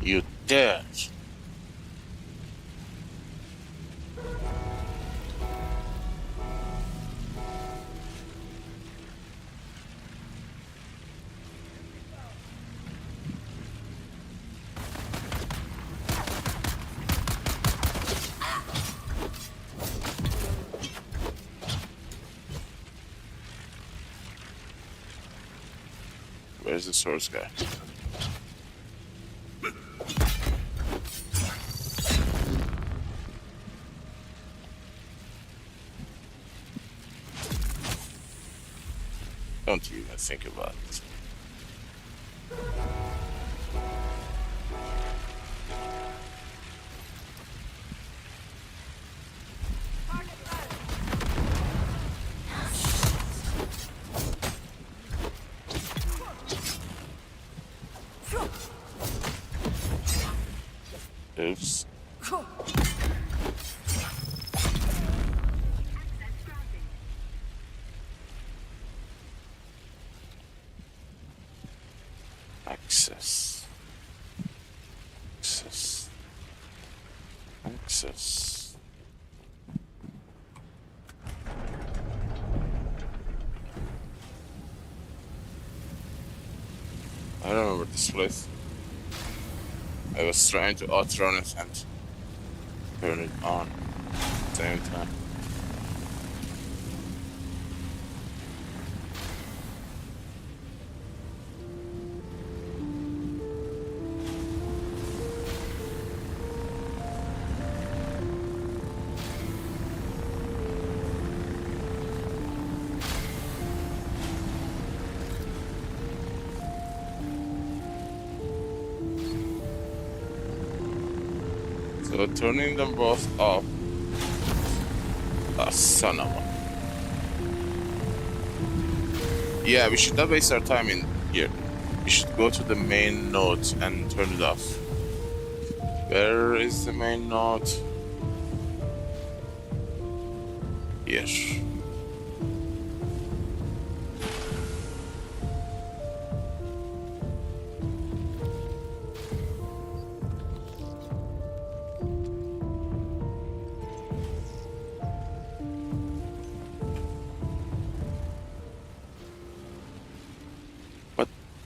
You dared. Where's the source guy? Don't even think about it. Oops. Access. I remember this place. I was trying to outrun it and turn it on at the same time. So turning them both off. Ah, son of a... Yeah, we should not waste our time in here. We should go to the main node and turn it off. Where is the main node? Here.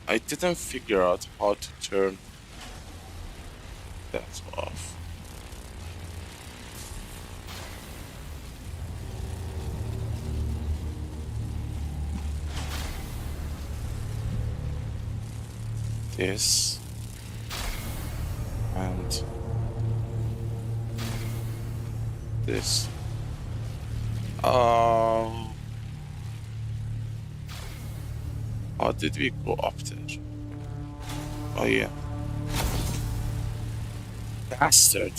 I didn't figure out how to turn that off. This and this. How did we go up there? Oh yeah. Bastard.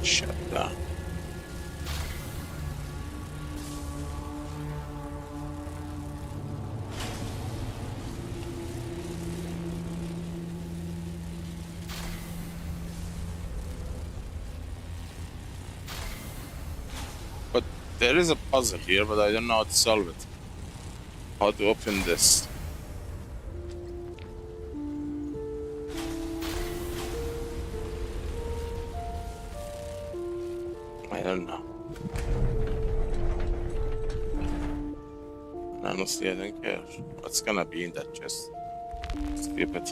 Shut down. There is a puzzle here, but I don't know how to solve it. How to open this. I don't know. Honestly, I don't care. What's gonna be in that chest? Stupid.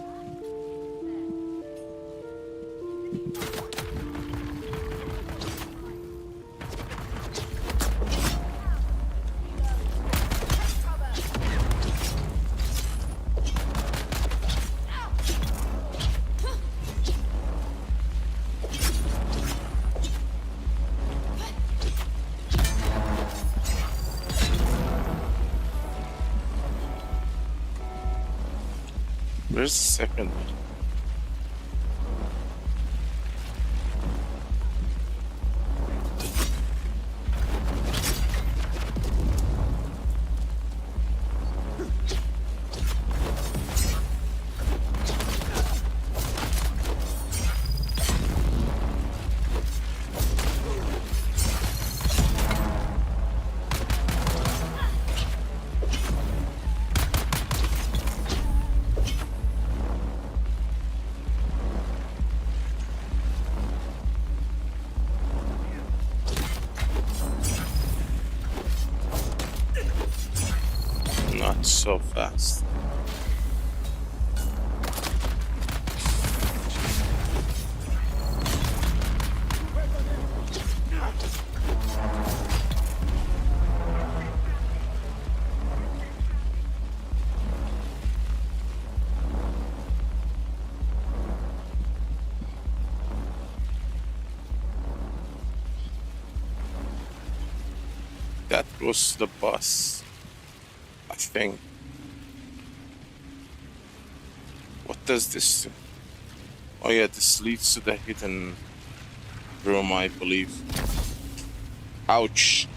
Where's the second one? Not so fast. That goes to the bus, I think. What does this do? Oh yeah, this leads to the hidden room, I believe. Ouch.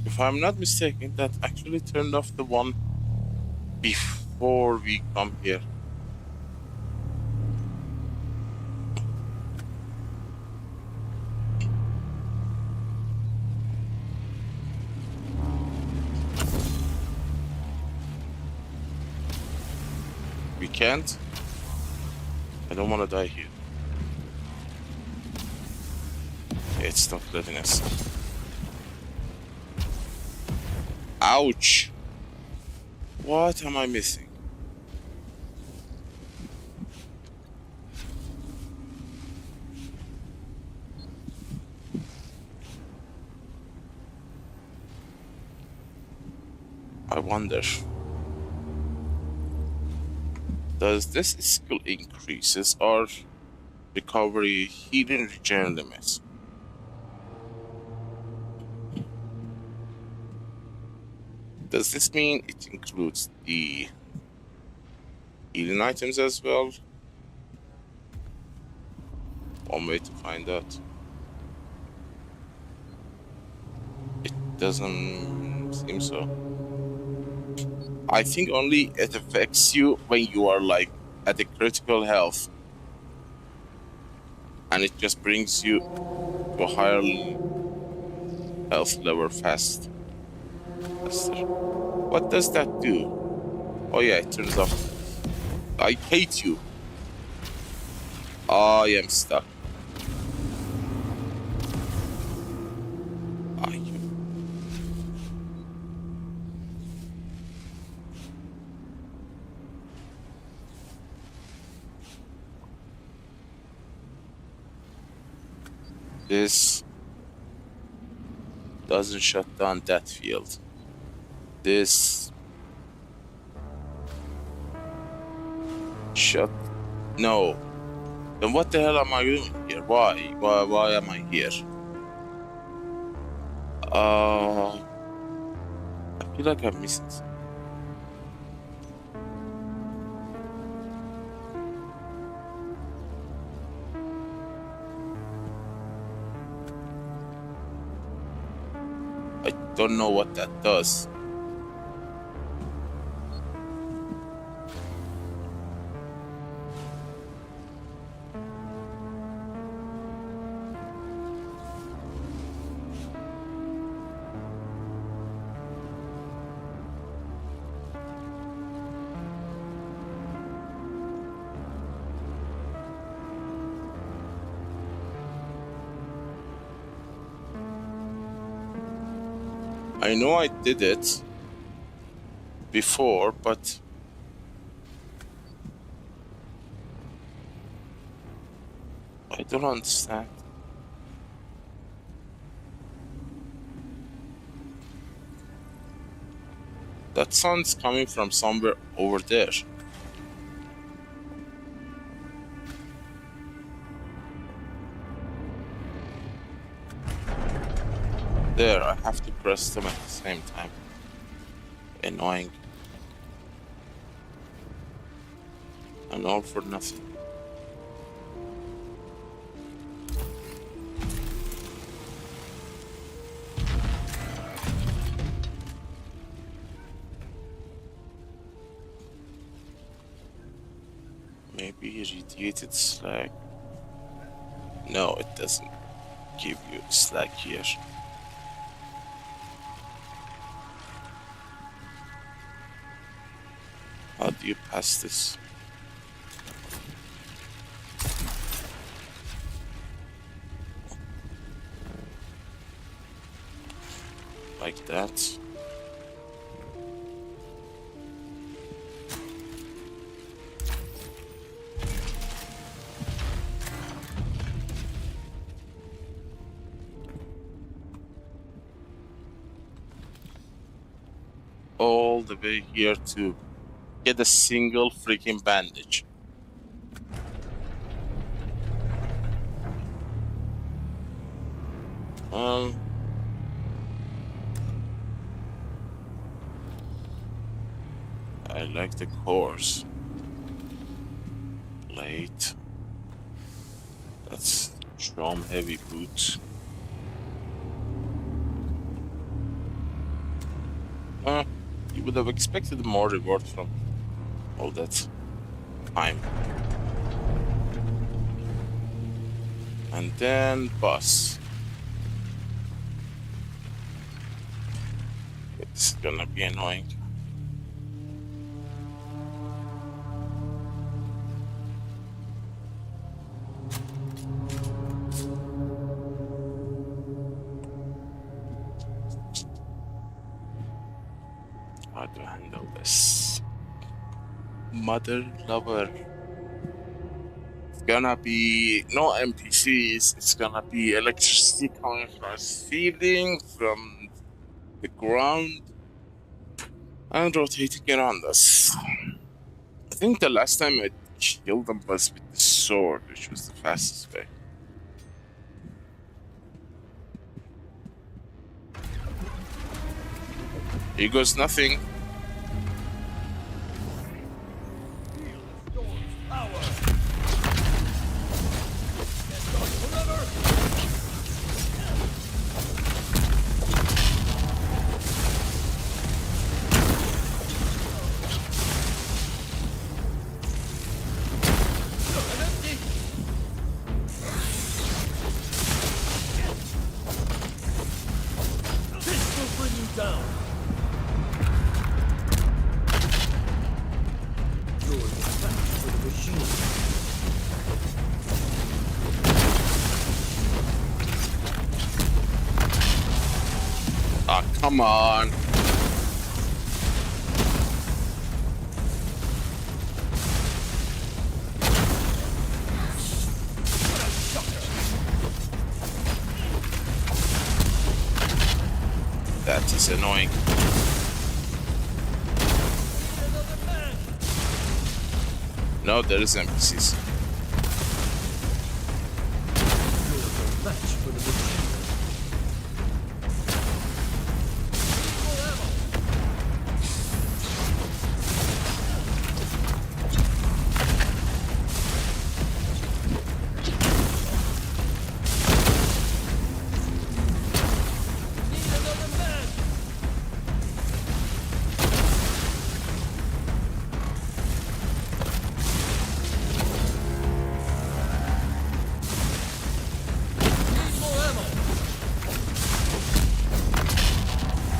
If I'm not mistaken, that actually turned off the one before we come here. We can't. I don't want to die here. It's not letting us. Ouch! What am I missing? I wonder. Does this skill increases or recovery healing regen limits? Does this mean it includes the healing items as well? One way to find out. It doesn't seem so. I think only it affects you when you are like at a critical health. And it just brings you to a higher health level faster. What does that do? Oh yeah, it turns off. I hate you. I am stuck. This doesn't shut down that field. This shut. No. Then what the hell am I doing here? Why am I here? I feel like I'm missing something. I don't know what that does. I know I did it before, but I don't understand. That sound's coming from somewhere over there. There, I have to press them at the same time. Annoying. And all for nothing. Maybe radiated slag. No, it doesn't give you slag here. How do you pass this? Like that. All the way here to get a single freaking bandage. I like the course. Plate. That's chrome heavy boots. You would have expected more reward from all that time. And then bus. It's gonna be annoying. How to handle this? Mother lover. It's gonna be no NPCs, it's gonna be electricity coming from the ceiling, from the ground, and rotating around us. I think the last time I killed them was with the sword, which was the fastest way. Here goes nothing. Ah, come on. That is annoying. No, there is NPCs.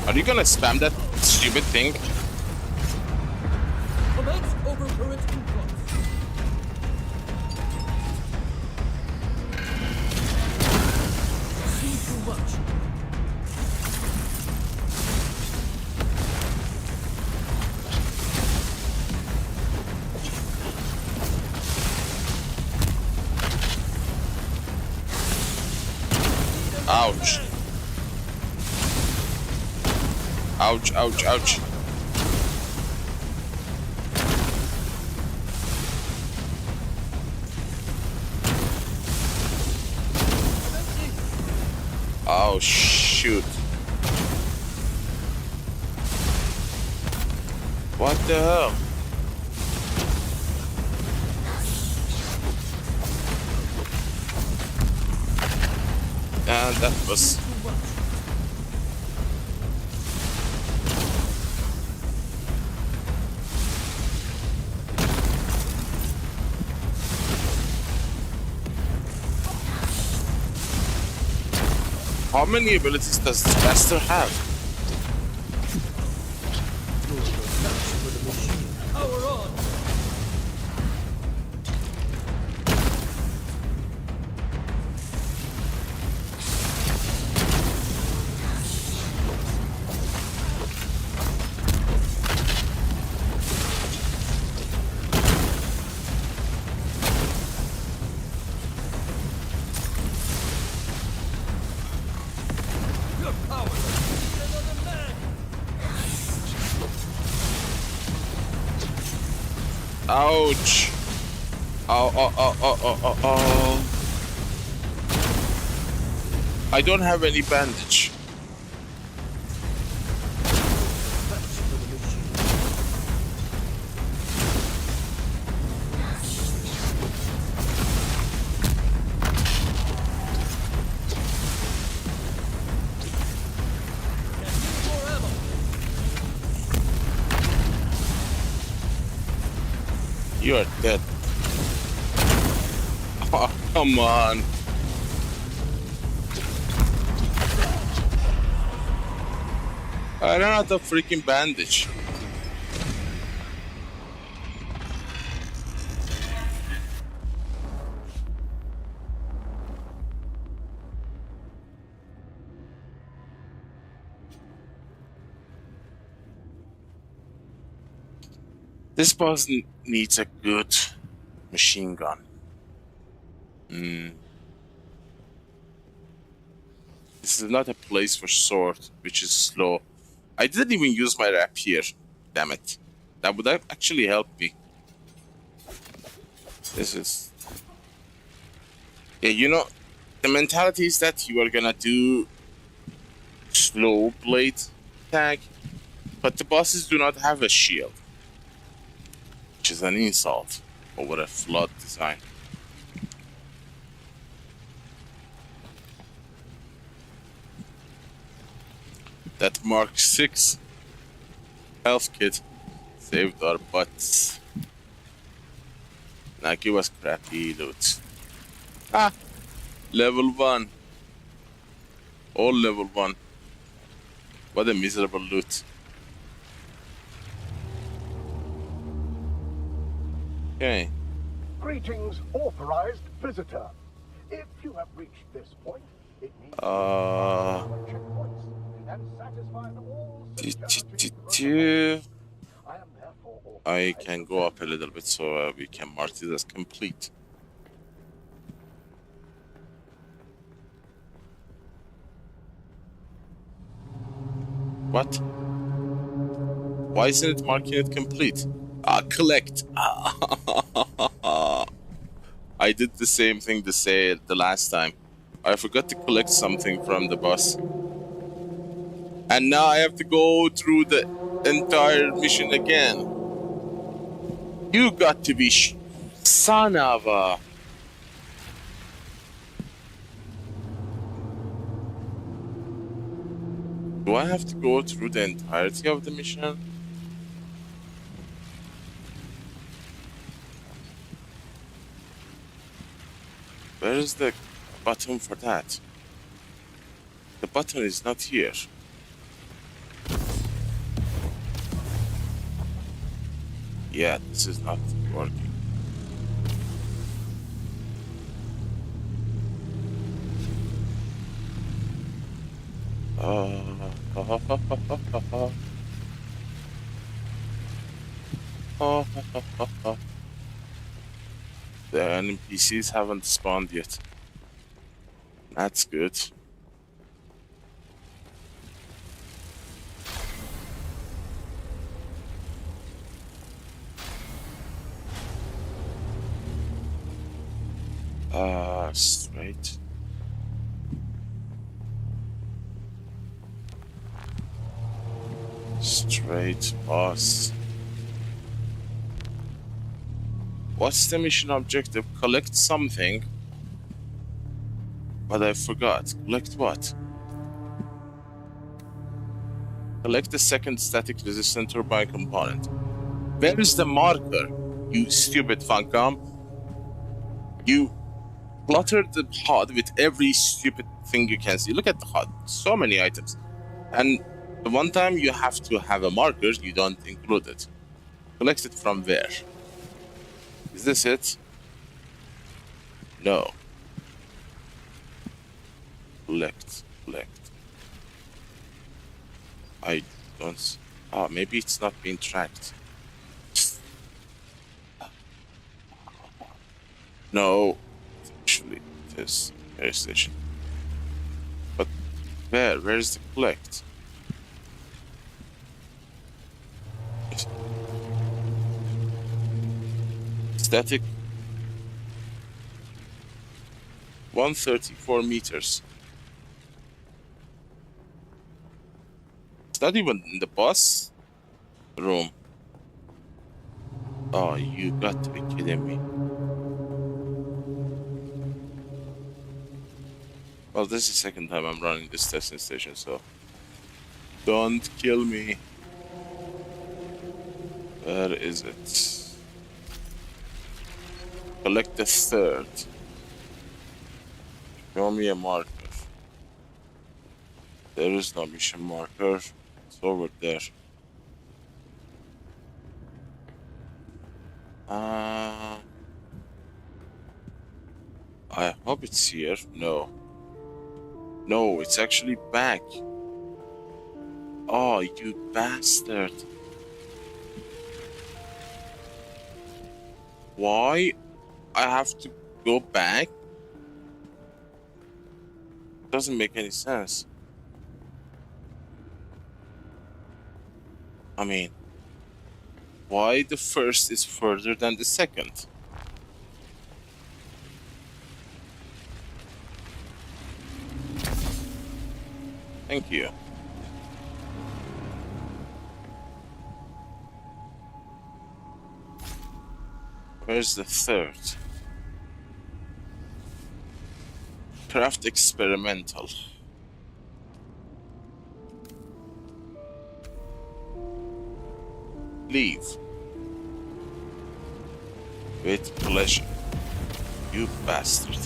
Are you gonna spam that stupid thing? Commence overcurrent influx. See too much. Ouch. Ouch, ouch, ouch. Oh, shoot. What the hell? And that was... How many abilities does this master have? Power on. Ouch! Oh, oh, oh, oh, oh, oh, oh. I don't have any bandage. You are dead. Oh, come on. I ran out of freaking bandage. This boss needs a good machine gun. This is not a place for sword, which is slow. I didn't even use my rapier. Damn it. That would actually help me. This is... Yeah, you know, the mentality is that you are gonna do slow blade tag, but the bosses do not have a shield, which is an insult over a flawed design. That Mark 6 health kit saved our butts. Now give us crappy loot. Ah! Level 1. All level 1. What a miserable loot. Okay. Greetings, authorized visitor. If you have reached this point, it means checkpoints and satisfied all I can go up a little bit so we can mark this as complete. What? Why isn't it marking it complete? Collect. I did the same thing to say the last time. I forgot to collect something from the boss. And now I have to go through the entire mission again. You got to be son of a... Do I have to go through the entirety of the mission? Where is the button for that? The button is not here. Yeah, this is not working. The NPCs haven't spawned yet. That's good. Straight. Straight, boss. What's the mission objective? Collect something. But I forgot. Collect what? Collect the second static resistant turbine component. Where is the marker? You stupid Funcom. You cluttered the HUD with every stupid thing you can see. Look at the HUD. So many items. And the one time you have to have a marker, you don't include it. Collect it from where? Is this it? No. Collect. I don't... Oh, maybe it's not being tracked. No. Actually, it is. Air station. But where? Where is the collect? Static 134 meters. It's not even in the boss room. Oh, you got to be kidding me. Well, this is the second time I'm running this testing station, so don't kill me. Where is it? Collect the third. Show me a marker. There is no mission marker. It's over there. I hope it's here. No. No, it's actually back. Oh, you bastard. Why? I have to go back? Doesn't make any sense. I mean, why the first is further than the second? Thank you. Where's the third? Craft experimental. Leave. With pleasure. You bastard.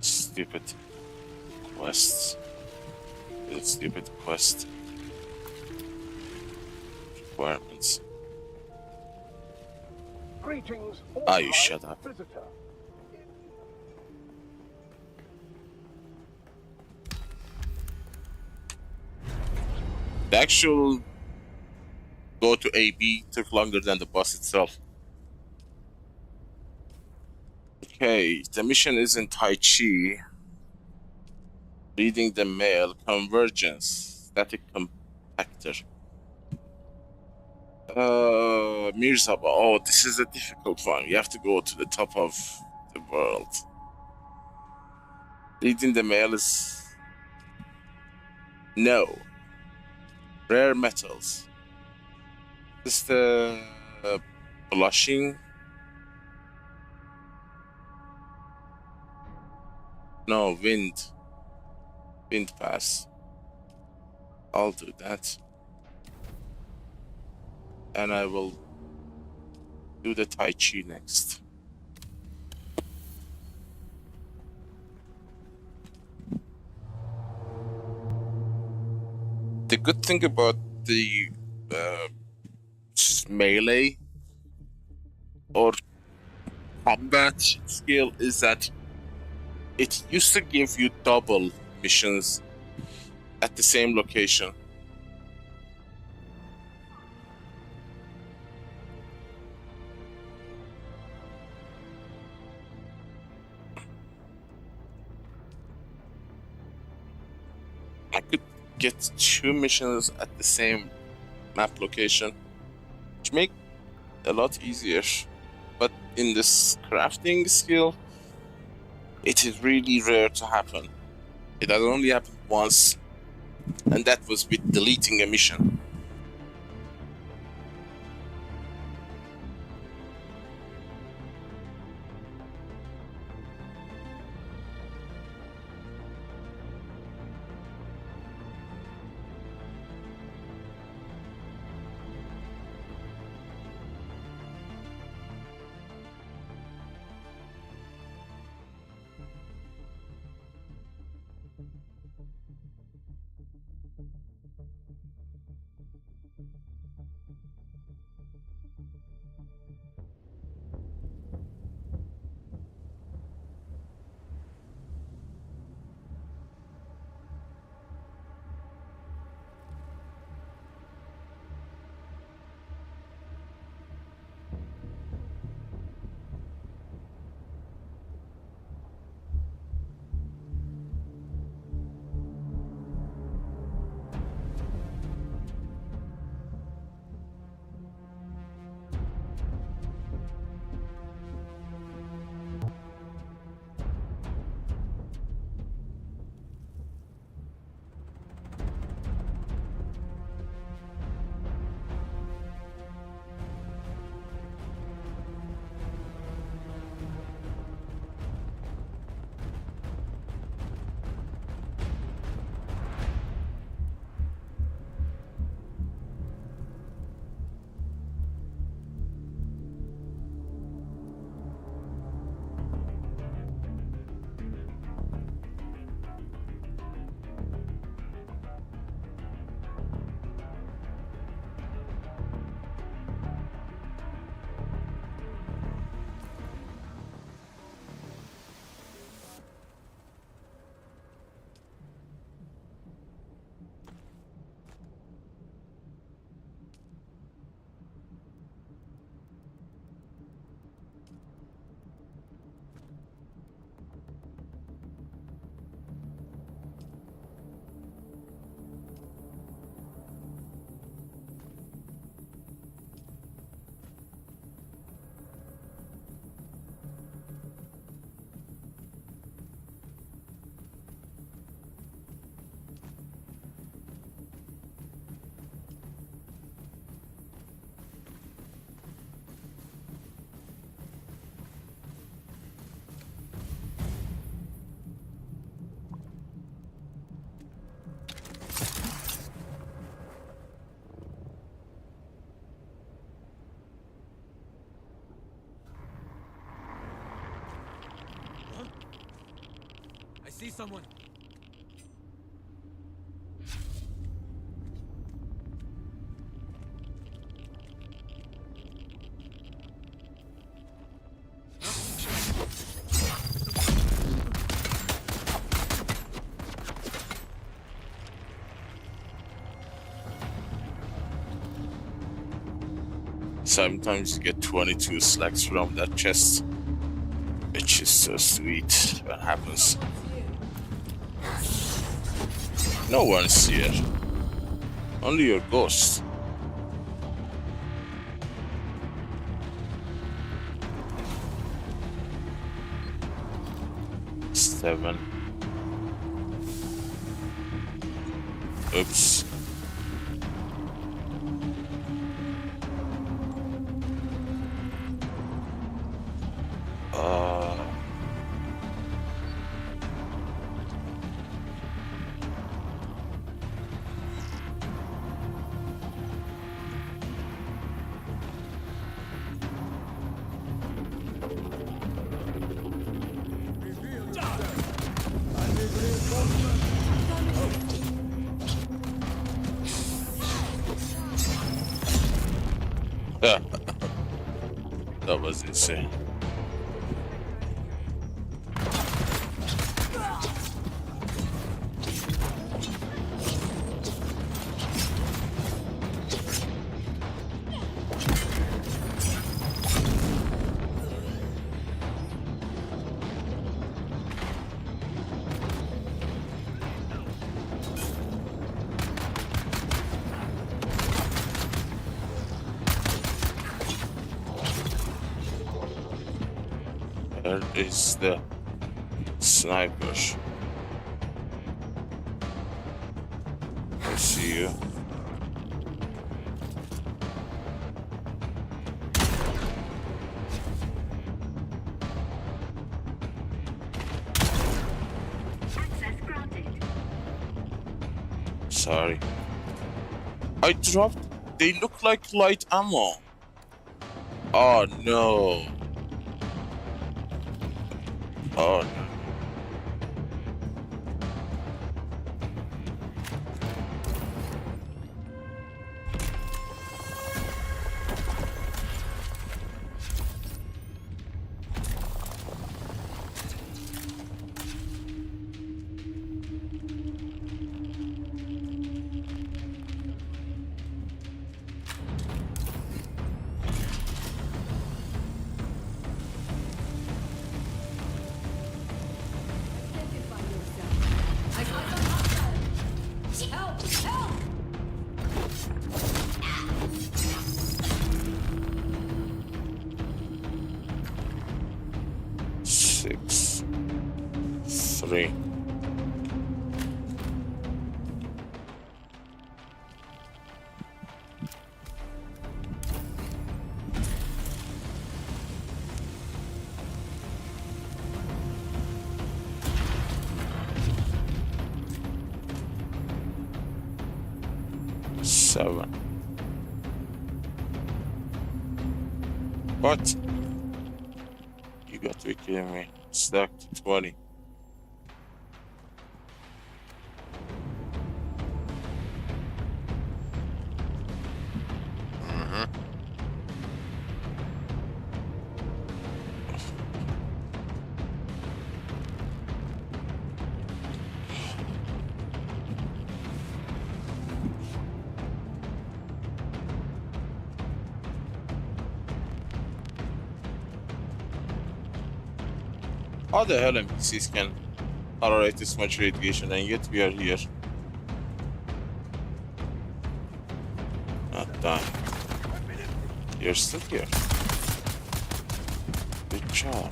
Stupid quests. Stupid quest requirements. Greetings, Ah, you shut up. visitor. The actual go to AB took longer than the boss itself. Okay, the mission is in Tai Chi. Reading the mail, convergence, static compactor. Mirzaba. Oh, this is a difficult one. You have to go to the top of the world. Reading the mail is no. Rare metals. This is the blushing. No, wind pass. I'll do that. And I will do the Tai Chi next. The good thing about the melee or combat skill is that it used to give you double missions at the same location. I could get 2 missions at the same map location, which make a lot easier. But in this crafting skill, it is really rare to happen. It has only happened once, and that was with deleting a mission. see someone. Sometimes you get 22 slacks from that chest, which is so sweet when it happens. No one's here. Only your ghost. Seven. Oops. That was insane. Where is the sniper? I see you. Sorry. I dropped. They look like light ammo. Oh no. Oh no. Six, 3. Seven. What? You got to be kidding me. Stuck to 20. How the hell NPCs can tolerate this much radiation and yet we are here? Not dying. You're still here. Good job.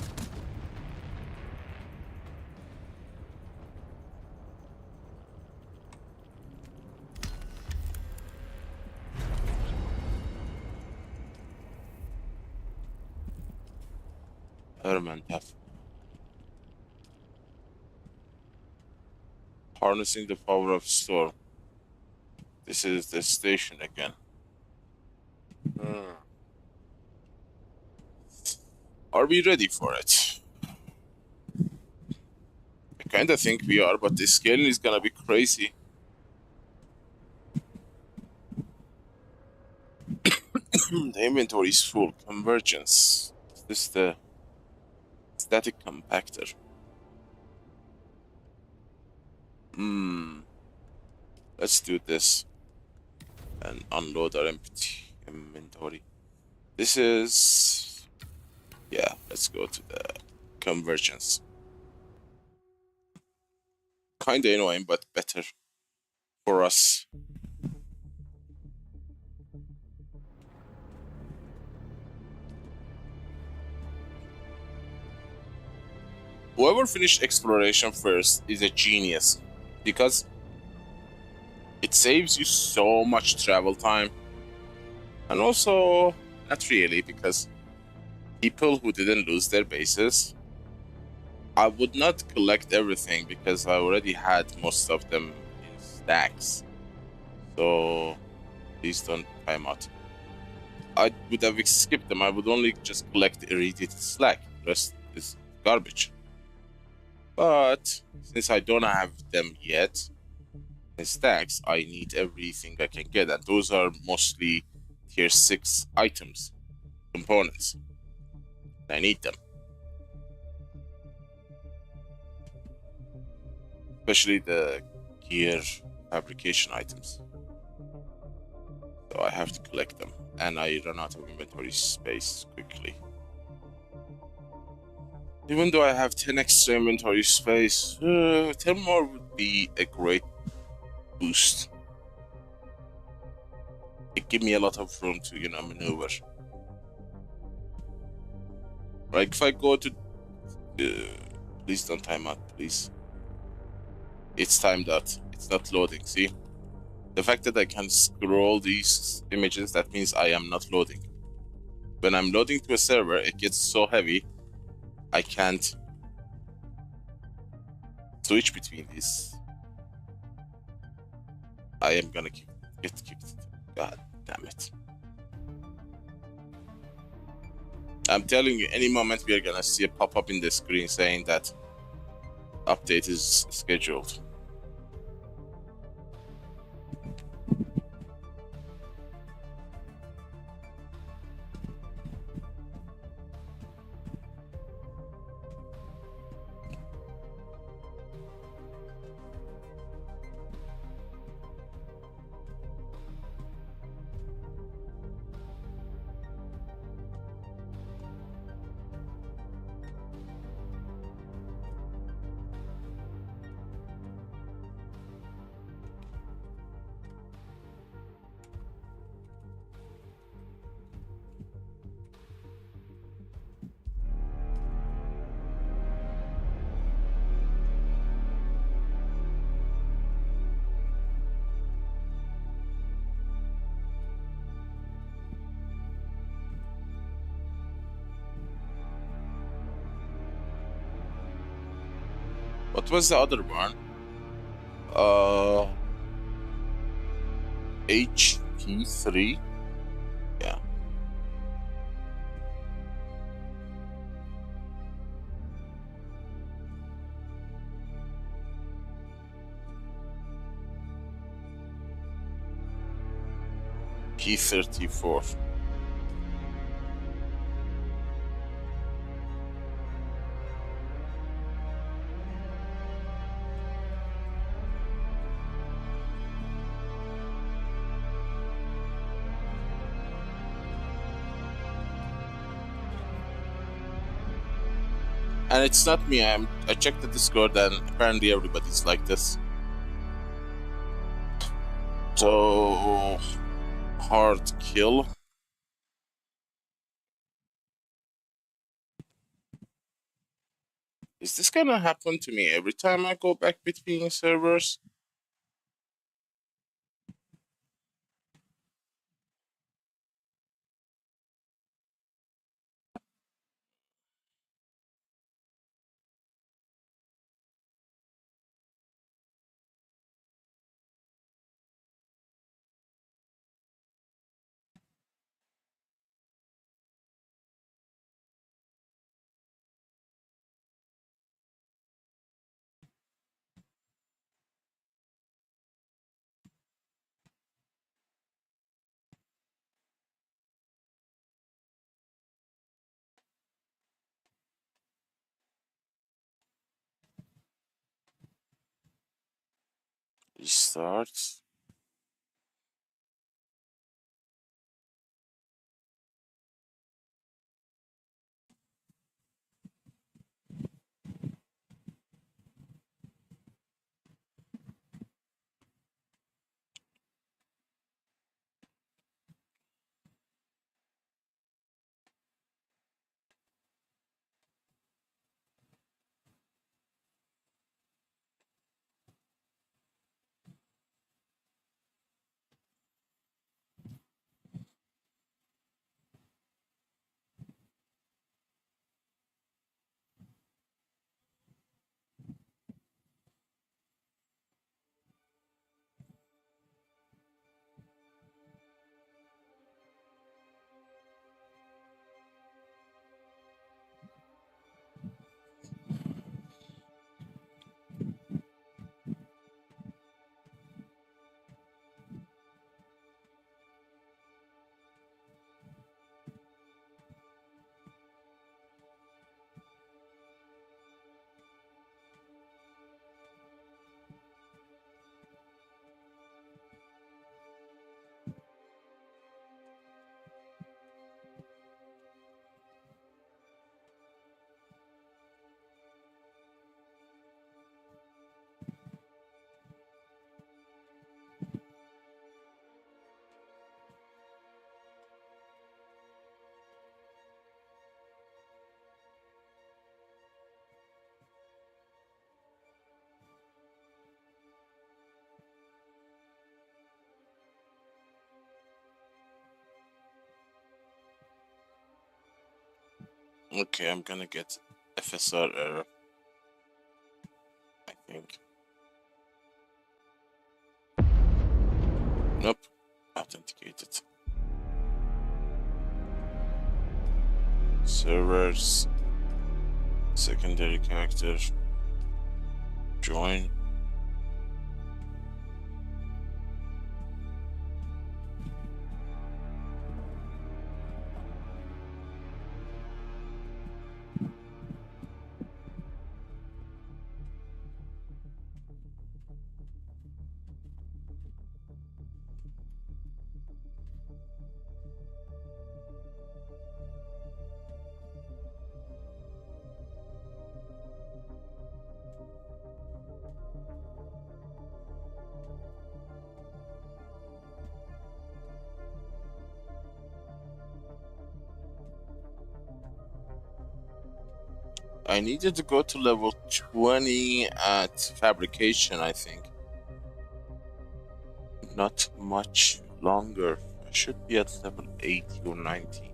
Herman F. Harnessing the power of storm. This is the station again. Are we ready for it? kinda think we are, but the scaling is gonna be crazy. The inventory is full. Convergence. Is this the static compactor? Let's do this and unload our empty inventory. This is... yeah, let's go to the convergence. Kinda annoying, but better for us. Whoever finished exploration first is a genius, because it saves you so much travel time. And also, not really, because people who didn't lose their bases, I would not collect everything because I already had most of them in stacks. So please don't time out. I would have skipped them. I would only just collect irradiated slack. The rest is garbage. But since I don't have them yet in stacks, I need everything I can get, and those are mostly tier 6 items, components. I need them. Especially the gear fabrication items. So I have to collect them, and I run out of inventory space quickly. Even though I have 10 extra inventory space, 10 more would be a great boost. It gives me a lot of room to, maneuver. Like if I go to... please don't time out, please. It's timed out. It's not loading, see? The fact that I can scroll these images, that means I am not loading. When I'm loading to a server, it gets so heavy, I can't switch between these. I am gonna get kicked. God damn it. I'm telling you, any moment we are gonna see a pop-up in the screen saying that update is scheduled. What was the other one? HT3? Yeah. P34. And it's not me. I checked the Discord, and apparently everybody's like this. So hard kill. Is this gonna happen to me every time I go back between servers? Restart. Okay, I'm gonna get FSR error, I think. Nope, authenticated. Servers, secondary character, join. I needed to go to level 20 at fabrication, I think. Not much longer. I should be at level 80 or 90.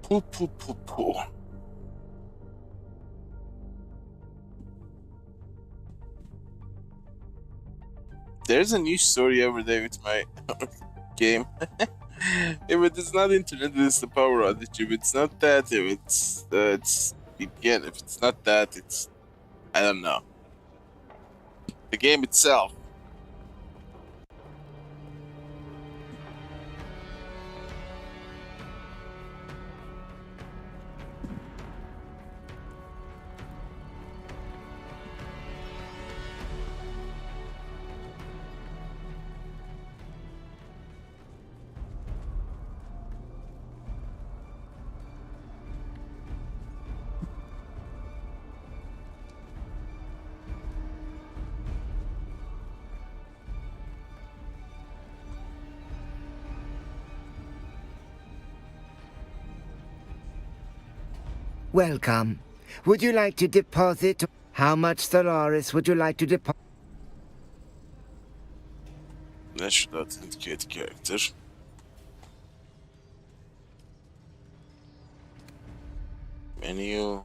Poo poo poo poo. There's a new story every day with my game. If it is not internet, it's the power outage. If it's not that, if it's VPN. If it's not that, it's I don't know. The game itself. Welcome. Would you like to deposit? How much Stellaris would you like to deposit? That should authenticate the character. Menu.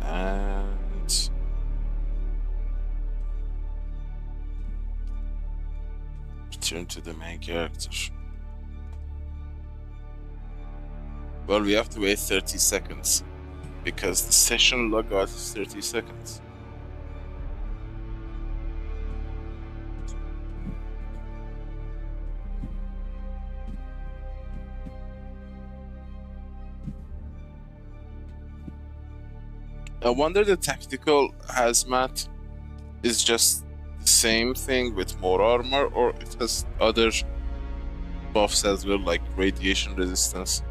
And return to the main character. Well, we have to wait 30 seconds because the session logout is 30 seconds. I wonder the tactical hazmat is just the same thing with more armor, or it has other buffs as well, like radiation resistance.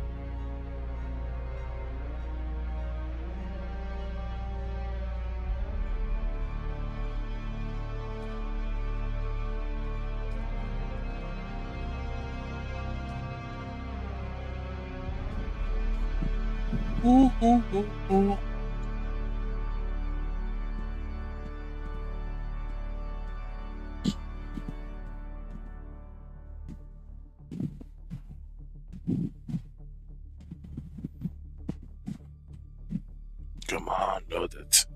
Come on, load it.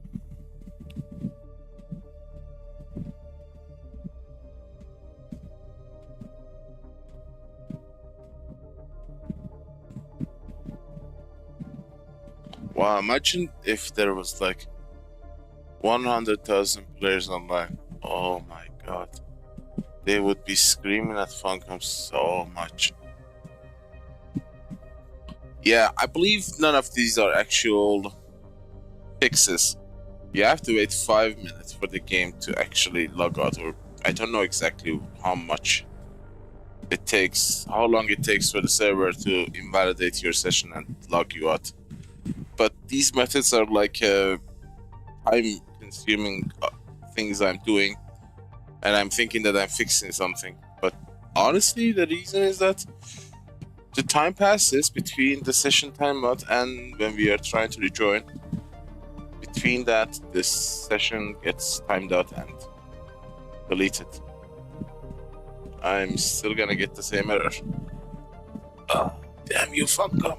Wow, imagine if there was like 100,000 players online. Oh my god. They would be screaming at Funcom so much. Yeah, I believe none of these are actual fixes. You have to wait 5 minutes for the game to actually log out, or I don't know exactly how much it takes, how long it takes for the server to invalidate your session and log you out. But these methods are like time-consuming things I'm doing, and I'm thinking that I'm fixing something. But honestly, the reason is that the time passes between the session timeout and when we are trying to rejoin. Between that, this session gets timed out and deleted. I'm still gonna get the same error. Oh, damn you, Funcom.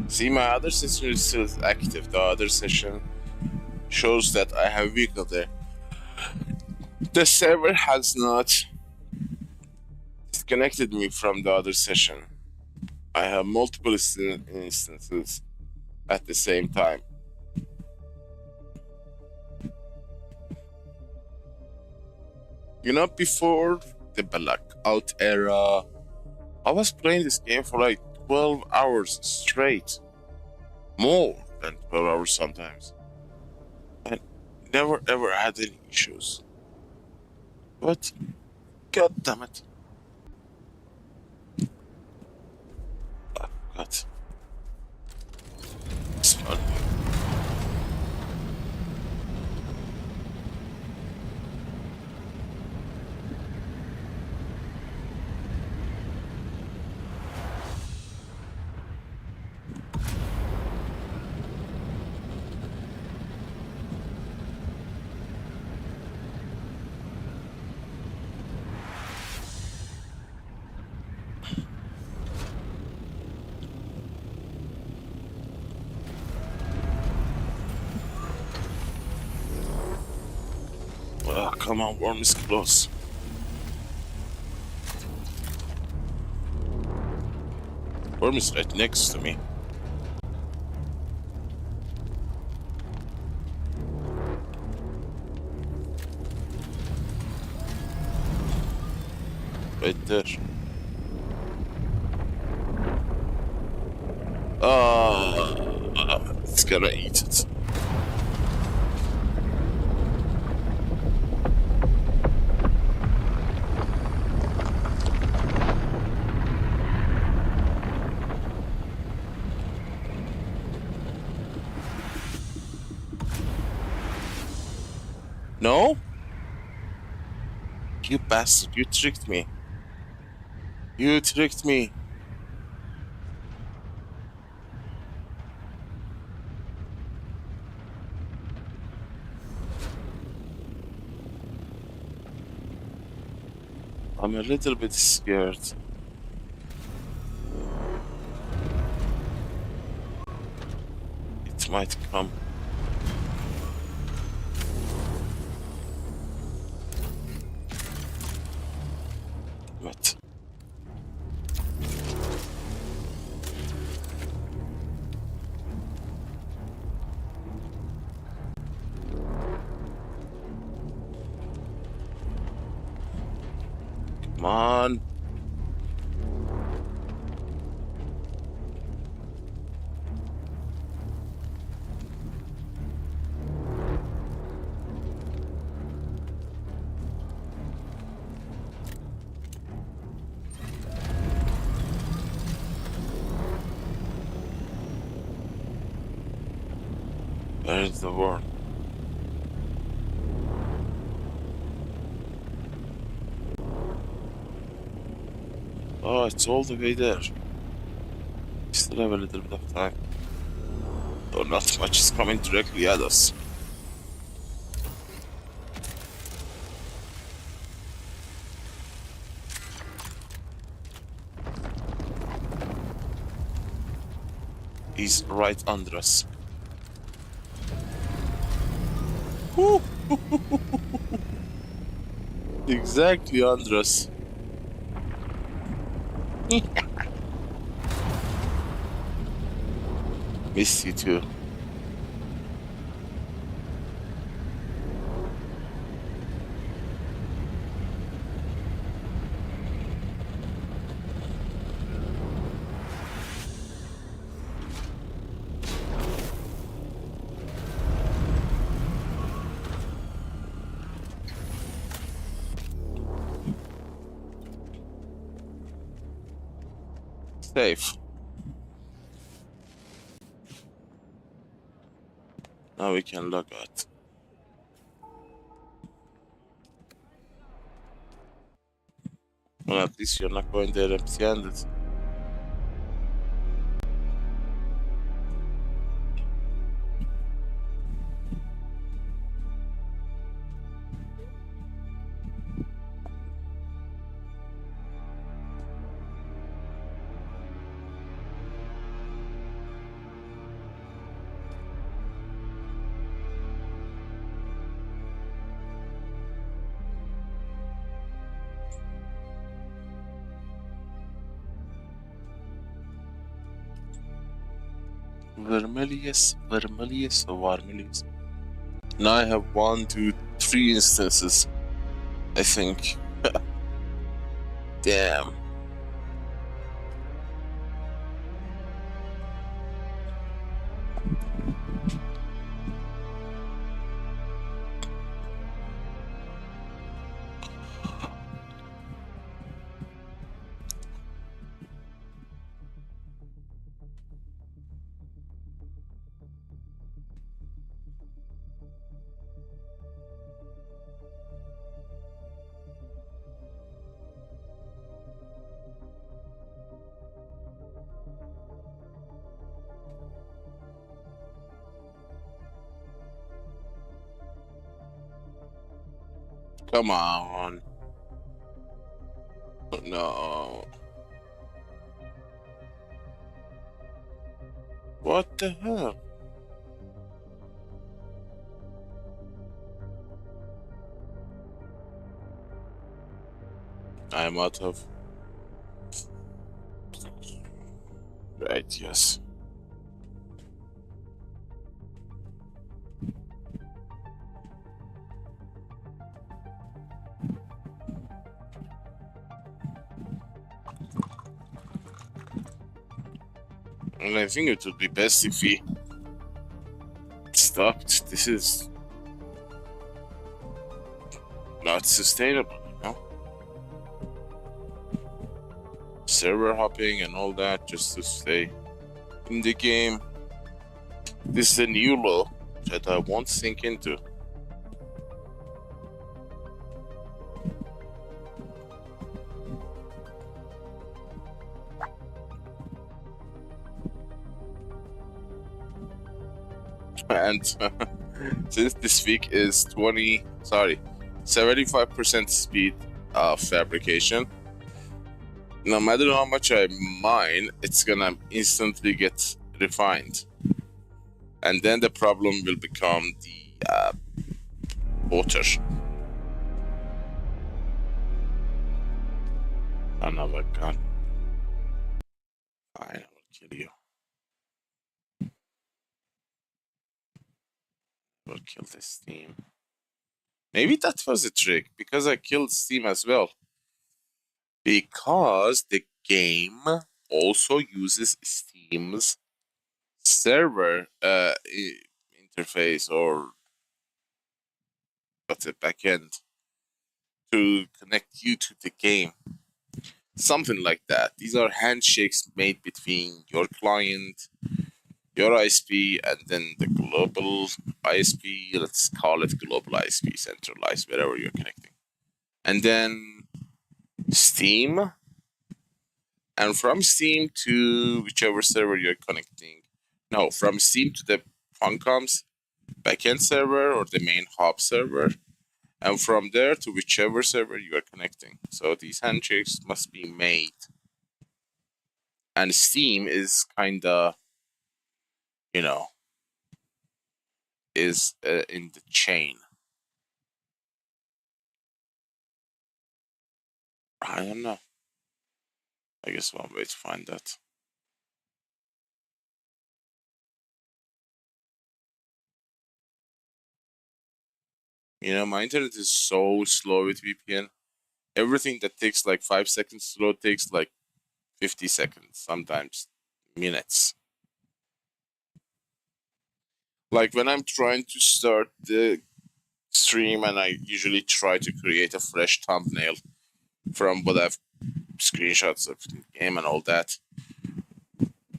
See, my other session is still active. The other session shows that I have a vehicle there. The server has not disconnected me from the other session. I have multiple instances at the same time. You know, before the blackout era, I was playing this game for like 12 hours straight. More than 12 hours sometimes. And never ever had any issues. But, god damn it. Oh, god. It's fun. Oh, come on, Worm is close. Worm is right next to me. Right there. It's gonna eat it. No? You bastard, you tricked me. You tricked me. I'm a little bit scared. It might come. What? Come on. Where is the worm? Oh, it's all the way there. We still have a little bit of time. Though not much is coming directly at us. He's right under us. Exactly under us. Miss you too. Safe. Now we can log out. Well, at least you're not going there empty-handed. Vermilius, or Varmilius. Now I have 1, 2, 3 instances, I think. Damn. Come on. No. What the hell? I'm out of... Right, yes. And I think it would be best if we stopped. This is not sustainable, you know? Server hopping and all that just to stay in the game. This is a new law that I won't sink into. And since this week is 75% speed of fabrication, no matter how much I mine, it's gonna instantly get refined. And then the problem will become the water. Another gun. Fine, I will kill you. I will kill this team. Maybe that was a trick, because I killed Steam as well. Because the game also uses Steam's server interface, or what's it, backend, to connect you to the game. Something like that. These are handshakes made between your client, your ISP, and then the global ISP. Let's call it global ISP, centralized, wherever you're connecting. And then Steam. And from Steam to whichever server you're connecting. No, from Steam to the Funcom's backend server or the main hub server. And from there to whichever server you are connecting. So these handshakes must be made. And Steam is kinda, you know, is in the chain. I don't know. I guess one way to find that. You know, my internet is so slow with VPN. Everything that takes like 5 seconds slow takes like 50 seconds, sometimes minutes. Like when I'm trying to start the stream and I usually try to create a fresh thumbnail from what I've screenshots of the game and all that.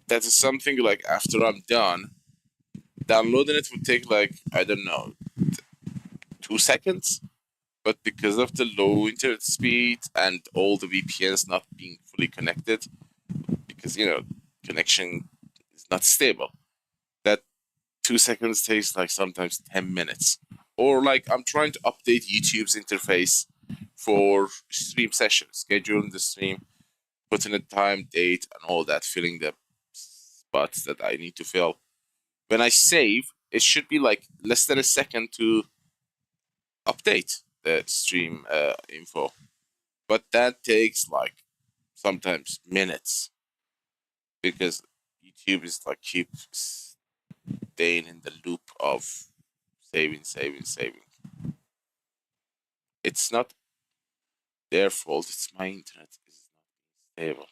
That is something like after I'm done, downloading it would take like, I don't know, 2 seconds. But because of the low internet speed and all the VPNs not being fully connected, because, you know, connection is not stable, that 2 seconds takes like sometimes 10 minutes. Or like I'm trying to update YouTube's interface for stream sessions, scheduling the stream, putting a time, date, and all that, filling the spots that I need to fill. When I save, it should be like less than a second to update the stream info. But that takes like sometimes minutes, because YouTube is like keeps staying in the loop of saving. It's not their fault, it's my internet is not stable.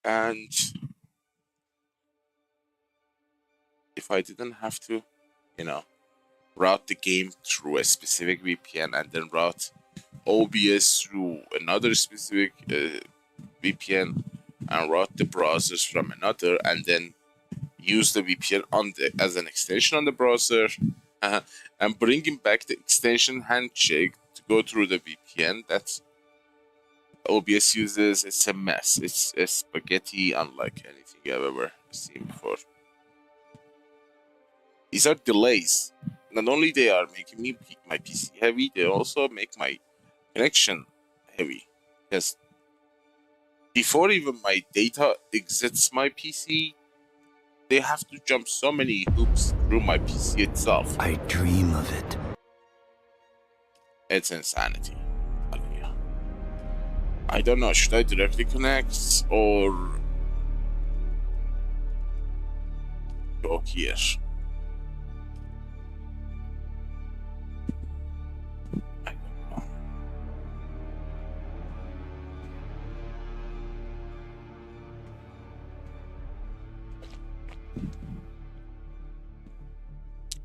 And if I didn't have to, you know, route the game through a specific VPN and then route OBS through another specific VPN and route the browsers from another, and then use the VPN on the as an extension on the browser, and bringing back the extension handshake to go through the VPN that OBS uses, it's a mess. It's a spaghetti unlike anything I've ever seen before. These are delays. Not only they are making me my PC heavy, they also make my connection heavy. Yes. Before even my data exits my PC, they have to jump so many hoops through my PC itself. I dream of it. It's insanity. I'm telling you. I don't know, should I directly connect or go here?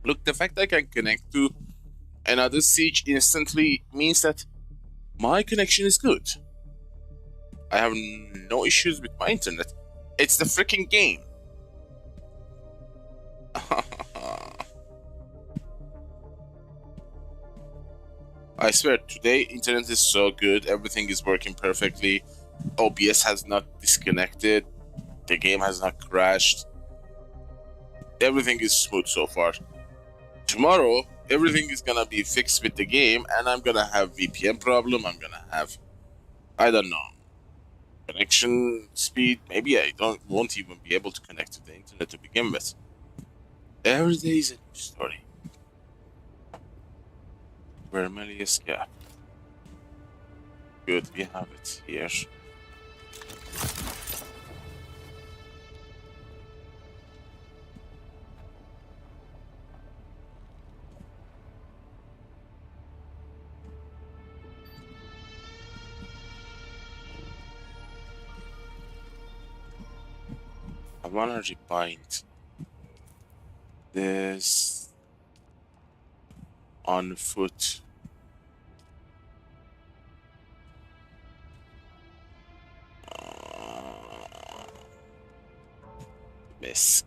Look, the fact I can connect to another siege instantly means that my connection is good. I have no issues with my internet. It's the freaking game. I swear, today internet is so good, everything is working perfectly. OBS has not disconnected. The game has not crashed. Everything is smooth so far. Tomorrow, everything is gonna be fixed with the game, and I'm gonna have VPN problem. I'm gonna have, I don't know, connection speed. Maybe I won't even be able to connect to the internet to begin with. Every day is a new story. Vermilius Gap. Good, we have it here. I wanna rebind this on foot. Misk.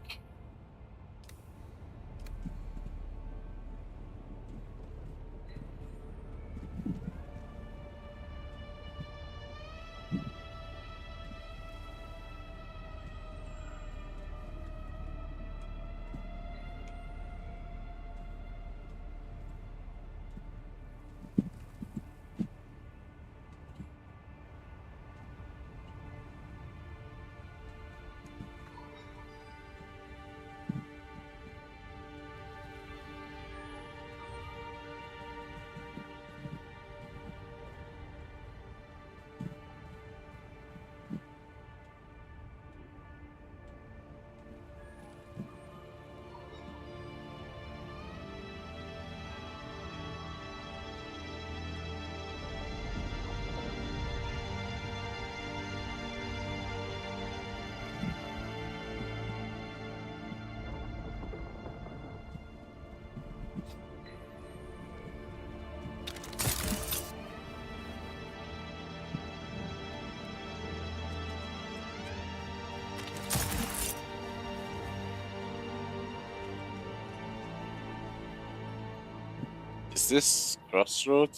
Is this Crossroad?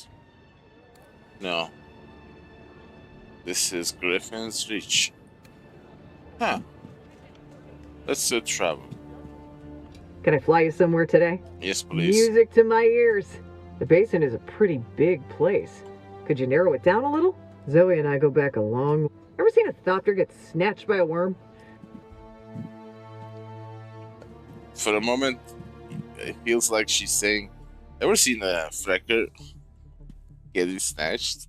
No. This is Griffin's Reach. Huh. Let's do travel. Can I fly you somewhere today? Yes, please. Music to my ears. The basin is a pretty big place. Could you narrow it down a little? Zoe and I go back a long... Ever seen a thopter get snatched by a worm? For a moment, it feels like she's saying, ever seen a fracker getting snatched?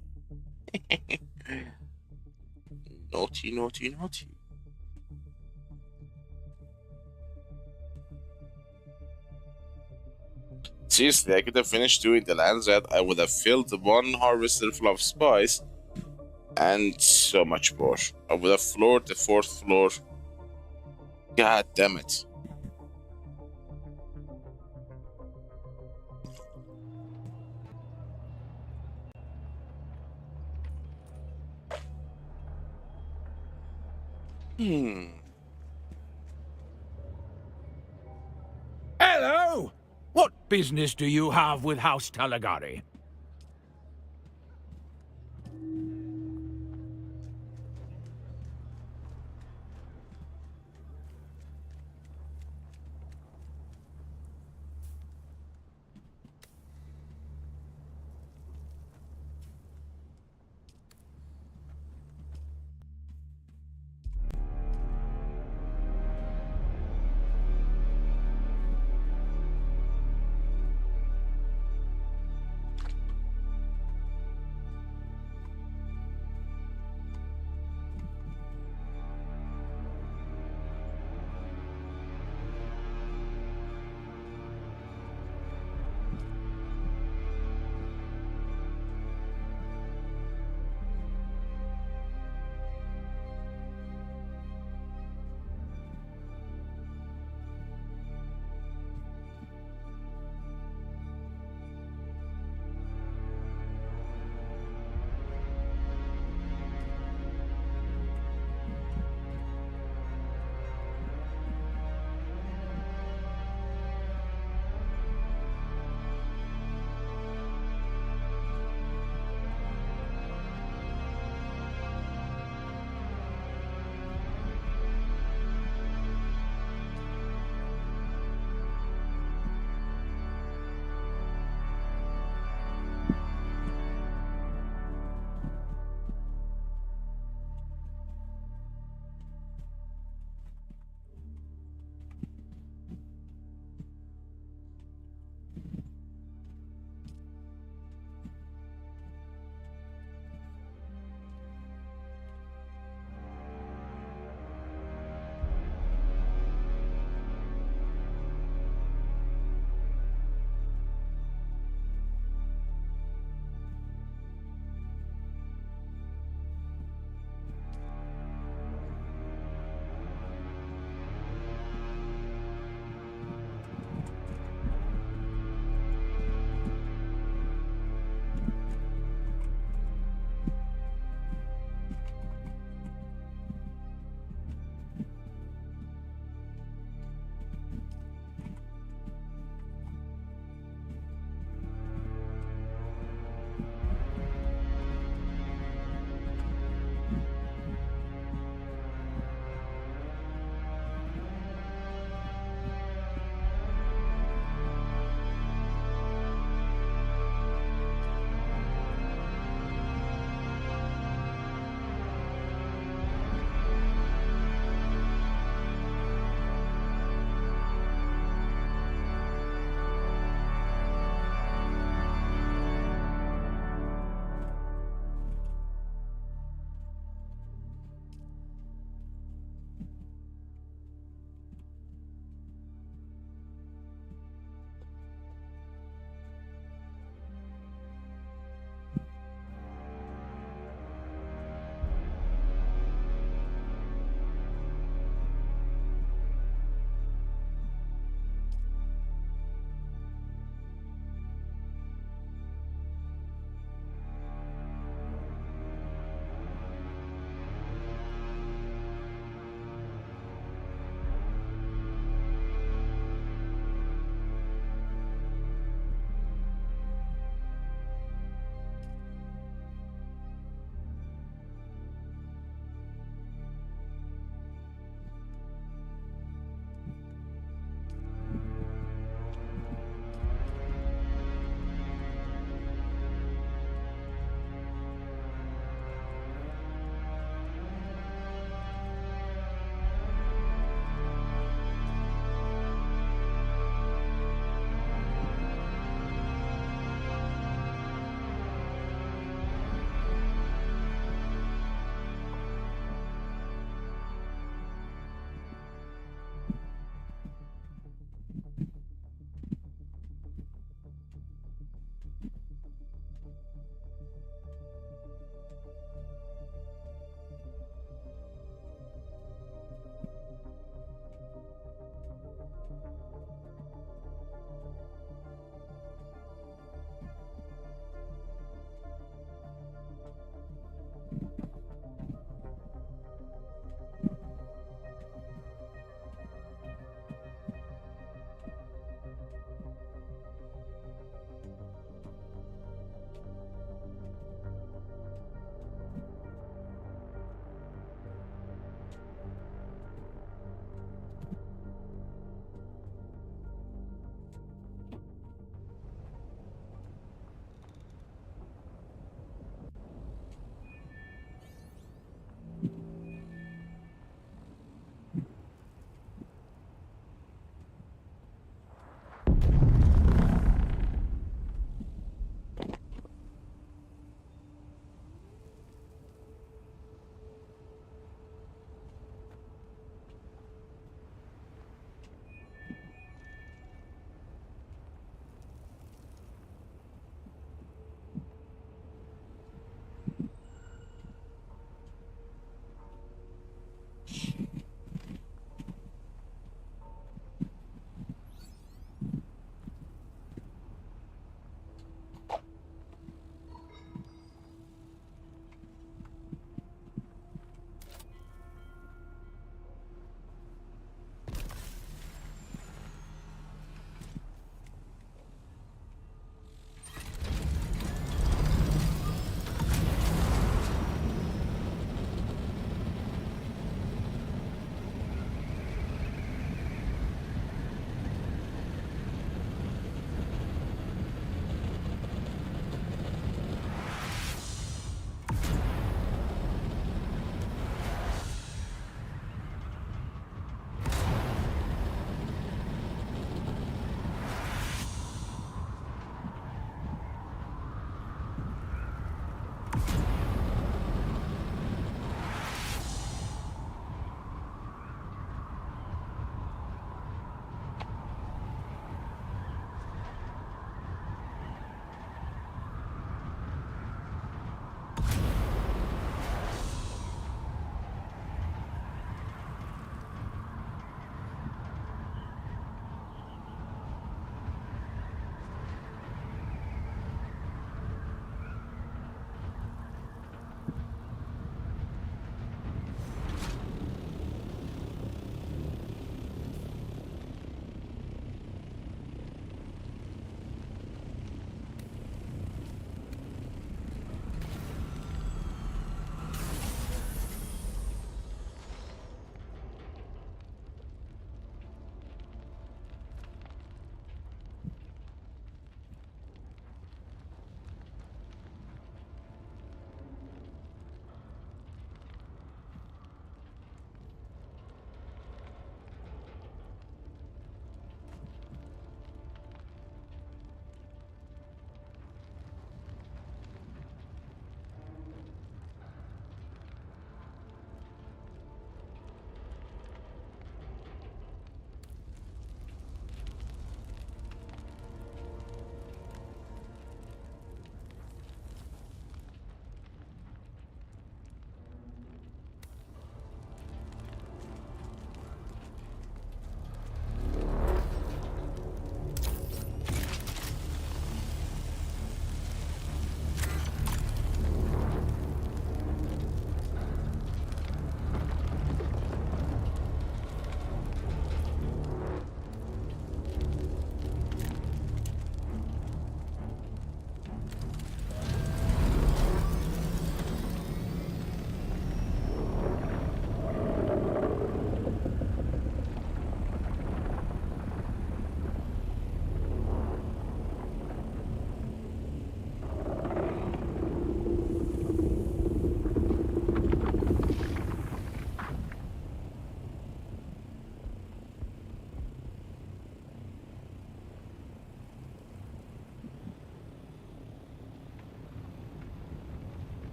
Naughty, naughty, naughty. Seriously, I could have finished doing the lands rat. I would have filled one harvester full of spice and so much more. I would have floored the 4th floor. God damn it. Hello! What business do you have with House Talagari?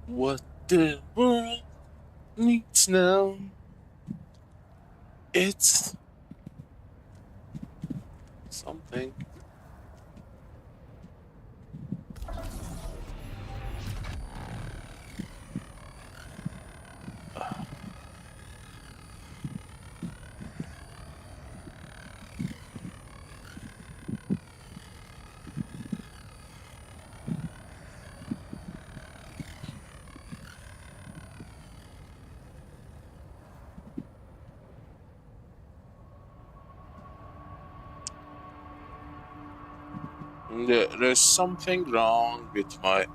What the world needs now, it's something. There's something wrong with my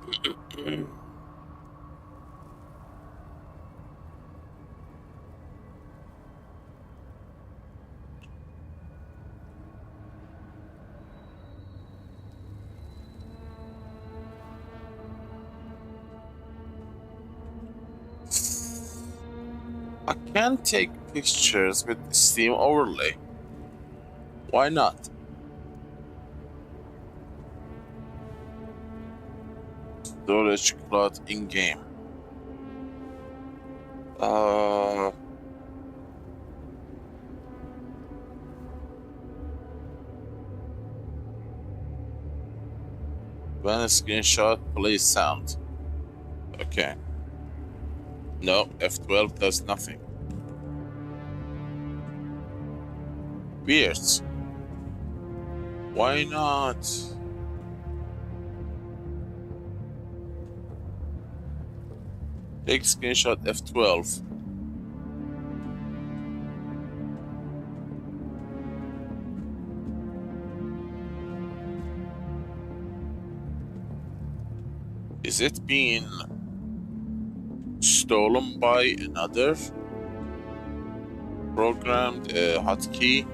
I can't take pictures with the Steam overlay. Why not? Storage cloud in game. When a screenshot plays sound. Okay. No, F12 does nothing. Weird. Why not? Take screenshot F12. Is it being stolen by another programmed hotkey?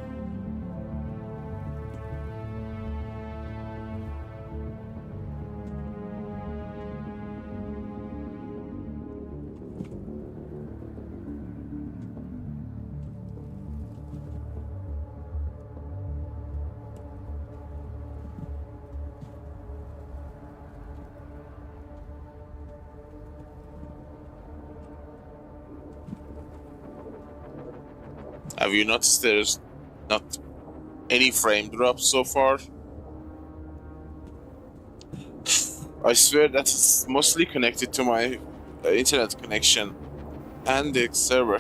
Have you noticed there's not any frame drops so far? I swear that it's mostly connected to my internet connection and the server.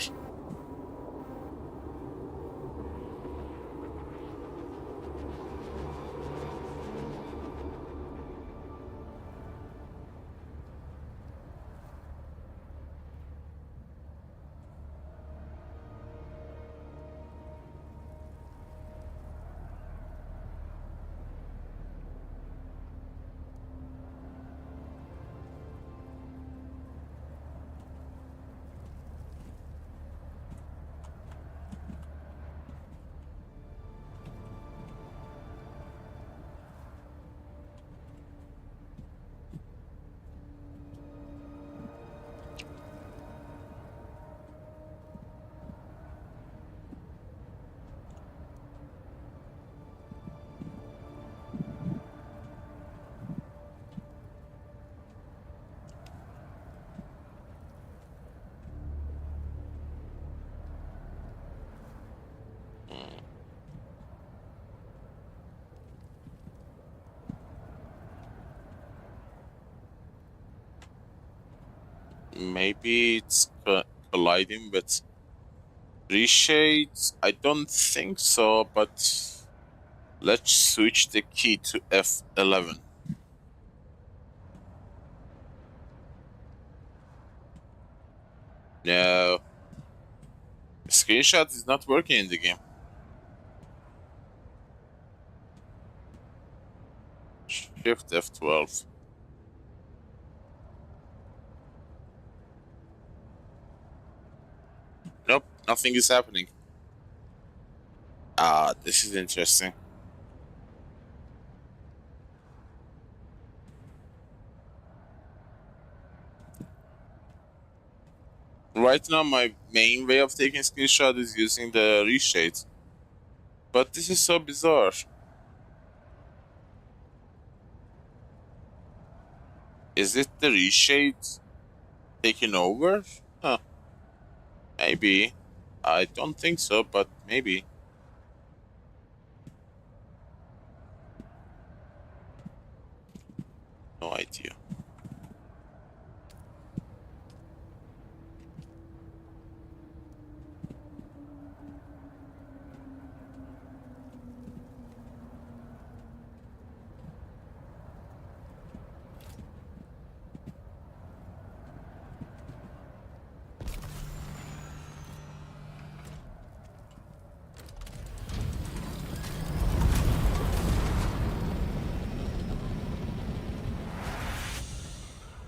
Maybe it's colliding with reshades. I don't think so, but let's switch the key to F11. No, screenshot is not working in the game. Shift F12. Nope, nothing is happening. Ah, this is interesting. Right now, my main way of taking screenshot is using the reshade. But this is so bizarre. Is it the reshade Taking over? Huh. Maybe. I don't think so, but maybe. No idea.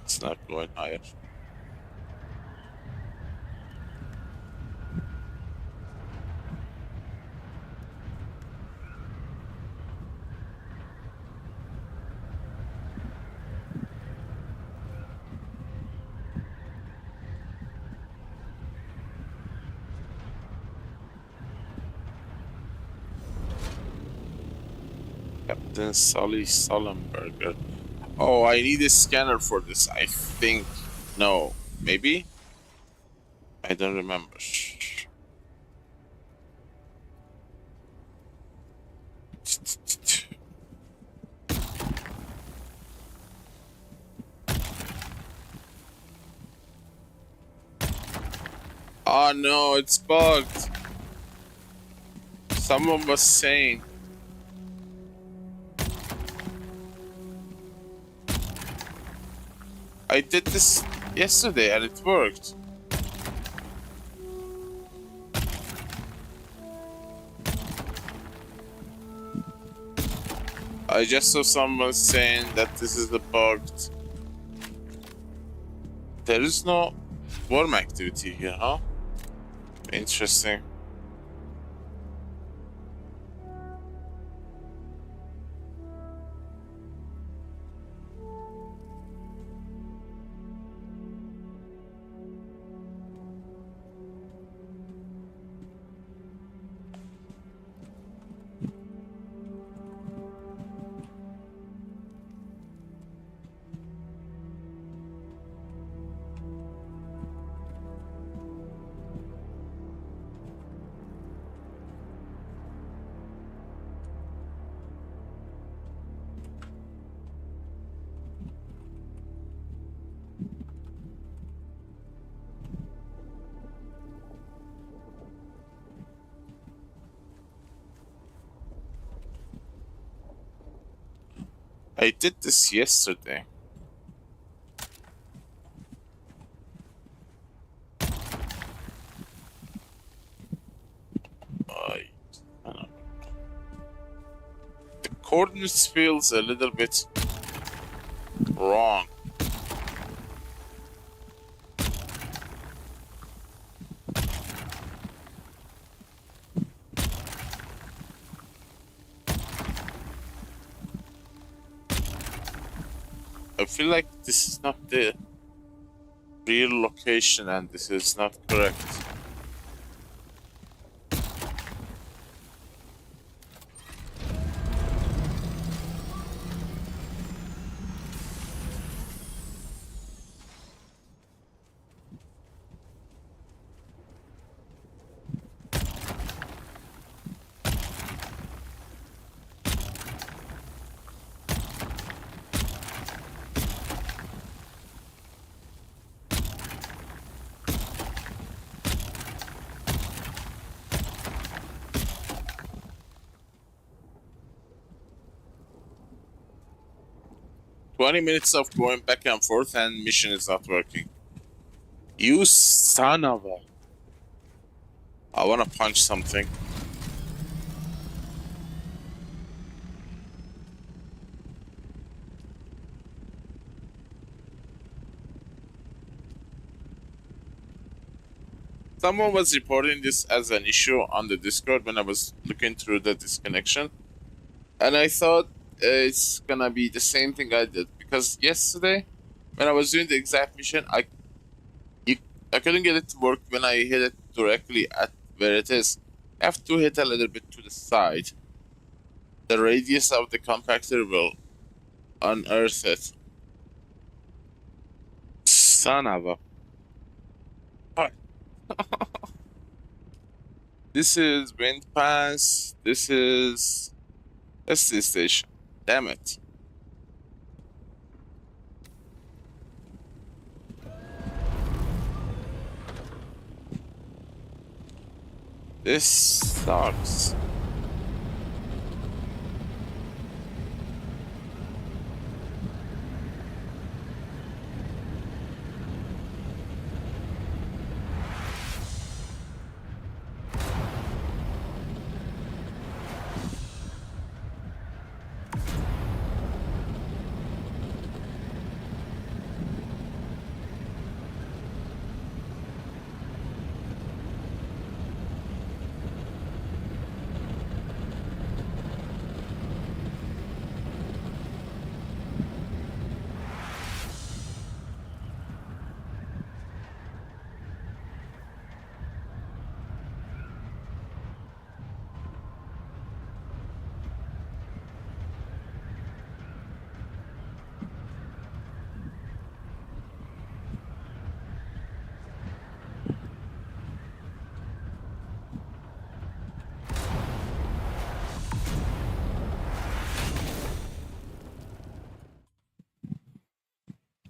It's not going higher. Captain Sully Sullenberger. Oh, I need a scanner for this, I think. No, maybe? I don't remember. Oh no, it's bugged. Someone was saying. I did this yesterday and it worked. I just saw someone saying that this is the bugged. There is no worm activity here, huh? Interesting. I did this yesterday. I don't know. The coordinates feels a little bit wrong. I feel like this is not the real location and this is not correct. $20 of going back and forth and mission is not working. You son of a... I wanna punch something. Someone was reporting this as an issue on the Discord when I was looking through the disconnection. And I thought it's gonna be the same thing I did. Because yesterday, when I was doing the exact mission, I couldn't get it to work when I hit it directly at where it is. I have to hit a little bit to the side. The radius of the compactor will unearth it. Son of a... This is Wind Pass. This is Esty Station. Damn it. This sucks.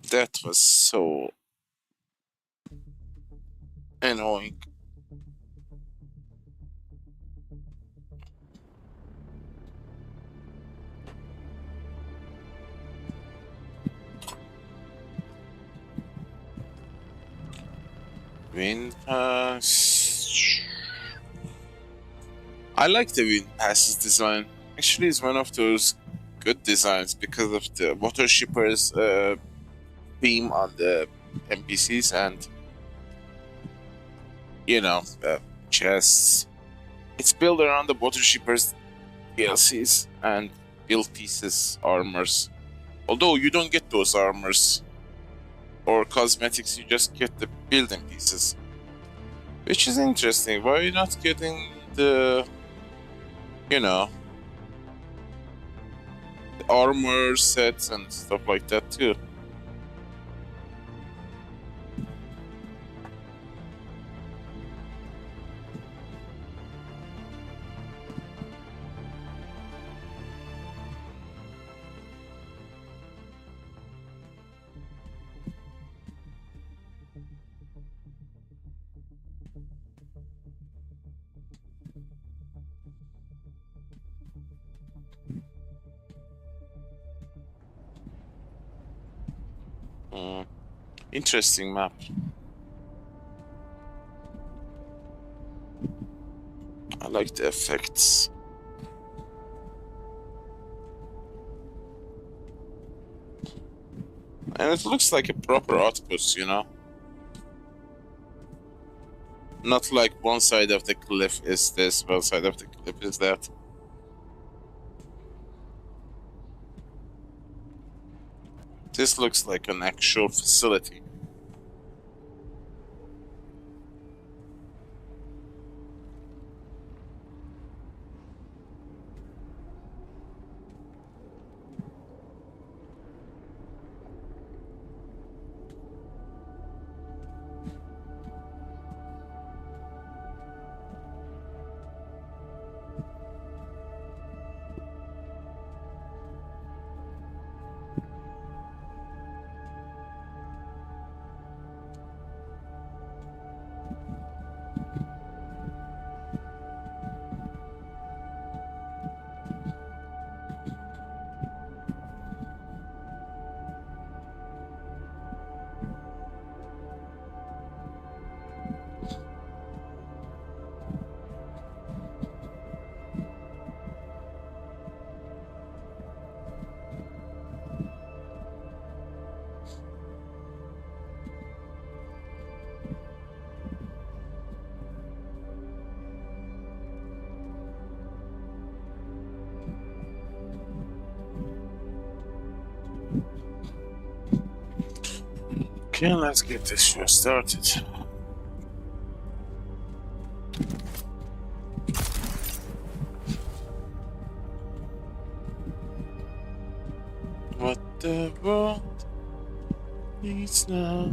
That was so annoying. Wind Pass. I like the Wind Pass's design. Actually, it's one of those good designs because of the water shippers theme on the NPCs and, you know, chests. It's built around the water shippers DLCs and build pieces, armors. Although you don't get those armors or cosmetics, you just get the building pieces. Which is interesting. Why are you not getting the, you know, the armor sets and stuff like that too? Interesting map. I like the effects. And it looks like a proper outpost, you know? Not like one side of the cliff is this, one side of the cliff is that. This looks like an actual facility. Okay, let's get this show started. What the world needs now,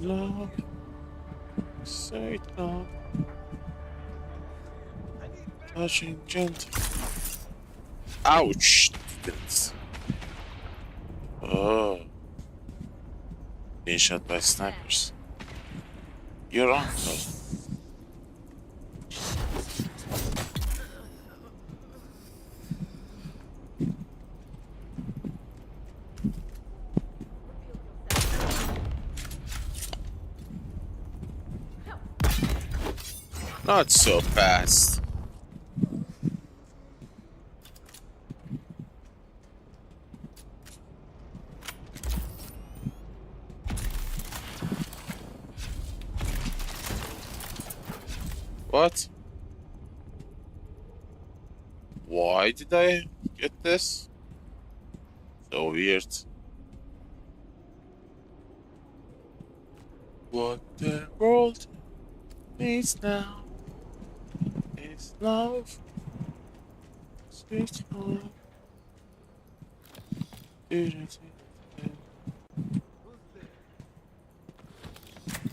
love Say it now. Touching gentle. Ouch! Didn't. Oh. Being shot by snipers. Your uncle. Not so fast. What? Why did I get this? So weird. What the world needs now is love. Sweet love.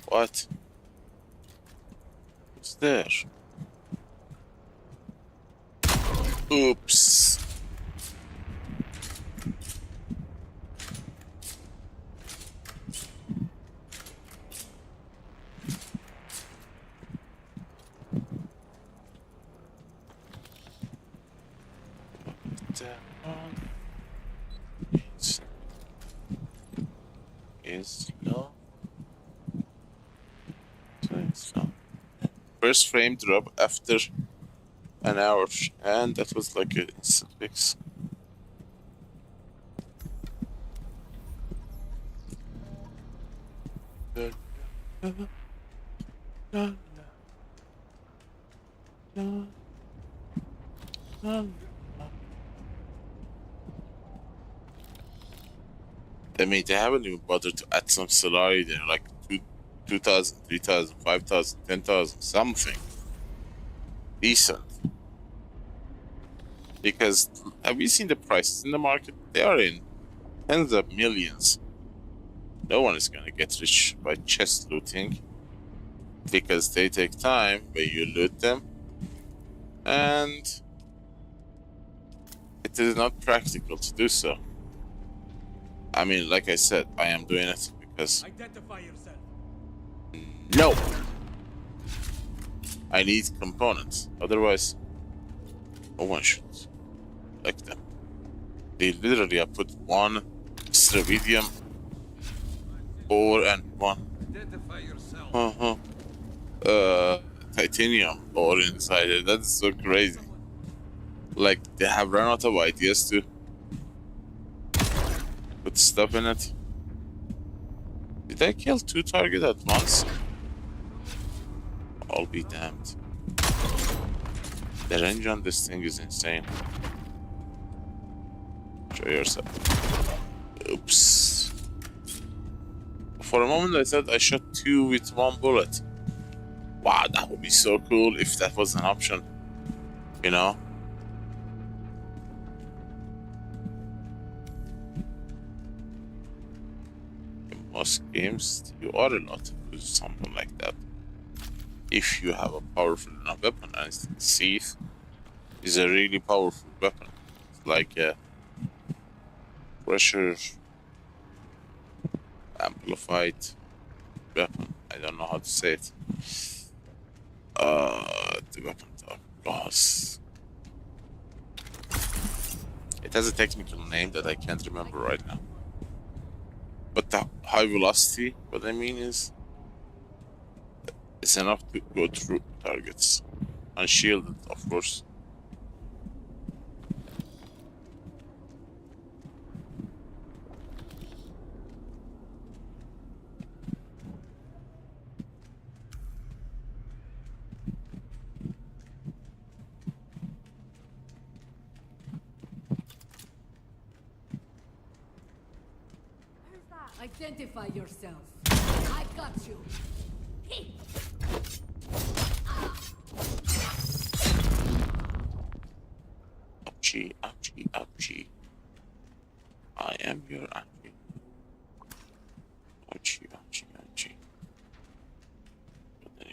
What? What's there? Oops. Is low. First frame drop after an hour, and that was like a instant fix. I mean, they haven't even bothered to add some salary there, like 2,000, 3,000, 5,000, 10,000, something decent. Because have you seen the prices in the market? They are in tens of millions. No one is gonna get rich by chest looting because they take time when you loot them, and it is not practical to do so. I mean, like I said, I am doing it because identify yourself. No, I need components. Otherwise, no one should like them. They literally have put one Stravidium ore and one titanium ore inside it. That's so crazy. Like, they have run out of ideas to put stuff in it. Did I kill 2 targets at once? I'll be damned. The range on this thing is insane. Show yourself. Oops. For a moment I thought I shot 2 with 1 bullet. Wow, that would be so cool if that was an option. You know? In most games, you are allowed to do something like that. If you have a powerful enough weapon, and Thief is a really powerful weapon. It's like a pressure amplified weapon. I don't know how to say it. The weapon of boss. It has a technical name that I can't remember right now. But the high velocity, what I mean is, it's enough to go through targets. Unshielded, of course. Identify yourself. I got you. Ouchie, ouchie, ouchie. I am your ouchie. Ouchie, ouchie, ouchie. But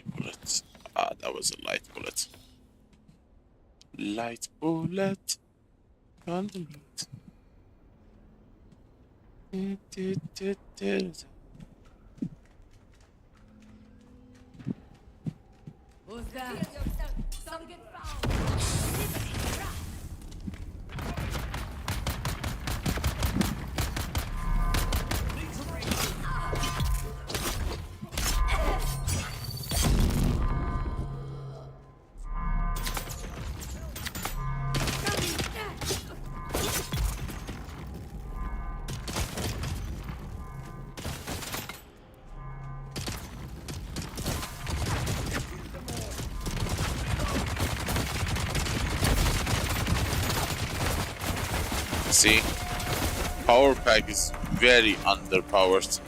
was a light bullet. Light bullet. Condiment. Who's that? Target found. See, power pack is very underpowered.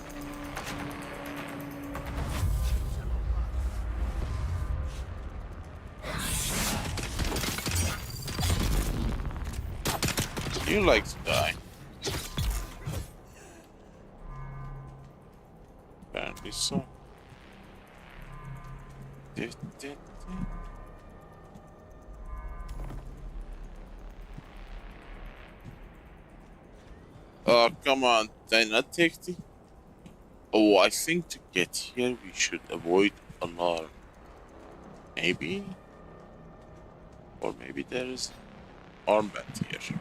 You like to die. Apparently so. Oh, come on, did I not take the... Oh, I think to get here we should avoid alarm. Maybe? Or maybe there is armband here.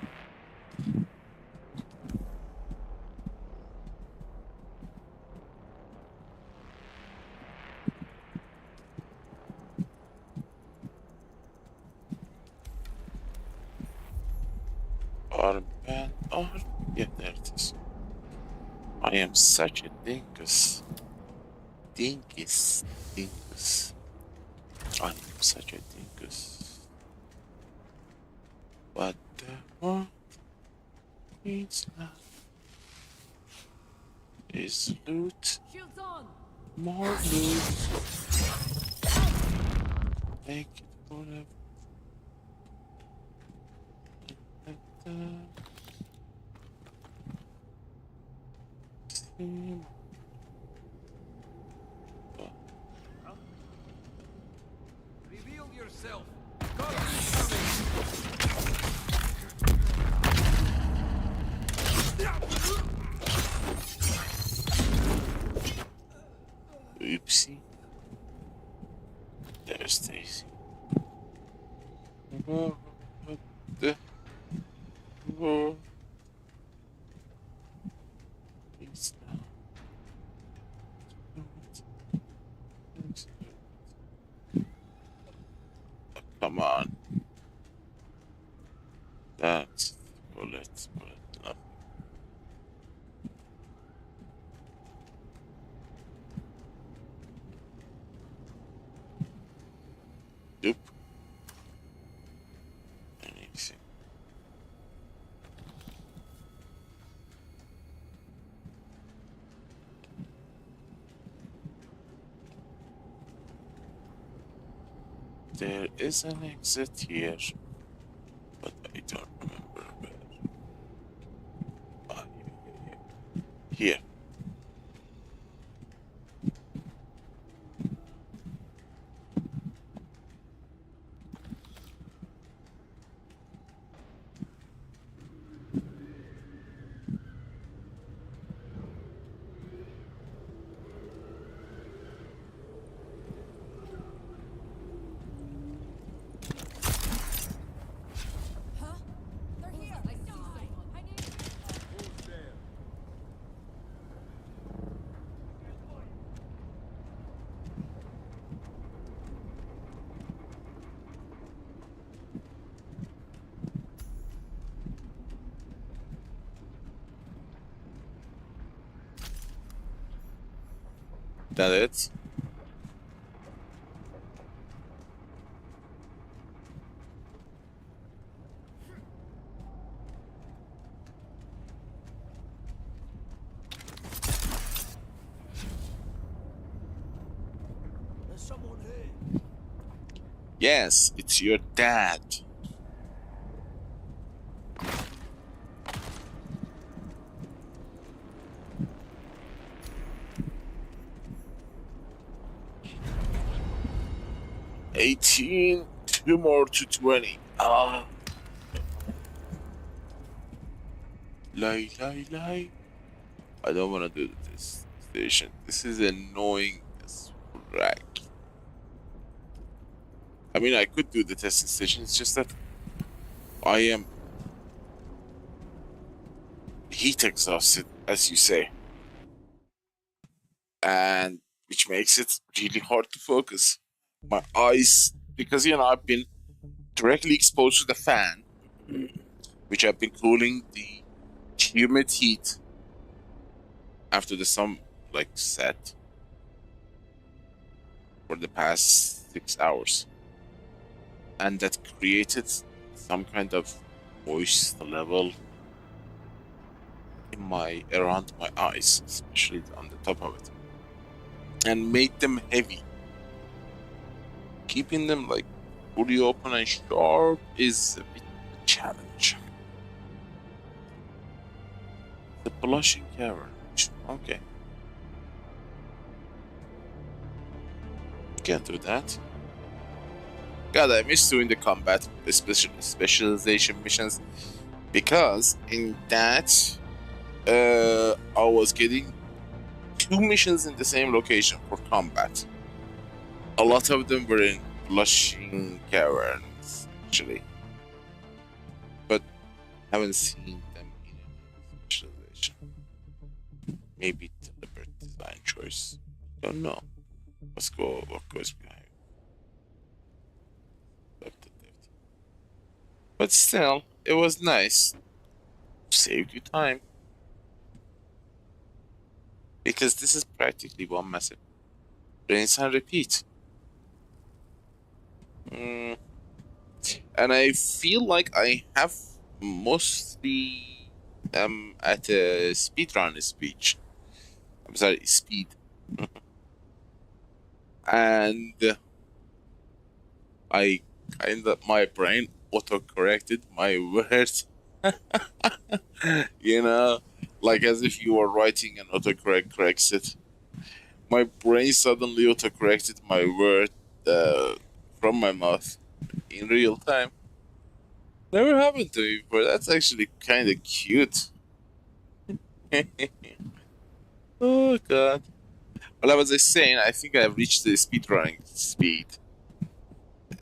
Armband, yeah, there it is. I am such a dingus. Dingus. I am such a dingus. What the world needs now is loot. Shields on. More loot. Make it whatever. Reveal yourself. Oopsie. There's Stacy. What the? Whoa. It's now. Come on. That's bullet. Nothing. Nope. Anything. There is an exit here, but I don't remember where. Ah, here. That it? There's someone here. Yes, it's your dad. 18, 2 more to 20. Ah. Lie. I don't want to do this station. This is annoying as rag. I mean, I could do the testing station. It's just that I am heat exhausted, as you say. And which makes it really hard to focus. My eyes, because, you know, I've been directly exposed to the fan, which I've been cooling the humid heat after the sun, like, set for the past 6 hours. And that created some kind of moist level in around my eyes, especially on the top of it, and made them heavy. Keeping them like fully open and sharp is a bit of a challenge. The blushing cavern. Okay. Can't do that. God, I miss doing the combat specialization missions, because in that I was getting 2 missions in the same location for combat. A lot of them were in blushing caverns, actually, but haven't seen them in any specialization. Maybe deliberate design choice. Don't know. What goes behind. But still, it was nice. Saved you time. Because this is practically one message. Rinse and repeat. And I feel like I have mostly at a speedrun speech. I'm sorry, speed. And I my brain auto-corrected my words. You know, like as if you were writing and autocorrect corrects it. My brain suddenly autocorrected my word from my mouth in real time. Never happened to me before. That's actually kind of cute. Oh god. Well, as I was saying, I think I've reached the speedrunning speed.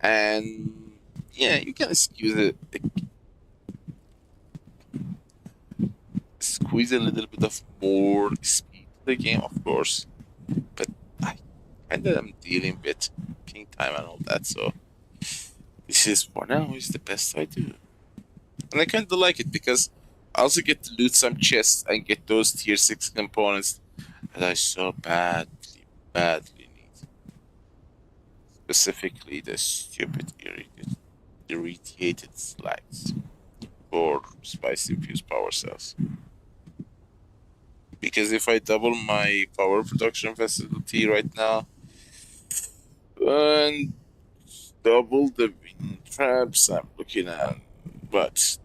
And yeah, you can excuse it. Squeeze a little bit of more speed to the game, of course. But I kind of am dealing with king time and all that, so this is for now is the best I do. And I kind of like it because I also get to loot some chests and get those tier 6 components that I so badly need. Specifically the stupid irradiated slides for spice infused power cells. Because if I double my power production facility right now and double the wind traps, I'm looking at what,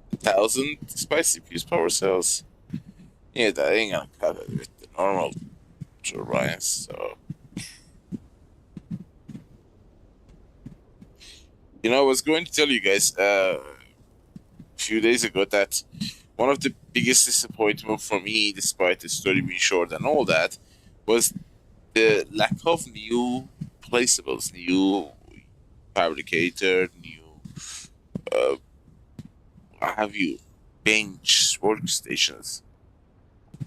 1,000 spicy fuse power cells. Yeah, that ain't gonna cut it with the normal turbines, so. You know, I was going to tell you guys a few days ago that one of the biggest disappointments for me, despite the story being short and all that, was the lack of new placeables, new fabricator, new what have you, bench, workstations.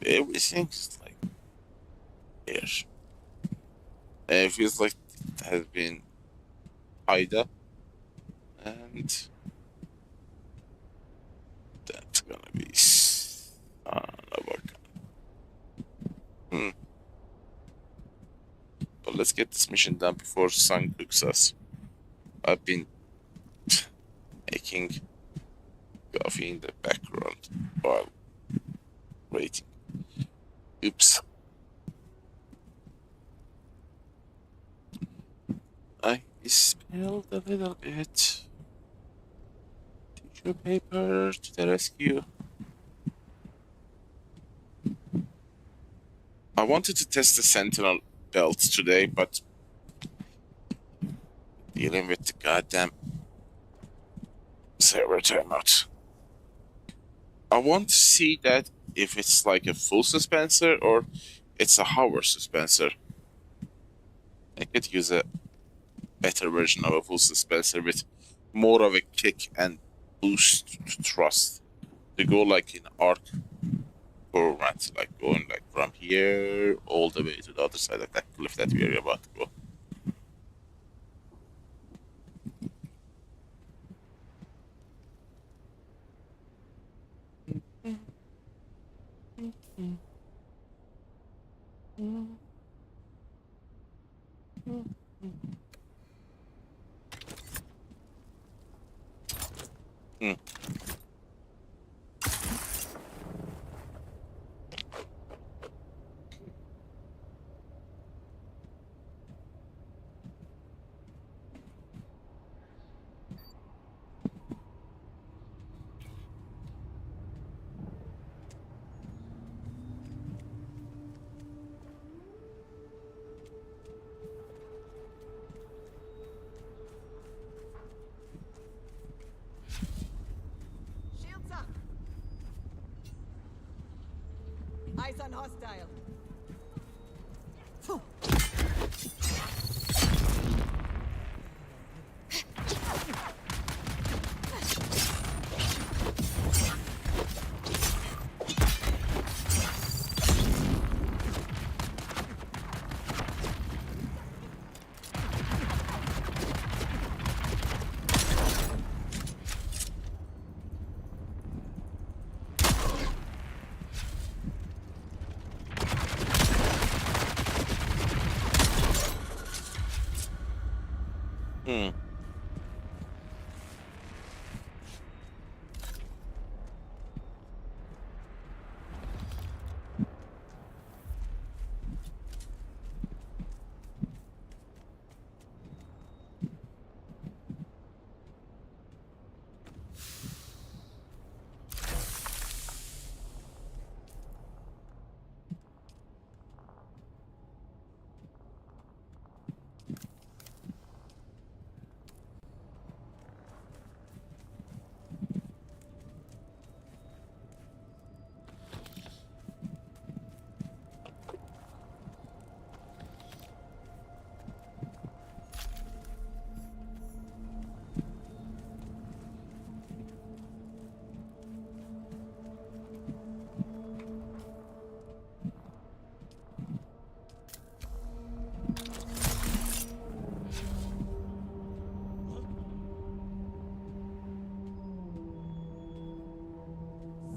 Everything's like there. And it feels like it has been tied up, and that's gonna be But let's get this mission done before sun cooks us. I've been making coffee in the background while waiting. Oops. I spilled a little bit. Tissue paper to the rescue. I wanted to test the Sentinel belt today, but Dealing with the goddamn server timeout. I want to see that if it's like a full suspenser or it's a hover suspenser. I could use a better version of a full suspenser with more of a kick and boost to thrust. To go like in arc format, like going like from here all the way to the other side of that cliff that we are about to go. Shields up. Eyes on hostile.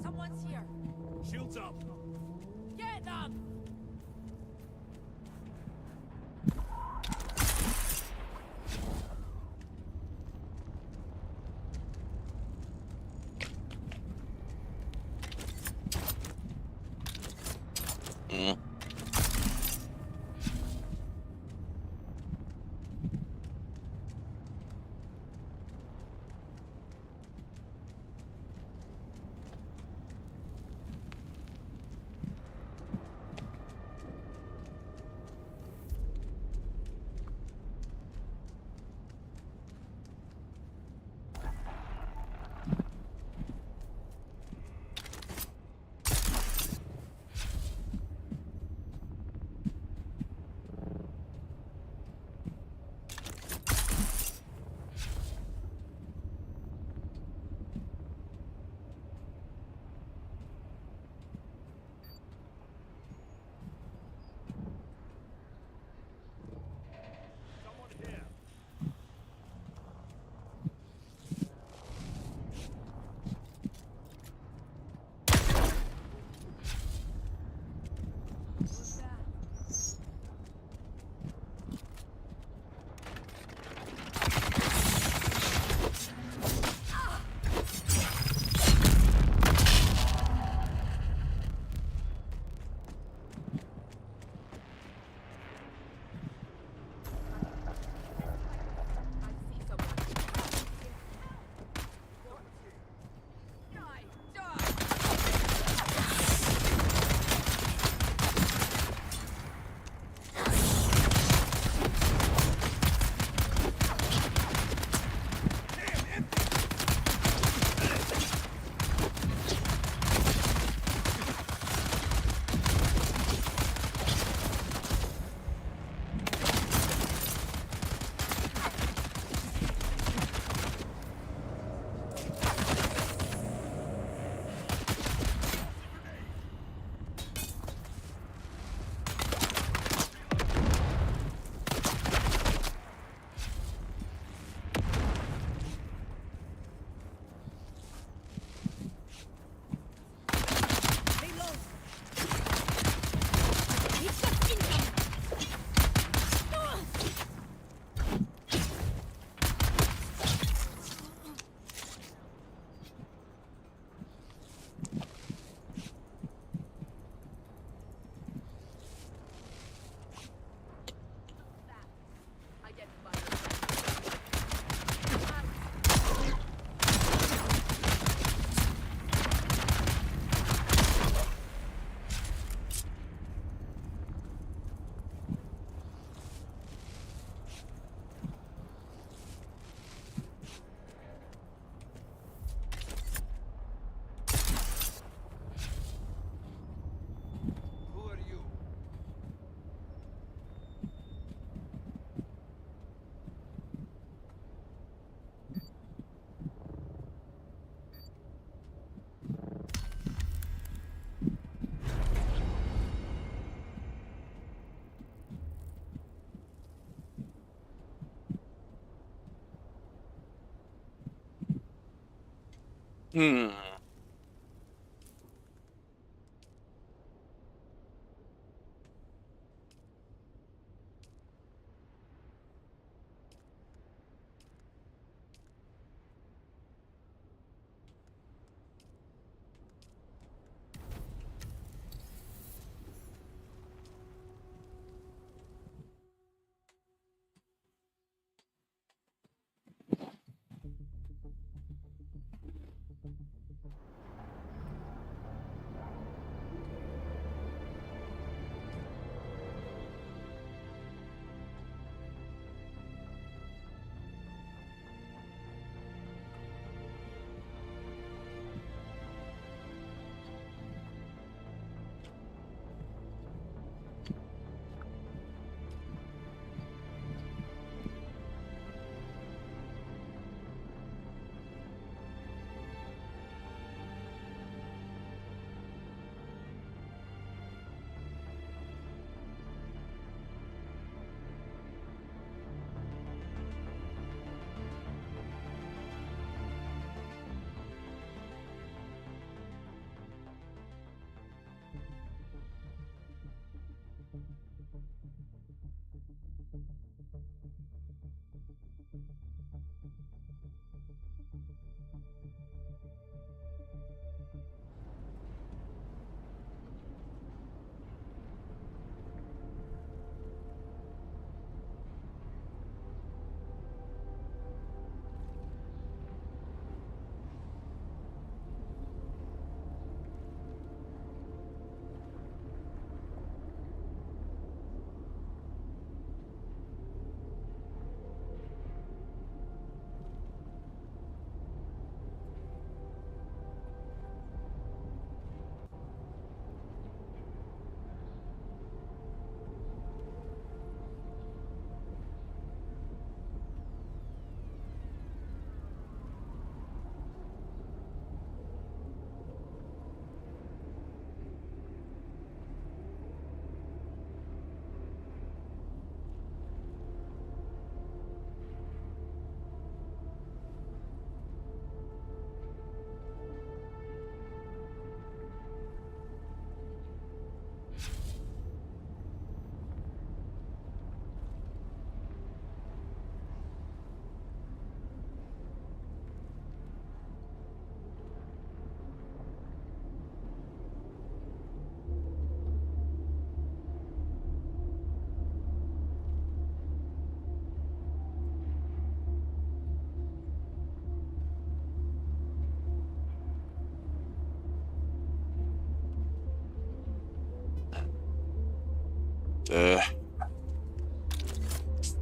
Someone's here. Shields up. Get them! Hmm.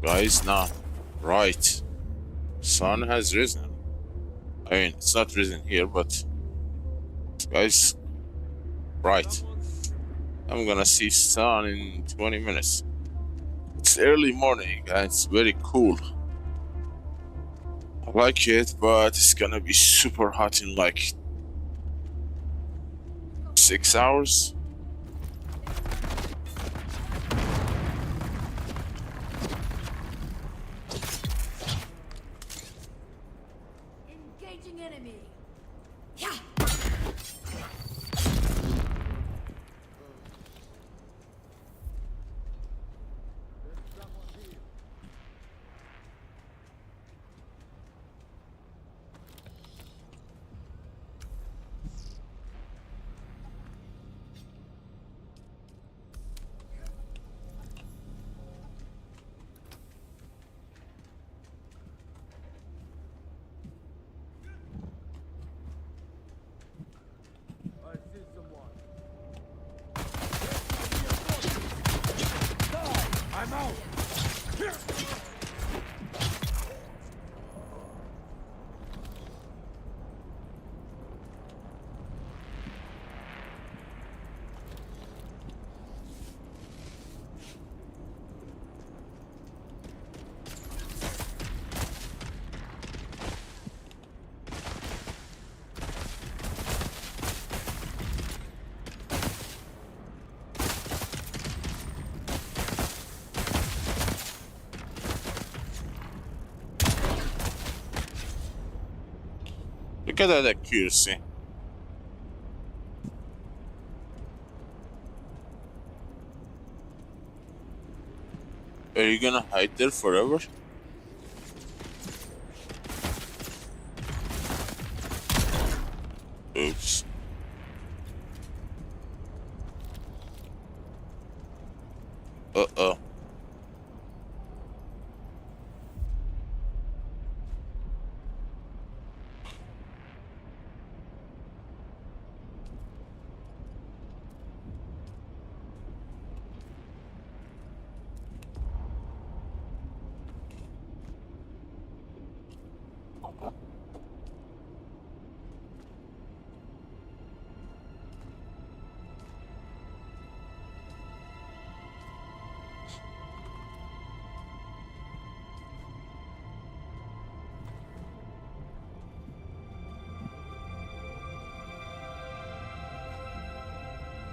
Guys, now, right. Sun has risen. I mean, it's not risen here, but guys, right. I'm gonna see sun in 20 minutes. It's early morning and it's very cool. I like it, but it's gonna be super hot in like 6 hours. Engaging enemy. Yeah. at that accuracy. Are you gonna hide there forever? Oops. Uh-oh.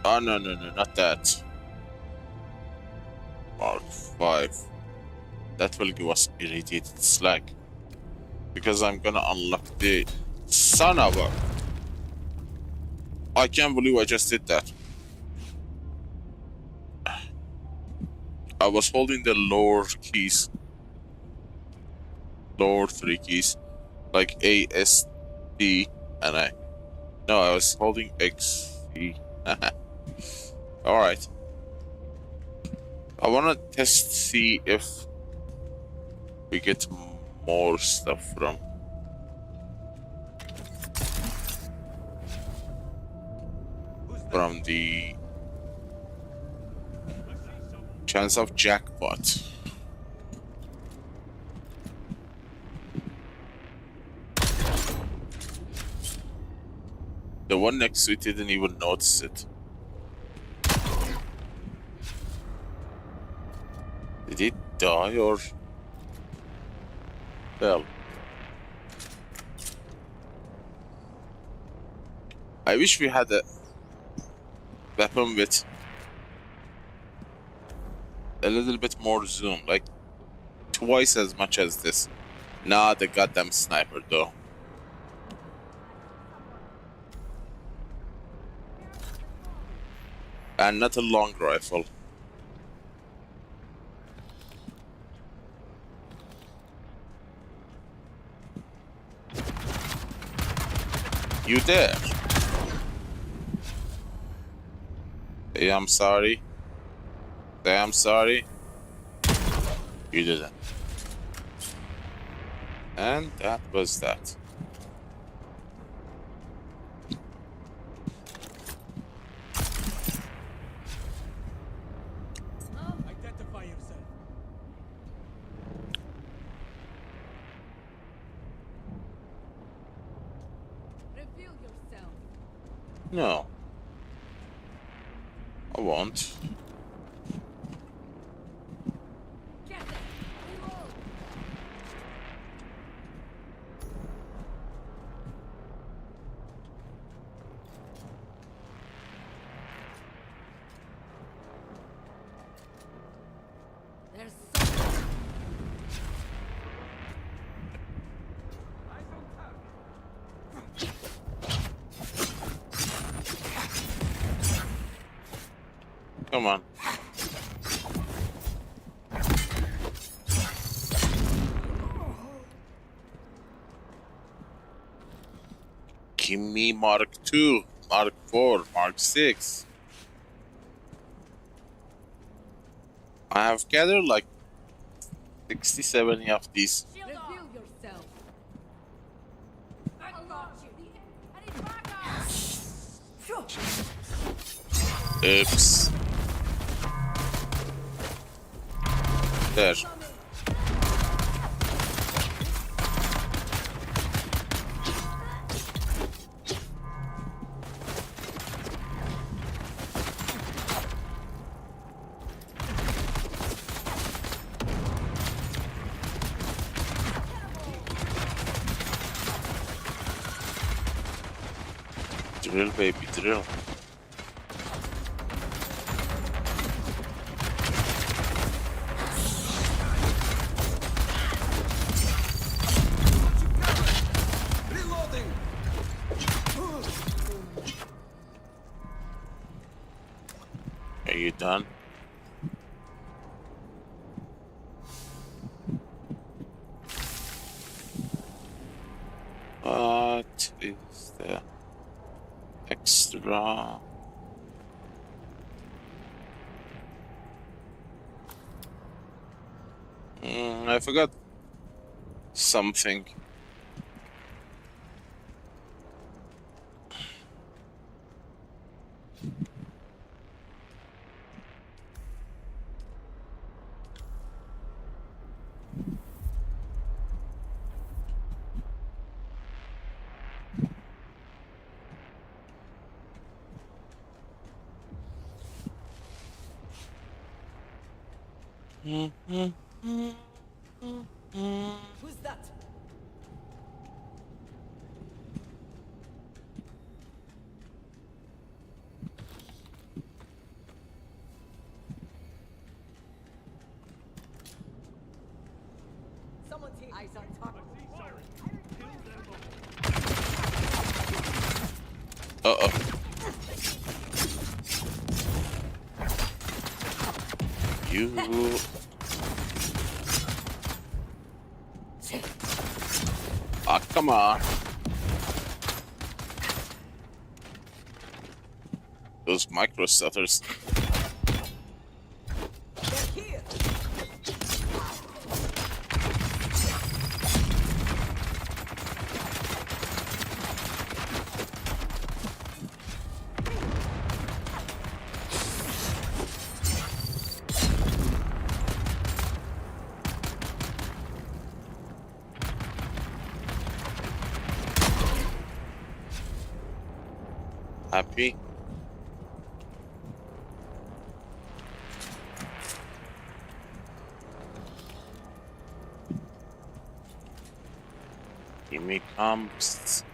Oh, no, not that. Mark 5. That will give us irradiated slag. Because I'm gonna unlock the son of a... I can't believe I just did that. I was holding the lower keys. Lower 3 keys. Like A, S, D, and I... No, I was holding X, C. Alright. I wanna see if we get more stuff from the chance of jackpot. The one next to it didn't even notice it. Did it die or... Well... I wish we had a weapon with a little bit more zoom, like twice as much as this. Nah, the goddamn sniper though. And not a long rifle. You there? Say I'm sorry. Say I'm sorry. You didn't. And that was that. Identify yourself. Reveal yourself. No. I won't. Come on. Give me Mark 2, Mark 4, Mark 6. I have gathered like 60, 70 of these. Reveal yourself. I got you. Oops. There. Drill, baby, drill. Are you done? What is the extra? I forgot something. Who's that? Someone's here. Eyes on top. Uh-oh. You... Ah, come on. Those micro stutters. Happy? Give me comes.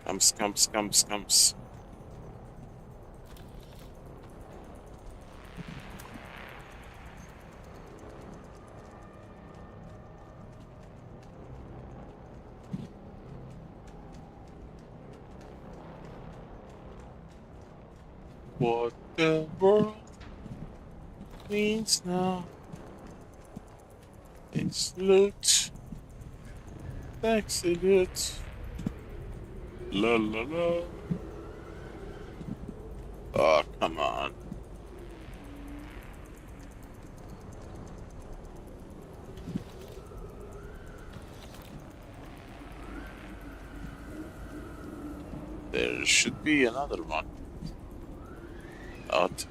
Comes. What the world means now is loot, execute, la la la. Oh, come on. There should be another one. Out.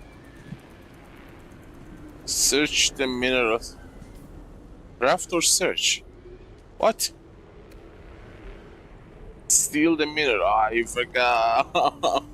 Search the minerals. Craft or search? What? Steal the mineral. I forgot.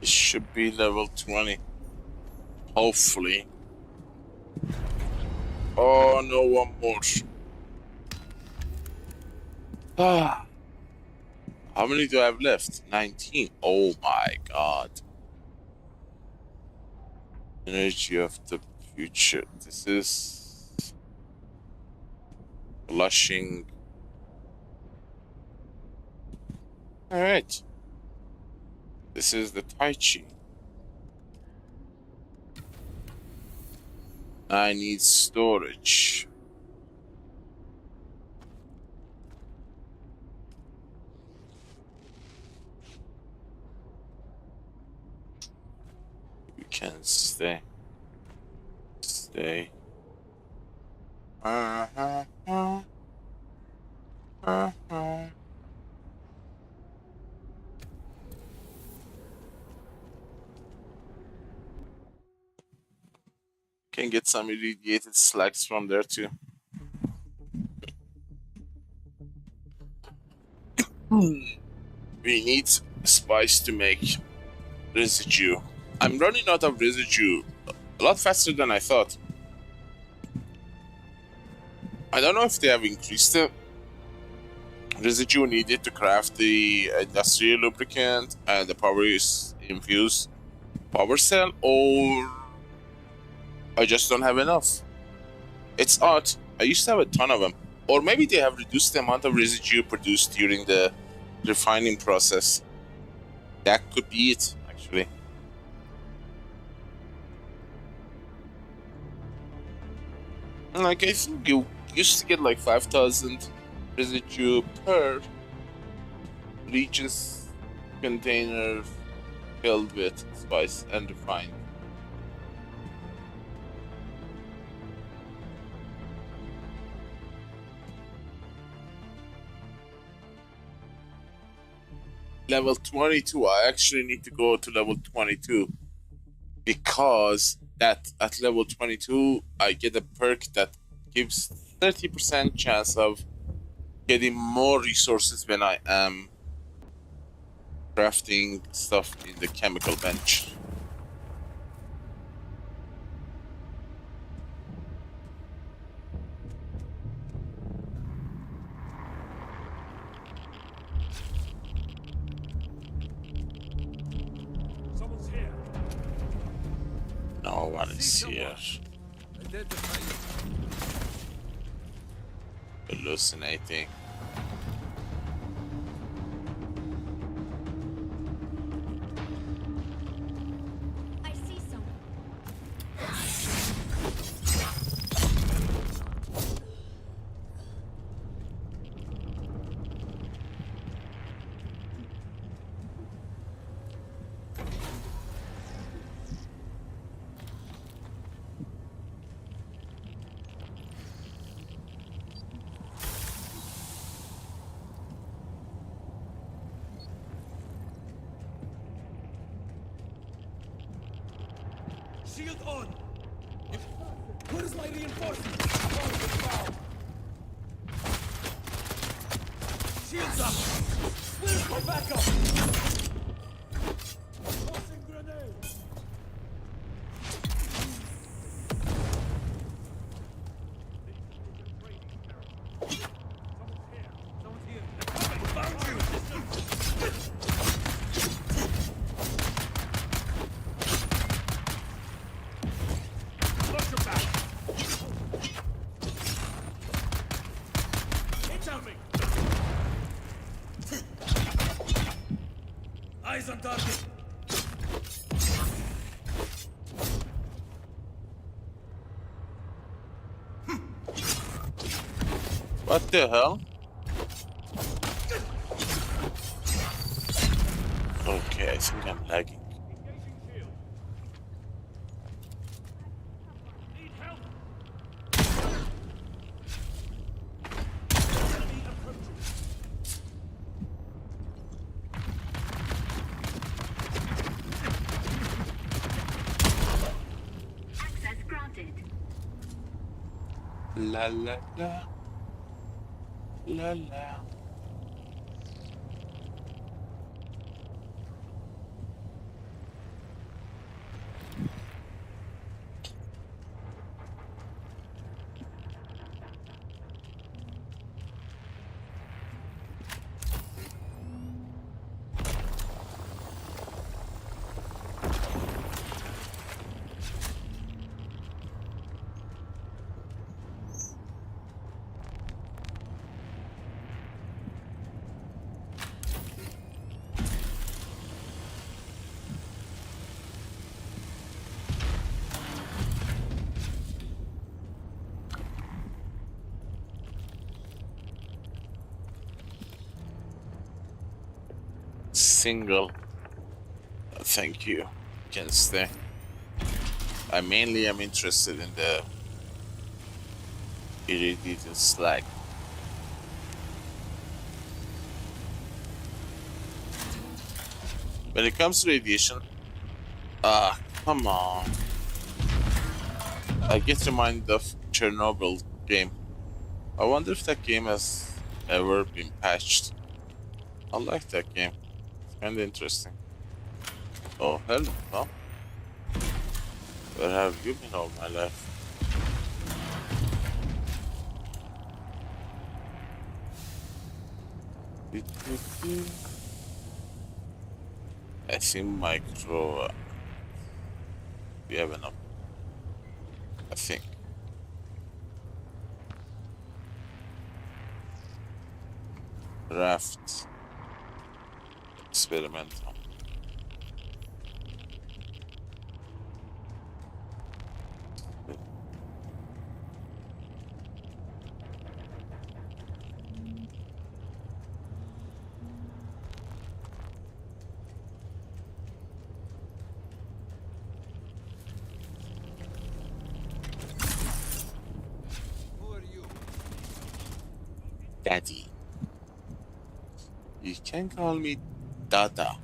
It should be level 20. Hopefully. Oh no, one more. Ah. How many do I have left? 19. Oh my god. Energy of the future. This is blushing. Alright. This is the Tai Chi. I need storage. You can stay. Stay. Can get some irradiated slacks from there too. We need spice to make residue. I'm running out of residue a lot faster than I thought. I don't know if they have increased the residue needed to craft the industrial lubricant and the power infused power cell, or I just don't have enough. It's odd. I used to have a ton of them. Or maybe they have reduced the amount of residue produced during the refining process. That could be it, actually. Like, I think you used to get like 5,000 residue per Regis container filled with spice and refined. Level 22, I actually need to go to level 22 because that at level 22 I get a perk that gives 30% chance of getting more resources when I am crafting stuff in the chemical bench. No one is here. Hallucinating. I see someone. Shield on! Where's my reinforcement? Shields up! Where's my backup? Tossing grenade! Someone's here! Found you! Eyes on target. What the hell? Okay, I think I'm lagging. La la la. La la. single. Thank you. You can stay. I mainly am interested in the irradiated slag. When it comes to radiation, come on. I get reminded of Chernobyl game. I wonder if that game has ever been patched. I like that game. It's kinda interesting. Oh, hell no. Where have you been all my life? I think micro. We have enough. I think. Raft. Experimental. Daddy. You can call me Dada.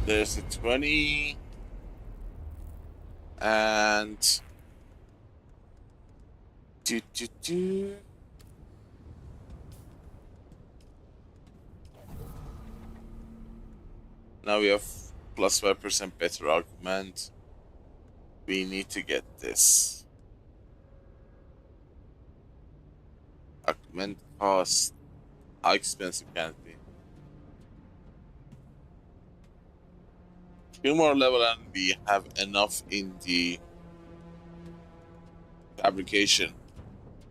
There's a 20 and now we have plus 5% better augment. We need to get this. Augment cost. How expensive can it be? 2 more level and we have enough in the fabrication.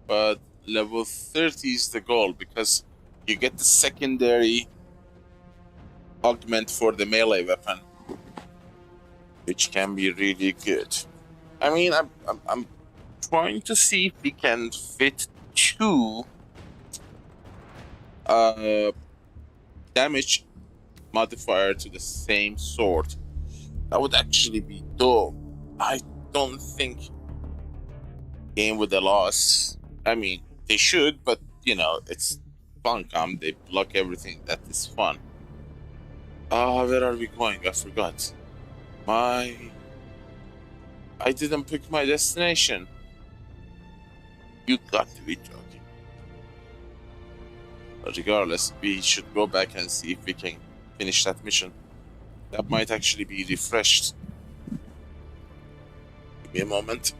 But level 30 is the goal because you get the secondary augment for the melee weapon, which can be really good. I mean, I'm trying to see if we can fit 2 damage modifier to the same sword. That would actually be dope. I don't think game with a loss. I mean, they should, but you know, it's Funcom. They block everything that is fun. Where are we going? I forgot. I didn't pick my destination. You got to be joking. But regardless, we should go back and see if we can finish that mission. That might actually be refreshed. Give me a moment.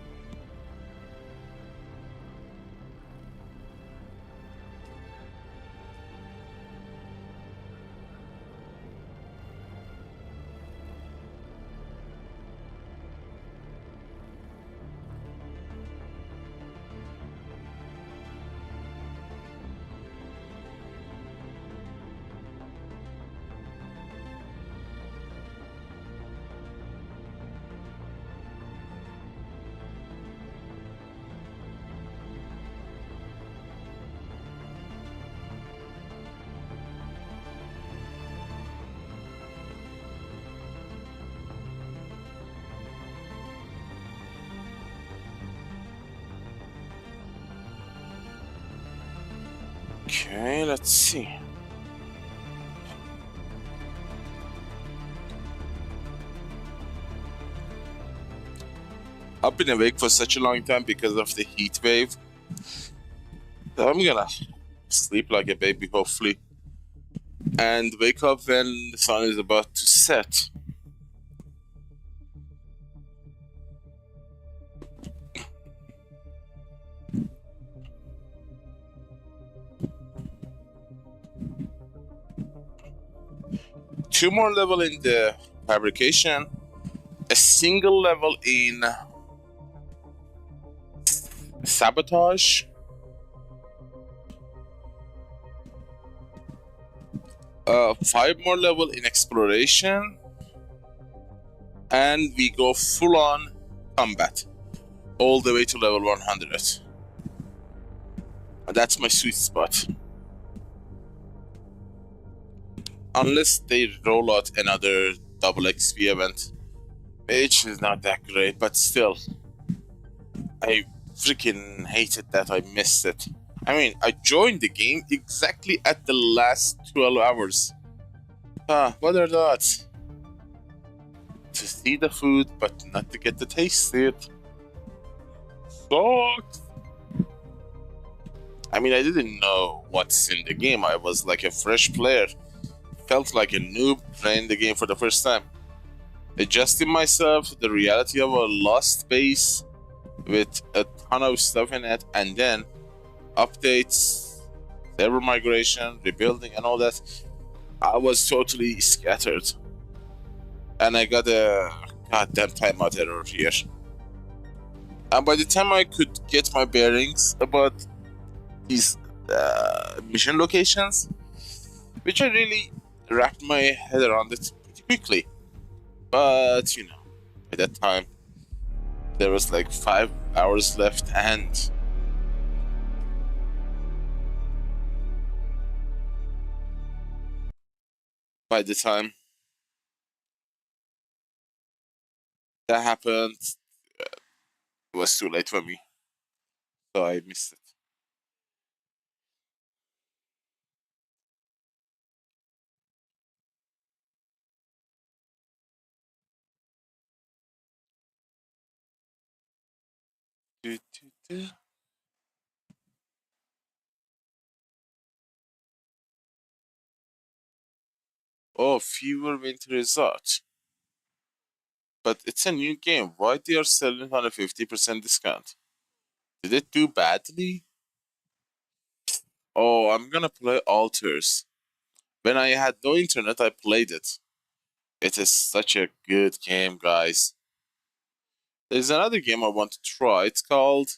Okay, let's see. I've been awake for such a long time because of the heat wave. So I'm gonna sleep like a baby, hopefully, and wake up when the sun is about to set. Two more level in the fabrication, a single level in sabotage, five more level in exploration, and we go full on combat all the way to level 100. And that's my sweet spot. Unless they roll out another double XP event, which is not that great, but still, I freaking hated that I missed it. I mean, I joined the game exactly at the last 12 hours. What are the odds? To see the food, but not to get to taste it. Sucks. I mean, I didn't know what's in the game. I was like a fresh player. Felt like a noob playing the game for the first time. Adjusting myself to the reality of a lost base with a ton of stuff in it, and then updates, server migration, rebuilding, and all that. I was totally scattered. And I got a goddamn timeout error here. And by the time I could get my bearings about these mission locations, which I really wrapped my head around it pretty quickly. But, you know, by that time, there was like 5 hours left, and by the time that happened, it was too late for me. So I missed it. Oh, fewer winter results. But it's a new game. Why they are selling on a 50% discount? Did it do badly? Oh, I'm gonna play Alters. When I had no internet, I played it. It is such a good game, guys. There's another game I want to try. It's called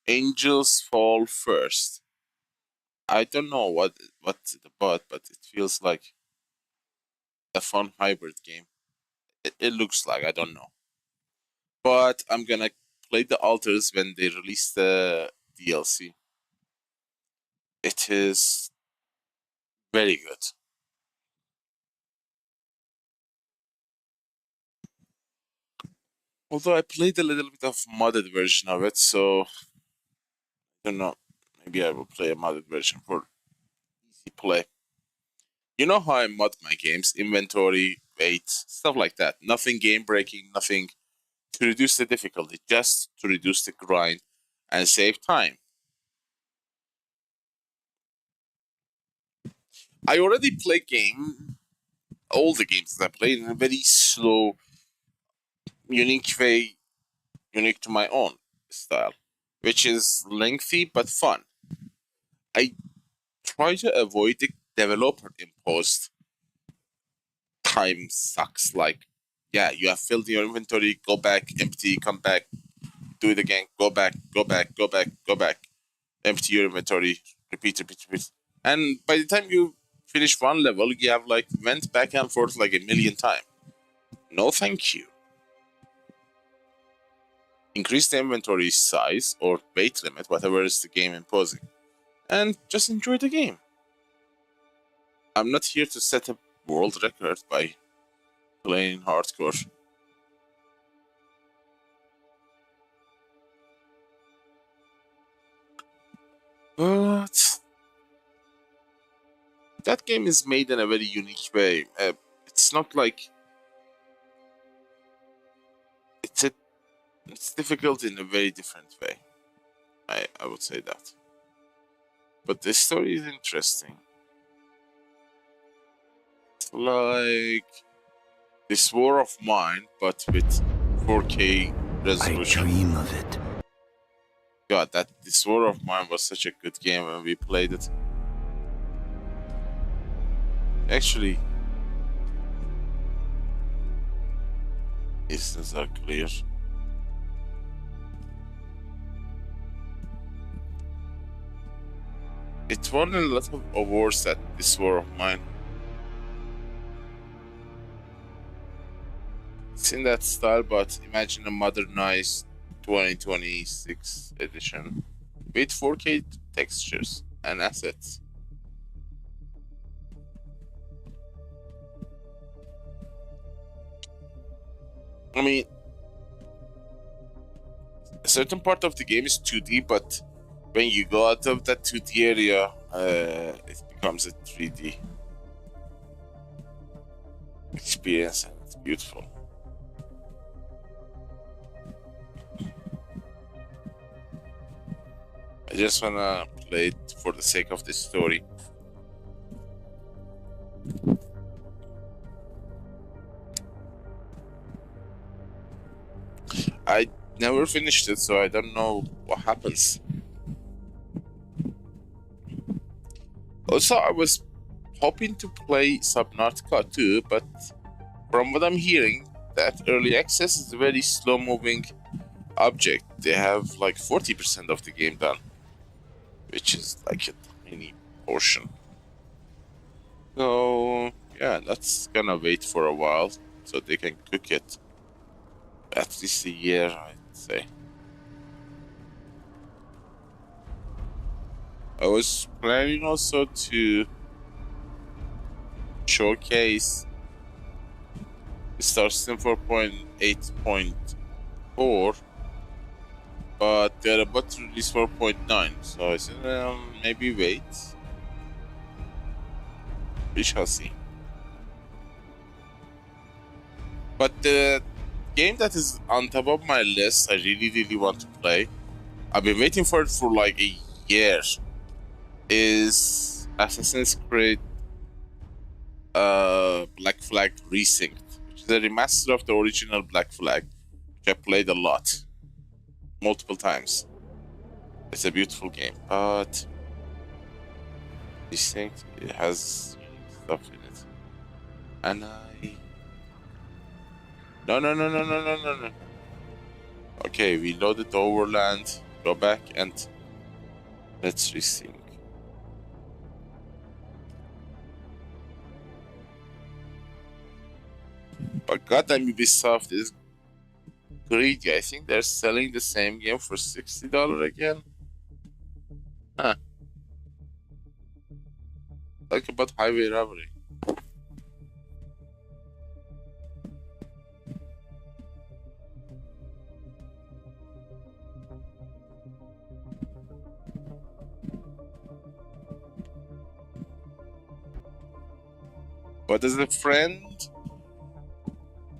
Angels Fall First. I don't know what's it about, but it feels like a fun hybrid game. It looks like, I don't know. But I'm gonna play the Alters when they release the DLC. It is very good. Although I played a little bit of modded version of it, so I don't know. Maybe I will play a modded version for easy play. You know how I mod my games, inventory, weight, stuff like that. Nothing game breaking, nothing to reduce the difficulty, just to reduce the grind and save time. I already play all the games that I play in a very slow, unique way, unique to my own style, which is lengthy but fun. I try to avoid the developer imposed time sucks. Like, yeah, you have filled your inventory, go back, empty, come back, do it again, go back, go back, go back, go back, empty your inventory, repeat, repeat, repeat. And by the time you finish one level, you have like went back and forth like a million times. No, thank you. Increase the inventory size or weight limit, whatever is the game imposing, and just enjoy the game. I'm not here to set a world record by playing hardcore. But that game is made in a very unique way. It's not like it's difficult in a very different way. I would say that. But this story is interesting. It's like this War of Mine, but with 4K resolution. I dream of it. God, this War of Mine was such a good game when we played it. Actually, instances are clear. It won a lot of awards at this War of Mine. It's in that style, but imagine a modernized 2026 edition with 4K textures and assets. I mean, a certain part of the game is 2D, but when you go out of that 2D area, it becomes a 3D experience, and it's beautiful. I just wanna play it for the sake of the story. I never finished it, so I don't know what happens. Also, I was hoping to play Subnautica too, but from what I'm hearing, that early access is a very slow-moving object. They have like 40% of the game done, which is like a tiny portion. So yeah, that's gonna wait for a while so they can cook it. At least a year, I'd say. I was planning also to showcase Star System 4.8.4, but they're about to release 4.9, so I said, maybe wait. We shall see. But the game that is on top of my list, I really want to play, I've been waiting for it for like a year, is Assassin's Creed Black Flag Resynced, which is a remaster of the original Black Flag, which I played a lot, multiple times. It's a beautiful game, but Resynced, it has unique stuff in it, and No. Okay, we loaded the overland, go back and let's resync. But goddamn, Ubisoft is greedy. I think they're selling the same game for $60 again. Huh. Talk about highway robbery. But as a friend,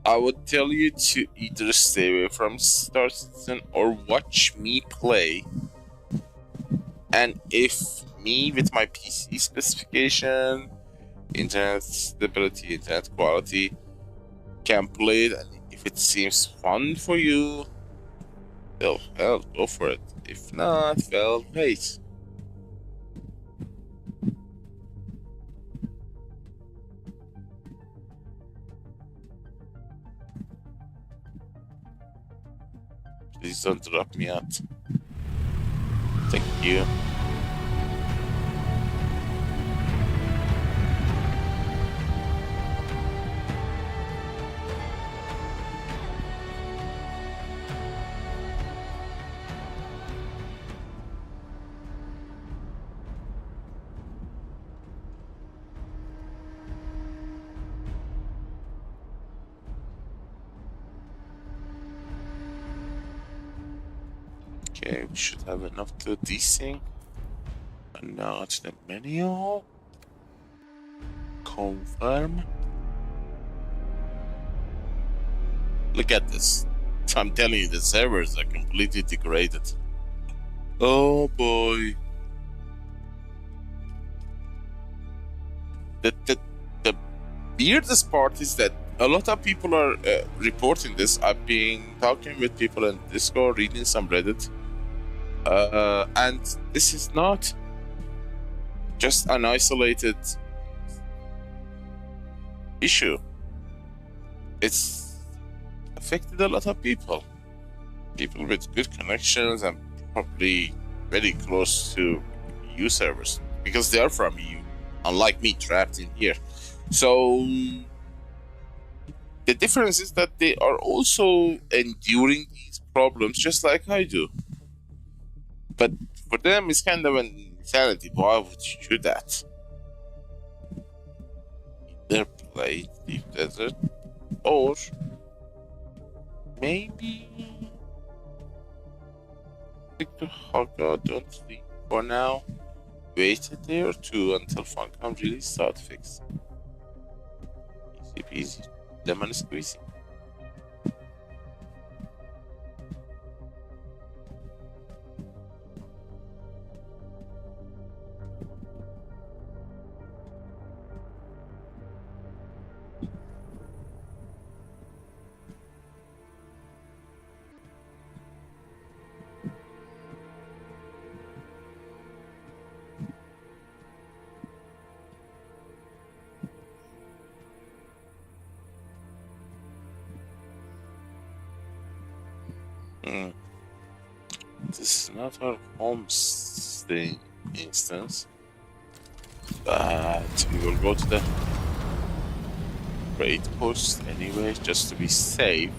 I would tell you to either stay away from Star Citizen or watch me play. And if me, with my PC specification, internet stability, internet quality, can play it, and if it seems fun for you, well, hell, go for it. If not, well, wait. Please don't drop me out. Thank you. Okay, we should have enough to desync. And now it's the menu. Confirm. Look at this. I'm telling you, the servers are completely degraded. Oh boy. The weirdest part is that a lot of people are reporting this. I've been talking with people in Discord, reading some Reddit. And this is not just an isolated issue. It's affected a lot of people. People with good connections and probably very close to EU servers, because they are from EU, unlike me, trapped in here. So the difference is that they are also enduring these problems just like I do. But for them, it's kind of an insanity. Why would you do that? Either play Deep Desert or maybe Victor Haga, don't leave for now. Wait a day or two until Funcom really start fixing. Easy peasy, lemon squeezy. This is not our homestay instance, but we will go to the raid post anyway, just to be safe,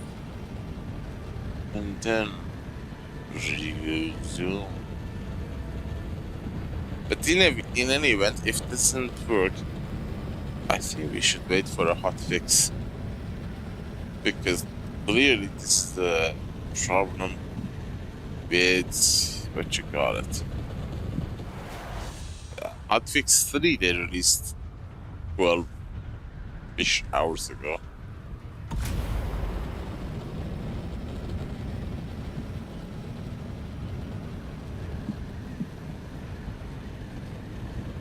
and then resume. But in any event, if this doesn't work, I think we should wait for a hot fix, because clearly this is the problem with what you call it. Hotfix 3 they released 12-ish hours ago.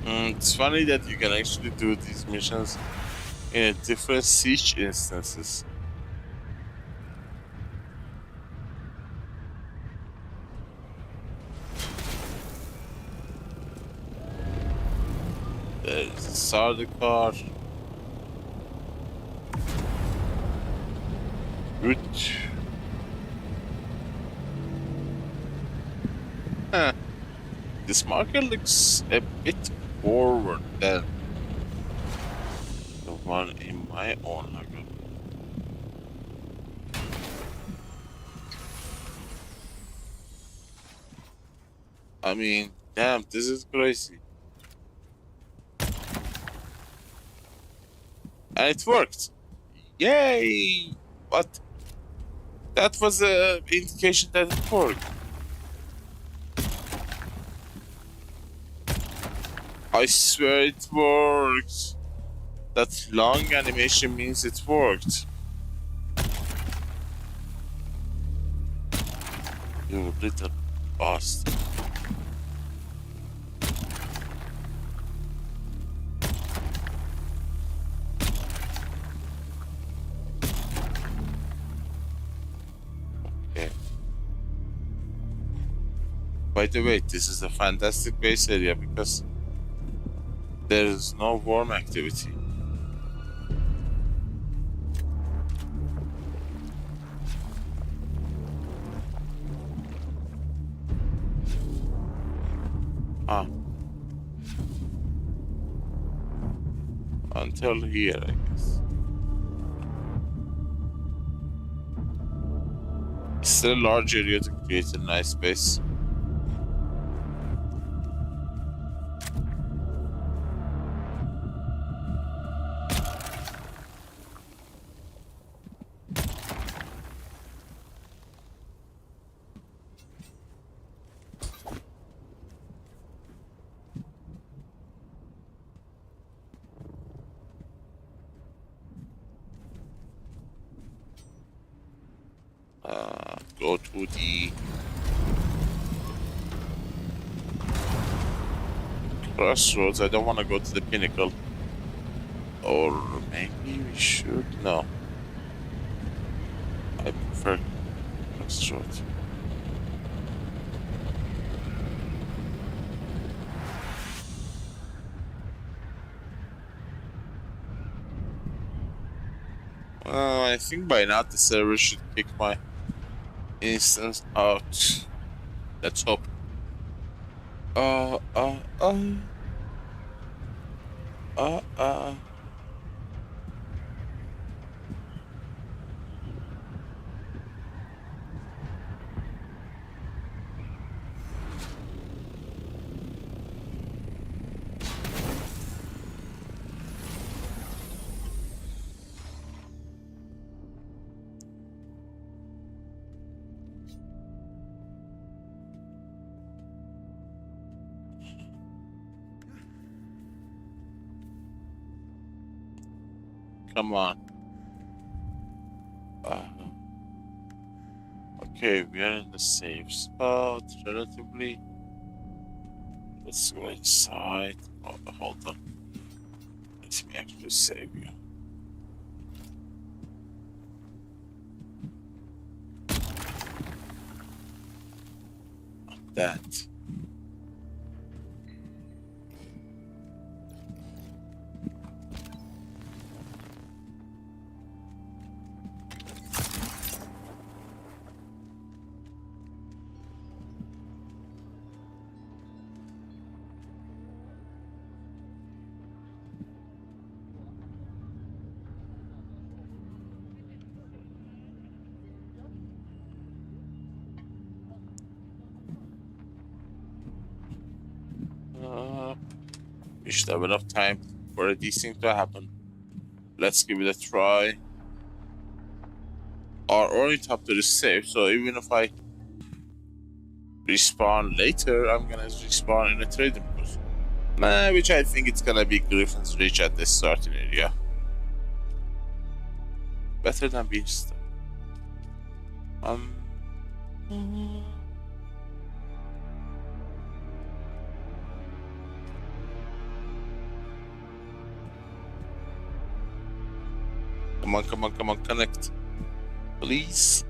It's funny that you can actually do these missions in different siege instances. There's a Sardaukar. Good. Huh. This marker looks a bit forward than the one in my own lagoon. I mean, damn, this is crazy. And it worked. Yay! But that was an indication that it worked. I swear it worked. That long animation means it worked. You little bastard. By the way, this is a fantastic base area because there is no worm activity. Until here, I guess. It's still a large area to create a nice base. Go to the crossroads. I don't want to go to the pinnacle. Or maybe we should. No. I prefer crossroads. I think by now the server should kick my instance out. Let's hope. Come on. Okay, we are in the safe spot, relatively. Let's go inside. Oh, hold on. Let me actually save you. That. We should have enough time for these things to happen. Let's give it a try. Our only top to the safe, so even if I respawn later, I'm gonna respawn in a trading post. Which I think it's gonna be Griffin's Reach at the starting area. Better than being stuck. Come on, connect. Please.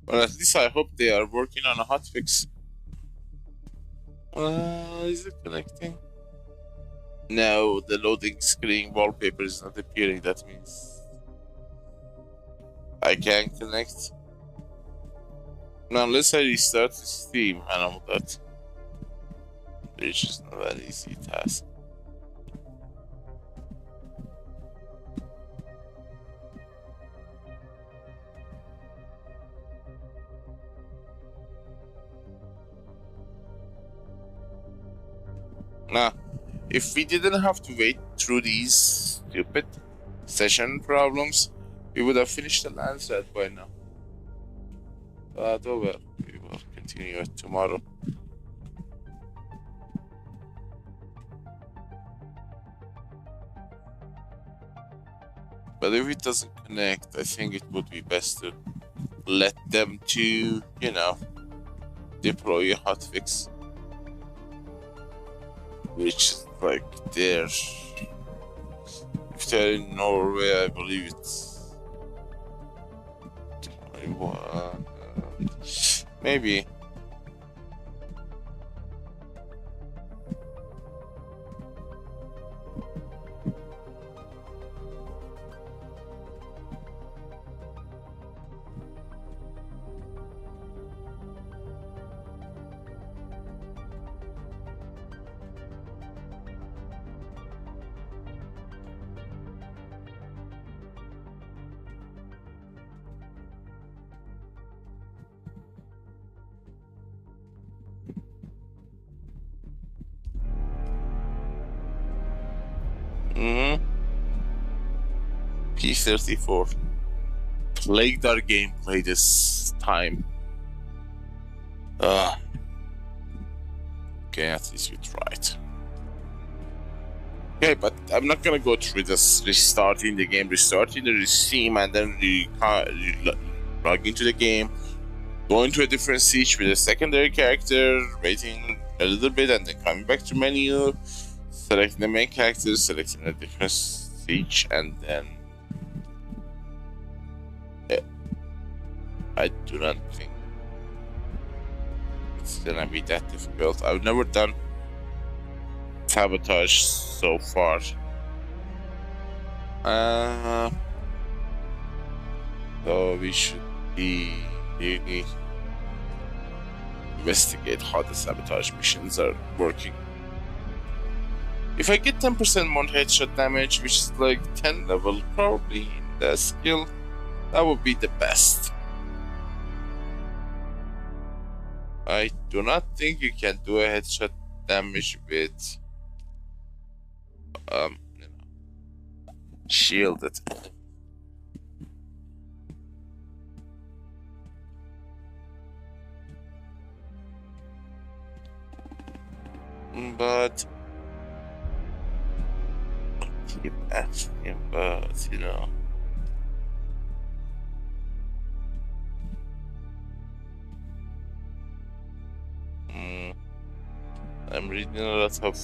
Well, at least I hope they are working on a hotfix. Is it connecting? No, the loading screen wallpaper is not appearing. That means I can't connect. Now, unless I restart Steam and all that. Which is not an easy task. Nah, if we didn't have to wait through these stupid session problems, we would have finished the Landsat by now. But oh well, we will continue it tomorrow. But if it doesn't connect, I think it would be best to let them to, you know, deploy a hotfix. Which is like there. If they're in Norway, I believe it's 21. Maybe. P34 plagued our gameplay this time. Okay, at least we tried. Okay, but I'm not gonna go through this restarting the game, restarting the Restream, and then log into the game, go into a different siege with a secondary character, waiting a little bit, and then coming back to menu, selecting the main character, selecting a different siege, and then I do not think it's gonna be that difficult. I've never done sabotage so far. So we should really investigate how the sabotage missions are working. If I get 10% more headshot damage, which is like 10 level probably in the skill, that would be the best. I do not think you can do a headshot damage with shielded. But keep asking, but you know. I'm reading a lot of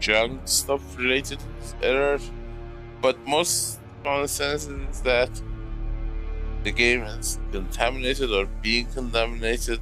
junk stuff related to this error, but most common sense is that the game is contaminated or being contaminated.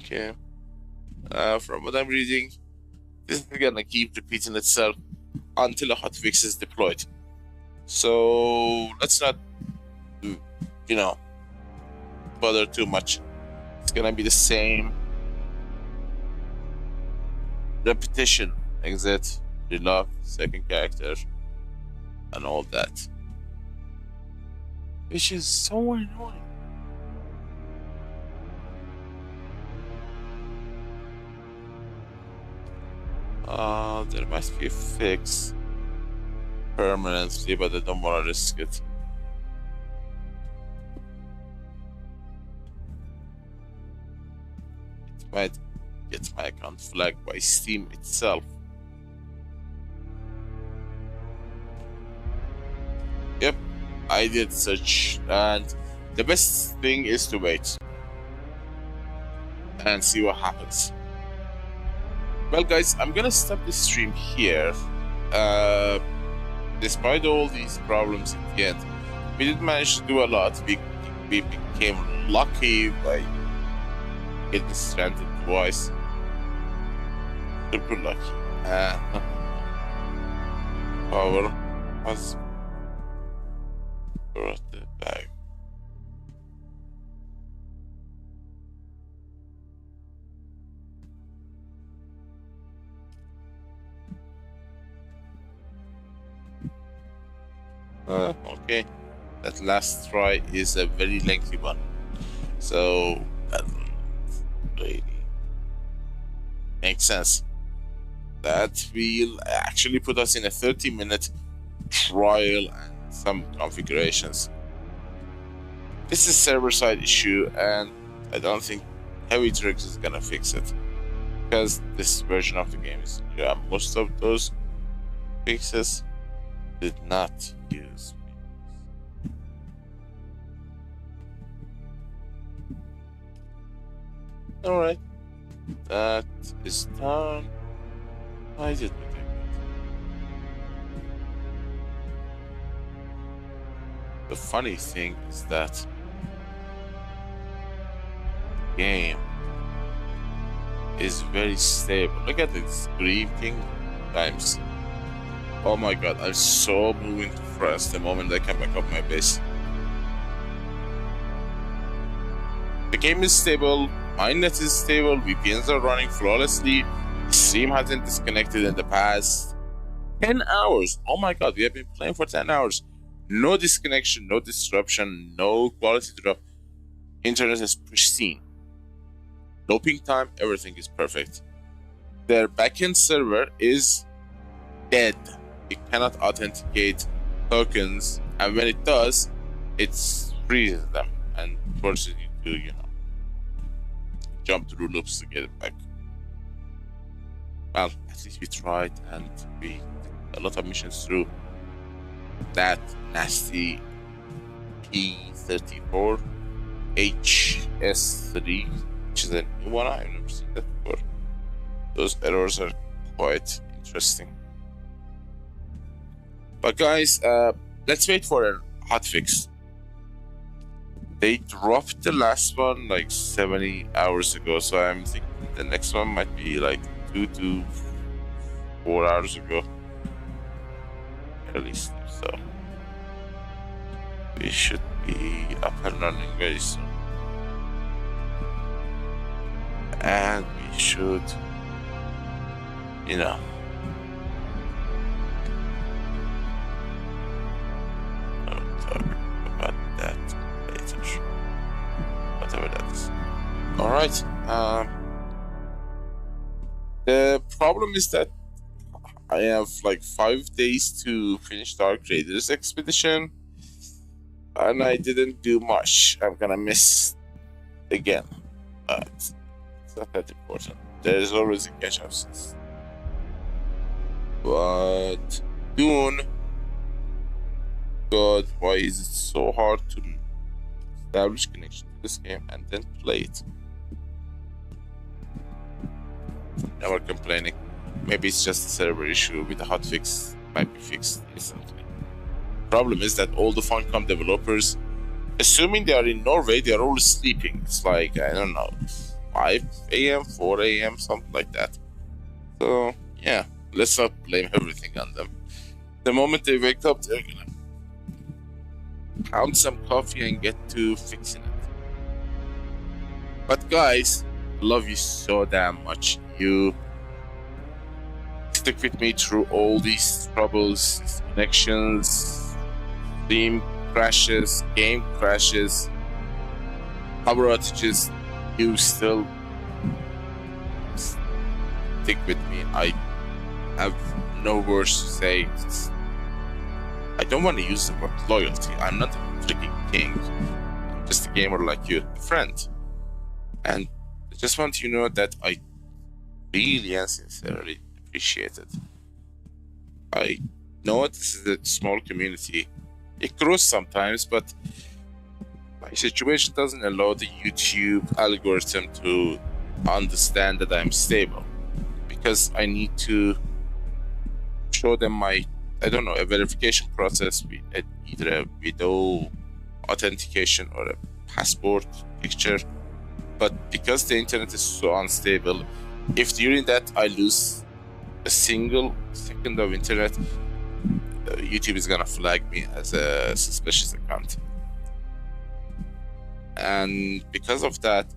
Okay. From what I'm reading, this is gonna keep repeating itself until a hotfix is deployed. So let's not, you know, bother too much. It's gonna be the same repetition. Exit, relock, second character, and all that. Which is so annoying. There must be a fix permanently, but I don't want to risk it. It might get my account flagged by Steam itself. Yep, I did such, and the best thing is to wait and see what happens. Well guys, I'm gonna stop this stream here. Despite all these problems at the end, we did manage to do a lot. We became lucky by getting stranded twice. Super lucky. Power has brought it back. Okay, that last try is a very lengthy one, so that really makes sense. That will actually put us in a 30-minute trial and some configurations. This is server-side issue, and I don't think Heavy Tricks is gonna fix it, because this version of the game is new. Most of those fixes did not use me. Alright, that is done. I did what I could. The funny thing is that the game is very stable. Look at this screaming times. Oh my god, I'm so moving to France the moment I can back up my base. The game is stable, my net is stable, VPNs are running flawlessly, Stream hasn't disconnected in the past 10 hours. Oh my god, we have been playing for 10 hours. No disconnection, no disruption, no quality drop. Internet is pristine. No ping time, everything is perfect. Their backend server is dead. It cannot authenticate tokens, and when it does, it freezes them and forces you to, you know, jump through loops to get it back. Well, at least we tried, and we did a lot of missions through that nasty P34 HS3, which is a new one. I've never seen that before. Those errors are quite interesting. But guys, let's wait for a hotfix. They dropped the last one like 70 hours ago, so I'm thinking the next one might be like 2 to 4 hours ago. At least so. We should be up and running very soon. And we should, you know, talk about that later. Whatever that is. Alright. The problem is that I have like 5 days to finish Dark Raiders expedition, and I didn't do much. I'm gonna miss again, but it's not that important. There is always a catch-up. But Dune, God, why is it so hard to establish connection to this game and then play it? Never complaining. Maybe it's just a server issue with the hotfix. Might be fixed instantly. Problem is that all the Funcom developers, assuming they are in Norway, they are all sleeping. It's like, I don't know, 5 AM, 4 AM, something like that. So, yeah, let's not blame everything on them. The moment they wake up, they're gonna pound some coffee and get to fixing it. But guys, I love you so damn much. You stick with me through all these troubles, disconnections, Steam crashes, game crashes, power outages. You still stick with me. I have no words to say. I don't want to use the word loyalty. I'm not a freaking king. I'm just a gamer like you, a friend. And I just want you to know that I really and sincerely appreciate it. I know this is a small community. It grows sometimes, but my situation doesn't allow the YouTube algorithm to understand that I'm stable, because I need to show them my, I don't know, a verification process with either a video authentication or a passport picture. But because the internet is so unstable, if during that I lose a single second of internet, YouTube is gonna flag me as a suspicious account. And because of that,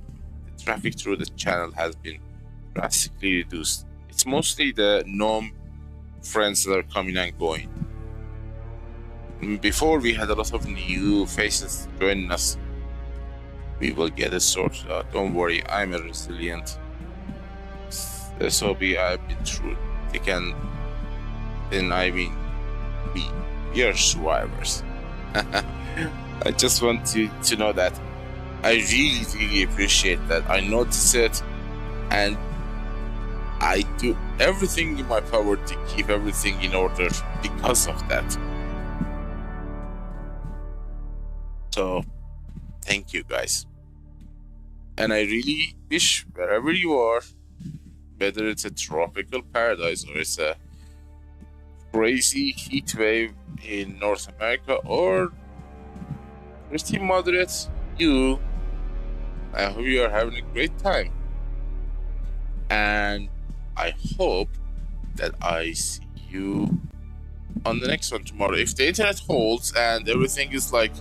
the traffic through the channel has been drastically reduced. It's mostly the gnome friends that are coming and going. Before, we had a lot of new faces joining us. We will get it sorted out. Don't worry, I'm a resilient SOB. I've been through thick and thin. I mean, we are survivors. I just want you to know that I really, really appreciate that. I notice it, and I do everything in my power to keep everything in order because of that. So, thank you guys. And I really wish wherever you are, whether it's a tropical paradise or it's a crazy heat wave in North America or pretty moderate, I hope you are having a great time. And I hope that I see you on the next one tomorrow. If the internet holds and everything is like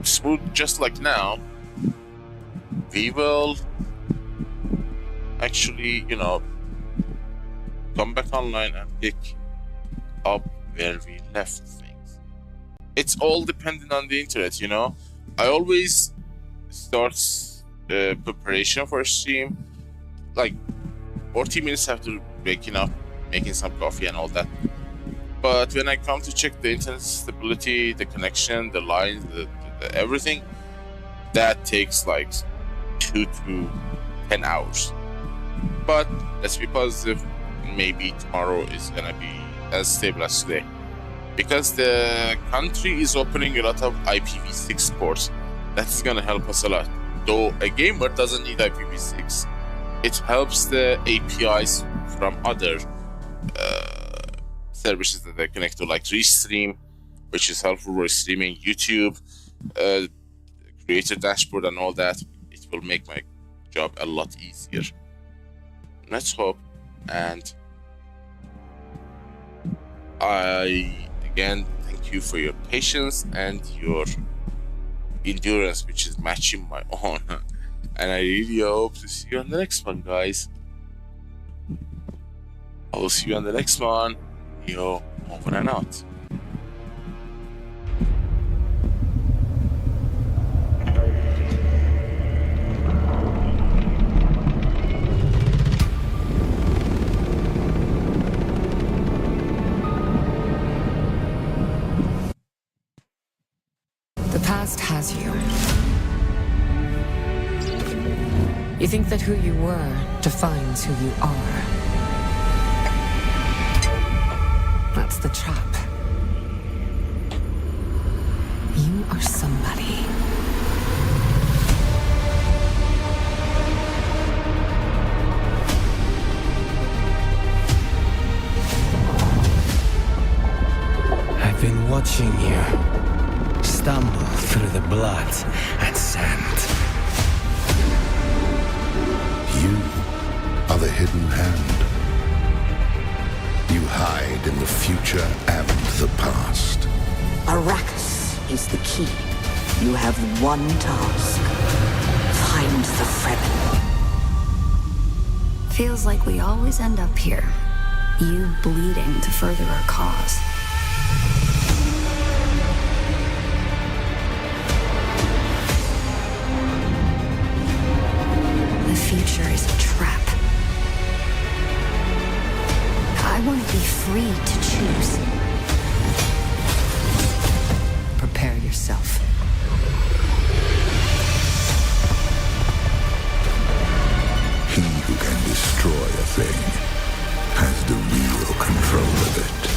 smooth just like now, we will actually, come back online and pick up where we left things. It's all dependent on the internet, I always start preparation for a stream like 40 minutes after waking up, making some coffee and all that. But when I come to check the internet stability, the connection, the lines, the everything, that takes like 2 to 10 hours. But let's be positive, maybe tomorrow is gonna be as stable as today, because the country is opening a lot of IPv6 ports. That's gonna help us a lot. Though a gamer doesn't need IPv6, it helps the APIs from other services that they connect to, like Restream, which is helpful for streaming YouTube, creator dashboard and all that, it will make my job a lot easier. Let's hope. And I again thank you for your patience and your endurance, which is matching my own. And I really hope to see you on the next one, guys. I will see you on the next one. Neo, over and out. The past has you. You think that who you were defines who you are. That's the trap. You are somebody. I've been watching you stumble through the blood and sand. You are the hidden hand. You hide in the future and the past. Arrakis is the key. You have one task. Find the Fremen. Feels like we always end up here. You bleeding to further our cause. The future is a trap. I want to be free to choose. Prepare yourself. He who can destroy a thing has the real control of it.